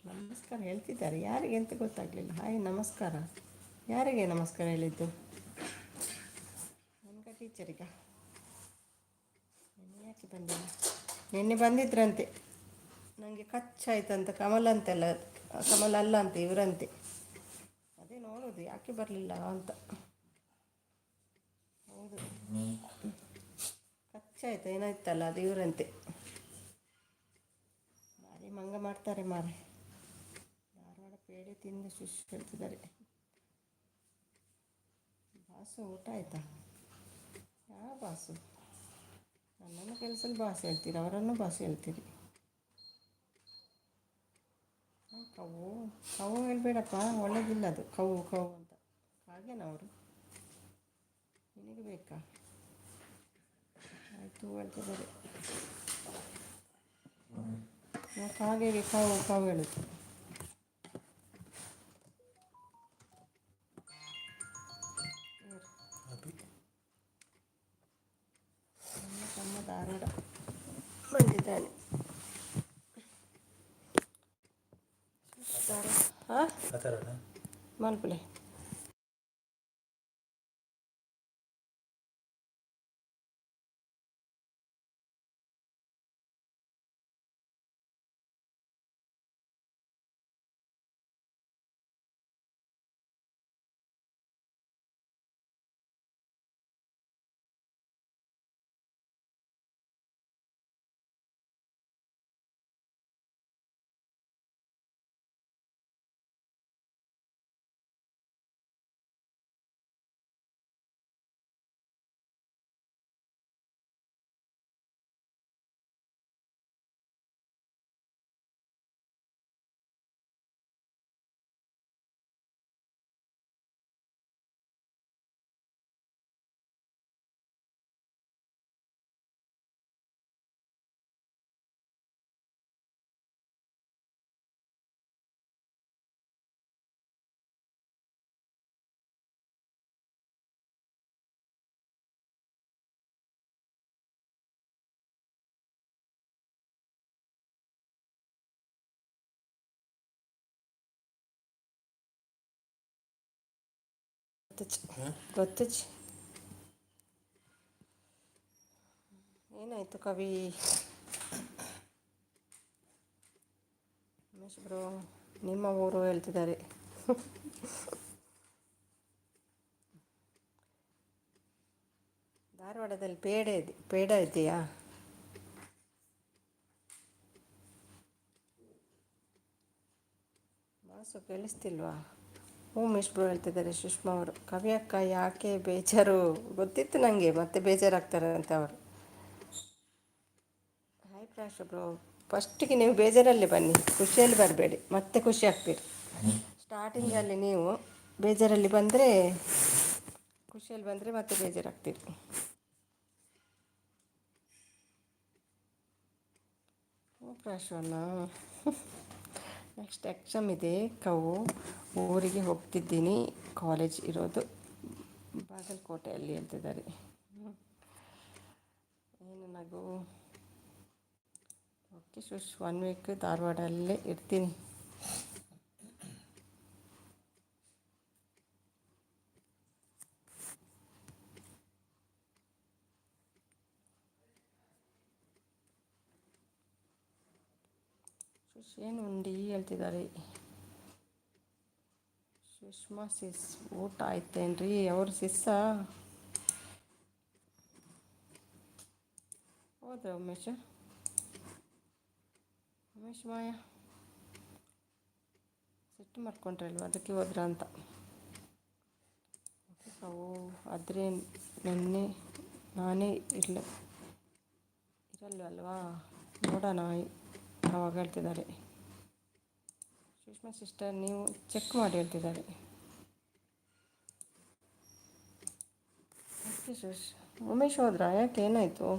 S1: ನಮಸ್ಕಾರ ಹೇಳ್ತಿದ್ದಾರೆ ಯಾರಿಗೆ ಅಂತ ಗೊತ್ತಾಗಲಿಲ್ಲ. ಹಾಯ್ ನಮಸ್ಕಾರ. ಯಾರಿಗೆ ನಮಸ್ಕಾರ ಹೇಳಿದ್ದು? ನನಗೆ ಟೀಚರಿಗ? ನಿನ್ನೆ ಯಾಕೆ ಬಂದಿಲ್ಲ? ನಿನ್ನೆ ಬಂದಿದ್ರಂತೆ, ನನಗೆ ಕಚ್ಚಾಯ್ತಂತ. ಕಮಲ ಅಲ್ಲ ಅಂತ ಇವರಂತೆ. ಅದೇ ನೋಡೋದು ಯಾಕೆ ಬರಲಿಲ್ಲ ಅಂತ. ಹೌದು, ಕಚ್ಚಾಯ್ತು ಏನಾಯ್ತಲ್ಲ, ಅದು ಇವರಂತೆ. ಭಾರಿ ಮಂಗ ಮಾಡ್ತಾರೆ ಮಾರೆ. ಧಾರವಾಡ ಪೇಡೆ ತಿಂದು ಹೇಳ್ತಿದ್ದಾರೆ. ಬಾಸು ಊಟ ಆಯಿತಾ? ಯಾವ ಬಾಸು? ನನ್ನನ್ನು ಕೆಲಸದಲ್ಲಿ ಬಾಸು ಹೇಳ್ತೀರಿ, ಅವರನ್ನು ಬಾಸು ಹೇಳ್ತೀರಿ. ಕವು ಹೇಳ್ಬೇಡಪ್ಪ, ಒಳ್ಳೆದಿಲ್ಲ ಅದು. ಕವು ಅಂತ ಹಾಗೇನಾ ಅವರು? ನಿನಗೆ ಬೇಕಾ? ಆಯಿತು ಹೇಳ್ತಿದ್ದಾರೆ. ನಾವು ಕಾಗೆಗೆ ಕಾವು ಹೇಳುದು. ಧಾರವಾಡ ಬಂದಿದ್ದಾನೆ. ಹಾಂ ಮಲ್ಪಲೆ ಗೊತ್ತಚ್ಚ ಏನಾಯಿತು ಕವಿ ಉಮೇಶ್ ಬ್ರೋ ನಿಮ್ಮ ಊರು ಹೇಳ್ತಿದ್ದಾರೆ. ಧಾರವಾಡದಲ್ಲಿ ಪೇಡ ಇದೆಯಾ? ಮಾಸು ಕೇಳಿಸ್ತಿಲ್ವಾ? ಉಮೇಶ್ ಬ್ರೋ ಹೇಳ್ತಿದ್ದಾರೆ. ಸುಷ್ಮಾ ಅವರು ಕವಿ ಅಕ್ಕ ಯಾಕೆ ಬೇಜಾರು? ಗೊತ್ತಿತ್ತು ನನಗೆ ಮತ್ತೆ ಬೇಜಾರಾಗ್ತಾರೆ ಅಂತ ಅವರು. ಹಾಯ್ ಪ್ರಾಶ್ ಬ್ರೋ, ಫಸ್ಟಿಗೆ ನೀವು ಬೇಜಾರಲ್ಲಿ ಬನ್ನಿ, ಖುಷಿಯಲ್ಲಿ ಬರಬೇಡಿ, ಮತ್ತೆ ಖುಷಿ ಆಗ್ತೀರಿ. ಸ್ಟಾರ್ಟಿಂಗಲ್ಲಿ ನೀವು ಬೇಜಾರಲ್ಲಿ ಬಂದರೆ, ಖುಷಿಯಲ್ಲಿ ಬಂದರೆ ಮತ್ತೆ ಬೇಜಾರಾಗ್ತೀರಿ. ಪ್ರಾಶವನ್ನ ನೆಕ್ಸ್ಟ್ ಎಕ್ಸಾಮ್ ಇದೆ ಕವು, ಊರಿಗೆ ಹೋಗ್ತಿದ್ದೀನಿ, ಕಾಲೇಜ್ ಇರೋದು ಬಾಗಲಕೋಟೆಯಲ್ಲಿ ಹೇಳ್ತಿದ್ದಾರೆ. ಏನು ನಗು? ಓಕೆ ಶುಶ್, 1 ವೀಕ್ ಧಾರವಾಡಲ್ಲೇ ಇರ್ತೀನಿ. ಶುಶ್ ಏನು ಉಂಡಿ ಹೇಳ್ತಿದ್ದಾರೆ. ಸುಷ್ಮಾ ಸಿಸ್ ಊಟ ಆಯ್ತೇನ್ರಿ? ಅವ್ರು ಸಿಸ್ಸಾ ಹೋದ್ರ ಉಮೇಶ್ ಮಾಯ ಸಿಟ್ಟು ಮಾಡ್ಕೊಂಡ್ರಲ್ವ, ಅದಕ್ಕೆ ಹೋದ್ರ ಅಂತ. ಅವು ಆದರೆ ನಾನೇ ಇರಲ್ವಲ್ವಾ, ನೋಡೋಣ ಅವಾಗ ಹೇಳ್ತಿದ್ದಾರೆ. ಸುಷ್ಮಾ ಸಿಸ್ಟರ್ ನೀವು ಚೆಕ್ ಮಾಡಿ ಹೇಳ್ತಿದ್ದಾರೆ. ಓಕೆ ಶುಶ್, ಉಮೇಶ್ ಹೋದ್ರಾ? ಯಾಕೆ ಏನಾಯಿತು?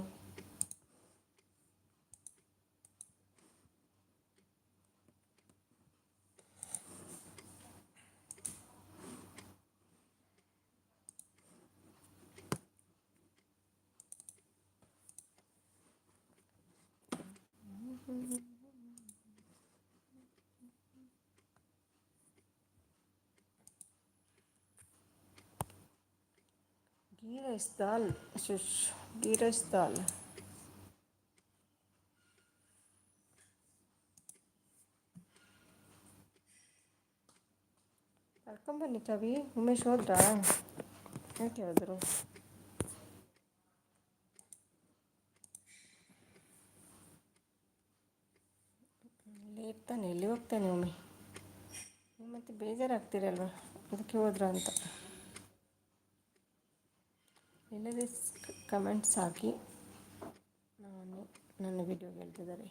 S1: ಗೀ ರೈಸ್ ದಾಲ್ ಶುಶ್, ಗೀ ರೈಸ್ ದಾಲ್. ಕರ್ಕೊಂಬನ್ನಿ ಕವಿ. ಉಮೇಶ್ ಹೋದ್ರಾ? ಯಾಕೆ ಹೋದರು? ಲೇಟ್ ತಾನೆ, ಎಲ್ಲಿ ಹೋಗ್ತಾನೆ ಒಮ್ಮೆ, ಮತ್ತೆ ಬೇಜಾರಾಗ್ತೀರಲ್ವ, ಅದಕ್ಕೆ ಹೋದ್ರ ಅಂತ. ಇಲ್ಲದೆ ಕಮೆಂಟ್ಸ್ ಹಾಕಿ, ನನ್ನ ವಿಡಿಯೋಗೆ ಹೇಳ್ತಿದ್ದಾರೆ.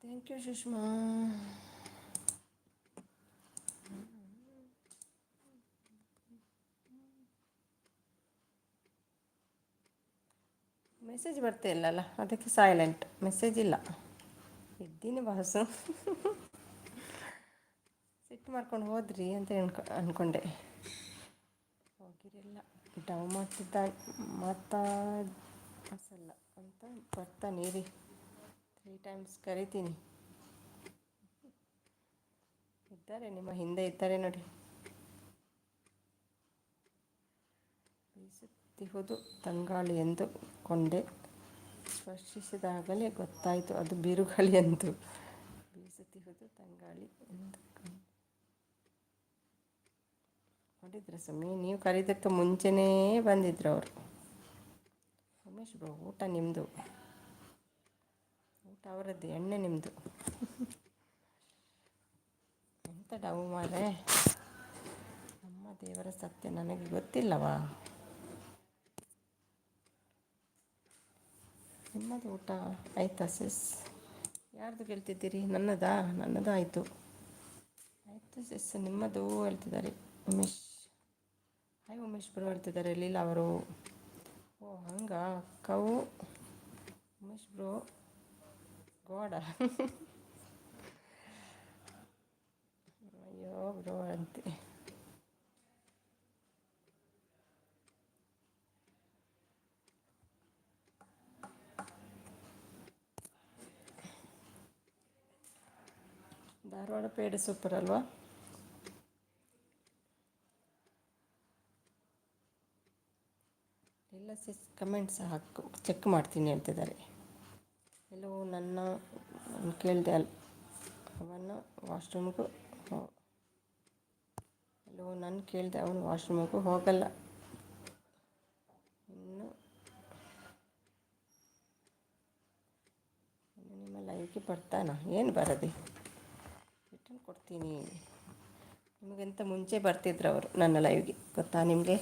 S1: Thank you Sushma. ಮೆಸೇಜ್ ಬರ್ತಾ ಇಲ್ಲಲ್ಲ, ಅದಕ್ಕೆ ಸೈಲೆಂಟ್. ಮೆಸೇಜ್ ಇಲ್ಲ. ಇದ್ದೀನಿ ಬಾಸು. ಸಿಟ್ಟು ಮಾಡ್ಕೊಂಡು ಹೋದ್ರಿ ಅಂತ ಅಂದ್ಕೊಂಡೆ. ಹೋಗಿರಲಿಲ್ಲ. ಡವ್ ಮಾತಾಡ್ಸಲ್ಲ ಅಂತ ಬರ್ತಾನೆ ರೀ. 3 ಟೈಮ್ಸ್ ಕರಿತೀನಿ. ಇದ್ದಾರೆ, ನಿಮ್ಮ ಹಿಂದೆ ಇದ್ದಾರೆ ನೋಡಿ. ಬೀಸುತ್ತಿಹುದು ತಂಗಾಳಿ ಎಂದು ಕೊಂಡೆ, ಸ್ಪರ್ಶಿಸಿದಾಗಲೇ ಗೊತ್ತಾಯಿತು ಅದು ಬಿರುಗಾಳಿ ಎಂದು. ಬೀಸುತ್ತಿಹುದು ತಂಗಾಳಿ ಎಂದು ನೋಡಿದ್ರೆ ಸುಮ್ಮನೆ ನೀವು ಕರೀದಕ್ಕೆ ಮುಂಚೆನೇ ಬಂದಿದ್ರು ಅವರು. ಉಮೇಶ್ ಬ್ರೋ, ಊಟ ನಿಮ್ಮದು, ಊಟ ಅವರದ್ದು, ಎಣ್ಣೆ ನಿಮ್ಮದು. ಎಂತ ಡವ್ ಮಾರೆ, ನಮ್ಮ ದೇವರ ಸತ್ಯ ನನಗೆ ಗೊತ್ತಿಲ್ಲವಾ? ನಿಮ್ಮದು ಊಟ ಆಯ್ತಾ ಸಿಸ್? ಯಾರ್ದು ಕೇಳ್ತಿದ್ದೀರಿ? ನನ್ನದು ಆಯಿತು. ಆಯಿತು ಸಿಸ್, ನಿಮ್ಮದು ಹೇಳ್ತಿದ್ದಾರೆ ಉಮೇಶ್. ಹಾಯ್ ಉಮೇಶ್ ಬ್ರೋ ಹೇಳ್ತಿದ್ದಾರೆ ಲೀಲಾ ಅವರು. ಓ ಹಂಗ ಕವು ಉಮೇಶ್ ಬ್ರೋ ಗೋಡ. ಅಯ್ಯೋ ಬ್ರೋ ಅಂತೆ. ಧಾರವಾಡ ಪೇಡ ಸೂಪರ್ ಅಲ್ವಾ? ಇಲ್ಲ ಸಿಸ್, ಕಮೆಂಟ್ಸ್ ಹಾಕು, ಚೆಕ್ ಮಾಡ್ತೀನಿ ಹೇಳ್ತಿದ್ದಾರೆ. ಎಲ್ಲೋ ನಾನು ಕೇಳಿದೆ ಅವನು ವಾಶ್ರೂಮ್ಗೂ ಅವನು ವಾಶ್ರೂಮಿಗೂ ಹೋಗಲ್ಲ. ಇನ್ನು ನಿಮ್ಮ ಲೈವ್ಗೆ ಬರ್ತಾನ? ಏನು ಬರದೆ, ರಿಟರ್ನ್ ಕೊಡ್ತೀನಿ. ನಿಮಗಿಂತ ಮುಂಚೆ ಬರ್ತಿದ್ರು ಅವರು ನನ್ನ ಲೈವ್ಗೆ, ಗೊತ್ತಾ ನಿಮಗೆ?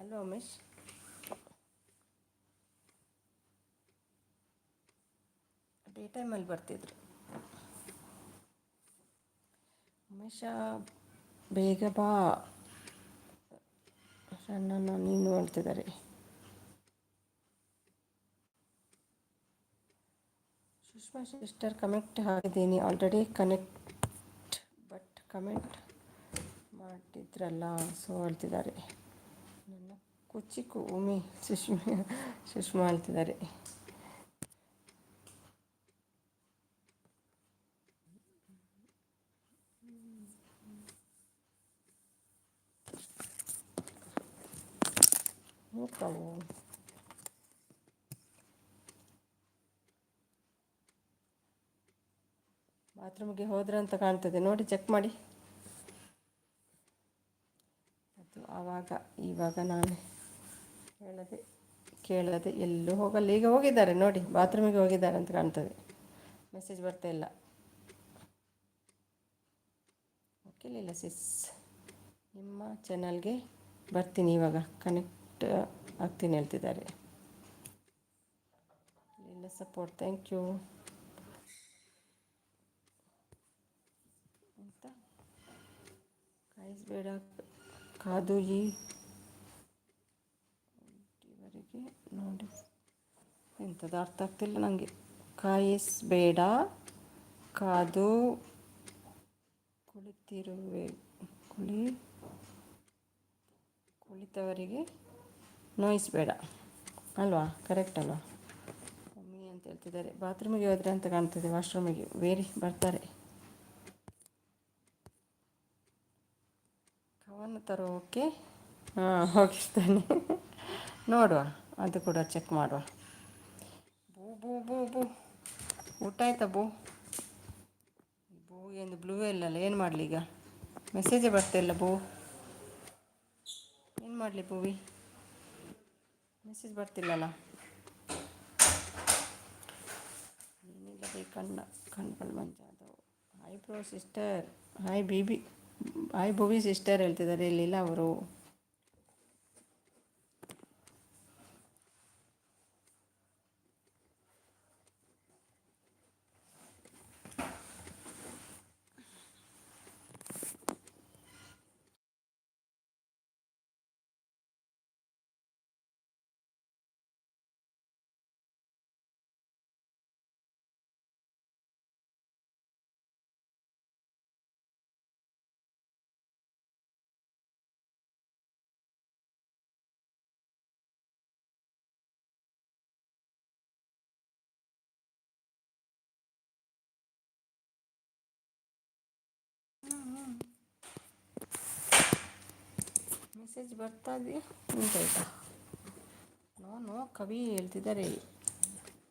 S1: ಅಲ್ವಾ ಉಮೇಶ್? ಡೇ ಟೈಮಲ್ಲಿ ಬರ್ತಿದ್ರು. ಉಮೇಶ ಬೇಗ ಬಾ ಸಣ್ಣನ ನೀನು ಹೇಳ್ತಿದ್ದಾರೆ. ಸುಷ್ಮಾ ಸಿಸ್ಟರ್ ಕಮೆಂಟ್ ಹಾಕಿದ್ದೀನಿ ಆಲ್ರೆಡಿ. ಬಟ್ ಕಮೆಂಟ್ ಮಾಡಿದ್ರಲ್ಲ ಸೊ ಹೇಳ್ತಿದ್ದಾರೆ. ನನ್ನ ಕುಚಿಕು ಉಮಿ ಸುಷ್ಮಾ ಹೇಳ್ತಿದ್ದಾರೆ. ಮೂಕವು ಬಾತ್ರೂಮ್ಗೆ ಹೋದ್ರೆ ಅಂತ ಕಾಣ್ತದೆ ನೋಡಿ, ಚೆಕ್ ಮಾಡಿ. ಅದು ಇವಾಗ ನಾನು ಕೇಳದೆ ಎಲ್ಲೂ ಹೋಗಲ್ಲ. ಈಗ ಹೋಗಿದ್ದಾರೆ ನೋಡಿ, ಬಾತ್ರೂಮಿಗೆ ಹೋಗಿದ್ದಾರೆ ಅಂತ ಕಾಣ್ತದೆ. ಮೆಸೇಜ್ ಬರ್ತಾ ಇಲ್ಲ. ಓಕೆಲಿಲ್ಲ ಸಿಸ್, ನಿಮ್ಮ ಚಾನಲ್ಗೆ ಬರ್ತೀನಿ ಇವಾಗ, ಕನೆಕ್ಟ್ ಆಗ್ತೀನಿ ಹೇಳ್ತಿದ್ದಾರೆ. ಇಲ್ಲ ಸಪೋರ್ಟ್, ಥ್ಯಾಂಕ್ ಯು ಅಂತ. ಕಾಯಿಸಬೇಡ ಕಾದು ಇವರಿಗೆ ನೋಡಿ. ಎಂಥದ್ದು ಅರ್ಥ ಆಗ್ತಿಲ್ಲ ನನಗೆ. ಕಾಯಿಸಬೇಡ ಕಾದು ಕುಳಿತವರಿಗೆ ನೋಯಿಸಬೇಡ ಅಲ್ವಾ? ಕರೆಕ್ಟ್ ಅಲ್ವಾ? ಮಮ್ಮಿ ಅಂತ ಹೇಳ್ತಿದ್ದಾರೆ. ಬಾತ್ರೂಮಿಗೆ ಹೋದ್ರೆ ಅಂತ ಕಾಣ್ತದೆ, ವಾಶ್ರೂಮಿಗೆ ಬರ್ತಾರೆ. ಕವನ್ನು ತರೋಕೆ ಹೋಗಿಸ್ತಾನೆ. ನೋಡುವ, ಅದು ಕೂಡ ಚೆಕ್ ಮಾಡುವ. ಬೂ ಬೂ ಬೂ ಬೂ, ಊಟ ಆಯ್ತಾ ಬೂ? ಬೂ ಎಂದು ಬ್ಲೂ ಇಲ್ಲಲ್ಲ, ಏನು ಮಾಡಲಿ ಈಗ? ಮೆಸೇಜೇ ಬರ್ತಾಯಿಲ್ಲ ಬೂ. ಏನು ಮಾಡಲಿ ಬೂವಿ? ಮೆಸೇಜ್ ಬರ್ತಿಲ್ಲಲ್ಲ. ಏನಿಲ್ಲ ಬೈ ಕಣ್ಗಳು ಮಂಜಾದವು. Hi bro sister, hi Bhuvi sister ಹೇಳ್ತಿದ್ದಾರೆ ಲೀಲಾ ಅವರು. ಮೆಸೇಜ್ ಬರ್ತಾ ಇದೆಯಾ ಉಂಟಾಯ್ತಾ? ನೋ ಕವಿ ಹೇಳ್ತಿದ್ದಾರೆ,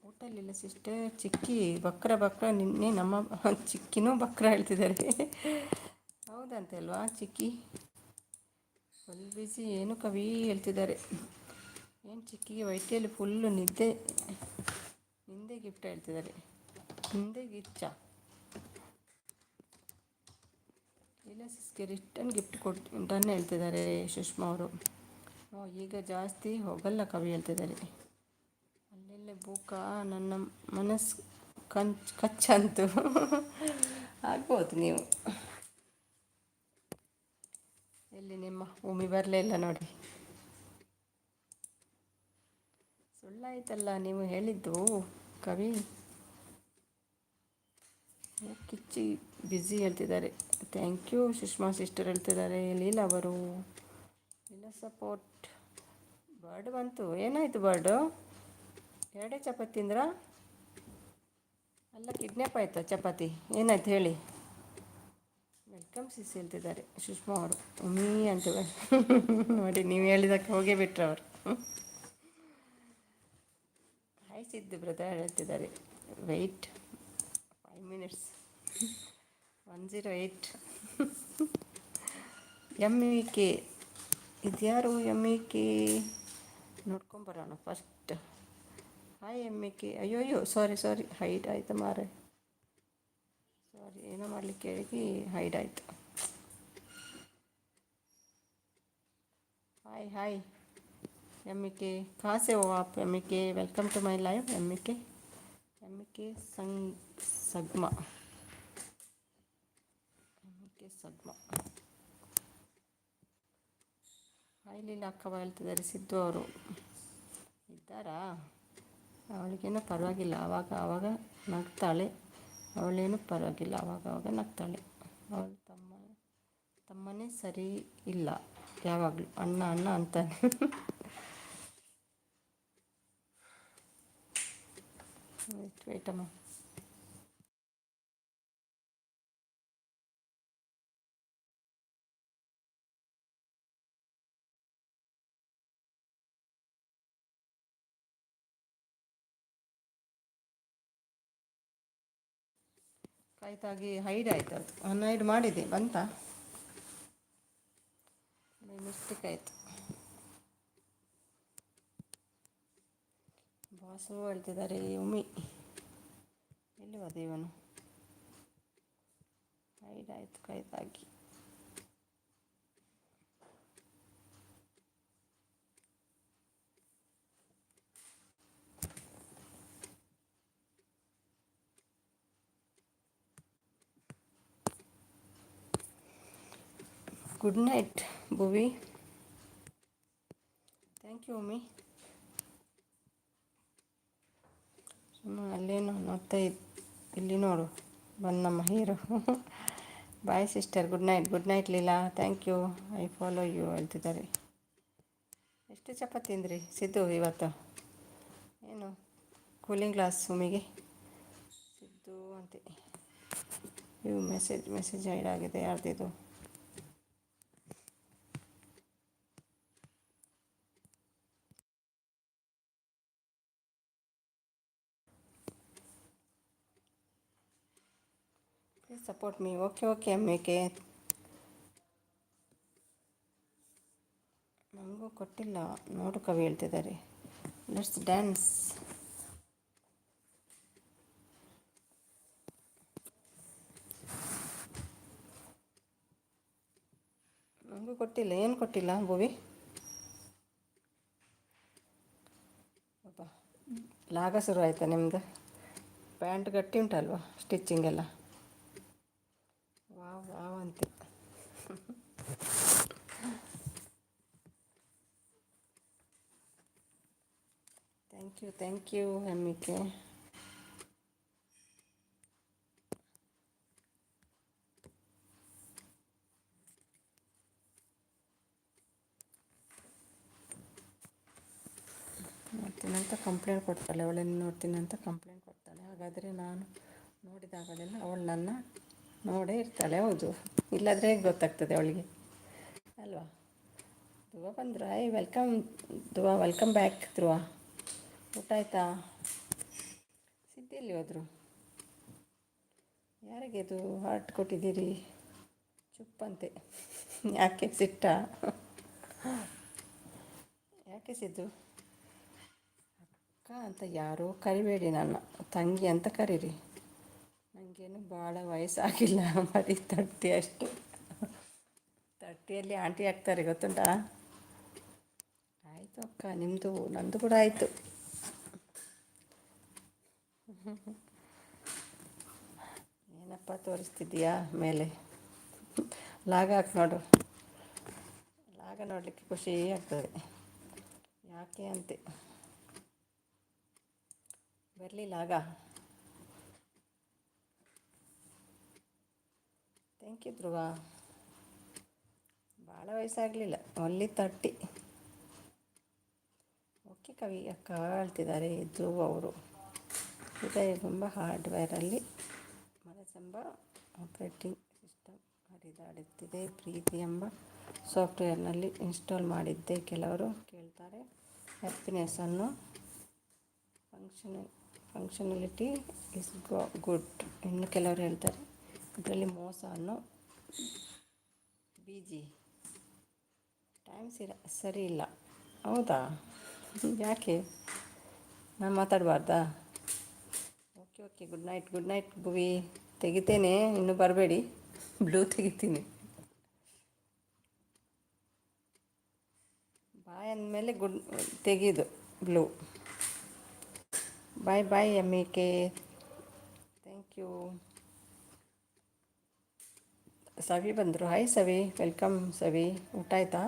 S1: ಹೋಟೆಲಿಲ್ಲ ಸಿಸ್ಟರ್ ಚಿಕ್ಕಿ ಬಕ್ರ ನಿನ್ನೆ ನಮ್ಮ ಚಿಕ್ಕಿನೂ ಬಕ್ರ ಹೇಳ್ತಿದ್ದಾರೆ. ಹೌದಂತೆ ಅಲ್ವಾ ಚಿಕ್ಕಿ? ಫುಲ್ ಬಿಸಿ ಏನು ಕವಿ ಹೇಳ್ತಿದ್ದಾರೆ. ಏನು ಚಿಕ್ಕಿಗೆ ವೈಟಿಯಲ್ಲಿ ಫುಲ್ಲು ನಿದ್ದೆ ಗಿಫ್ಟ್ ಹೇಳ್ತಿದ್ದಾರೆ. ಹಿಂದೆ ಗಿಚ್ಚ ಇಲ್ಲ ಸಿಸ್ಗೆ ರಿಟರ್ನ್ ಗಿಫ್ಟ್ ಡನ್ ಹೇಳ್ತಿದ್ದಾರೆ ಸುಷ್ಮಾ ಅವರು. ಈಗ ಜಾಸ್ತಿ ಹೋಗಲ್ಲ ಕವಿ ಹೇಳ್ತಿದ್ದಾರೆ. ಅಲ್ಲೆಲ್ಲೇ ಬೂಕ ನನ್ನ ಮನಸ್ಸು ಕಚ್ಚಂತು. ಆಗ್ಬೋದು ನೀವು. ಎಲ್ಲಿ ನಿಮ್ಮ ಭೂಮಿ ಬರಲೇ ಇಲ್ಲ ನೋಡಿ. ಸುಳ್ಳಾಯ್ತಲ್ಲ ನೀವು ಹೇಳಿದ್ದು ಕವಿ. ಕಿಚ್ಚಿ ಬ್ಯುಸಿ ಹೇಳ್ತಿದ್ದಾರೆ. ಥ್ಯಾಂಕ್ ಯು ಸುಷ್ಮಾ ಸಿಸ್ಟರ್ ಹೇಳ್ತಿದ್ದಾರೆ. ಲೀಲಾ ಅವರು ಇಲ್ಲ ಸಪೋರ್ಟ್. ಬರ್ಡ್ ಬಂತು. ಏನಾಯಿತು ಬರ್ಡು? ಎರಡೇ ಚಪಾತಿ ತಿಂದ್ರಾ? ಅಲ್ಲ ಕಿಡ್ನ್ಯಾಪ್ ಆಯಿತಾ ಚಪಾತಿ? ಏನಾಯ್ತು ಹೇಳಿ. ವೆಲ್ಕಮ್ ಸಿಸ್ ಹೇಳ್ತಿದ್ದಾರೆ ಸುಷ್ಮಾ ಅವರು. ಉಮ್ಮಿ ಅಂತಿದ್ದಾರೆ. ನೋಡಿ ನೀವು ಹೇಳಿದಕ್ಕೆ ಹೋಗೇ ಬಿಟ್ರು ಅವರು. ಹಾಯ್ ಸಿದ್ದು ಬ್ರದರ್ ಹೇಳ್ತಿದ್ದಾರೆ. Wait 5 minutes 108. MEK ಇದ್ಯಾರು MEK? ನೋಡ್ಕೊಂಬರೋಣ ಫಸ್ಟ್. Hi MEK. ಅಯ್ಯೋ ಸಾರಿ ಹೈಡ್ ಆಯಿತು ಮಾರೆ. ಸಾರಿ ಏನೋ ಮಾಡಲಿಕ್ಕೆ ಹೇಳಿ ಹೈಡ್ ಆಯಿತು. ಹಾಯ್ MEK कहाँ से हो आप MEK? Welcome to my live MEK सगमा ಹಾಯ್ ಲೀಲಾ ಅಕ್ಕವ ಹೇಳ್ತಿದ್ದಾರೆ. ಸಿದ್ದು ಅವರು ಇದ್ದಾರಾ? ಅವಳಿಗೇನೋ ಪರವಾಗಿಲ್ಲ, ಆವಾಗ ನಗ್ತಾಳೆ. ಅವಳೇನು ಪರವಾಗಿಲ್ಲ, ಆವಾಗ ನಗ್ತಾಳೆ. ಅವಳು ತಮ್ಮನೇ ಸರಿ ಇಲ್ಲ, ಯಾವಾಗಲೂ ಅಣ್ಣ ಅಂತಾನೆ. ವೇಟಮ್ಮ. ಕಾಯ್ತಾಗಿ ಹೈಡ್ ಆಯ್ತು. ಅದು ಅನ್ಹೈಡ್ ಮಾಡಿದೆ, ಬಂತಾ? ಮಿಸ್ಟೇಕ್ ಆಯಿತು. ಬಾಸು ಹೇಳ್ತಿದ್ದಾರೆ. ಉಮ್ಮಿ ಎಲ್ಲಿ ಹೋದ ಇವನು? ಹೈಡ್ ಆಯಿತು ಕಾಯ್ತಾಗಿ. Good night Bhuvi. Thank you Ummi. ಅಲ್ಲೇನು ನೋಡ್ತಾ ಇಲ್ಲಿ ನೋಡು, ನಮ್ಮ hero. Bye sister. Good night Leela. Thank you. I follow you ಹೇಳ್ತಿದ್ದಾರೆ. ಎಷ್ಟು ಚಪಾತಿ ತಿಂದ್ರಿ ಸಿದ್ದು ಇವತ್ತು? ಏನು ಕೂಲಿಂಗ್ ಗ್ಲಾಸ್ ಸುಮಿಗೆ? ಸಿದ್ದು ಅಂತೆ. ಇವು ಮೆಸೇಜ್ ಹೈಡ್ ಆಗಿದೆ. ಯಾರ್ದಿದು? Please support me. Okay MEK. ನನಗೂ ಕೊಟ್ಟಿಲ್ಲ ನೋಡು ಕವಿ ಹೇಳ್ತಿದ್ದಾರೆ. Let's dance. ನನಗೂ ಕೊಟ್ಟಿಲ್ಲ. ಏನು ಕೊಟ್ಟಿಲ್ಲ ಭುವಿ? ಲಾಗ ಶುರು ಆಯಿತಾ ನಿಮ್ಮದು? ಪ್ಯಾಂಟ್ ಗಟ್ಟಿ ಉಂಟಲ್ವ ಸ್ಟಿಚ್ಚಿಂಗ್ ಎಲ್ಲ? ವಾವ್ ಅಂತೆ. Thank you MEK. ನೋಡ್ತೀನಂತ ಕಂಪ್ಲೇಂಟ್ ಕೊಡ್ತಾಳೆ. ಅವಳನ್ನು ನೋಡ್ತೀನಂತ ಕಂಪ್ಲೇಂಟ್ ಕೊಡ್ತಾಳೆ. ಹಾಗಾದರೆ ನಾನು ನೋಡಿದಾಗಲೆಲ್ಲ ಅವಳು ನನ್ನ ನೋಡೇ ಇರ್ತಾಳೆ, ಹೌದು. ಇಲ್ಲಾದರೆ ಹೇಗೆ ಗೊತ್ತಾಗ್ತದೆ ಅವಳಿಗೆ ಅಲ್ವಾ? ಧ್ರುವ ಬಂದ್ರ, ವೆಲ್ಕಮ್ ಧ್ರುವ, ವೆಲ್ಕಮ್ ಬ್ಯಾಕ್ ಧ್ರುವ. ಊಟ ಆಯ್ತಾ? ಸಿದ್ಧಿಯಲ್ಲಿ ಹೋದರು? ಯಾರಿಗೆ ಅದು ಹಾರ್ಟ್ ಕೊಟ್ಟಿದ್ದೀರಿ? ಚುಪ್ಪಂತೆ. ಯಾಕೆ ಸಿಟ್ಟ? ಯಾಕೆ ಸಿದ್ದು? ಅಕ್ಕ ಅಂತ ಯಾರೂ ಕರಿಬೇಡಿ, ನನ್ನ ತಂಗಿ ಅಂತ ಕರೀರಿ. ನನಗೇನು ಭಾಳ ವಯಸ್ಸಾಗಿಲ್ಲ, ಬರೀ 30 ಅಷ್ಟು. 30ಯಲ್ಲಿ ಆಂಟಿ ಆಗ್ತಾರೆ, ಗೊತ್ತುಂಟಾ? ಆಯಿತು ಅಕ್ಕ, ನಿಮ್ಮದು ನಂದು ಕೂಡ ಆಯಿತು. ಏನಪ್ಪ ತೋರಿಸ್ತಿದ್ದೀಯಾ ಮೇಲೆ? ಲಾಗ ಹಾಕಿ ನೋಡು. ಲಾಗ ನೋಡಲಿಕ್ಕೆ ಖುಷಿ ಆಗ್ತದೆ. ಯಾಕೆ ಅಂತೆ ಬರಲಿ ಲಾಗ. ಥ್ಯಾಂಕ್ ಯು ಧ್ರುವ. ಭಾಳ ವಯಸ್ಸಾಗಲಿಲ್ಲ, ಓನ್ಲಿ 30. ಓಕೆ ಕವಿ ಅಕ್ಕ ಹೇಳ್ತಿದ್ದಾರೆ ಧ್ರುವ ಅವರು. ಹೃದಯ ತುಂಬ ಹಾರ್ಡ್ವೇರಲ್ಲಿ ಮನಸ್ಸೆಂಬ ಆಪರೇಟಿಂಗ್ ಸಿಸ್ಟಮ್ ಹರಿದಾಡುತ್ತಿದೆ. ಪ್ರೀತಿ ಎಂಬ ಸಾಫ್ಟ್ವೇರ್ನಲ್ಲಿ ಇನ್ಸ್ಟಾಲ್ ಮಾಡಿದ್ದೆ. ಕೆಲವರು ಕೇಳ್ತಾರೆ ಹ್ಯಾಪಿನೆಸ್ಸನ್ನು ಫಂಕ್ಷನಾಲಿಟಿ ಇಸ್ ಗುಡ್. ಇನ್ನು ಕೆಲವರು ಹೇಳ್ತಾರೆ ಇದರಲ್ಲಿ ಮೋಸ ಅನ್ನೋ ಬೀಜಿ. ಟೈಮ್ ಸರಿ ಇಲ್ಲ. ಹೌದಾ? ಯಾಕೆ? ನಾನು ಮಾತಾಡಬಾರ್ದಾ? Okay good night Bhuvi. ತೆಗಿತೇನೆ, ಇನ್ನೂ ಬರಬೇಡಿ. ಬ್ಲೂ ತೆಗಿತೀನಿ. ಬಾಯ್ ಅಂದಮೇಲೆ ಗುಡ್ ತೆಗೆದು blue. Bye MEK. Thank you. Savi ಬಂದರು. Hi Savi, welcome Savi. ಊಟ ಆಯ್ತಾ?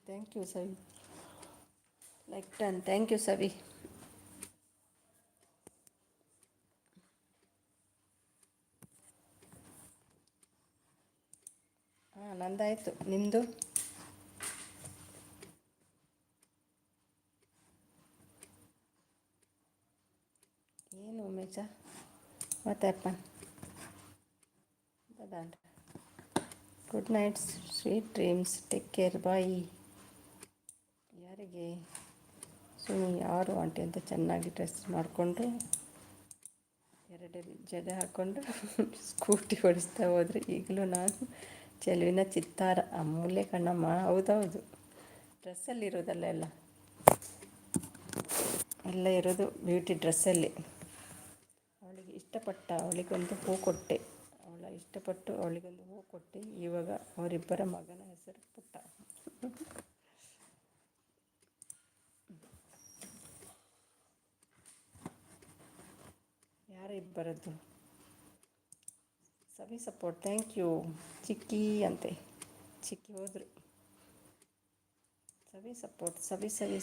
S1: Thank you Savi. Like done. Thank you Savi. ಹಾಂ, ನಂದಾಯಿತು. ನಿಮ್ಮದು? ಏನು ಉಮೇಶ? ಮತ್ತಪ್ಪ good night, sweet dreams, take care, bye. ಯಾರಿಗೆ? ಸುಮ್ಮನೆ ಯಾರು ಆಂಟಿ ಅಂತ ಚೆನ್ನಾಗಿ ಡ್ರೆಸ್ ಮಾಡಿಕೊಂಡು 2 ಜಡೆ ಹಾಕ್ಕೊಂಡು ಸ್ಕೂಟಿ ಓಡಿಸ್ತಾ ಹೋದರೆ ಈಗಲೂ ನಾನು ಚೆಲುವಿನ ಚಿತ್ತಾರ. ಅಮೂಲ್ಯ ಕಣ್ಣಮ್ಮ. ಹೌದೌದು, ಡ್ರೆಸ್ಸಲ್ಲಿರೋದಲ್ಲ ಎಲ್ಲ ಇರೋದು ಬ್ಯೂಟಿ ಡ್ರೆಸ್ಸಲ್ಲಿ. ಅವಳಿಗೆ ಇಷ್ಟಪಟ್ಟ ಅವಳಿಗೊಂದು ಹೂ ಕೊಟ್ಟೆ. ಇಷ್ಟಪಟ್ಟು ಅವಳಿಗೊಂದು ಹೂ ಕೊಟ್ಟೆ. ಇವಾಗ ಅವರಿಬ್ಬರ ಮಗನ ಹೆಸರು ಪುಟ್ಟ. ಯಾರ ಇಬ್ಬರದ್ದು? ಸವಿ ಸಪೋರ್ಟ್. Thank you. ಚಿಕ್ಕಿ ಅಂತೆ, ಚಿಕ್ಕಿ ಹೋದರು. ಸವಿ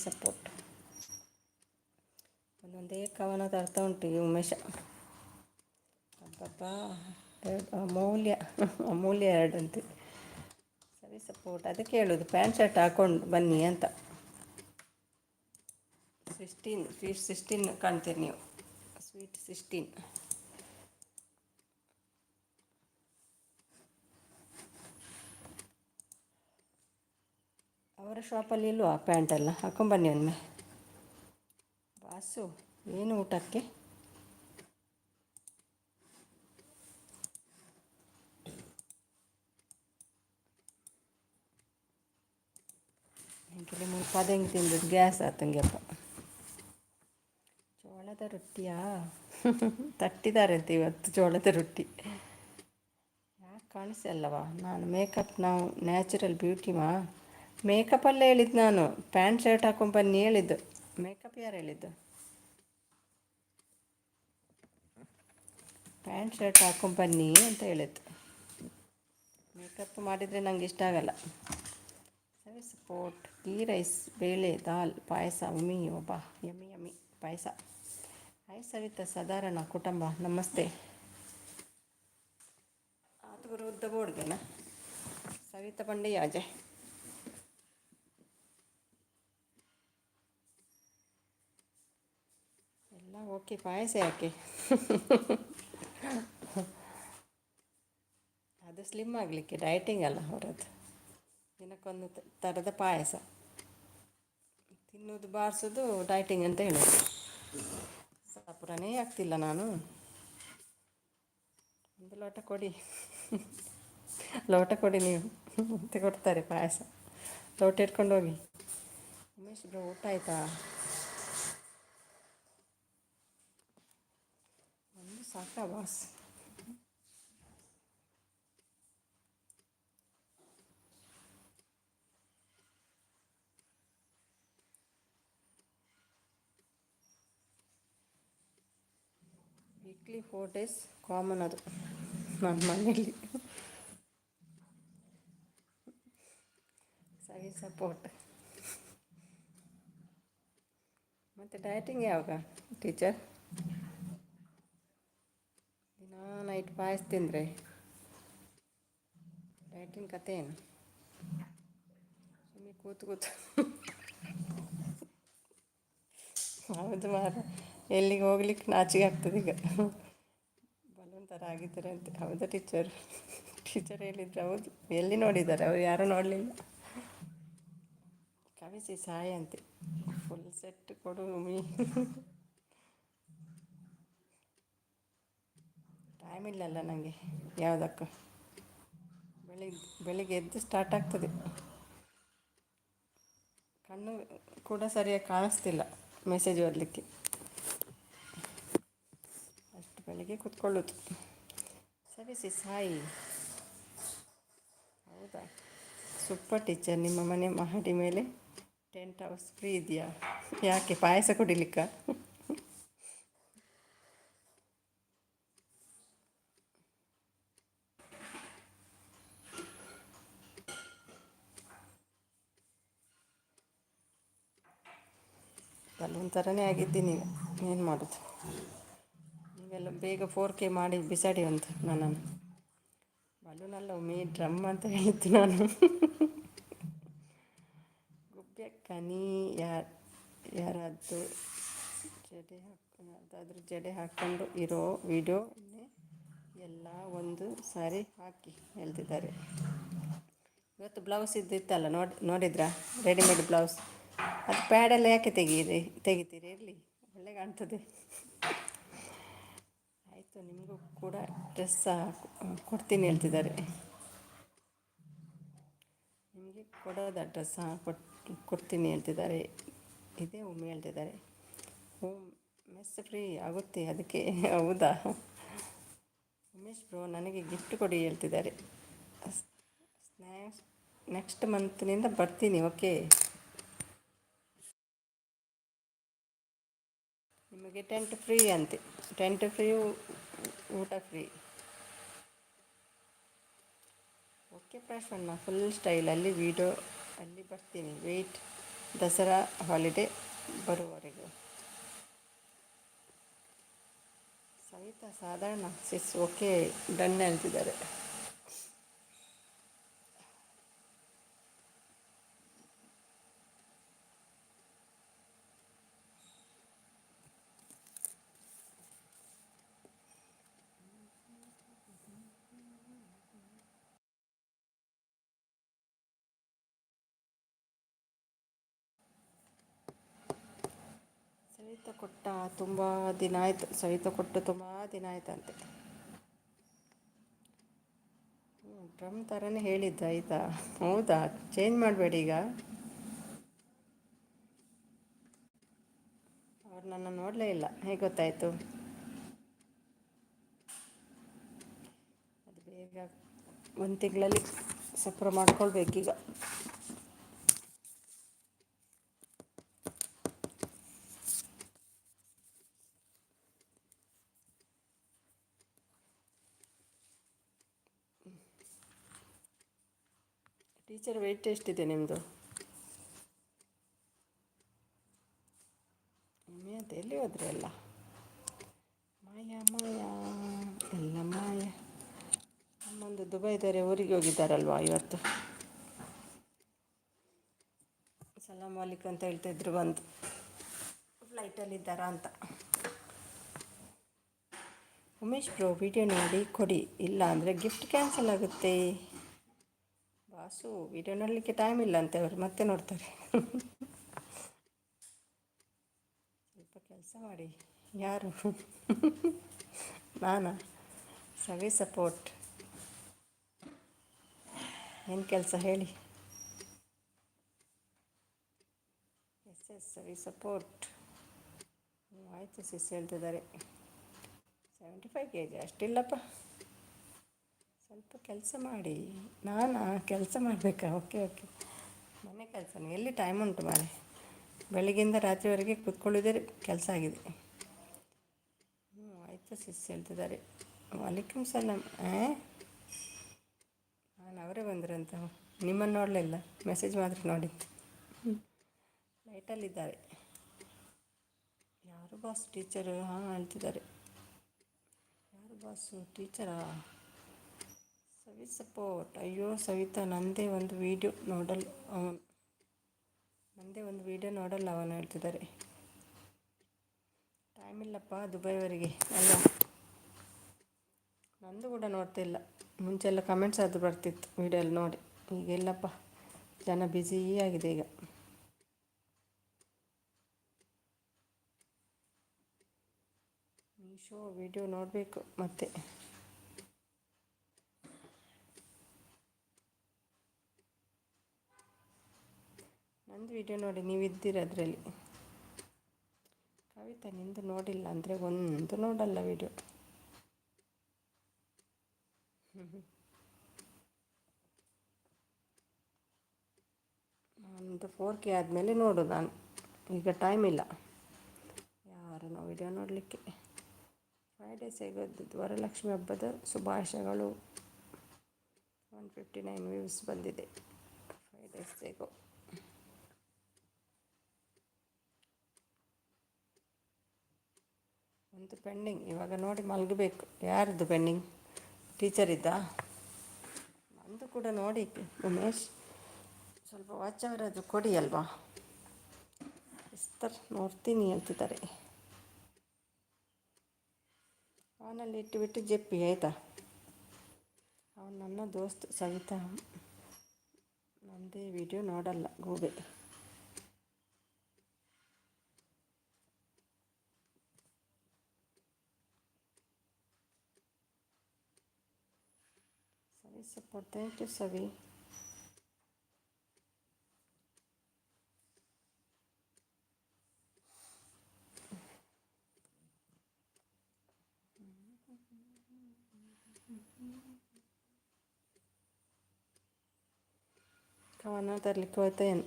S1: ಸಪೋರ್ಟ್. ಒಂದೊಂದೇ ಕವನದ ಅರ್ಥ ಉಂಟು ಈ ಉಮೇಶ. ಅಬ್ಬಬ್ಬಾ, ಅಮೂಲ್ಯ 2 ಅಂತೆ. ಸವಿ ಸಪೋರ್ಟ್. ಅದಕ್ಕೆ ಹೇಳೋದು ಪ್ಯಾಂಟ್ ಶರ್ಟ್ ಹಾಕ್ಕೊಂಡು ಬನ್ನಿ ಅಂತ. 16 ಕಾಣ್ತೀರಿ ನೀವು. ಸ್ವೀಟ್ 16. ಅವರ ಶಾಪಲ್ಲಿ ಇಲ್ವಾ ಪ್ಯಾಂಟೆಲ್ಲ? ಹಾಕೊಂಬನ್ನಿ ಒಮ್ಮೆ. ಬಾಸು, ಏನು ಊಟಕ್ಕೆ? ಹೆಂಗೆ ಮುಲ್ಪಾದ ಹೆಂಗೆ ತಿಂದದ್ದು ಗ್ಯಾಸ್ ಆತಂಗೆಪ್ಪ. ಜೋಳದ ರೊಟ್ಟಿಯಾ? ತಟ್ಟಿದ್ದಾರೆ ಅಂತ ಇವತ್ತು ಜೋಳದ ರೊಟ್ಟಿ. ಯಾಕೆ ಕಾಣಿಸಲ್ಲವಾ? ನಾನು ಮೇಕಪ್, ನಾವು ನ್ಯಾಚುರಲ್ ಬ್ಯೂಟಿಮಾ? ಮೇಕಪ್ಪಲ್ಲೇ ಹೇಳಿದ್ದು ನಾನು. ಪ್ಯಾಂಟ್ ಶರ್ಟ್ ಹಾಕೊಂಬನ್ನಿ ಹೇಳಿದ್ದು. ಮೇಕಪ್ ಯಾರು ಹೇಳಿದ್ದು? ಪ್ಯಾಂಟ್ ಶರ್ಟ್ ಹಾಕೊಂಬನ್ನಿ ಅಂತ ಹೇಳಿದ್ದು. ಮೇಕಪ್ ಮಾಡಿದರೆ ನನಗೆ ಇಷ್ಟ ಆಗಲ್ಲ. ಸವಿ ಸಪೋರ್ಟ್. ಗೀ ರೈಸ್, ಬೇಳೆ, ದಾಲ್, ಪಾಯಸ. ಒಬ್ಬ ಯಮ್ಮಿ ಪಾಯಸ. ಹಾಯ್ ಸವಿತಾ. ಸಾಧಾರಣ ಕುಟುಂಬ. ನಮಸ್ತೆ. ಆತುಗುರು ಉದ್ದ ಬೋಡ್ದೇನಾ? ಸವಿತಾ ಪಂಡೆ ಯಾಜೆ. ಎಲ್ಲ ಓಕೆ. ಯಾಕೆ ಪಾಯಸ ಯಾಕೆ? ಅದು ಸ್ಲಿಮ್ ಆಗಲಿಕ್ಕೆ, ಡಯಟಿಂಗ್ ಅಲ್ಲ ಅವರದ್ದು. ದಿನಕ್ಕೊಂದು ಥರದ ಪಾಯಸ ತಿನ್ನೋದು, ಬಾರಿಸೋದು ಡಯಟಿಂಗ್ ಅಂತ ಹೇಳೋದು. ಸಾಪುರನೇ ಆಗ್ತಿಲ್ಲ ನಾನು. ಒಂದು ಲೋಟ ಕೊಡಿ, ಲೋಟ ಕೊಡಿ ನೀವು ಮತ್ತೆ ಕೊಡ್ತಾರೆ ಪಾಯಸ. ಲೋಟ ಇಟ್ಕೊಂಡು ಹೋಗಿ. ಉಮೇಶ್ ಬ್ರೋ ಊಟ ಆಯಿತಾ? ಒಂದು ಸಾಕಾ ಬಾಸ್? ವೀಕ್ಲಿ 4 days ಕಾಮನ್ ಅದು ನನ್ನ ಮನೆಯಲ್ಲಿ. ಸರಿ, ಸಪೋರ್ಟ್. ಮತ್ತು ಡಯಟಿಂಗ್ ಯಾವಾಗ ಟೀಚರ್? ದಿನ ನೈಟ್ ಪಾಯಸ ತಿಂದರೆ ಡಯಟಿಂಗ್ ಕತೆ ಏನು? ಸುಮ್ಮನೆ ಕೂತು ಕೂತು ಹೌದು ಮಾರ, ಎಲ್ಲಿಗೆ ಹೋಗ್ಲಿಕ್ಕೆ ನಾಚಿಗೆ ಆಗ್ತದೆ ಈಗ. ಬಲೂನ್ ಥರ ಆಗಿದ್ದಾರೆ ಅಂತ. ಹೌದಾ ಟೀಚರ್? ಟೀಚರ್ ಹೇಳಿದ್ರು. ಹೌದು, ಎಲ್ಲಿ ನೋಡಿದ್ದಾರೆ ಅವ್ರು? ಯಾರೂ ನೋಡಲಿಲ್ಲ. ಕವಿಸಿ ಸಾಯ ಅಂತೆ. ಫುಲ್ ಸೆಟ್ ಕೊಡು ಮೀ. ಟೈಮ್ ಇಲ್ಲಲ್ಲ ನನಗೆ ಯಾವುದಕ್ಕೂ. ಬೆಳಿಗ್ಗೆ ಎದ್ದು ಸ್ಟಾರ್ಟ್ ಆಗ್ತದೆ. ಕಣ್ಣು ಕೂಡ ಸರಿಯಾಗಿ ಕಾಣಿಸ್ತಿಲ್ಲ ಮೆಸೇಜ್ ಓದಲಿಕ್ಕೆ. ಅಷ್ಟು ಬೆಳಿಗ್ಗೆ ಕೂತ್ಕೊಳ್ಳೋದು. ಸರಿಸಿ ಸಾಯಿ. ಹೌದಾ, ಸೂಪರ್ ಟೀಚರ್. ನಿಮ್ಮ ಮನೆ ಮಹಡಿ ಮೇಲೆ ಟೆಂಟ್ ಹೌಸ್ ಫ್ರೀ ಇದೆಯಾ? ಯಾಕೆ, ಪಾಯಸ ಕುಡಿಲಿಕ್ಕ? ಬಲೂನ್ ಥರನೇ ಆಗಿದ್ದೀನಿ ಈಗ, ಏನು ಮಾಡೋದು? ನೀವೆಲ್ಲ ಬೇಗ 4K ಮಾಡಿ ಬಿಸಾಡಿ ಅಂತ ನನ್ನನ್ನು. ಬಲೂನಲ್ಲ ಒಮ್ಮೆ ಡ್ರಮ್ ಅಂತ ಹೇಳಿದ್ದು ನಾನು. ಗುಬ್ಬೆಕ್ಕ ನೀ ಯಾರಾದರೂ ಜಡೆ ಹಾಕ್ಕೊಂಡು ಇರೋ ವಿಡಿಯೋನೇ ಎಲ್ಲ ಒಂದು ಸಾರಿ ಹಾಕಿ ಹೇಳ್ತಿದ್ದಾರೆ. ಇವತ್ತು ಬ್ಲೌಸ್ ಇದ್ದಿತ್ತಲ್ಲ, ನೋಡಿದ್ರಾ? Readymade blouse. ಅದು ಪ್ಯಾಡೆಲ್ಲ ಯಾಕೆ ತೆಗಿತೀರಿ? ಇರಲಿ, ಒಳ್ಳೆ ಕಾಣ್ತದೆ. ಆಯಿತು, ನಿಮಗೂ ಕೂಡ ಡ್ರೆಸ್ ಕೊಡ್ತೀನಿ ಹೇಳ್ತಿದ್ದಾರೆ. ನಿಮಗೆ ಕೊಡೋದ ಡ್ರೆಸ್ ಕೊಡ್ತೀನಿ ಹೇಳ್ತಿದ್ದಾರೆ. ಇದೇ ಒಮ್ಮೆ ಹೇಳ್ತಿದ್ದಾರೆ. ಮೆಸ್ ಫ್ರೀ ಆಗುತ್ತೆ ಅದಕ್ಕೆ. ಹೌದಾ? ಉಮೇಶ್ ಬ್ರೋ ನನಗೆ ಗಿಫ್ಟ್ ಕೊಡಿ ಹೇಳ್ತಿದ್ದಾರೆ. ನೆಕ್ಸ್ಟ್ ಮಂತ್ನಿಂದ ಬರ್ತೀನಿ. ಓಕೆ, ನಿಮಗೆ ಟೆಂಟ್ ಫ್ರೀ ಅಂತೆ. ಟೆಂಟ್ ಫ್ರೀ, ಊಟ ಫ್ರೀ. ಓಕೆ ಪ್ರಶ್ನ, ಫುಲ್ ಸ್ಟೈಲಲ್ಲಿ ವೀಡಿಯೋ ಅಲ್ಲಿ ಬರ್ತೀನಿ. ವೆಯ್ಟ್, ದಸರಾ ಹಾಲಿಡೇ ಬರುವವರೆಗೂ. ಸವಿತಾ ಸಾಧಾರಣ ಸಿಸ್. ಓಕೆ ಡನ್ ಹೇಳ್ತಿದ್ದಾರೆ. ಸವಿತಾ ಕೊಟ್ಟು ತುಂಬ ದಿನ ಆಯ್ತಂತೆ. ಡ್ರಮ್ ಥರನೇ ಹೇಳಿದ್ದು. ಆಯಿತಾ? ಹೌದಾ? ಚೇಂಜ್ ಮಾಡಬೇಡಿ ಈಗ. ಅವ್ರು ನನ್ನ ನೋಡಲೇ ಇಲ್ಲ, ಹೇಗೆ ಗೊತ್ತಾಯಿತು? ಅದು ಬೇಗ 1 ತಿಂಗಳಲ್ಲಿ ಸಪ್ರ ಮಾಡ್ಕೊಳ್ಬೇಕೀಗ. ಟೀಚರ್ ವೆಯ್ಟ್ ಎಷ್ಟಿದೆ ನಿಮ್ಮದು? ಅಂತ ಎಲ್ಲಿ ಹೋದ್ರಿ ಎಲ್ಲ? ಮಾಯಾ ಎಲ್ಲ ಮಾಯ. ನಮ್ಮೊಂದು ದುಬೈದವರೇ ಊರಿಗೆ ಹೋಗಿದ್ದಾರಲ್ವ ಇವತ್ತು. ಸಲಾಮ್ ವಾಲಿಕ್ ಅಂತ ಹೇಳ್ತಾಯಿದ್ರು, ಬಂದು ಫ್ಲೈಟಲ್ಲಿದ್ದಾರಾ ಅಂತ. ಉಮೇಶ್ ಬ್ರೋ ವಿಡಿಯೋ ನೋಡಿ ಕೊಡಿ, ಇಲ್ಲ ಅಂದರೆ ಗಿಫ್ಟ್ ಕ್ಯಾನ್ಸಲ್ ಆಗುತ್ತೆ. ಬಾಸು ವಿಡಿಯೋ ನೋಡಲಿಕ್ಕೆ ಟೈಮ್ ಇಲ್ಲ ಅಂತೆ, ಅವರು ಮತ್ತೆ ನೋಡ್ತಾರೆ. ಸ್ವಲ್ಪ ಕೆಲಸ ಮಾಡಿ. ಯಾರು? ನಾನಾ? ಸವಿ ಸಪೋರ್ಟ್. ಏನು ಕೆಲಸ ಹೇಳಿ? ಸವಿ ಸಪೋರ್ಟ್. ಆಯಿತು ಸಿಸ್ ಹೇಳ್ತಿದ್ದಾರೆ. 75 kg ಅಷ್ಟಿಲ್ಲಪ್ಪ, ಸ್ವಲ್ಪ ಕೆಲಸ ಮಾಡಿ. ನಾನಾ ಕೆಲಸ ಮಾಡಬೇಕಾ? ಓಕೆ ಓಕೆ, ಮನೆ ಕೆಲಸನೇ, ಎಲ್ಲಿ ಟೈಮ್ ಉಂಟು ಮಾರೆ. ಬೆಳಗ್ಗಿಂದ ರಾತ್ರಿವರೆಗೆ ಕೂತ್ಕೊಳ್ಳೋದೇ ಕೆಲಸ ಆಗಿದೆ. ಆಯಿತು ಸಿಸ್ ಹೇಳ್ತಿದ್ದಾರೆ. ವಾಲೇಕುಮ್ ಸಲಾಮ್. ನಾನು ಅವರೇ ಬಂದ್ರಂತ, ನಿಮ್ಮನ್ನು ನೋಡಲಿಲ್ಲ, ಮೆಸೇಜ್ ಮಾತ್ರ ನೋಡಿದ್ದು. ಲೈಟಲ್ಲಿದ್ದಾರೆ. ಯಾರು ಬಾಸ್? ಟೀಚರು? ಹಾಂ ಹೇಳ್ತಿದ್ದಾರೆ. ಯಾರು ಬಾಸು? ಟೀಚರಾ? ಸವಿ ಸಪೋರ್ಟ್. ಅಯ್ಯೋ ಸವಿತಾ, ನಂದೇ ಒಂದು ವೀಡಿಯೋ ನೋಡಲ್ಲ ಅವನು ಹೇಳ್ತಿದ್ದಾರೆ. ಟೈಮ್ ಇಲ್ಲಪ್ಪ ದುಬೈವರೆಗೆ ಅಲ್ವಾ. ನಂದು ಕೂಡ ನೋಡ್ತಿಲ್ಲ. ಮುಂಚೆಲ್ಲ ಕಮೆಂಟ್ಸ್ ಅದು ಬರ್ತಿತ್ತು ವೀಡಿಯೋಲ್ಲಿ ನೋಡಿ. ಈಗೆಲ್ಲಪ್ಪ, ಜನ ಬ್ಯುಸಿ ಆಗಿದೆ ಈಗ. ಮೀಶೋ ವಿಡಿಯೋ ನೋಡಬೇಕು ಮತ್ತೆ. ನಂದು ವಿಡಿಯೋ ನೋಡಿ ನೀವಿದ್ದೀರ ಅದರಲ್ಲಿ. ಕವಿತಾ, ನಿಂದು ನೋಡಿಲ್ಲ ಅಂದರೆ ಒಂದು ನೋಡಲ್ಲ ವಿಡಿಯೋ. ನಂದು 4K ಆದಮೇಲೆ ನೋಡು ನಾನು, ಈಗ ಟೈಮ್ ಇಲ್ಲ. ಯಾರನ್ನು ವಿಡಿಯೋ ನೋಡಲಿಕ್ಕೆ. 5 days ಆಗೋದು ವರಲಕ್ಷ್ಮಿ ಹಬ್ಬದ ಶುಭಾಶಯಗಳು. 159 ವ್ಯೂಸ್ ಬಂದಿದೆ 5 days ಆಗೋ. ಒಂದು ಪೆಂಡಿಂಗ್, ಇವಾಗ ನೋಡಿ ಮಲಗಬೇಕು. ಯಾರದ್ದು ಪೆಂಡಿಂಗ್? ಟೀಚರ್ ಇದ್ದಾ? ನಂದು ಕೂಡ ನೋಡಿ ಉಮೇಶ್, ಸ್ವಲ್ಪ ವಾಚ್ ಅವರ್ ಅದು ಕೊಡಿ ಅಲ್ವಾ. ನೋಡ್ತೀನಿ ಅಂತಿದ್ದಾರೆ. ಅವನಲ್ಲಿ ಇಟ್ಟುಬಿಟ್ಟು ಜಪ್ಪಿ ಆಯಿತಾ. ಅವನು ನನ್ನ ದೋಸ್ತ್ ಸವಿತಾ, ನನ್ನದೇ ವಿಡಿಯೋ ನೋಡಲ್ಲ ಗೂಬೆ. ಸವಿ ಸಪೋರ್ಟ್. ಥ್ಯಾಂಕ್ ಯು ಸವಿ. ಕವನ ತರಲಿಕ್ಕೆ ಹೋಯ್ತಾ ಏನು?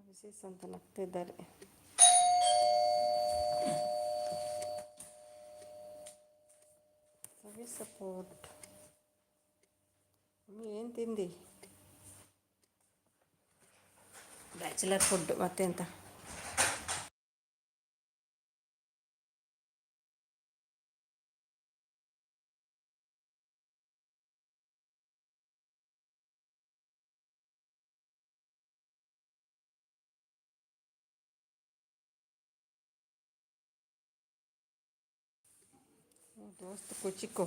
S1: ವಿಶೇಷ ಅಂತ ನಗ್ತಿದ್ದಾರೆ. ಸವಿ ಸಪೋರ್ಟ್. ಏನು ತಿಂದಿ? ಬ್ಯಾಚುಲರ್ ಫುಡ್ ಮತ್ತೆಂತ? ದೋಸ್ತ್ ಕುಚಿಕೋ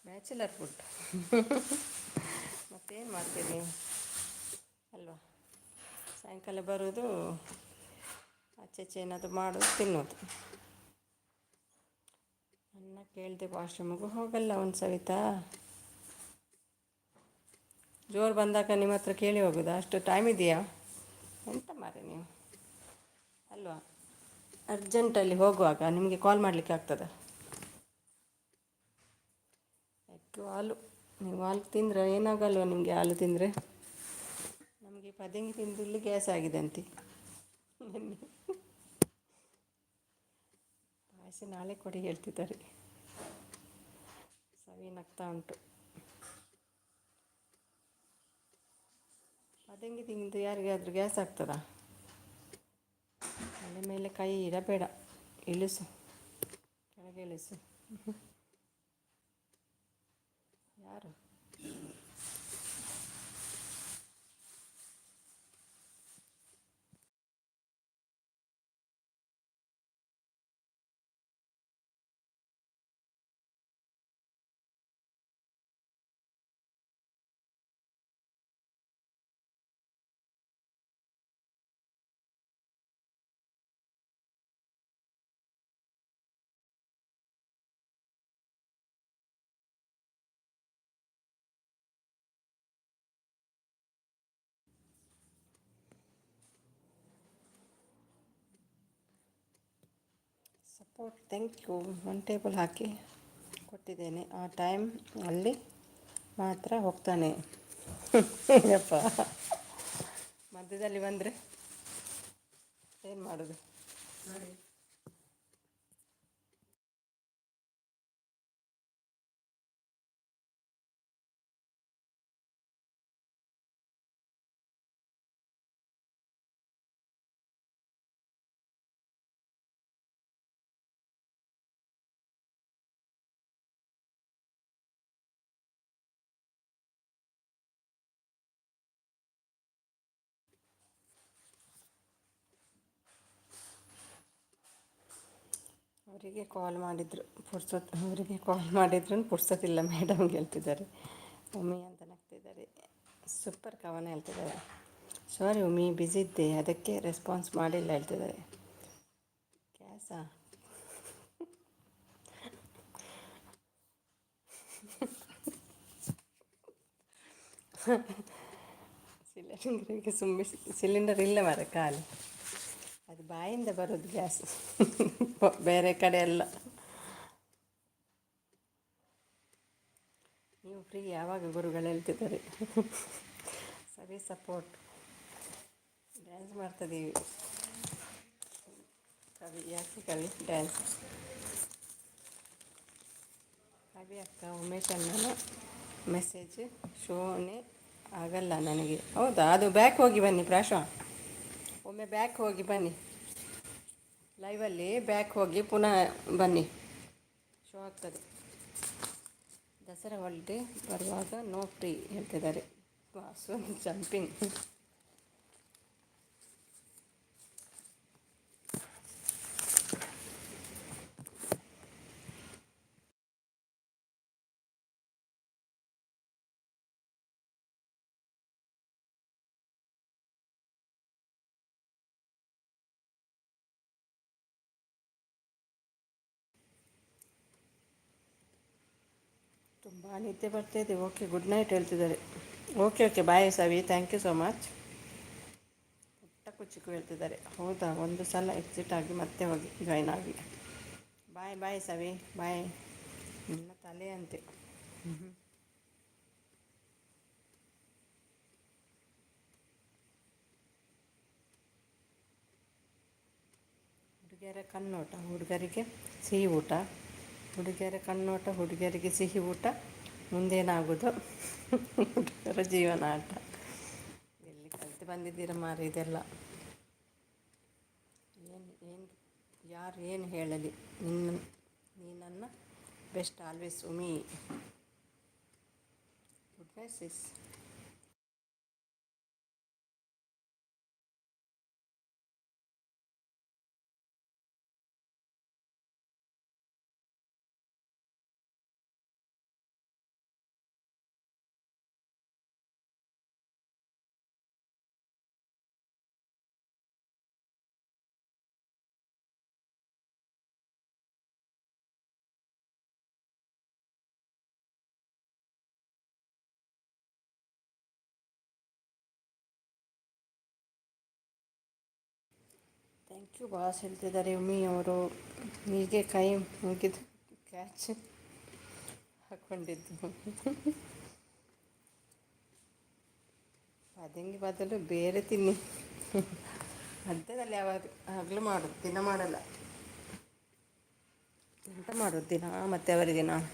S1: ಬ್ಯಾಚುಲರ್ ಫುಡ್. ಮತ್ತೇನು ಮಾಡ್ತೀರಿ ನೀವು ಅಲ್ವಾ? ಸಾಯಂಕಾಲ ಬರೋದು, ಆಚೆ ಏನಾದರೂ ಮಾಡೋದು, ತಿನ್ನೋದು. ನನ್ನ ಕೇಳಿದೆ ವಾಶ್ರೂಮಿಗೂ ಹೋಗಲ್ಲ ಒಂದು ಸವಿತಾ. ಜೋರು ಬಂದಾಗ ನಿಮ್ಮ ಹತ್ರ ಕೇಳಿ ಹೋಗೋದಾ? ಅಷ್ಟು ಟೈಮ್ ಇದೆಯಾ? ಎಂತ ಮಾರೆ ನೀವು ಅಲ್ವಾ? ಅರ್ಜೆಂಟಲ್ಲಿ ಹೋಗುವಾಗ ನಿಮಗೆ ಕಾಲ್ ಮಾಡಲಿಕ್ಕೆ ಆಗ್ತದೆ. ಎಗ್ಗು ಹಾಲು, ನೀವು ಹಾಲು ತಿಂದರೆ ಏನಾಗಲ್ವ ನಿಮಗೆ? ಹಾಲು ತಿಂದರೆ ನಮಗೆ ಪದಂಗಿ ತಿಂದಿಲ್ಲಿ ಗ್ಯಾಸ್ ಆಗಿದೆ ಅಂತೆ. ಪಾಯಸ ನಾಳೆ ಕೊಡಿ ಹೇಳ್ತಿದ್ದಾರೆ. ಸವಿ ನಗ್ತಾ ಉಂಟು. ಪದಂಗಿ ತಿಂದು ಯಾರಿಗಾದ್ರೂ ಗ್ಯಾಸ್ ಆಗ್ತದಾ? ಮನೆ ಮೇಲೆ ಕೈ ಇಡಬೇಡ, ಇಳಿಸು, ಕೆಳಗೆ ಇಳಿಸು. ಯಾರು? Thank you. 1 ಟೇಬಲ್ ಹಾಕಿ ಕೊಟ್ಟಿದ್ದೇನೆ. ಆ ಟೈಮ್ ಅಲ್ಲಿ ಮಾತ್ರ ಹೋಗ್ತಾನೆ. ಯಪ್ಪ, ಮಧ್ಯದಲ್ಲಿ ಬಂದರೆ ಏನು ಮಾಡೋದು? ಅವರಿಗೆ ಕಾಲ್ ಮಾಡಿದರು, ಪುರ್ಸೊತ್ತಿಲ್ಲ ಮೇಡಮ್ಗೆ ಹೇಳ್ತಿದ್ದಾರೆ. ಉಮಿ ಅಂತ ನಗ್ತಿದ್ದಾರೆ. ಸೂಪರ್ ಕವನ ಹೇಳ್ತಿದ್ದಾರೆ. ಸಾರಿ ಉಮಿ, ಬ್ಯುಸಿ ಇದ್ದೆ, ಅದಕ್ಕೆ ರೆಸ್ಪಾನ್ಸ್ ಮಾಡಿಲ್ಲ ಹೇಳ್ತಿದ್ದಾರೆ. ಕ್ಯಾಸ ಸಿಲಿಂಡರಿಗೆ ಸಿಲಿಂಡರ್ ಇಲ್ಲ ಮರ ಖಾಲಿ. ಅದು ಬಾಯಿಂದ ಬರೋದು ಗ್ಯಾಸ್, ಬೇರೆ ಕಡೆ ಎಲ್ಲ. ನೀವು ಫ್ರೀ ಯಾವಾಗ ಗುರುಗಳು ಹೇಳ್ತಿದ್ದಾರೆ. ಸರಿ, ಸಪೋರ್ಟ್. ಡ್ಯಾನ್ಸ್ ಮಾಡ್ತಿದ್ದೀವಿ. ಕವಿ ಯಾಕೆ ಕವಿ ಡ್ಯಾನ್ಸ್? ಕವಿ ಅಕ್ಕ, ಉಮೇಶ್ ಅಣ್ಣನ ಮೆಸೇಜ್ ಶೋನೇ ಆಗಲ್ಲ ನನಗೆ. ಹೌದಾ? ಅದು ಬ್ಯಾಕ್ ಹೋಗಿ ಬನ್ನಿ ಪ್ರಾಶ, ಒಮ್ಮೆ ಬ್ಯಾಕ್ ಹೋಗಿ ಬನ್ನಿ. ಲೈವಲ್ಲಿ ಬ್ಯಾಕ್ ಹೋಗಿ ಪುನಃ ಬನ್ನಿ, ಶೋ ಆಗ್ತದೆ. ದಸರಾ ಹಾಲಿಡೇ ಬರುವಾಗ ನೋ ಫ್ರೀ ಹೇಳ್ತಿದ್ದಾರೆ. ವಾಸು ಜಂಪಿಂಗ್. ತುಂಬ ನಿದ್ದೆ ಬರ್ತಾಯಿದೆ. ಓಕೆ, ಗುಡ್ ನೈಟ್ ಹೇಳ್ತಿದ್ದಾರೆ. Okay bye Savi, thank you so much. ಪುಟ್ಟ ಚಿಕ್ಕು ಹೇಳ್ತಿದ್ದಾರೆ. ಹೌದಾ? ಒಂದು ಸಲ ಎಕ್ಸಿಟ್ ಆಗಿ ಮತ್ತೆ ಹೋಗಿ ಜಾಯ್ನ್ ಆಗಿ. ಬಾಯ್ ಸವಿ, ಬಾಯ್. ನಿನ್ನ ತಲೆ ಅಂತೆ. ಹುಡುಗಿಯರ ಕಣ್ಣೋಟ ಹುಡುಗರಿಗೆ ಸಿಹಿ ಊಟ, ಹುಡುಗಿಯರ ಕಣ್ಣೋಟ ಹುಡುಗಿಯರಿಗೆ ಸಿಹಿ ಊಟ, ಮುಂದೇನಾಗೋದು ಹುಡುಗರ ಜೀವನ ಆಟ. ಎಲ್ಲಿ ಕಲಿತು ಬಂದಿದ್ದೀರ ಮಾರಿ ಇದೆಲ್ಲ? ಏನು ಯಾರು ಏನು ಹೇಳಲಿ, ನೀ ನನ್ನ best always Umi. Good night sis. Thank you boss ಹೇಳ್ತಿದ್ದಾರೆ ಉಮಿ ಅವರು. ಹೀಗೆ ಕೈ ಮುಗಿದು ಕ್ಯಾಚ್ ಹಾಕ್ಕೊಂಡಿದ್ದು. ಅದಂಗೆ ಬದಲು ಬೇರೆ ತಿನ್ನಿ. ಮಧ್ಯದಲ್ಲಿ ಯಾವಾಗ ಹಗಲು ಮಾಡೋದು, ದಿನ ಮಾಡಲ್ಲ. ಎಂತ ಮಾಡೋದು ದಿನ ಮತ್ತೆ ಅವರಿಗೆ ನಾವು.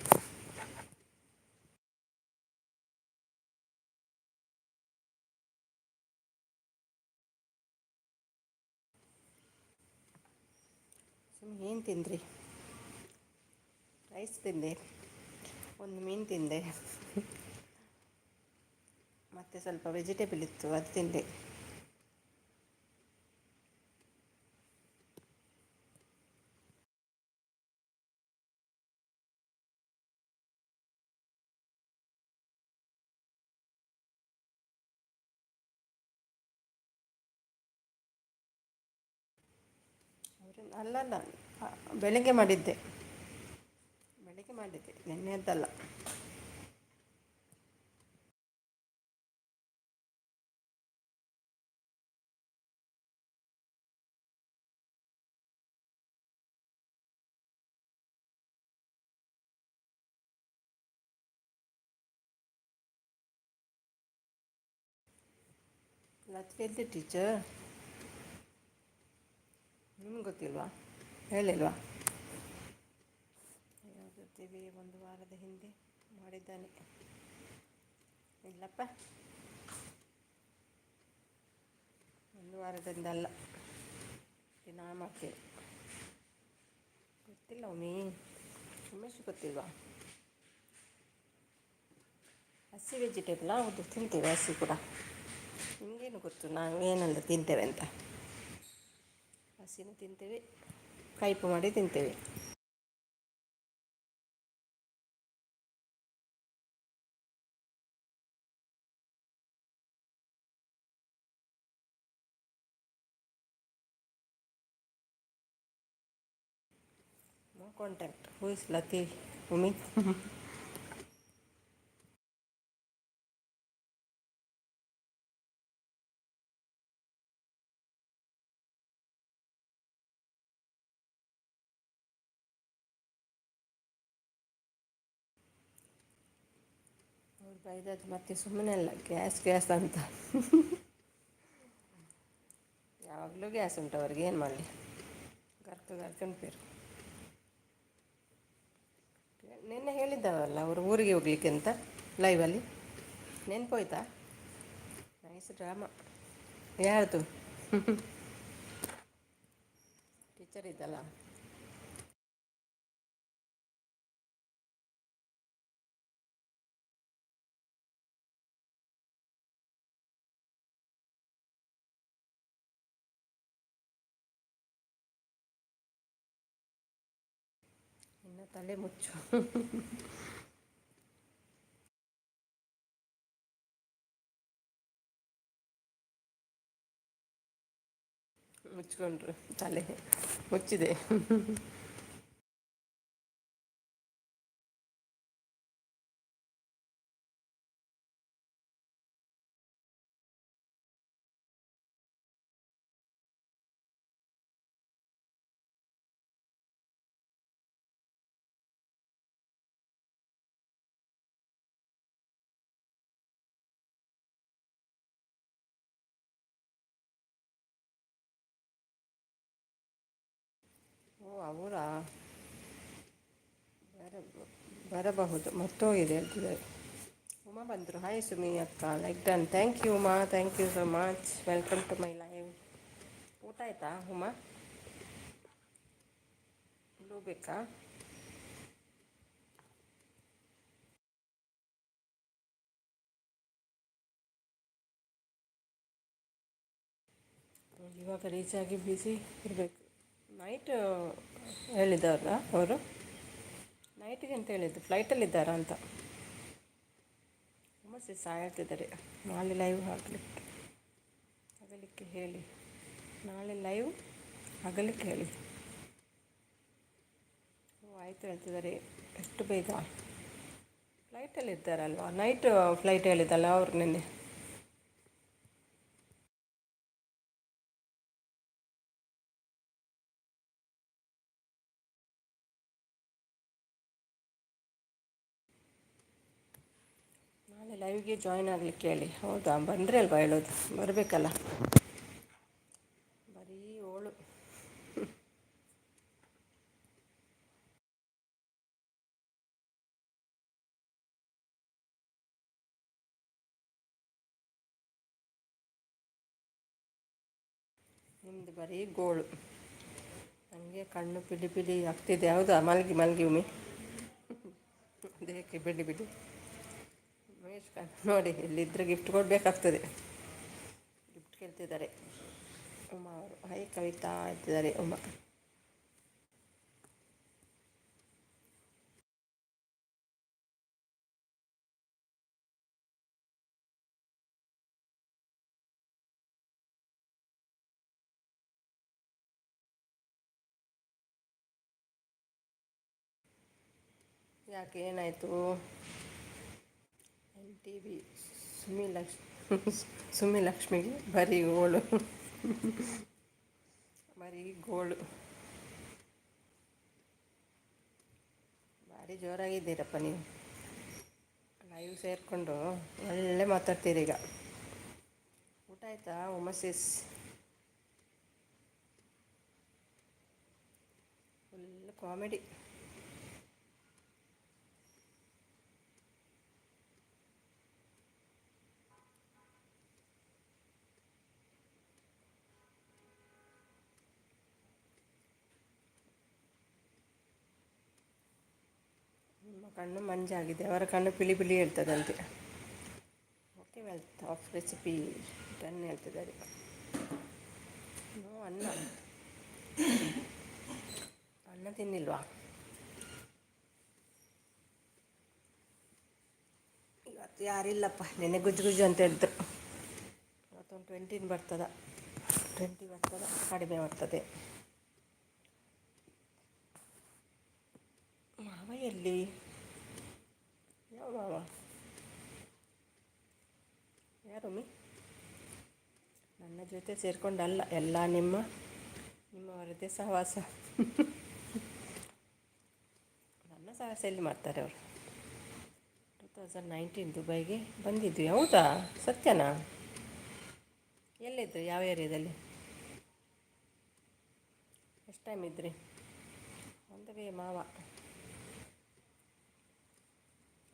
S1: ಏನು ತಿಂದ್ರಿ? ರೈಸ್ ತಿಂದೆ, ಒಂದು ಮೀನು ತಿಂದೆ, ಮತ್ತು ಸ್ವಲ್ಪ ವೆಜಿಟೇಬಲ್ ಇತ್ತು ಅದು ತಿಂದೆ. ಅಲ್ಲಲ್ಲ, ಬೆಳಗ್ಗೆ ಮಾಡಿದ್ದೆ, ನಿನ್ನೆದ್ದಲ್ಲ. ಲತ್ಗೆ ಎದ್ದೆ ಟೀಚರ್ ನಿಮ್ಗೆ ಗೊತ್ತಿಲ್ವಾ, ಹೇಳಿಲ್ವಾ? ಗೊತ್ತೀವಿ, ಒಂದು ವಾರದ ಹಿಂದೆ ಮಾಡಿದ್ದಾನೆ. ಇಲ್ಲಪ್ಪ, ಒಂದು ವಾರದಿಂದ ಅಲ್ಲ, ದಿನ ಮಾಡ್ತೇವೆ. ಗೊತ್ತಿಲ್ಲ ಒಮ್ಮಿ, ಉಮೇಶ್ ಗೊತ್ತಿಲ್ವಾ? ಹಸಿ ವೆಜಿಟೇಬಲ್ ಹೌದು, ತಿಂತೇವೆ ಹಸಿ ಕೂಡ. ನಿಮಗೇನು ಗೊತ್ತು ನಾವು ಏನೆಲ್ಲ ತಿಂತೇವೆ ಅಂತ. ಹಸಿನೂ ತಿಂತೇವೆ, ಕೈಪು ಮಾಡಿ ತಿಂತೇವೆ. No contact, who is Lati Umi? ಅವ್ರು ಬೈದದ್ದು ಮತ್ತೆ ಸುಮ್ಮನೆ ಅಲ್ಲ, ಗ್ಯಾಸ್ ಅಂತ. ಯಾವಾಗಲೂ ಗ್ಯಾಸ್ ಉಂಟು ಅವ್ರಿಗೆ, ಏನು ಮಾಡಲಿ, ಗರ್ಕನ್ಪೇರು. ನಿನ್ನೆ ಹೇಳಿದ್ದಾವಲ್ಲ ಅವರು ಊರಿಗೆ ಹೋಗ್ಲಿಕ್ಕೆ ಅಂತ ಲೈವಲ್ಲಿ, ನೆನ್ಪೋಯ್ತಾ? Nice drama. ಯಾರ್ದು? ಟೀಚರ್ ಇದ್ದಲ್ಲ. ಇನ್ನು ತಲೆ ಮುಚ್ಚು. ಮುಚ್ಕೊಂಡ್ರು, ತಲೆ ಮುಚ್ಚಿದೆ. ಓ ಅವರಾ, ಬರಬಹುದು, ಮರ್ತೋಗಿದೆ ಹೇಳ್ತಿದ್ದಾರೆ. ಉಮಾ ಬಂದರು. ಹಾಯ್ ಸುಮಿ ಅಕ್ಕ, like done. Thank you Uma, thank you so much. Welcome to my live. ಊಟ ಆಯಿತಾ ಉಮಾ? ಬ್ಲೂ ಬೇಕಾ? ಇವಾಗ ರೀಚಾಗಿ ಬ್ಯುಸಿ ಇರಬೇಕು. ನೈಟ್ ಹೇಳಿದವ್ರ ಅವರು, ನೈಟಿಗೆ ಅಂತ ಹೇಳಿದ್ದು, ಫ್ಲೈಟಲ್ಲಿದ್ದಾರಾ ಅಂತ. ಸಮಸ್ಯೆ ಹೇಳ್ತಿದ್ದಾರೆ, ನಾಳೆ ಲೈವ್ ಆಗಲಿಕ್ಕೆ ಹೇಳಿ, ನಾಳೆ ಲೈವ್ ಆಗಲಿಕ್ಕೆ ಹೇಳಿ. ಓ ಆಯಿತು ಹೇಳ್ತಿದ್ದಾರೆ. ಎಷ್ಟು ಬೇಗ? ಫ್ಲೈಟಲ್ಲಿ ಇದ್ದಾರಲ್ವ, ನೈಟ್ ಫ್ಲೈಟ್ ಹೇಳಿದ್ದಲ್ಲ ಅವ್ರು ನಿನ್ನೆ. ನಾಳೆ ಲೈವ್ಗೆ ಜಾಯ್ನ್ ಆಗಲಿಕ್ಕೆ ಹೇಳಿ. ಹೌದಾ, ಬಂದರೆ ಅಲ್ವಾ ಹೇಳೋದು, ಬರಬೇಕಲ್ಲ. ಬರೀ ಓಳು. ನಿಮ್ಮದು ಬರೀ ಗೋಳು. ನನಗೆ ಕಣ್ಣು ಪಿಡಿ ಪಿಡಿ ಆಗ್ತಿದೆ. ಹೌದಾ, ಮಲಗಿ ಮಲಗಿ ಉಮಿ, ದೇಹಕ್ಕೆ ಬಿಡಿ ಬಿಡಿ. ಮಹೇಶ್ ನೋಡಿ, ಇಲ್ಲಿದ್ದರೆ ಗಿಫ್ಟ್ ಕೊಡಬೇಕಾಗ್ತದೆ. ಗಿಫ್ಟ್ ಕೇಳ್ತಿದ್ದಾರೆ ಉಮಾ ಅವರು. ಹೈ ಕವಿತಾ ಇರ್ತಿದ್ದಾರೆ ಉಮಾ. ಯಾಕೆ, ಏನಾಯಿತು? ಎನ್ ಟಿ ವಿ ಸುಮಿ ಲಕ್ಷ್ಮಿಗೆ ಬರೀ ಗೋಳು. ಬರೀ ಗೋಳು. ಭಾರಿ ಜೋರಾಗಿದ್ದೀರಪ್ಪ ನೀವು. ಲೈವ್ ಸೇರಿಕೊಂಡು ಒಳ್ಳೆ ಮಾತಾಡ್ತೀರಿ ಈಗ. ಊಟ ಆಯ್ತಾ ಉಮಸಿಸ್? Full comedy. ನಿಮ್ಮ ಕಣ್ಣು ಮಂಜಾಗಿದೆ, ಅವರ ಕಣ್ಣು ಪಿಳಿ ಪಿಳಿ ಹೇಳ್ತದಂತೆ. Okay, wealth of recipe done ಹೇಳ್ತಿದ್ದಾರೆ. ಅನ್ನ ಅನ್ನ ತಿನ್ನಿಲ್ವಾ? ಇವತ್ತು ಯಾರಿಲ್ಲಪ್ಪ, ನೆನೆ ಗುಜ್ಜು ಗುಜ್ಜು ಅಂತ ಹೇಳಿದ್ರು. ಇವತ್ತೊಂದು 20 ಬರ್ತದ, 20 ಬರ್ತದ, ಕಡಿಮೆ ಬರ್ತದೆ. ಮಾವ ಎಲ್ಲಿ? ಯಾವ ಮಾವ? ಯಾರೊಮ್ಮೆ ನನ್ನ ಜೊತೆ ಸೇರಿಕೊಂಡಲ್ಲ, ಎಲ್ಲ ನಿಮ್ಮವರದ್ದೇ ಸಹವಾಸ. ನನ್ನ ಸಹವಾಸ ಎಲ್ಲಿ ಮಾಡ್ತಾರೆ ಅವರು? 2019 ದುಬೈಗೆ ಬಂದಿದ್ವಿ. ಹೌದಾ? ಸತ್ಯನಾ? ಎಲ್ಲಿದ್ರಿ? ಯಾವ ಏರಿಯಾದಲ್ಲಿ? ಎಷ್ಟು ಟೈಮ್ ಇದ್ರಿ? ಒಂದವೇ ಮಾವ.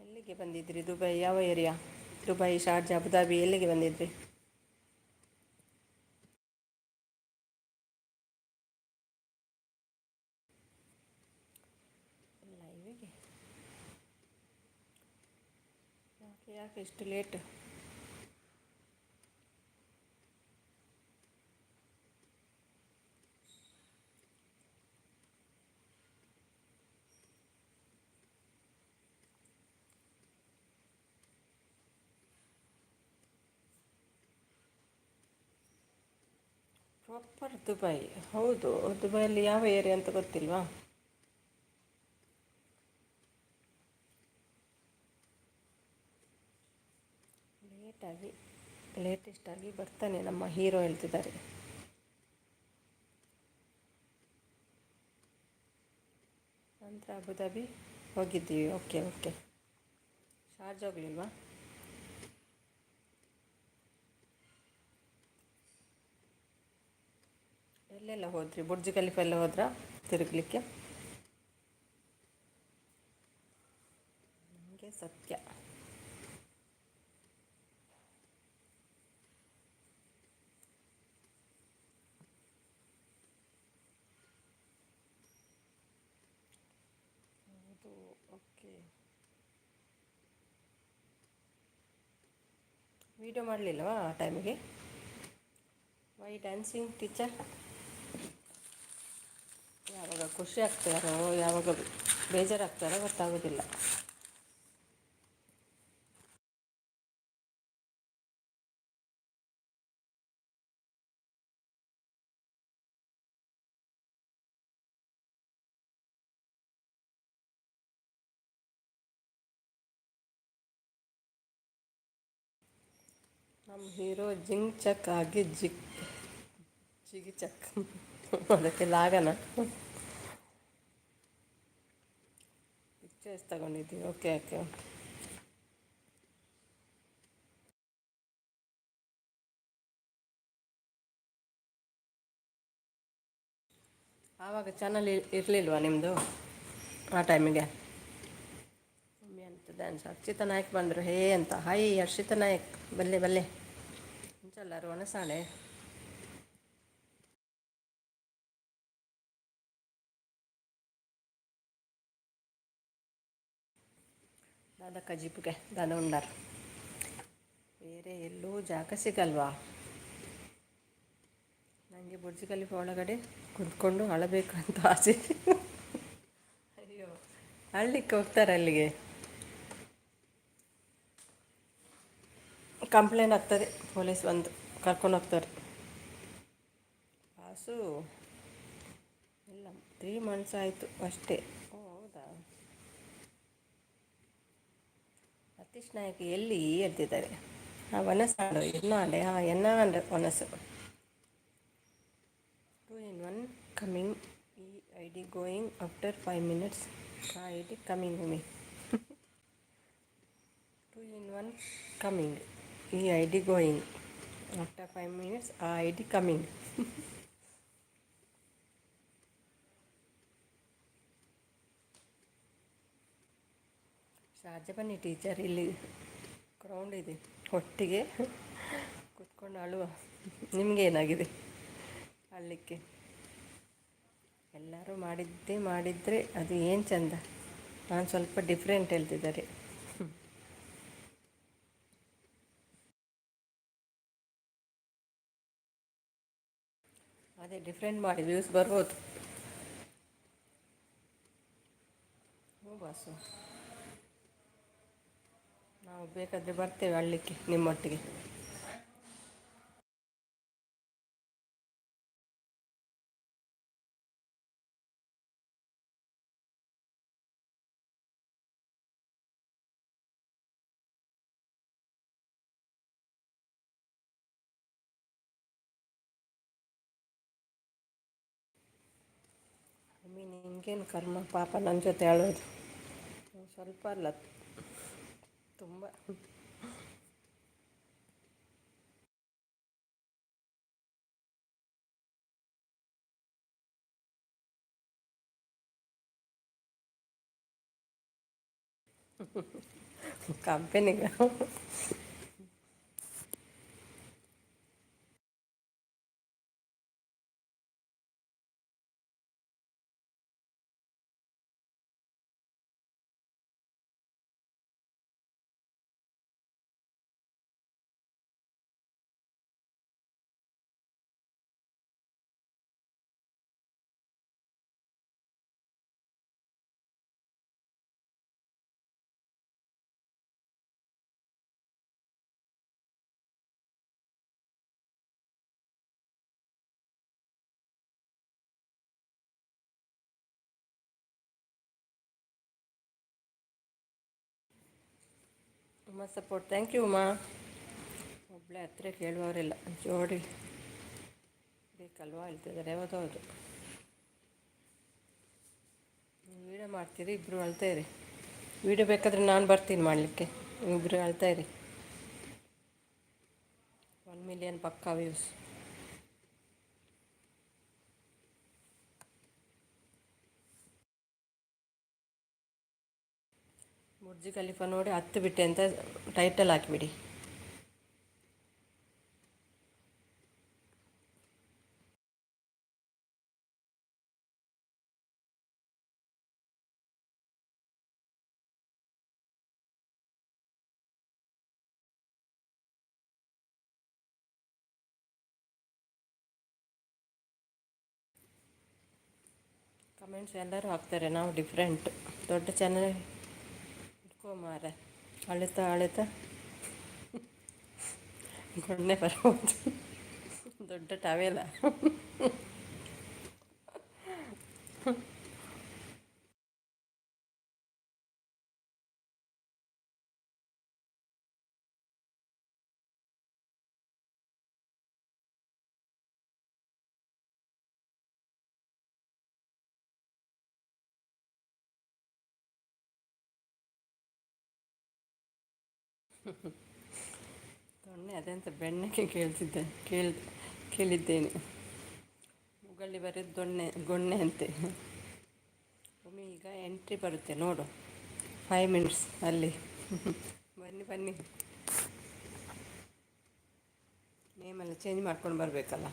S1: ಎಲ್ಲಿಗೆ ಬಂದಿದ್ರಿ? ದುಬೈ ಯಾವ ಏರಿಯಾ? ದುಬೈ, ಶಾರ್ಜಾ, ಅಬುದಾಬಿ ಎಲ್ಲಿಗೆ ಬಂದಿದ್ರಿ? ಲೈವಿಗೆ? ಯಾಕೆ ಇಷ್ಟು ಲೇಟ್? Proper Dubai? ಹೌದು. ದುಬೈಯಲ್ಲಿ ಯಾವ ಏರಿಯಾ ಅಂತ ಗೊತ್ತಿಲ್ವಾ? ಲೇಟೆಸ್ಟಾಗಿ ಬರ್ತಾನೆ ನಮ್ಮ ಹೀರೋ ಹೇಳ್ತಿದ್ದಾರೆ. ನಂತರ ಅಬುದಾಬಿ ಹೋಗಿದ್ದೀವಿ. ಓಕೆ. ಶಾರ್ಜಾ ಹೋಗ್ಲಿಲ್ವಾ? ಎಲ್ಲೆಲ್ಲ ಹೋದ್ರಿ? ಬುರ್ಜ್ ಖಲೀಫಾ ಎಲ್ಲ ಹೋದ್ರಾ ತಿರುಗಲಿಕ್ಕೆ? ನನಗೆ ಸತ್ಯ ಹೌದು. ಓಕೆ, ವಿಡಿಯೋ ಮಾಡಲಿಲ್ಲವಾ ಆ ಟೈಮಿಗೆ? Why dancing teacher? ಯಾವಾಗ ಖುಷಿ ಆಗ್ತಾರೋ ಯಾವಾಗ ಬೇಜಾರಾಗ್ತಾರೋ ಗೊತ್ತಾಗೋದಿಲ್ಲ. ನಮ್ಮ ಹೀರೋ ಜಿಂಗ್ ಚಕ್ ಆಗಿ ಜಿಗಿ ಚಕ್. ಅದಕ್ಕೆ ಲಾಗನ ಪಿಕ್ಚರ್ಸ್ ತಗೊಂಡಿದ್ದೀವಿ. ಓಕೆ. ಆವಾಗ ಚಾನಲ್ ಇರಲಿಲ್ವಾ ನಿಮ್ಮದು ಆ ಟೈಮಿಗೆ? ಒಮ್ಮೆ ಅಂತ ಡ್ಯಾನ್ಸ್ ಹರ್ಷಿತಾ ನಾಯಕ್ ಬಂದರು. ಹೇ ಅಂತ, ಹಾಯ್ ಹರ್ಷಿತಾ ನಾಯಕ್, ಬಲ್ಲೆ ಮುಂಚೆಲ್ಲರು ಒಣಸಾಳೆ. ದಾದಾ ಕಜಿಪ್ಗೆ ದಾದಾ ಉಂಡಾರ. ಬೇರೆ ಎಲ್ಲೂ ಜಾಗ ಸಿಗಲ್ವಾ? ನನಗೆ ಬುರ್ಜ್ ಖಲೀಫಾ ಒಳಗಡೆ ಕುತ್ಕೊಂಡು ಅಳಬೇಕಂತ ಆಸೆ. ಅಯ್ಯೋ, ಅಳ್ಳಿಕ್ಕೆ ಹೋಗ್ತಾರೆ ಅಲ್ಲಿಗೆ? ಕಂಪ್ಲೇಂಟ್ ಆಗ್ತದೆ, ಪೊಲೀಸ್ ಬಂದು ಕರ್ಕೊಂಡು ಹೋಗ್ತಾರೆ. ಪಾಸು ಇಲ್ಲ, 3 months ಆಯಿತು ಅಷ್ಟೇ. ಓ ಹೌದಾ? ಸತೀಶ್ ನಾಯಕ್ ಎಲ್ಲಿ ಹೇಳ್ತಿದ್ದಾರೆ? ವನಸಾಡು ಎನ್ನಾಡೆ, ಎನ್ನಾಂಡ ವನಸು. 2 in 1 ಕಮಿಂಗ್, ಈ I D going after 5 minutes. ಆ I D coming me. 2 in 1 coming, ಈ I D going. After 5 minutes, ID coming. Sharjah ಬನ್ನಿ ಟೀಚರ್, ಇಲ್ಲಿ ಗ್ರೌಂಡ್ ಇದೆ, ಒಟ್ಟಿಗೆ ಕೂತ್ಕೊಂಡು ಅಳುವ. ನಿಮಗೇನಾಗಿದೆ ಅಳಲಿಕ್ಕೆ? ಎಲ್ಲರೂ ಮಾಡಿದರೆ ಅದು ಏನು ಚಂದ. ನಾನು ಸ್ವಲ್ಪ ಡಿಫ್ರೆಂಟ್ ಹೇಳ್ತಿದ್ದಾರೆ. ಅದೇ ಡಿಫ್ರೆಂಟ್ ಮಾಡಿ ವ್ಯೂಸ್ ಬರ್ಬೋದು. ಹ್ಞೂ ಬಾಸು, ನಾವು ಬೇಕಾದರೆ ಬರ್ತೇವೆ ಅಳಲಿಕ್ಕೆ ನಿಮ್ಮೊಟ್ಟಿಗೆ. ನಿಮಗೇನು ಕರ್ಮ ಪಾಪ ನನ್ನ ಜೊತೆ ಅಳೋದು. ಸ್ವಲ್ಪ ಅಲ್ಲ, ತುಂಬ. ಕಂಪೆನಿಗೆ ತುಂಬ ಸಪೋರ್ಟ್. ಥ್ಯಾಂಕ್ ಯು ಅಮ್ಮ. ಒಬ್ಬಳೆ ಹತ್ತಿರ ಕೇಳುವವರಿಲ್ಲ, ಜೋಡಿ ಬೇಕಲ್ವಾ ಹೇಳ್ತಿದ್ದಾರೆ. ಯಾವುದೌದು ವೀಡಿಯೋ ಮಾಡ್ತೀರಿ, ಇಬ್ಬರು ಅಳ್ತಾಯಿರಿ. ವೀಡಿಯೋ ಬೇಕಾದರೆ ನಾನು ಬರ್ತೀನಿ ಮಾಡಲಿಕ್ಕೆ, ಇಬ್ಬರು ಅಳ್ತಾಯಿರಿ. 1 million ಪಕ್ಕಾ ವ್ಯೂಸ್. ಬುರ್ಜ್ ಖಲೀಫಾ ನೋಡಿ 10 ಬಿಟ್ಟೆ ಅಂತ ಟೈಟಲ್ ಹಾಕಿಬಿಡಿ. ಕಮೆಂಟ್ಸ್ ಎಲ್ಲರೂ ಹಾಕ್ತಾರೆ, ನಾವು ಡಿಫ್ರೆಂಟ್. ದೊಡ್ಡ ಚಾನಲ್ ಇಟ್ಕೋ ಮಾರ. ಅಳುತ್ತಾ ಅಳುತ್ತಾ ಗೊಣ್ಣೆ ಬರ್ಬೋದು. ದೊಡ್ಡ ಟವೆಲ. ದೊಣ್ಣೆ ಅದೆಂತ ಬೆಣ್ಣೆಗೆ ಕೇಳಿದ್ದೇನೆ. ಗೂಗಲ್ಲಿ ಬರೆದು ಗೊಣ್ಣೆ ಅಂತೆ. ಒಮ್ಮೆ ಈಗ ಎಂಟ್ರಿ ಬರುತ್ತೆ ನೋಡು, 5 minutes ಅಲ್ಲಿ. ಬನ್ನಿ, ನೇಮೆಲ್ಲ ಚೇಂಜ್ ಮಾಡ್ಕೊಂಡು ಬರಬೇಕಲ್ಲ.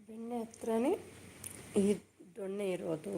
S1: ಬೆಣ್ಣೆ ಹತ್ರನೇ ಈ ದೊಣ್ಣೆ ಇರೋದು.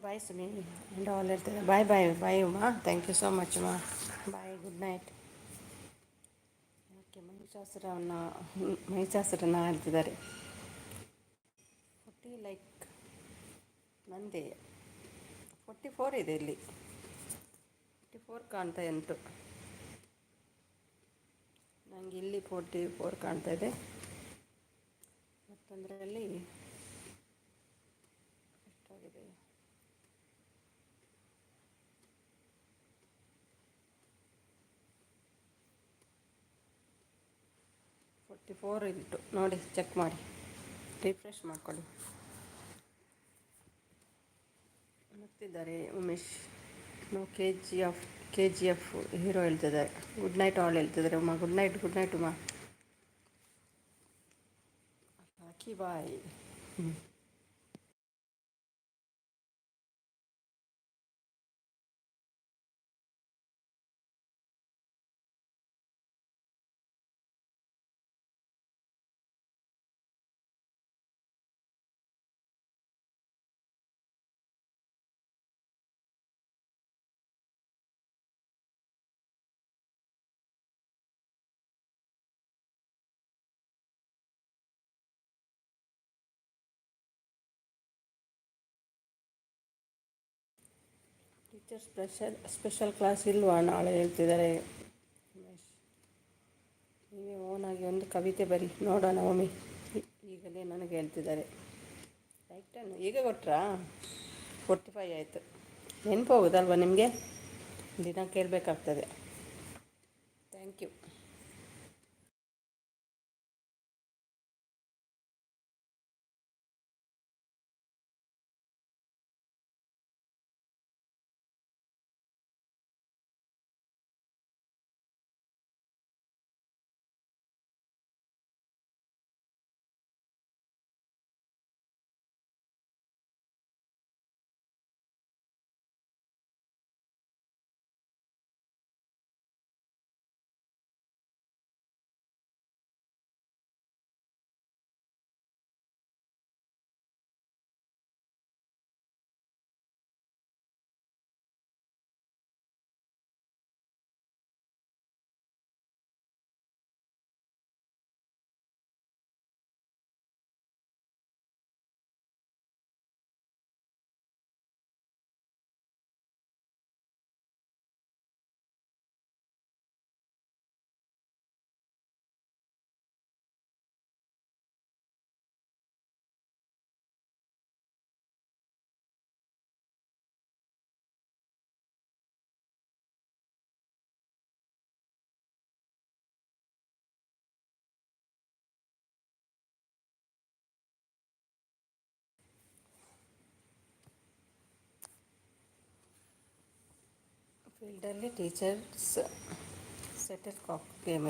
S1: ಬಾಯ್ ಸುಮಿ and all ಹೇಳ್ತಾರೆ bye bye bye Uma thank you so much Uma bye good night. Okay ಮಹಿಷಾಸುರನ ಹೇಳ್ತಿದ್ದಾರೆ 40 ಲೈಕ್ ನಂದೇ 44 ಇದೆ ಇಲ್ಲಿ 44 ಕಾಣ್ತಾ ಉಂಟು ನನಗೆ ಇಲ್ಲಿ 44 ಕಾಣ್ತಾ ಇದೆ ಮತ್ತೊಂದರಲ್ಲಿ ಎಷ್ಟಾಗಿದೆ 44 ಇತ್ತು ನೋಡಿ ಚೆಕ್ ಮಾಡಿ ರಿಫ್ರೆಶ್ ಮಾಡ್ಕೊಳ್ಳಿ. ಮತ್ತಿದ್ದಾರೆ Umesh K G F hero ಹೇಳ್ತಿದ್ದಾರೆ ಗುಡ್ ನೈಟ್ ಆಲ್ ಹೇಳ್ತಿದ್ದಾರೆ ಉಮಾ ಗುಡ್ ನೈಟ್ ಉಮಾ ಹಾಕಿ ಬಾಯ್. ಟೀಚರ್ ಸ್ಪೆಷಲ್ ಕ್ಲಾಸ್ ಇಲ್ವಾ ನಾಳೆ ಹೇಳ್ತಿದ್ದಾರೆ ಉಮೇಶ್. ನೀವೇ ಓನಾಗಿ ಒಂದು ಕವಿತೆ ಬರಿ ನೋಡೋಣ ಒಮ್ಮೆ ಈಗಲೇ ನನಗೆ ಹೇಳ್ತಿದ್ದಾರೆ ಲೈಕ್ 10 ಈಗ ಕೊಟ್ರಾ 45 ಆಯಿತು ನೆನಪು ಹೋಗುದಲ್ವ ನಿಮಗೆ ದಿನ ಕೇಳಬೇಕಾಗ್ತದೆ. Thank you. ಫೀಲ್ಡಲ್ಲಿ ಟೀಚರ್ಸ್ ಸೆಟಲ್ ಕಾಕ್ ಗೇಮ್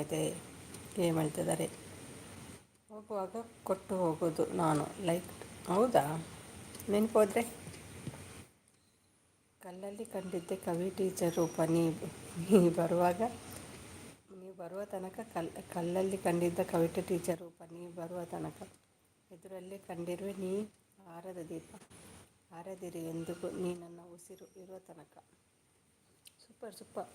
S1: ಹೇಳ್ತಿದ್ದಾರೆ ಹೋಗುವಾಗ ಕೊಟ್ಟು ಹೋಗೋದು ನಾನು ಲೈಕ್ ಹೌದಾ ನೆನಪೋದ್ರೆ ಕಲ್ಲಲ್ಲಿ ಕಂಡಿದ್ದೆ ಕವಿ ಟೀಚರ್ ರೂಪ ನೀವು ಬರುವ ತನಕ ಕಲ್ಲಲ್ಲಿ ಕಂಡಿದ್ದ ಕವಿತೆ ಟೀಚರ್ ರೂಪ ನೀವು ಬರುವ ತನಕ ಎದುರಲ್ಲೇ ಕಂಡಿರುವೆ ನೀ ಆರದ ದೀಪ ಆರದಿರಿ ಎಂದಿಗೂ ನೀ ನನ್ನ ಉಸಿರು ಇರುವ ತನಕ. ಸೂಪರ್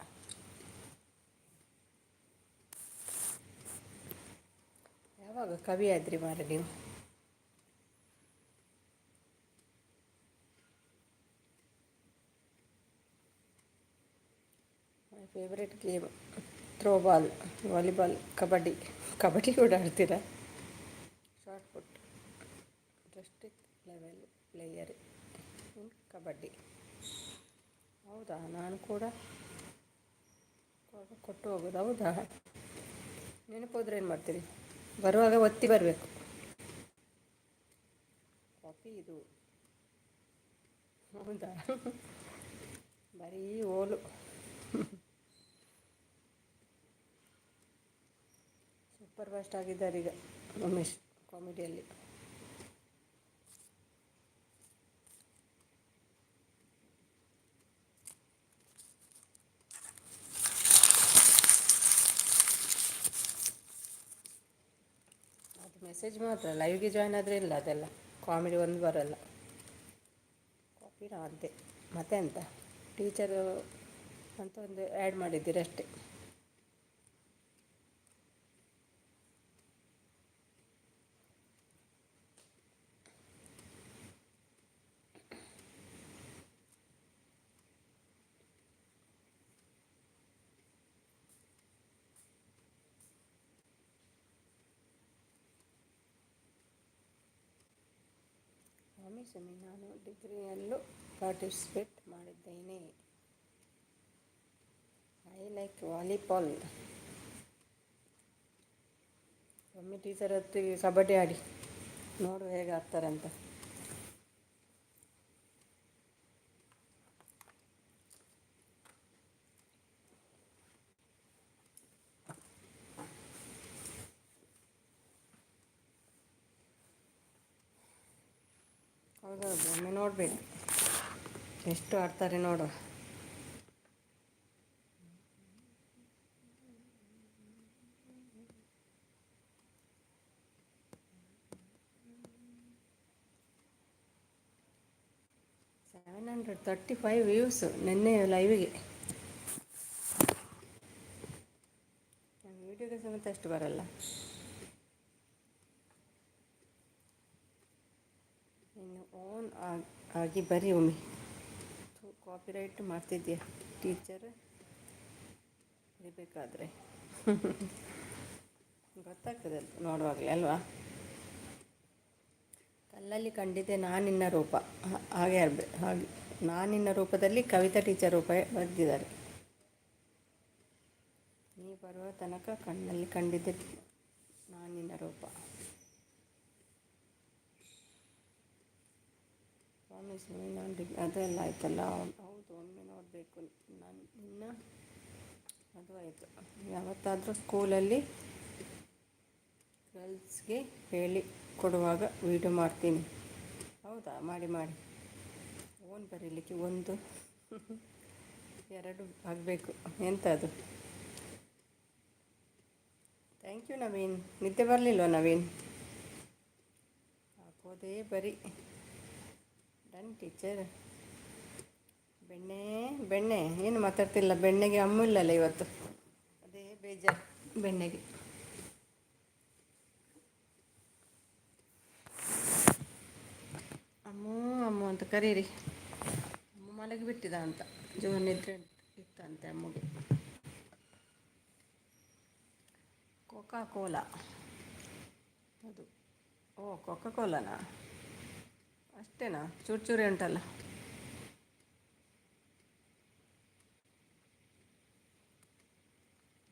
S1: ಯಾವಾಗ ಕವಿ ಆದ್ರಿ ಮಾರೆ ನೀವು. My favourite game throwball volleyball kabaddi ಕೂಡ ಆಡ್ತೀರಾ. Shot put district level player in kabaddi ಹೌದಾ ನಾನು ಕೂಡ ಕೊಟ್ಟು ಹೋಗೋದು ಹೌದಾ ನೆನಪೋದ್ರೆ ಏನು ಮಾಡ್ತೀರಿ ಬರುವಾಗ ಒತ್ತಿ ಬರಬೇಕು ಕಾಪಿ ಇದು ಹೌದಾ ಬರೀ ಓಲು ಸೂಪರ್ ಫಾಸ್ಟ್ ಆಗಿದ್ದಾರೆ ಈಗ ಉಮೇಶ್ ಕಾಮಿಡಿಯಲ್ಲಿ. ಮೆಸೇಜ್ ಮಾತ್ರ ಲೈವ್ಗೆ ಜಾಯ್ನ್ ಆದರೆ ಇಲ್ಲ ಅದೆಲ್ಲ ಕಾಮಿಡಿ ಒಂದು ಬರಲ್ಲ. ಪಿನ ಅದೇ ಮತ್ತೆ ಅಂತ ಟೀಚರು ಅಂತ ಒಂದು ಆ್ಯಡ್ ಮಾಡಿದ್ದೀರಿ ಅಷ್ಟೇ. ಸ್ವಾಮಿ ನಾನು ಡಿಗ್ರಿಯಲ್ಲೂ ಪಾರ್ಟಿಸಿಪೇಟ್ ಮಾಡಿದ್ದೇನೆ. I like volleyball. ಒಮ್ಮೆ ಟೀಚರ್ ಹೊತ್ತಿಗೆ ಕಬಡ್ಡಿ ಆಡಿ ನೋಡು ಹೇಗೆ ಆಡ್ತಾರೆ ಅಂತ. ಹೌದೌದು, ಒಮ್ಮೆ ನೋಡಬೇಕು ಎಷ್ಟು ಆಡ್ತಾರೆ ನೋಡು. $735 ವ್ಯೂಸ್ ನಿನ್ನೆ ಲೈವಿಗೆ. ನನ್ನ ವೀಡಿಯೋಗೆ ಸಮೇತ ಅಷ್ಟು ಬರಲ್ಲ. ಇನ್ನು ಓನ್ ಆಗಿ ಬರೀ ಒಮ್ಮೆ. ಕಾಪಿರೈಟ್ ಮಾಡ್ತಿದ್ಯಾ ಟೀಚರ್ ಇರಬೇಕಾದ್ರೆ ಗೊತ್ತಾಗ್ತದೆ ನೋಡುವಾಗಲೇ ಅಲ್ವಾ. ಕಲ್ಲಲ್ಲಿ ಕಂಡಿದ್ದೆ ನಾನಿನ್ನ ರೂಪ, ಹಾಗೆ ನಾನಿನ್ನ ರೂಪದಲ್ಲಿ ಕವಿತಾ ಟೀಚರ್ ರೂಪ ಬರೆದಿದ್ದಾರೆ. ನೀ ಬರುವ ತನಕ ಕಣ್ಣಲ್ಲಿ ಕಂಡಿದ್ದೆ ನಾನಿನ್ನ ರೂಪ. ಸ್ವಾಮಿ ನಾನು ಅದೆಲ್ಲ ಆಯ್ತಲ್ಲ. ಹೌದು, ಒಮ್ಮೆ ನೋಡಬೇಕು ನಾನು ಇನ್ನು. ಅದು ಆಯಿತು. ಯಾವತ್ತಾದರೂ ಸ್ಕೂಲಲ್ಲಿ ಗರ್ಲ್ಸ್ಗೆ ಹೇಳಿ ಕೊಡುವಾಗ ವೀಡಿಯೋ ಮಾಡ್ತೀನಿ. ಹೌದಾ, ಮಾಡಿ ಓನ್ ಬರೀಲಿಕ್ಕೆ 1 2 ಆಗಬೇಕು. ಎಂತ ಅದು. Thank you Naveen. ನಿದ್ದೆ ಬರಲಿಲ್ವ ನವೀನ್? ಹಾಕೋದೇ ಬರೀ ಡನ್ ಟೀಚರ್. ಬೆಣ್ಣೆ ಏನು ಮಾತಾಡ್ತಿಲ್ಲ. ಬೆಣ್ಣೆಗೆ ಅಮ್ಮ ಇಲ್ಲಲ್ಲ ಇವತ್ತು, ಅದೇ ಬೇಜಾರು ಬೆಣ್ಣೆಗೆ. ಅಮ್ಮ ಅಂತ ಕರೀರಿ. ಅಮ್ಮ ಮಲಗಿ ಬಿಟ್ಟಿದ ಅಂತ ಜೋರು ನಿದ್ರೆ ಇತ್ತಂತೆ ಅಮ್ಮಗೆ. ಕೋಕಾ ಕೋಲಾ ಅದು. ಓ, ಕೋಕಾ ಕೋಲಾನಾ? ಅಷ್ಟೇನಾ? ಚೂರು ಉಂಟಲ್ಲ.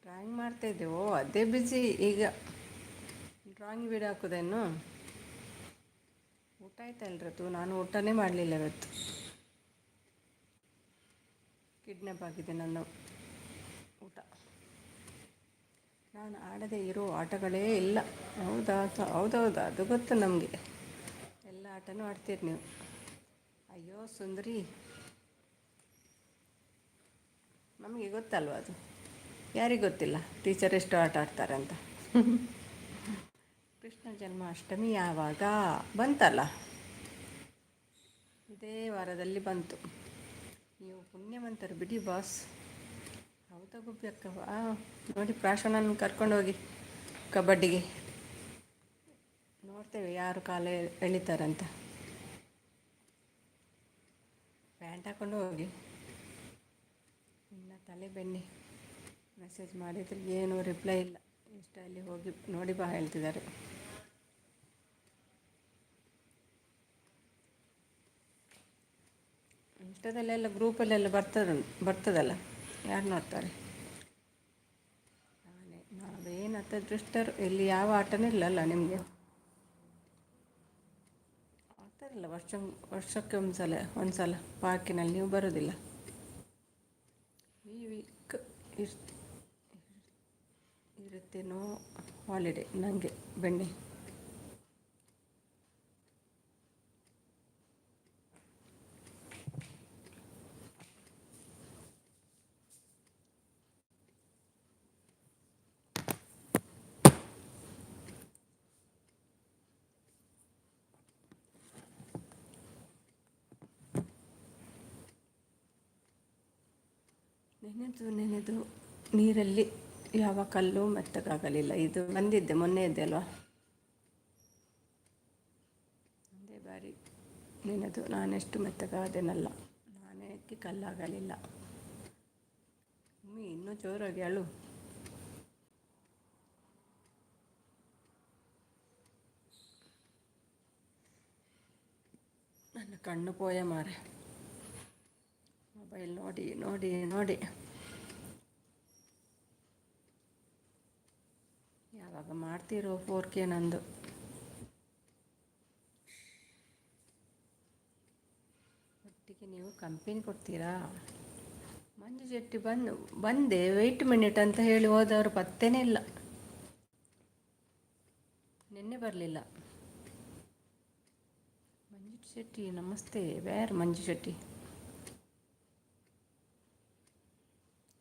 S1: ಡ್ರಾಯಿಂಗ್ ಮಾಡ್ತಾಯಿದ್ದೆ. ಓ, ಅದೇ ಬಿಸಿ ಈಗ. ಡ್ರಾಯಿಂಗ್ ವೀಡಿಯೋ ಹಾಕೋದೇನು? ಊಟ ಆಯ್ತಲ್ರದ್ದು? ನಾನು ಊಟನೇ ಮಾಡಲಿಲ್ಲ ಇವತ್ತು. ಕಿಡ್ನಾಪ್ ಆಗಿದೆ ನನ್ನ ಊಟ. ನಾನು ಆಡದೇ ಇರೋ ಆಟಗಳೇ ಇಲ್ಲ. ಹೌದೌದು, ಅದು ಗೊತ್ತು ನಮಗೆ. ಎಲ್ಲ ಆಟನೂ ಆಡ್ತೀರಿ ನೀವು. ಅಯ್ಯೋ ಸುಂದರಿ, ನಮಗೆ ಗೊತ್ತಲ್ವ ಅದು. ಯಾರಿಗೆ ಗೊತ್ತಿಲ್ಲ ಟೀಚರ್ ಎಷ್ಟು ಆಟ ಆಡ್ತಾರೆ ಅಂತ. ಕೃಷ್ಣ ಜನ್ಮಾಷ್ಟಮಿ ಯಾವಾಗ ಬಂತಲ್ಲ? ಇದೇ ವಾರದಲ್ಲಿ ಬಂತು. ನೀವು ಪುಣ್ಯವಂತರು ಬಿಡಿ ಬಾಸ್. ಹೌದಾ ಗುಬ್ಬಿ ಅಕ್ಕ? ನೋಡಿ ಪ್ರಾಶನನ್ನು ಕರ್ಕೊಂಡೋಗಿ ಕಬಡ್ಡಿಗೆ. ನೋಡ್ತೇವೆ ಯಾರು ಕಾಲು ಎಳಿತಾರಂತ. ಪ್ಯಾಂಟ್ ಹಾಕ್ಕೊಂಡು ಹೋಗಿ. ಇನ್ನು ತಲೆ ಬೆನ್ನಿ ಮೆಸೇಜ್ ಮಾಡಿದರೆ ಏನೂ ರಿಪ್ಲೈ ಇಲ್ಲ. ಇನ್ಸ್ಟಲ್ಲಿ ಹೋಗಿ ನೋಡಿ ಬಾ ಹೇಳ್ತಿದ್ದಾರೆ. ಇನ್ಸ್ಟಾದಲ್ಲೆಲ್ಲ ಗ್ರೂಪಲ್ಲೆಲ್ಲ ಬರ್ತದಲ್ಲ, ಯಾರು ನೋಡ್ತಾರೆ? ನಾವೇನಂತ ದೃಷ್ಟರು. ಇಲ್ಲಿ ಯಾವ ಆಟನೂ ಇಲ್ಲಲ್ಲ ನಿಮಗೆ. ಆಡ್ತಾರಲ್ಲ ವರ್ಷಕ್ಕೆ ಒಂದ್ಸಲ ಪಾರ್ಕಿನಲ್ಲಿ. ನೀವು ಬರೋದಿಲ್ಲ. ಈ ವೀಕ್ ಇರುತ್ತೇನೋ ಹಾಲಿಡೇ ನನಗೆ ಬೆಣ್ಣೆ. ನೆನೆದು ನೀರಲ್ಲಿ ಯಾವ ಕಲ್ಲು ಮೆತ್ತಗಾಗಲಿಲ್ಲ. ಇದು ಬಂದಿದ್ದೆ ಮೊನ್ನೆ ಇದ್ದೆ ಅಲ್ವಾ, ಒಂದೇ ಬಾರಿ ನೆನೆದು ನಾನೆಷ್ಟು ಮೆತ್ತಗಾದೆನಲ್ಲ, ನಾನೇಕ್ಕೆ ಕಲ್ಲಾಗಲಿಲ್ಲ. ಇನ್ನೂ ಜೋರಾಗಿ ಅಳು. ನನ್ನ ಕಣ್ಣು ಪೋಯ ಮಾರೆ, ಮೊಬೈಲ್ ನೋಡಿ ನೋಡಿ ನೋಡಿ. ಯಾವಾಗ ಮಾಡ್ತೀರೋ 4K ನಂದು? ಒಟ್ಟಿಗೆ ನೀವು ಕಂಪನಿ ಕೊಡ್ತೀರಾ? ಮಂಜು ಶೆಟ್ಟಿ ಬಂದೆ ವೆಯ್ಟ್ ಮಿನಿಟ್ ಅಂತ ಹೇಳಿ ಹೋದವರು ಪತ್ತೆನೇ ಇಲ್ಲ. ನಿನ್ನೆ ಬರಲಿಲ್ಲ. ಮಂಜು ಶೆಟ್ಟಿ ನಮಸ್ತೆ. ಬೇರೆ ಮಂಜು ಶೆಟ್ಟಿ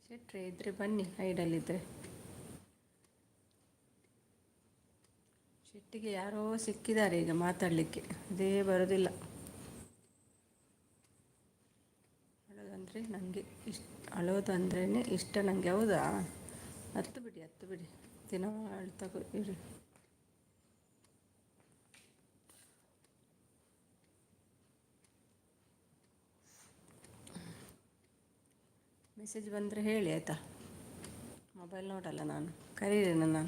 S1: ಶೆಟ್ರೆ ಇದ್ರೆ ಬನ್ನಿ, ಹೈಡಲ್ಲಿದ್ದರೆ. ಶೆಟ್ಟಿಗೆ ಯಾರೋ ಸಿಕ್ಕಿದ್ದಾರೆ ಈಗ ಮಾತಾಡಲಿಕ್ಕೆ, ಅದೇ ಬರೋದಿಲ್ಲ. ಅಳೋದಂದರೆ ನನಗೆ ಅಳೋದಂದ್ರೇ ಇಷ್ಟ ನನಗೆ. ಹೌದಾ? ಹತ್ತು ಬಿಡಿ ದಿನ ಅಳ್ತಾ ಇರಿ. ಮೆಸೇಜ್ ಬಂದರೆ ಹೇಳಿ ಆಯಿತಾ? ಮೊಬೈಲ್ ನೋಡಲ್ಲ ನಾನು, ಕರೀರಿ ನಾನು.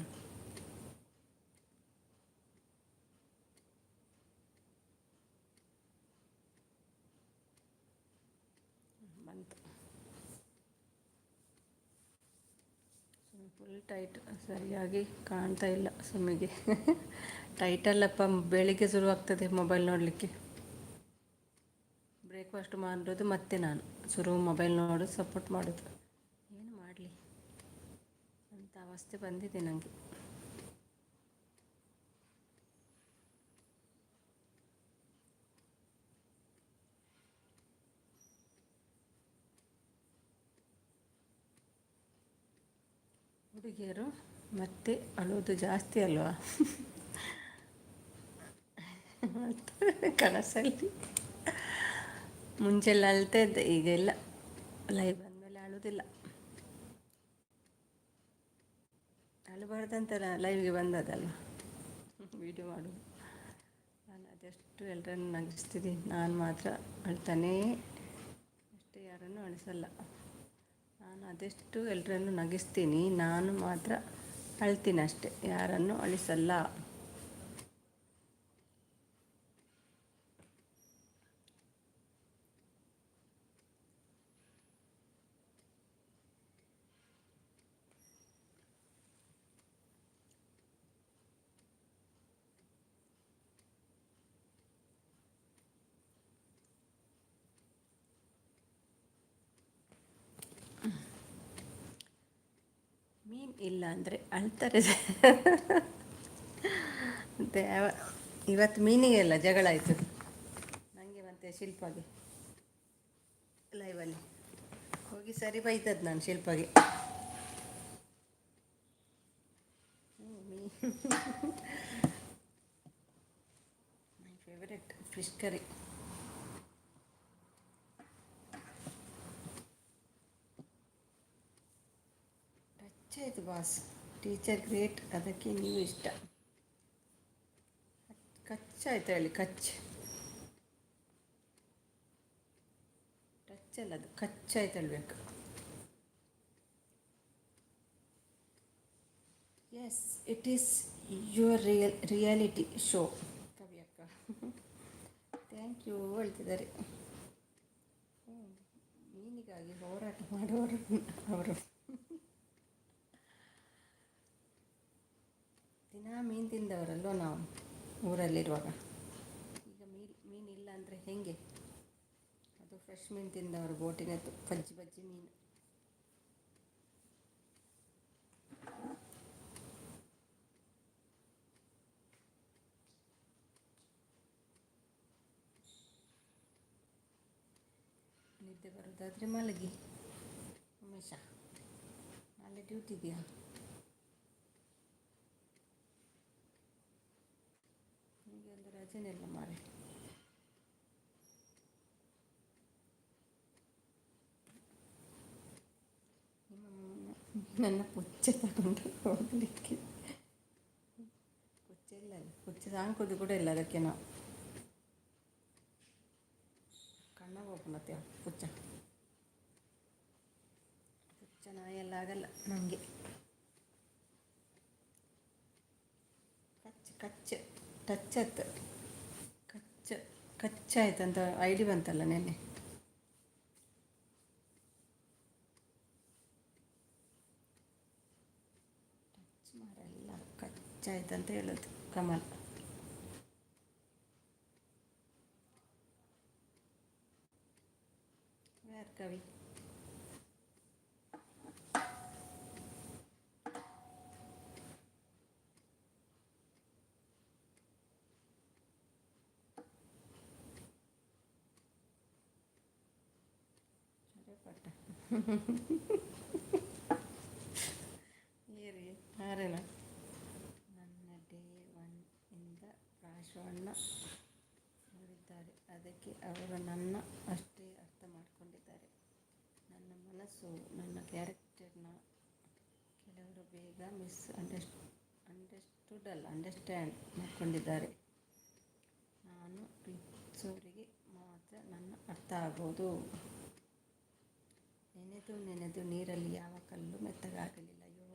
S1: ಬಂತು ಫುಲ್ ಟೈಟ್, ಸರಿಯಾಗಿ ಕಾಣ್ತಾ ಇಲ್ಲ ಸುಮ್ಮಿಗೆ. ಟೈಟಲ್ಲಪ್ಪ, ಬೆಳಿಗ್ಗೆ ಶುರುವಾಗ್ತದೆ ಮೊಬೈಲ್ ನೋಡಲಿಕ್ಕೆ. ಬ್ರೇಕ್ಫಾಸ್ಟ್ ಮಾಡೋದು ಮತ್ತೆ ನಾನು ಶುರು ಮೊಬೈಲ್ ನೋಡೋದು, ಸಪೋರ್ಟ್ ಮಾಡೋದು. ಏನು ಮಾಡಲಿ ಅಂತ ಅವಸ್ಥೆ ಬಂದಿದೆ ನನಗೆ. ಹುಡುಗಿಯರು ಮತ್ತೆ ಅಳೋದು ಜಾಸ್ತಿ ಅಲ್ವಾ? ಕನಸಲ್ಲಿ ಮುಂಚೆಲ್ಲ ಅಳ್ತಾ ಇದ್ದೆ, ಈಗೆಲ್ಲ ಲೈವ್ ಬಂದಮೇಲೆ ಅಳೋದಿಲ್ಲ. ಅಳಬಾರ್ದಂತ ಲೈವ್ಗೆ ಬಂದದಲ್ವ ವಿಡಿಯೋ ಮಾಡೋದು. ನಾನು ಅದೆಷ್ಟು ಎಲ್ಲರನ್ನು ನಗಿಸ್ತಿದ್ದೀನಿ, ನಾನು ಮಾತ್ರ ಅಳ್ತಾನೇ ಅಷ್ಟೇ, ಯಾರನ್ನು ಅಳಿಸಲ್ಲ. ನಾನು ಅದೆಷ್ಟು ಎಲ್ಲರನ್ನು ನಗಿಸ್ತೀನಿ, ನಾನು ಮಾತ್ರ ಅಳ್ತೀನಿ ಅಷ್ಟೆ, ಯಾರನ್ನು ಅಳಿಸಲ್ಲ. ಮೀನು ಇಲ್ಲ ಅಂದರೆ ಅಳ್ತಾರೆ. ಮತ್ತು ಇವತ್ತು ಮೀನಿಗೆಲ್ಲ ಜಗಳ ಆಯಿತು ನನಗೆ ಮತ್ತು ಶಿಲ್ಪಾಗೆ ಲೈವಲ್ಲಿ ಹೋಗಿ. ಸರಿ ಬೈತದ್ದು ನಾನು ಶಿಲ್ಪಾಗೆ. My favourite fish curry. Touch ಆಯಿತು ಬಾಸ್. ಟೀಚರ್ ಗ್ರೇಟ್, ಅದಕ್ಕೆ ನೀವು ಇಷ್ಟ. ಕಚ್ಚಾಯ್ತು ಹೇಳಿ, ಟಚ್ ಅಲ್ಲ ಅದು, ಕಚ್ಚಾಯ್ತು ಹೇಳಬೇಕು. Yes, it is your reality show ಕವಿಯಕ್ಕ. ಥ್ಯಾಂಕ್ ಯು ಹೇಳ್ತಿದ್ದಾರೆ. ಮೀನಿಗಾಗಿ ಹೋರಾಟ ಮಾಡುವವರು ಅವರು. ದಿನ ಮೀನು ತಿಂದವರಲ್ಲೋ ನಾವು ಊರಲ್ಲಿರುವಾಗ. ಈಗ ಮೀನಿಲ್ಲ ಅಂದರೆ ಹೇಗೆ? ಅದು ಫ್ರೆಶ್ ಮೀನು ತಿಂದವರು, ಬೋಟಿನದ್ದು ಬಜ್ಜಿ ಮೀನು. ನಿದ್ದೆ ಬರೋದಾದರೆ ಮಲಗಿ ಉಮೇಶ. ನಾಳೆ ಡ್ಯೂಟಿ ಇದೆಯಾ? ನಿಮಗೆ ಒಂದು ರಜೆನೆಲ್ಲ ಮಾರೆ. ನನ್ನ ಪುಚ್ಚೆ ತಗೊಂಡು ಹೋಗ್ಲಿಕ್ಕೆ ಪುಚ್ಚೆ ಇಲ್ಲ, ಪುಚ್ಚೆ ಸಾಂಕೋದು ಕೂಡ ಇಲ್ಲ ಅದಕ್ಕೆ. ನಾವು ಕಣ್ಣಾಗ ಹೋಗ್ನತ್ತೆ ಪುಚ್ಚ ಪುಚ್ಚ ನಾಯೆಲ್ಲ ಆಗಲ್ಲ ನನಗೆ. ಕಚ್ಚ ಟಚ್ ಆಯ್ತು, ಕಚ್ಚಾಯ್ತಂತ ಐಡಿ ಬಂತಲ್ಲ ನೆನ್ನೆ. ಟಚ್ ಮಾರೆಲ್ಲ ಕಚ್ಚಾಯ್ತಂತ ಹೇಳೋದು ಕಮಲ್. ಯಾರು ಕವಿ? ಪಟ್ಟ ಏರಿ ಯಾರೇನ? ನನ್ನ ಡೇ 1 ಇಂದ ಪ್ರಾಶವನ್ನ ನೋಡಿದ್ದಾರೆ, ಅದಕ್ಕೆ ಅವರು ನನ್ನ ಅಷ್ಟೇ ಅರ್ಥ ಮಾಡಿಕೊಂಡಿದ್ದಾರೆ. ನನ್ನ ಮನಸ್ಸು, ನನ್ನ ಕ್ಯಾರೆಕ್ಟರ್ನ ಕೆಲವರು ಬೇಗ ಅಂಡರ್ಸ್ಟ್ಯಾಂಡ್ ಮಾಡ್ಕೊಂಡಿದ್ದಾರೆ. ನಾನು ಪ್ರೀತಿಸೋರಿಗೆ ಮಾತ್ರ ನನ್ನ ಅರ್ಥ ಆಗೋದು. ನೆನೆದು ನೀರಲ್ಲಿ ಯಾವ ಕಲ್ಲು ಮೆತ್ತಗಾಗಲಿಲ್ಲ. ಅಯ್ಯೋ,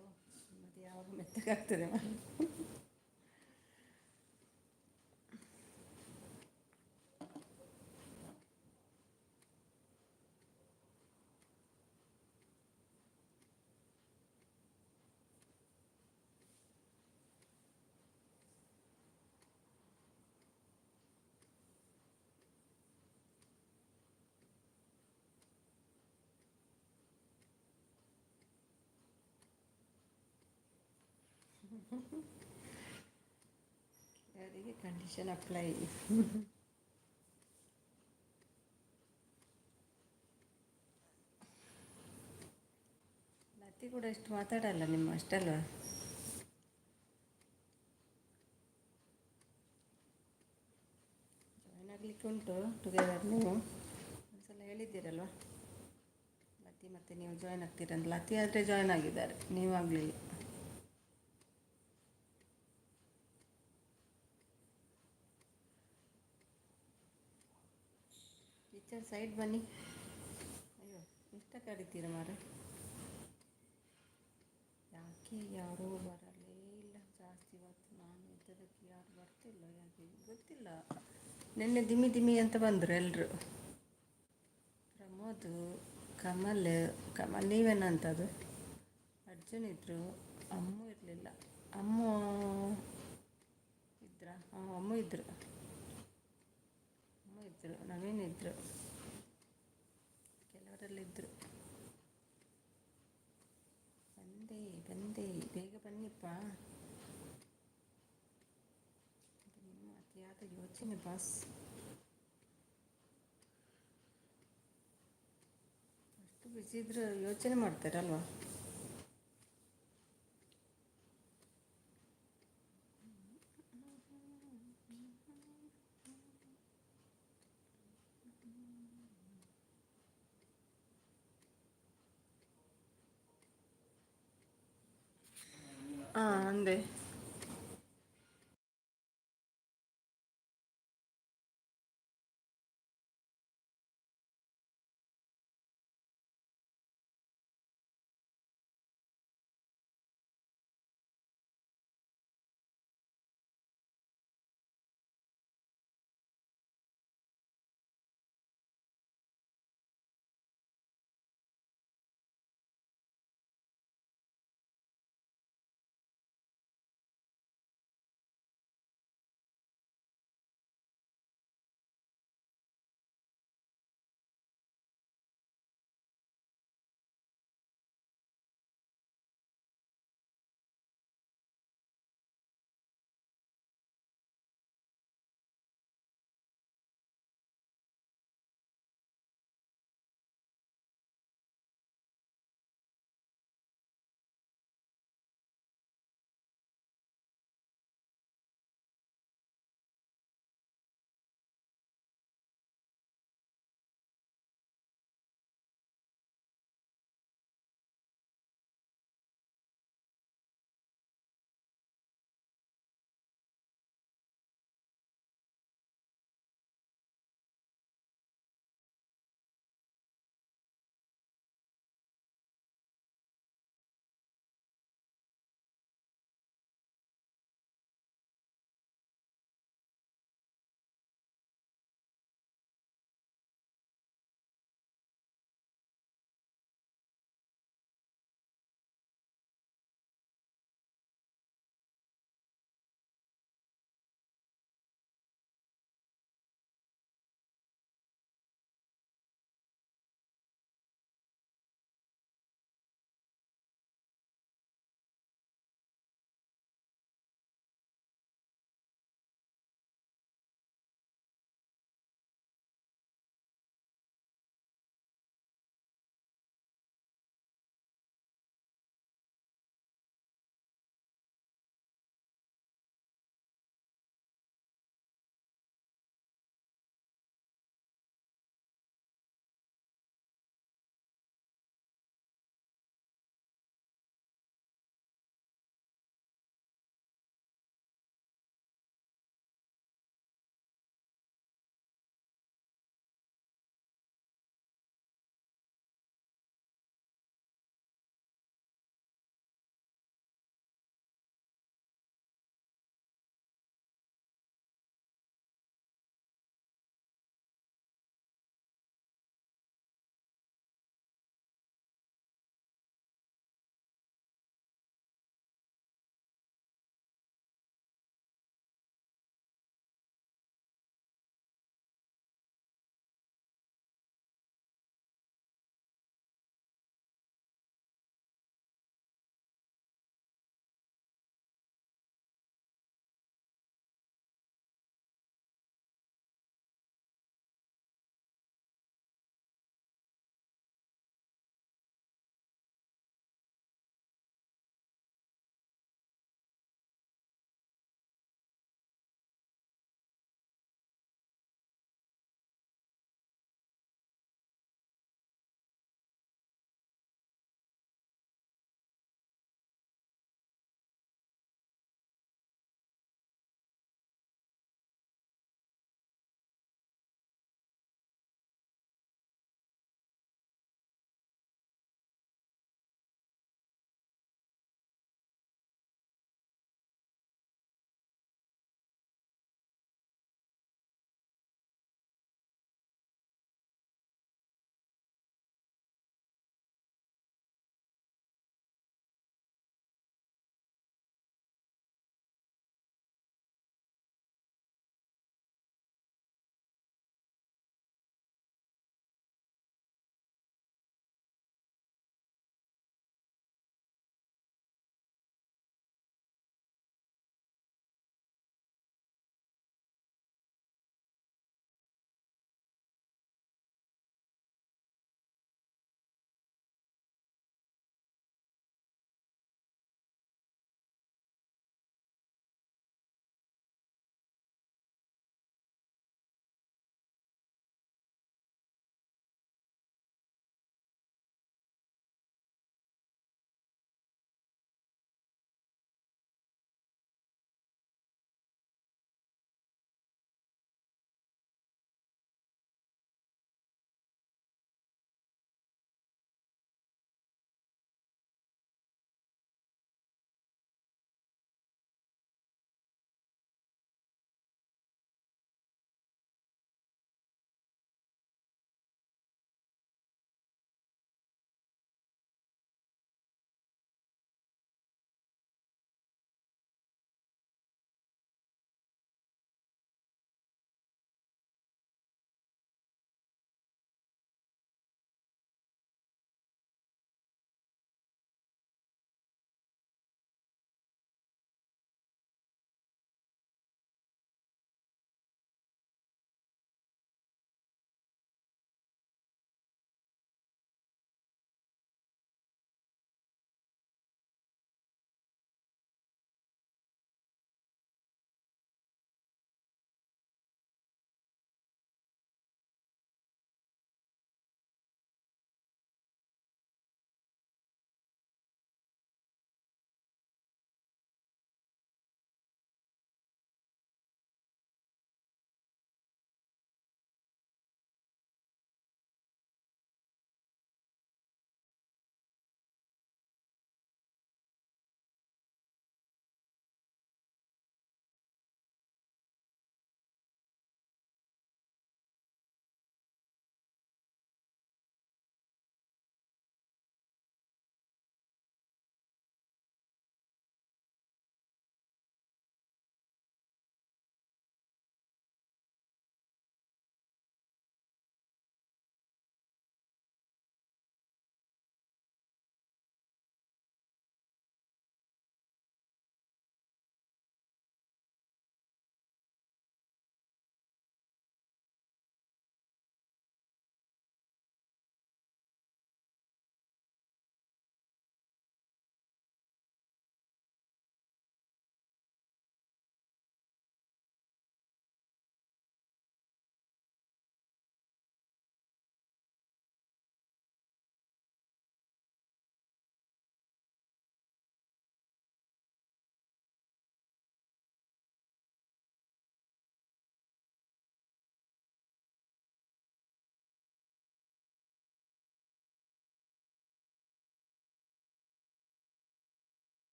S1: ನಿಮ್ಮದು ಯಾವಾಗ ಮೆತ್ತಗಾಗ್ತದೆ? ಯಾರಿಗೆ ಕಂಡೀಷನ್ ಅಪ್ಲೈ. ಲತಿ ಕೂಡ ಇಷ್ಟು ಮಾತಾಡಲ್ಲ ನಿಮ್ಮ ಅಷ್ಟಲ್ವ? ಜಾಯ್ನ್ ಆಗಲಿಕ್ಕೆ ಉಂಟು ಟುಗೆದರ್. ನೀವು ಒಂದ್ಸಲ ಹೇಳಿದ್ದೀರಲ್ವ ಲತಿ, ಮತ್ತೆ ನೀವು ಜಾಯ್ನ್ ಆಗ್ತೀರಂತ. ಲತಿ ಆದರೆ ಜಾಯ್ನ್ ಆಗಿದ್ದಾರೆ, ನೀವು ಆಗಲಿಲ್ಲ. ಟೀಚರ್ ಸೈಡ್ ಬನ್ನಿ. ಅಯ್ಯೋ, ಇಷ್ಟ ಕರಿತೀರ ಮಾರ? ಯಾಕೆ ಯಾರೂ ಬರಲೇ ಇಲ್ಲ ಜಾಸ್ತಿ ಇವತ್ತು? ನಾನು ಇದ್ದದಕ್ಕೆ ಯಾರು ಬರ್ತಿಲ್ಲ, ಯಾಕೆ ಗೊತ್ತಿಲ್ಲ. ನಿನ್ನೆ ದಿಮಿ ಅಂತ ಬಂದರು ಎಲ್ಲರೂ. ಪ್ರಮೋದ್, ಕಮಲ್ ನೀವೇನಂತದು, ಅರ್ಜುನ್ ಇದ್ದರು, ಅಮ್ಮು ಇರಲಿಲ್ಲ. ಅಮ್ಮು ಇದ್ರಾ? ಅಮ್ಮು ಇದ್ದರು, ನವೀನ್ ಇದ್ದರು, ಕೆಲವರಲ್ಲಿದ್ದರು. ಬಂದೆ ಬೇಗ ಬನ್ನಿಪ್ಪ. ನಿಮ್ಮ ಅತಿಯಾದ ಯೋಚನೆ ಬಾಸ್. ಅಷ್ಟು ಬಿಸಿ ಇದ್ರೆ ಯೋಚನೆ ಮಾಡ್ತಾರಲ್ವಾ? ಅಂದೆ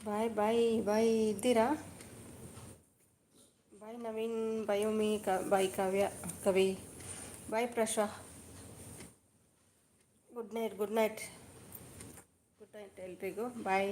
S1: ಬಾಯ್ ಬಾಯ್ ಬಾಯ್ ಇದ್ದೀರಾ? ಬಾಯ್ ನವೀನ್, ಬಾಯ್ ಉಮಿ, bye Kavya, Kavi, bye Prasha. Good night, good night, good night ಎಲ್ರಿಗೂ ಬಾಯ್.